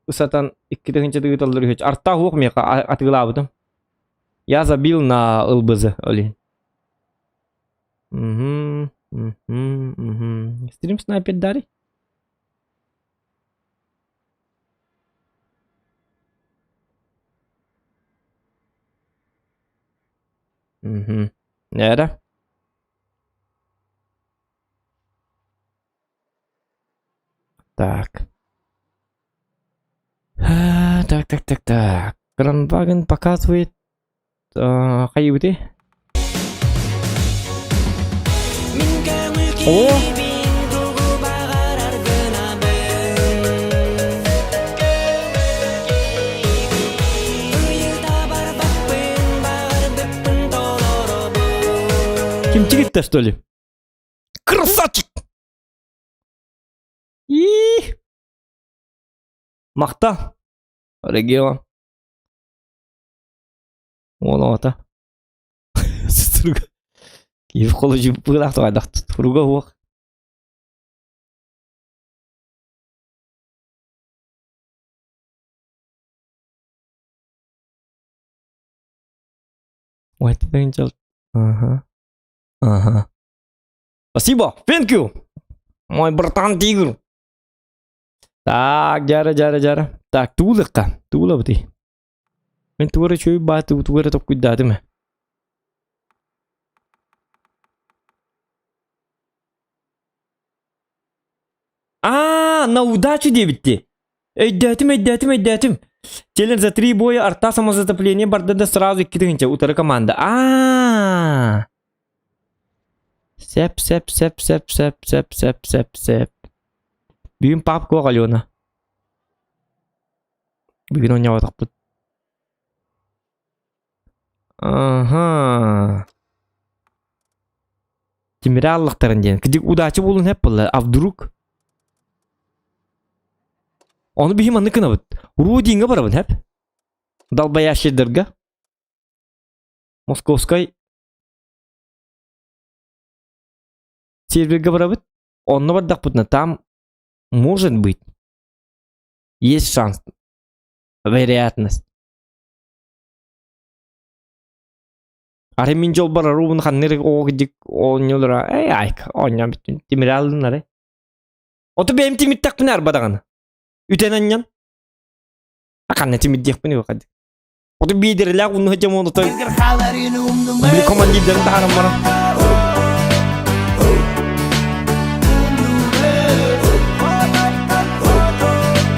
Усатан 2-нче дыгыталдыр хеч. Артта хук мека атыгылабыдым. Я забил на ЛБЗ, олин. Стрим снайпер дари? Неда? Так. Так. Кранваген показывает каюты. О! Кимчигит-то, что ли? Красавчик! Мақта. Регион. Оны ата. Сұрға. Кейіп қолы жібіп бұғыдақты қайдақты. Тұрға оқ. Уайты бәрін жал. Ага. Спасибо. Thank you. Мой братан тигр. Так, жара. Так, тулыққа. Тула бұты. Мен туғыры чөй баты, туғыры топ күддады ме? На удачу дебитти. Эйдәтім. Челлендж за 3 боя арта самозатопление барды да сразу 2-нче утары команда. Сеп. Бүгін пап көк Алена. Бүгін ойнауа тақпыд. Ага. Timire Allah'taren diyen. Kıcık udaçı bulun hep bunlar. Avduruk. Onu bir himanlı kınavıt. Rudiğine barabın hep. Dalbaya şedirga. Moskovskay. Серверге барабыт. Онны бардак бутна. Там может быть. Есть шанс. Вероятность. Аремин жол бара рубын ханнер огдик оньолара. Айк. Онья бүтін. Тимир алдынлары. Оты бейм тимит такпын арбадағаны. Үтен аньян. Аканна тимит декпін өқады. Оты бейдерлі ұнны хетем оны той. Били командидерін тағарым бара.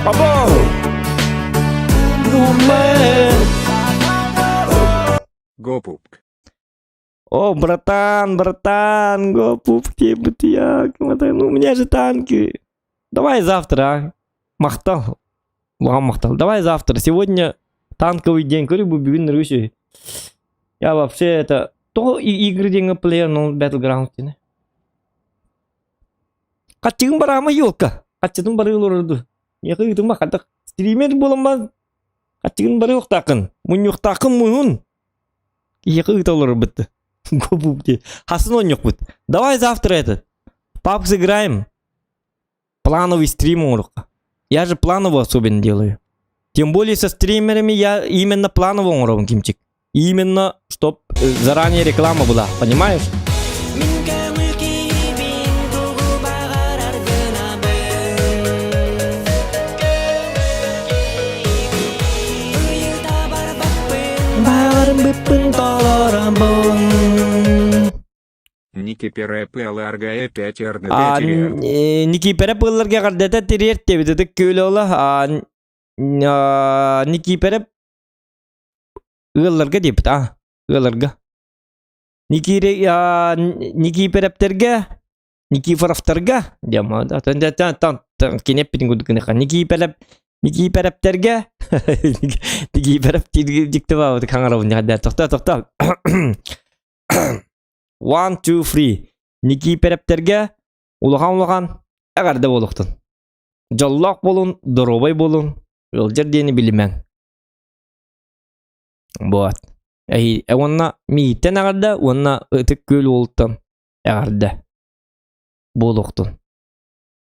Бабо! Гопупк. О, братан, гопупки, бытия. Ну, у меня же танки. Давай завтра, а? Махтал. Махтал. Давай завтра. Сегодня танковый день. Кори бы бивин Руси. Я вообще это... То и игры деньги плеер, но Battleground. Качыгын барама елка. Качыгын бары олорду. Яқы гытыма қадық стример боламаз. Качыгын бары оқтақын. Мұн оқтақын мұн. Яқы гыта олор бітті. Гопупки. Хасын он yok бит. Давай завтра этот. Пап сыграем. Плановый стрим урока. Я же планово особенно делаю. Тем более со стримерами я именно планово уровень кимчик. Именно, чтоб заранее реклама была. Понимаешь? Ники Переп и Ларгая 5 РД. Ники Переп ылларга кардата терер тебедек көйлө ола. Ники Переп ылларга депт, ылларга. Ники Перептерге, Ники Фарафтарга, дема, кенеп пингудукыныха. Ники Перептерге, Ники Переп диктова каңарабын дегенде. Токта. 1, 2, 3. Ники Перептерге улахан әгәрдә болуктын. Жаллак болун, доробай болун. Ул жердени билмен. Вот. Онна миттен әгәрдә, онна ытык көл болуттан әгәрдә болуктун.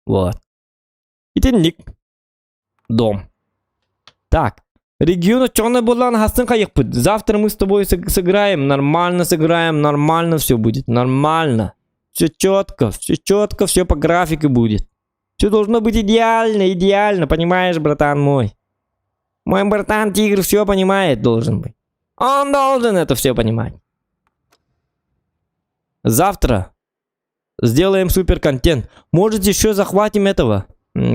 Вот. Итенник. Дом. Так. Регион чёрный болан хастын кайык будет. Завтра мы с тобой сыграем, нормально все будет, нормально. Все четко, все по графике будет. Все должно быть идеально, понимаешь, братан мой? Мой братан Тигр все понимает, должен быть. Он должен это все понимать. Завтра сделаем супер контент. Может, еще захватим этого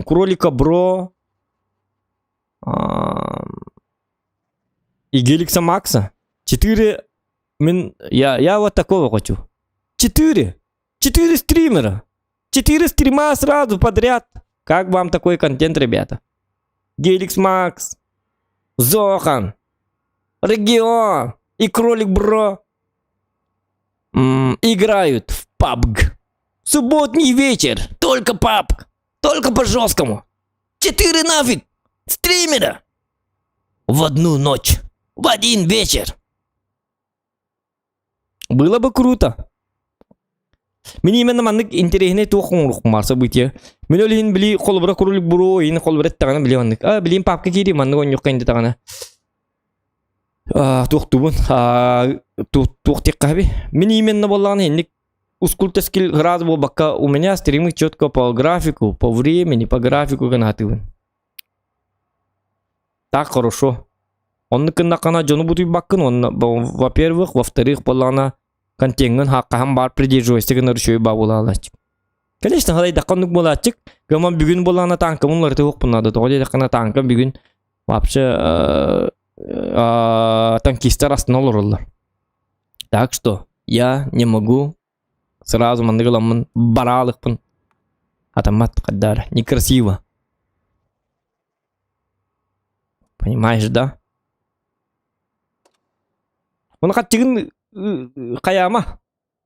кролика Бро. И Геликса Макса. 4. Я вот такого хочу. 4 стримера. 4 стрима сразу подряд. Как вам такой контент, ребята? Геликс Макс, Зохан, Регион и Кролик Бро играют в PUBG. Субботний вечер. Только PUBG. Только по жесткому. 4 нафиг стримера. В одну ночь. В один вечер. Было бы круто. Мне именно маннык интересный тухунрук бар события. Мен олин били холбра Кролик Бро, ин холбра тагана били маннык. Билим папка кири маннык он yok кайнда тагана. Тухтубун. Тухтик каби. Мен именно боллаган хенник ускульта скилл град бо бака у меня стримы четко по графику, по времени, по графику ганатывын. Так хорошо. Он накана жону бутуй баккын, он, во-первых, во-вторых, болана контенген хаккахан бар придерживайстыгын ыршой ба болалач. Конечно, халай дакканнык болачык, гаман бүгүн болана танка мунлар тыгык бунады, тоғалай даккана танка бүгүн вообще танкистар астына олорылар. Так что я не могу сразу мандыгыламын баралыкпын. Атамат каддар, некрасиво. Понимаешь, да? Он каттыгын каяма.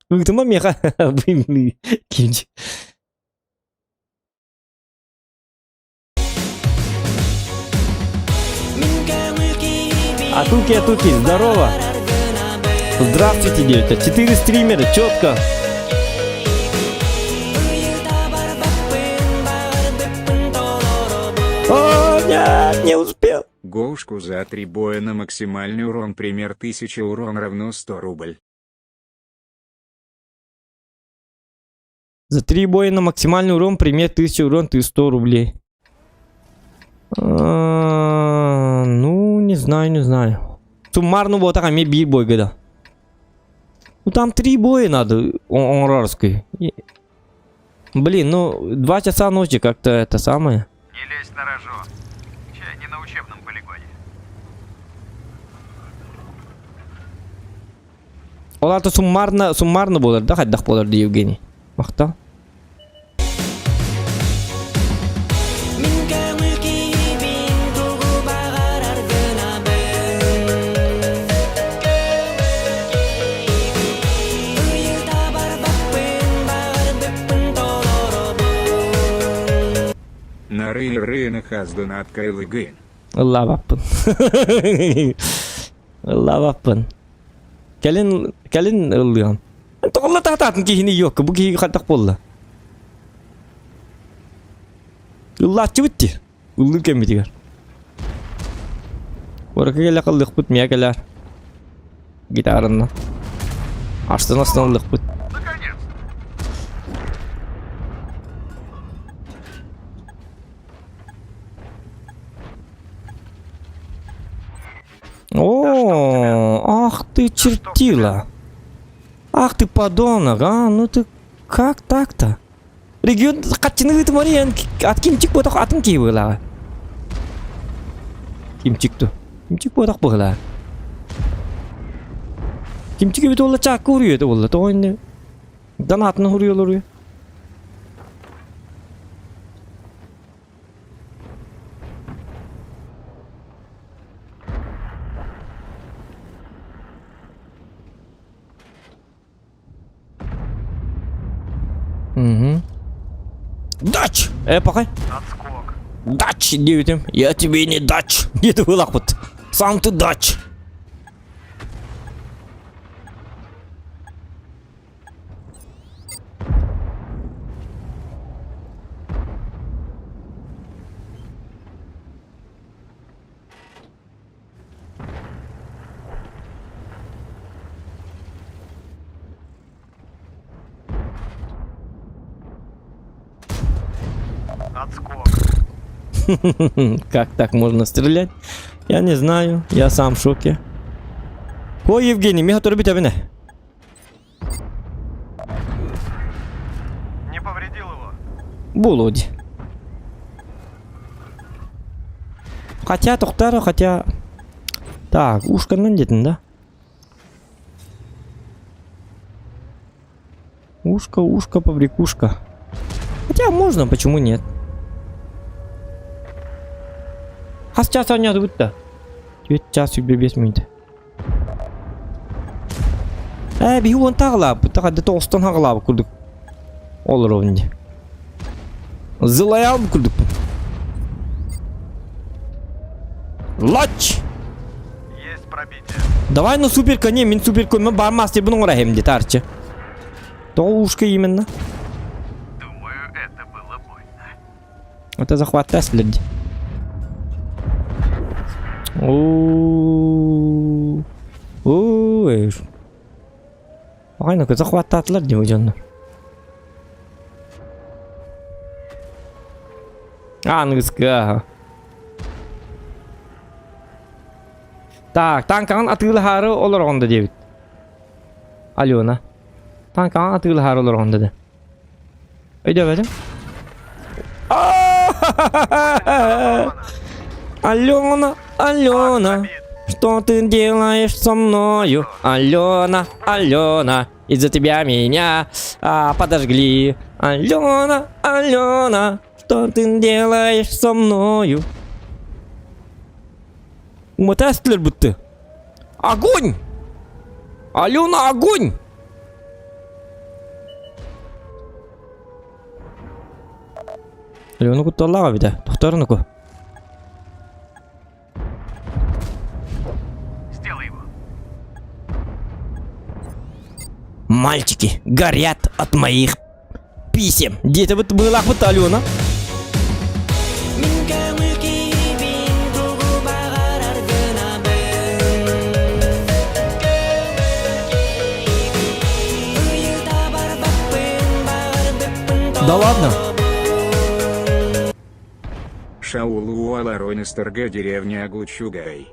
Ытыма меха. Кинчик. Атуки, здорово. Здравствуйте, девочка. 4 стримера, четко. О, нет, не успел. Гоушку за 3 боя на максимальный урон, пример 1000 урон равно 100 рубль. За 3 боя на максимальный урон, пример 1000 урон, ты 100 рублей. Ну, не знаю. Суммарно вот так, а мне бить бой, года. Ну, там 3 боя надо, онрарской. Блин, ну, 2 часа ночи как-то это самое. Не лезь на рожон. Чай не на учебном полигоне. Олар-то суммарно болар, да, хаддах болар, да, Евгений. Мақта. На рейна хаздана от Кайлы Гейн. Лаваппын. Лаваппын. Кәлін ылыған. Тоғылы тақтатын кейіні yok. Бұл кейі қаттақ болды. Ыллатчы бітті. Ұлы кәмбетігер. Орақы келі қылдық бұт, мия келер. Гитарынна. Аштан ылдық бұт. Наконец! О, ах ты чертила. Ах ты подонок, а? Ну ты как так-то? Регион қатчыны ғытым орен от кимчик бодақ атын кей бұғыла. Кимчик-ту. Кимчик бодақ бұғыла. Кимчик бет олы чаққы ұрıyor еді олы. Тоғын дан атыны ұрıyorlar. Дач! Пока. Отскок. Дач, девятым. Я тебе не дач. Не ты был вот. Сам ты дач. Отскок. Как так можно стрелять? Я не знаю. Я сам в шоке. О, Евгений, меня тоже бить обине. Не повредил его. Булоди. Хотя, Тухтара, хотя... Так, ушко надетен, да? Ушко, побрякушка. Хотя можно, почему нет? А сейчас они отбудут-то. 9 час über 5 минут. Bir он тағылап. Тағады 9-тан ағылап күрдік. Ол ровнде. Зылай алып күрдік. Лач! Есть пробитие. Давай на суперка, не, мен суперка, мен бар мастер бұның ұра хемде, тарчы. То ушка именно. Думаю, это было больно. Это захват Теслерди. Ой. Ай, ну-ка, захваттатылар деп өжандар. Аңызға. Так, танкаған атылы хары олар оңды дебіт. Алена. Танкаған атылы хары олар оңды де. Өйде бәдім? Алена, что ты делаешь со мною? Алена, из-за тебя меня подожгли. Алена, что ты делаешь со мною? Мотестлер будто. Огонь! Алена, огонь! Алена куталлага биде. Тохторунуку. Сделай его. Мальчики горят от моих писем. Где-то вот была Алена. Да ладно. Шаул Уаларонистерга, деревня Аглучугай.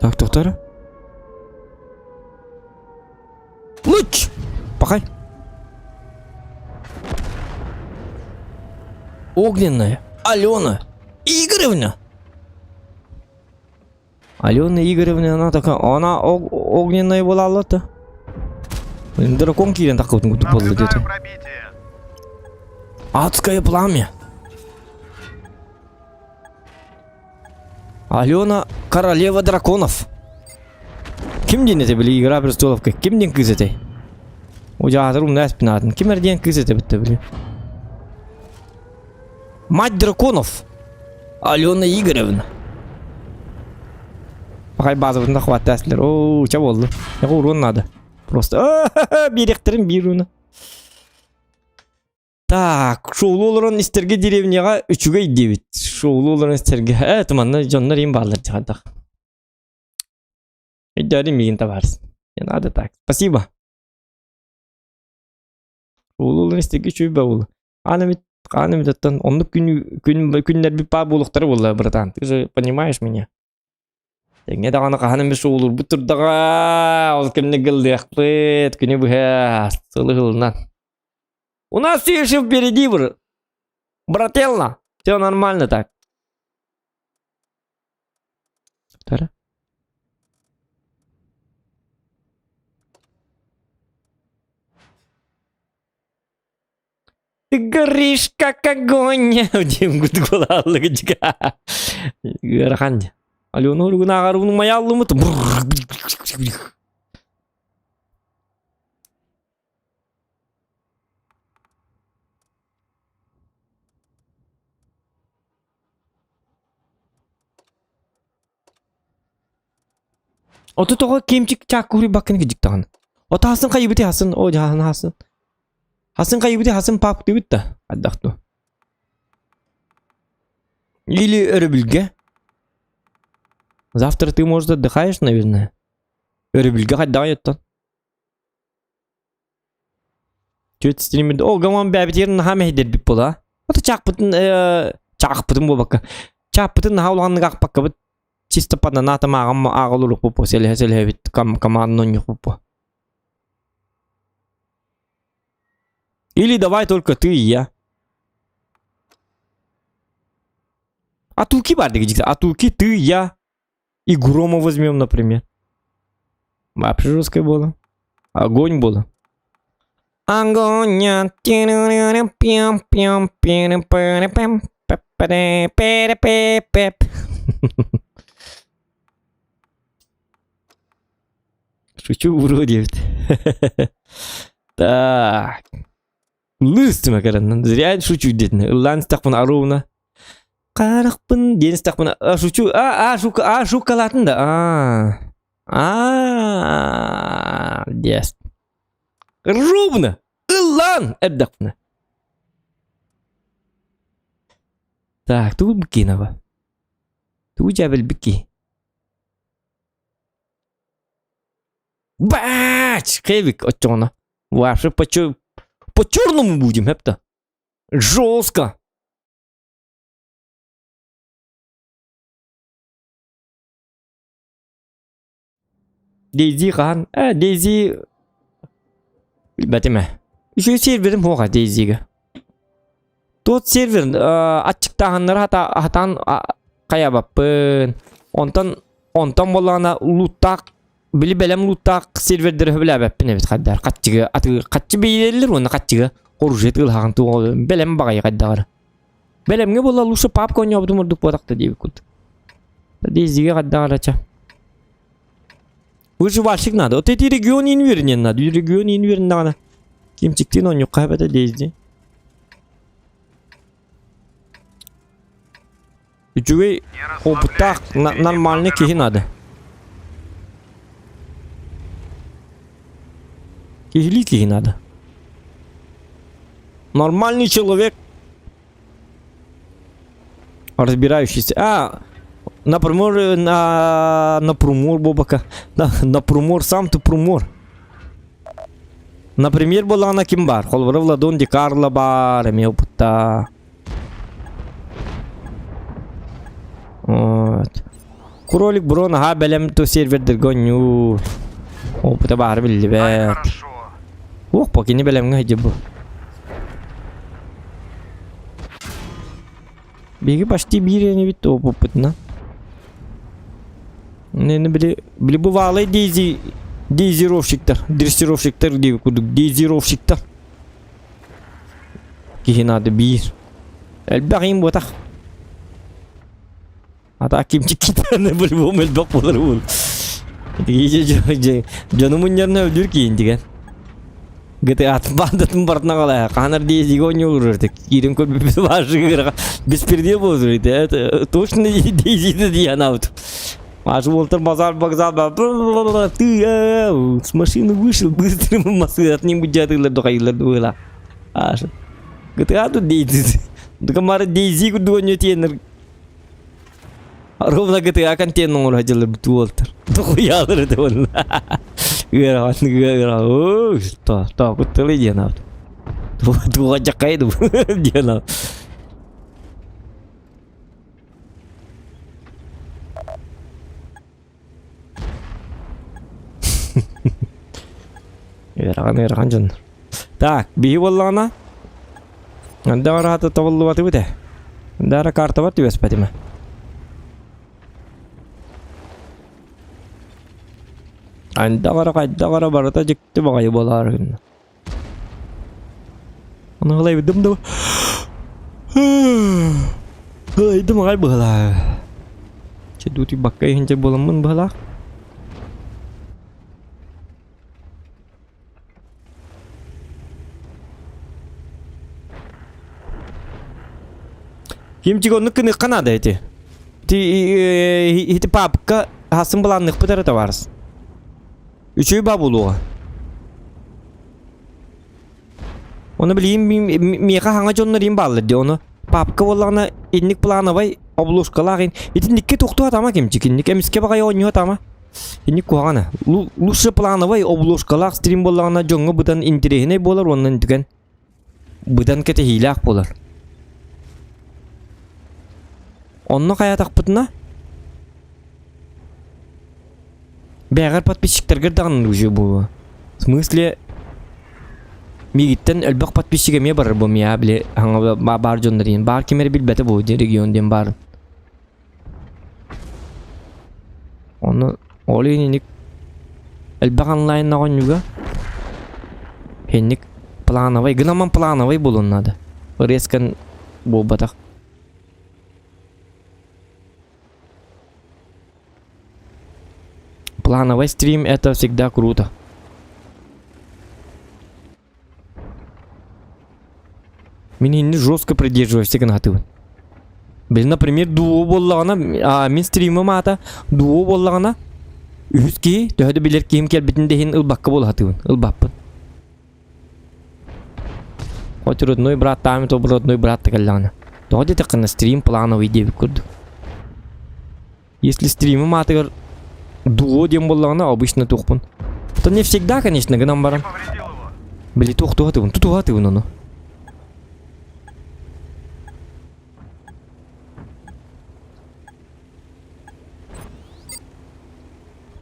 Так, доктор. Луч! Пахай. Огненная Алена Игоревна. Алена Игоревна, она такая, она огненная была лата. Дракон кирен так вот Наблюдаю где-то. пробитие. Адское пламя. Алена королева драконов. Кимден это были игра престолов? Кимден кыз это? Ужадрум на спинатен. Кимерден кыз это были? Мать драконов. Алена Игоревна. Пахай базовый нахват Теслер. О, чего было? Я урон надо. Просто беректерим бируна. Так, шоулуларын истерге деревняга 3-ге 9. Шоулуларын истерге. Туманна жоннар им баллар жадах. Идёрим мигин табарс. Не надо так. Спасибо. Шоулуларын истерге чүй баул. Анамит оттан онлук күннер бир па болуктары болла, братан. Ты же понимаешь меня? Не даганы каханым бир шоулур бутурдага. Ол кемне гылдык күнү буга. Сылыгылнан. У нас все еще впереди, брателла. Все нормально так. Вторая. Ты горишь, как огонь. Дим гудгула лыгчка. Раханди. Алёну ругна гаруну моя лумут. Ото тога кемчик чак кури бакын гижик таган. Ото хасын кайбыты хасын, о жахан хасын. Хасын кайбыты хасын пап дебит да. Аддакту. Или Эрбилге. Завтра ты, может, отдыхаешь, наверное. Эрбилге хаддаяттан. Чөт стримит. О, гаман бәбитерин хамехдер бип бола. Ото чакпытын болбакка. Чакпытын хаулганны какпакка бит. Чисто под ната магам агалурук попо селевит командный нюх попо. Или давай только ты и я. А туки барды где-то. А туки ты, я и Грома возьмем, например. Вообще жесткое было. Огонь было. Огонь. Шучу вроде. Так. Лыстыма каран. Зря шучу детно. Лан стакпын аруна. Каракпын ден стакпын. Шучу. Шукалатын да. Дес. Ровно. Лан эддакпын. Так, тут бикинова. Тут жабел бики. Бач! Кевик отчона. Вообще по черному будем, это. Жестко. Дейзи хан. Дейзи. Бәтеме. Еще серверім хоға Дейзиге. Тот сервер ачықтағанлар хатан қая баппын. Онтан болағына луттақ. Били белем луттақ сервердері білі бәппін әбет қаддар. Қатчы бейлерлер оны қатчыға. Қоржет ғылғағын туғы. Белем бағай қаддағыр. Белемге бола лушы папкон ябдым ұрдық бодақта дейбі күлді. Дейзиге қаддағыр ача. Выживальщик надо. Вот эти регионы инвернен надо. Регионы инвернен надо. Кимчиктин он юққа бәді дейзді. Üçüge опытак нормальный кихи надо. Кихи надо. Нормальный человек, разбирающийся. Например, на прумор бобака. На прумор, сам ты прумор. Например, была на кимбар. Холвара Владон Ди Карло бар, имел опыта. Вот. Кролик Брон, белем то сервер гоню. Опыта бар билбет. Хорошо. Ох, поки не белем гайдебу. Беги почти биря не вид опытна. Не били бывалый дезировщиктер, дрессировщиктер дип кудук, дезировщиктер. Кихи надо бир. Элбагим ботах. Ата кимчик китаны по-любому элбак болар бул. Жанымын ярына өлдүр кейін деген. Гыты атбандатын бартына қалай. Қанар дези гоню урырдык. Кирин көрбі башыгыра. Бесперде болдыр. Точно дезиді дейін аут. Аж Волтер базар вокзал. Ты с машины вышел быстро в Москве. От ним будятылар доқайлар дуэла. Аж. Гыты ату дези. Дукамары дези гоню тенер. Ровно GTA контент он хотел бы Волтер. Дохуя это он. Гера. Ой, что? Так, вот ты легенда. Ту аджакайду. Дена. Гера жан. Так, беги валлана. Андара хата таваллуваты бите. Андара карта бат тебе спатиме. Андагара барата жекте багай болар. Аны кылай бидим да. Идим гай бала. Чедути баккай хинче боламын бала. Кимчиго ныкны канада эти. Ти папка хасым баланных пытары товарс. Üçüyü babuluğa. Onu bileyim meka hanga jonlarıyım bağlı onu. Papka olağına inlik plana vay obluşkalağın. İtinlikki toxtu atama kimcik inlik emiske bakay oynuyor atama. İnlik kuhana. Luşu plana vay obluşkalağ stream bolağına jonga budan intirehine bolar ondan tüken. Budan kete hilak bolar. Onunla kaya takpıtına. Бягар подписчиктарга даган уже бу. В смысле мигиттен элбак подписчиге ме бар бу мия биле ханга бар жондырын. Бар кемер билбете бу регионден бар. Оны олиник элбак онлайн нагонюга. Хенник плановый, гнаман плановый болун надо. Резкан бу батак. Плановый стрим это всегда круто. Меня не жестко придерживаюсь гнатывы. Блин, например, дуо боллағана, мен стримім ата, дуо боллағана, үске, төхеді білер кейім келбетінде хен ылбаққа болғатывын, ылбақпын. Хоть родной брат там, то родной брат такаллағана. Тоғады тақына стрим плановый деп көрді. Если стримім атығыр, дуо дем боллағана обычно тоқпын. Это не всегда, конечно, гнам барам. Били тоқтуғатывын, тұтуғатывын оны.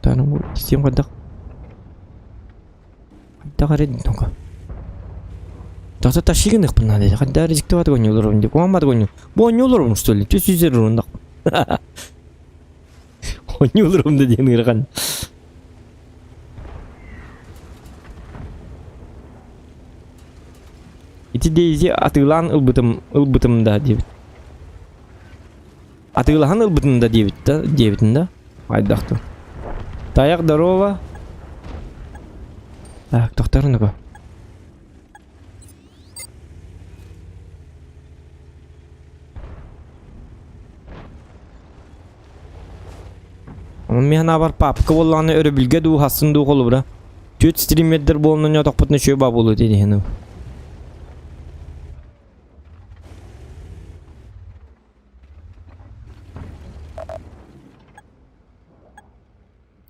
Тану систем қадақ. Қадақ аредін тоқа. Тақта ташигін иқпын надо. Қадақ резиктоваты гоню оларым деп. Қуамады гоню. Гоню оларым, что ли? Төс үзер ұрындақ. Гоню оларым да дейін ғырған. Ити дейзи атылан ылбытымда дебіт. Атылан ылбытымда дебітінде. Айдақты. Таяқ здорово. Так, тоқтарын үкі. Mehna var papka bollany örebilge du hasın du golubra. Tüt streamerler bolunun yotak putna şöy babulu dedi henu.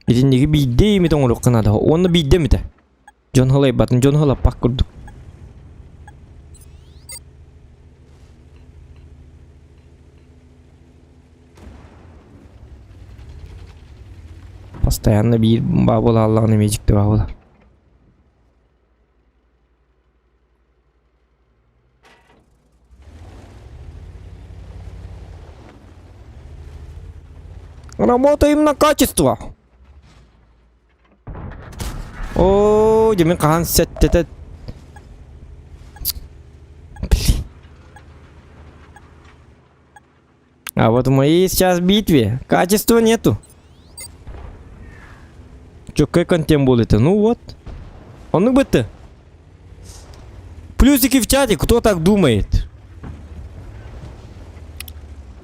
İçindeki bidde mi ton rokkana da. Onu bidde mi de? John Hall'ay batın John Hall'a pak kurduk. Постоянно bir babul Allah'ın emecikti babular. Работаем на качество. О, демен кахан сеттет. А вот в моей сейчас битве качества нету. Чё, какой контент был это? Ну вот. Он бы ты. Плюсики в чате, кто так думает?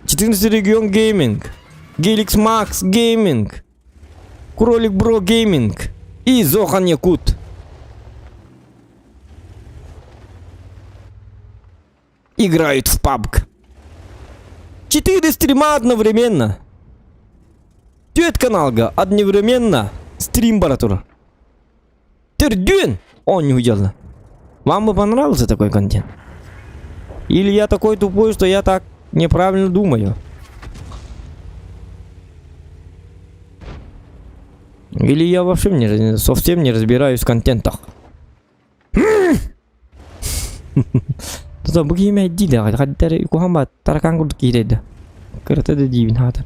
14 регион гейминг. Геликс Макс гейминг. Кролик Бро гейминг. И Зохан Якут. Играют в PUBG. 4 стрима одновременно. Тёт каналга одновременно. Стрим баратура. Тердюн! Он не уделно. Вам бы понравился такой контент? Или я такой тупой, что я так неправильно думаю? Или я вообще совсем не разбираюсь в контентах? Тогда буги имя иди да, каддар икухамба таракан курд кирейда. Кырта да дивин хатар.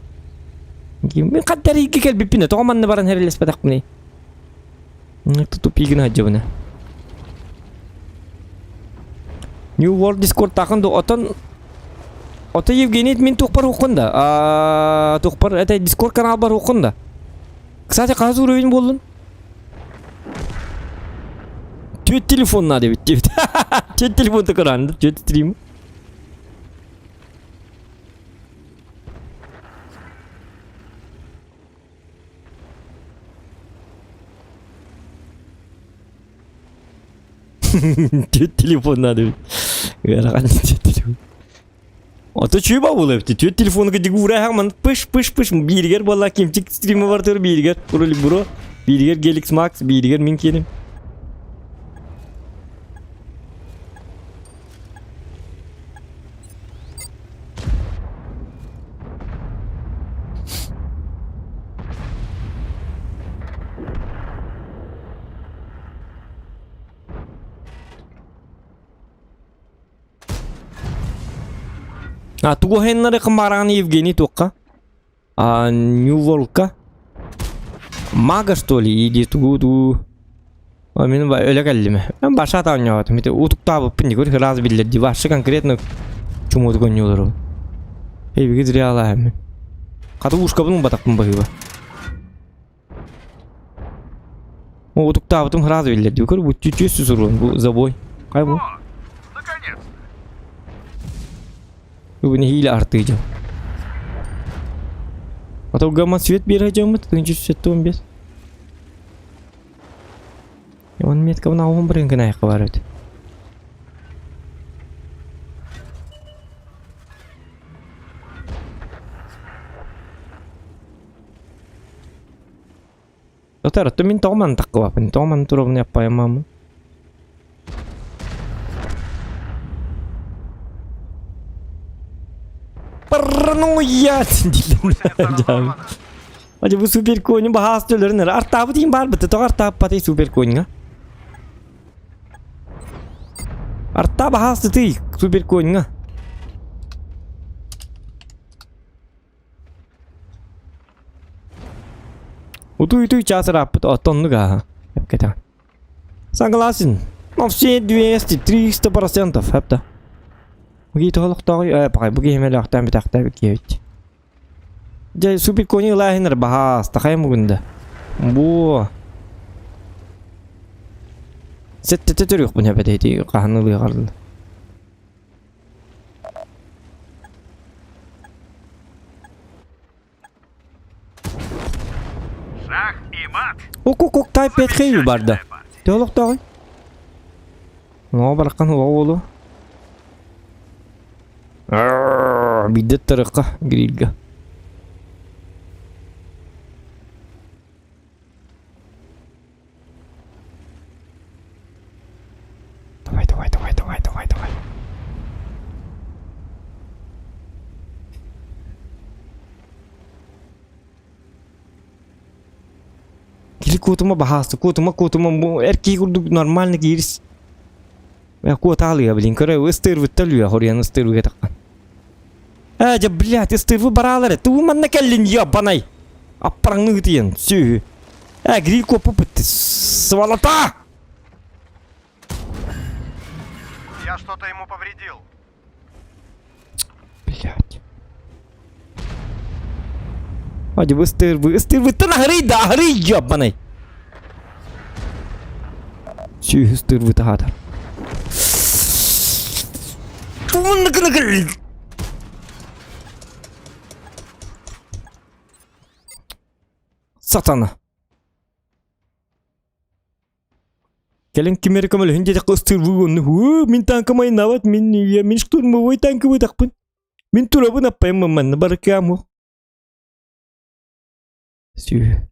Мен каддар iki kel bipine toman ne baran herles patak meni. Itu tupigin aja bana. New World Discord takın da otan Евгений min tukpar hukunda. Tukpar eta Discord kanal bar hukunda. Kısaca kaç oyun buldun? Tüt telefon nadı bitti. Tüt telefon tıkırandı. Tüt stream. Tüt telefon nadı bitti. Garakan tüt telefon. Ото чуба булыпты. Түйт телефонга дигура хаман пыш биргер бала кемчик стримы бар төр биргер. Кролик Бро, биргер Геликс Макс, биргер мен келем. Tugu henleri kemaranı Евгений только. New Volka. Maga что ли? Или тугу. Мен öyle geldi mi? Ben başa tanıyorum. Bir de utukta bu pindi gör razı bildir. Divaşı конкретно чему то гонёлар. Эй, bir gidip alayım. Katı ушка bunun batakım bayıba. O utukta bu razı bildir. Gör bu tütüsü sorun bu забой. Kay bu? Bu ne hile artıyacağım. Atau gamma свет vereceğim mi? Tunjuk setum без. Он метка на ум бринга на говорит. Dotar, tu min toman takwa, pin toman turun ne yapayım? Paranoya dinledim. Acaba bu süper coin'in bahas dölerin nere? Artabı diyeyim var bitti. Artabı patay süper coin'e. Artabı bahas değil süper coin'e. Itu час рапт оттонну га. Кета. Согласен. Но все 200-300% хапта. Буги толуктагы пагай буги хемелактан битакта бикебит. Жай супер кони лахинер бахас такай мугунда. Бу. Сетте төрөк буня бедети каханылы калды. Ай, Петхею барды. Толық тағай. Бараққан оғылы. Бидет тұрыққа, грилға. Давай. Кили кутума бахасты, кутума эрки курдук нормальный кирис. Я кута алия, блин, короче, выстыр выталю, хорьян выстыр вытакан. Жа, блядь, выстыр выбралары, ты уман накалин ябанай. Апраңны тиен, сю. Гриль копу пыты, сволота! Я что-то ему повредил. Блядь. Hadi выстыр вытан ахрый ябанай. Сю, выстыр вытахатар. Сатана. Келен кемер камал хинде кыстыр вугонны. Мен танкамай нават, мен штурмовой танковый такпын. Мен турабын аппайым манны баракаму. Сю.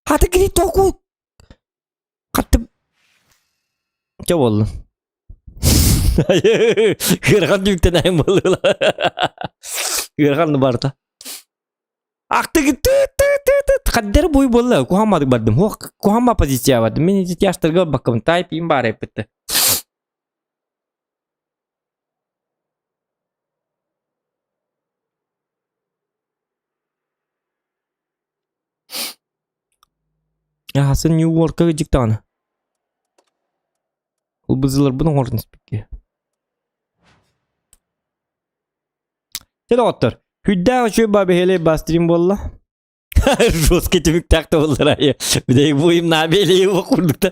Хаты кiri току. Катты. Ча болду? Гырган дүктен айым болду. Гырганды барда. Актыгы каддер бой болду. Кухаммадык бардым. Кухамма позиция бардым. Мен тяштырга баккам тайп им бар айпытты. Ясын Нью-Йоркка жиктаны. Ул бызылар бұның орын спекке. Селоттыр. Хүдді өші бабы хеле бастрим болла. Жостке түмік тақты болдыр айы. Бүдейк бойым набелі еуі құрдықта.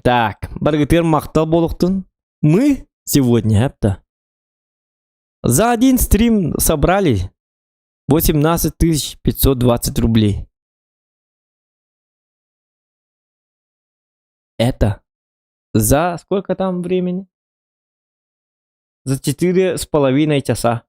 Так, баргытыр мақтал болуқтын. Мы сегодня, апта, за один стрим собрали 18 520 рублей. Это за сколько там времени? За 4,5 часа.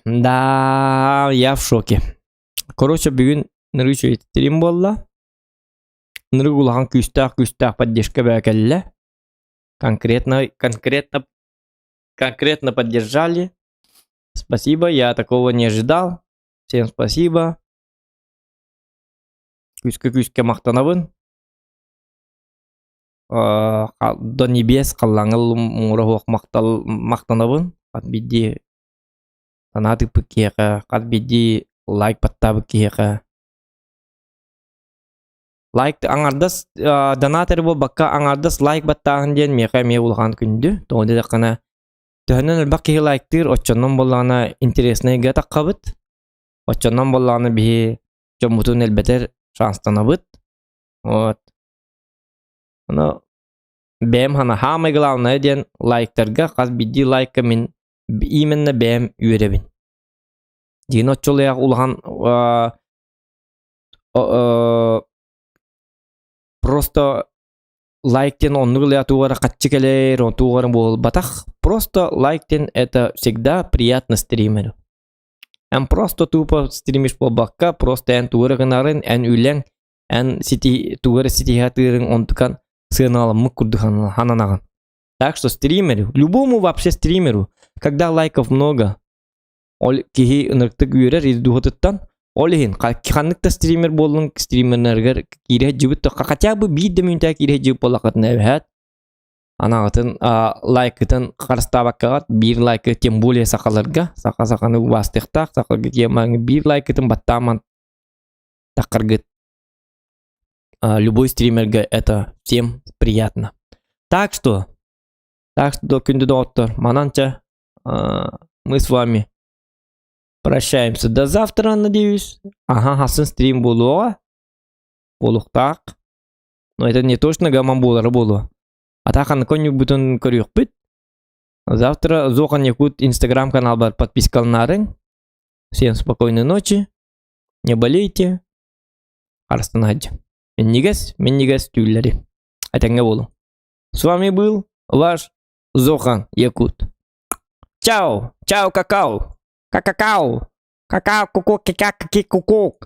Да, я в шоке. Короче, бүгін ныры сөйттірім болла. Ныры кулахан күстақ поддержка бәкәлі. Конкретно поддержали. Спасибо, я такого не ожидал. Всем спасибо. Күске мақтанабын. До небес қаллаңыл мұңыры мақтанабын. Қатбиді танаты пікеға, қатбиді лайк баттабы кеға. Лайк аңардас донатор бол бакка аңардас лайк баттағын ден меқа ме улған күнді. Тоғыды дақына төхінен әлбақ кеге лайктыр, отчоннан болағына интересный ға таққабыт. Отчоннан болағына бе жомбутын әлбәтер шанстанабыт. Вот. Бәм хана хамай главное ден лайктарға қаз бидді лайкка мен именно бәм үйеребін. Деген отчолаяқ улған просто лайктен оннугля тугара катчикелер, он тугара бол батах. Просто лайктен это всегда приятно стримеру. Эн просто тупо стримишь по бакка, просто эн тугара гынарын, эн үлен, эн сити тугара сити хатырын онтукан сыналым мыккурдыхан хананаган. Так что стримеру, любому вообще стримеру, когда лайков много, ол кихи ынырктык үйерер издухотыттан, олихин, қанықта стример болын, стримернергер кире жібітті, хотя бы бейді мүнті кире жібіп болақытын әбәт. Анағытын лайкытын қарыстабаққағат, бір лайкы тем более сақаларға, сақаны бастықтақ, сақалғы кемаңы бір лайкытын баттаман тақыргыт. Любой стримерге это всем приятно. Так что күнді доктор, мананча, мы с вами прощаемся до завтра, надеюсь. Ага, хасын стрим болуға. Олуқтақ. Но это не точно гаман болар болу. Атақан коню бутон көріқ біт. Завтра Зохан Якут Инстаграм канал бар, подпискаларың. Всем спокойной ночи. Не болейте. Арстан хаджи. Мен негес тюллери. Атаңа болу. С вами был ваш Зохан Якут. Чао, какао. Какао, ку-ку, ки-ка-ки-ку-ку.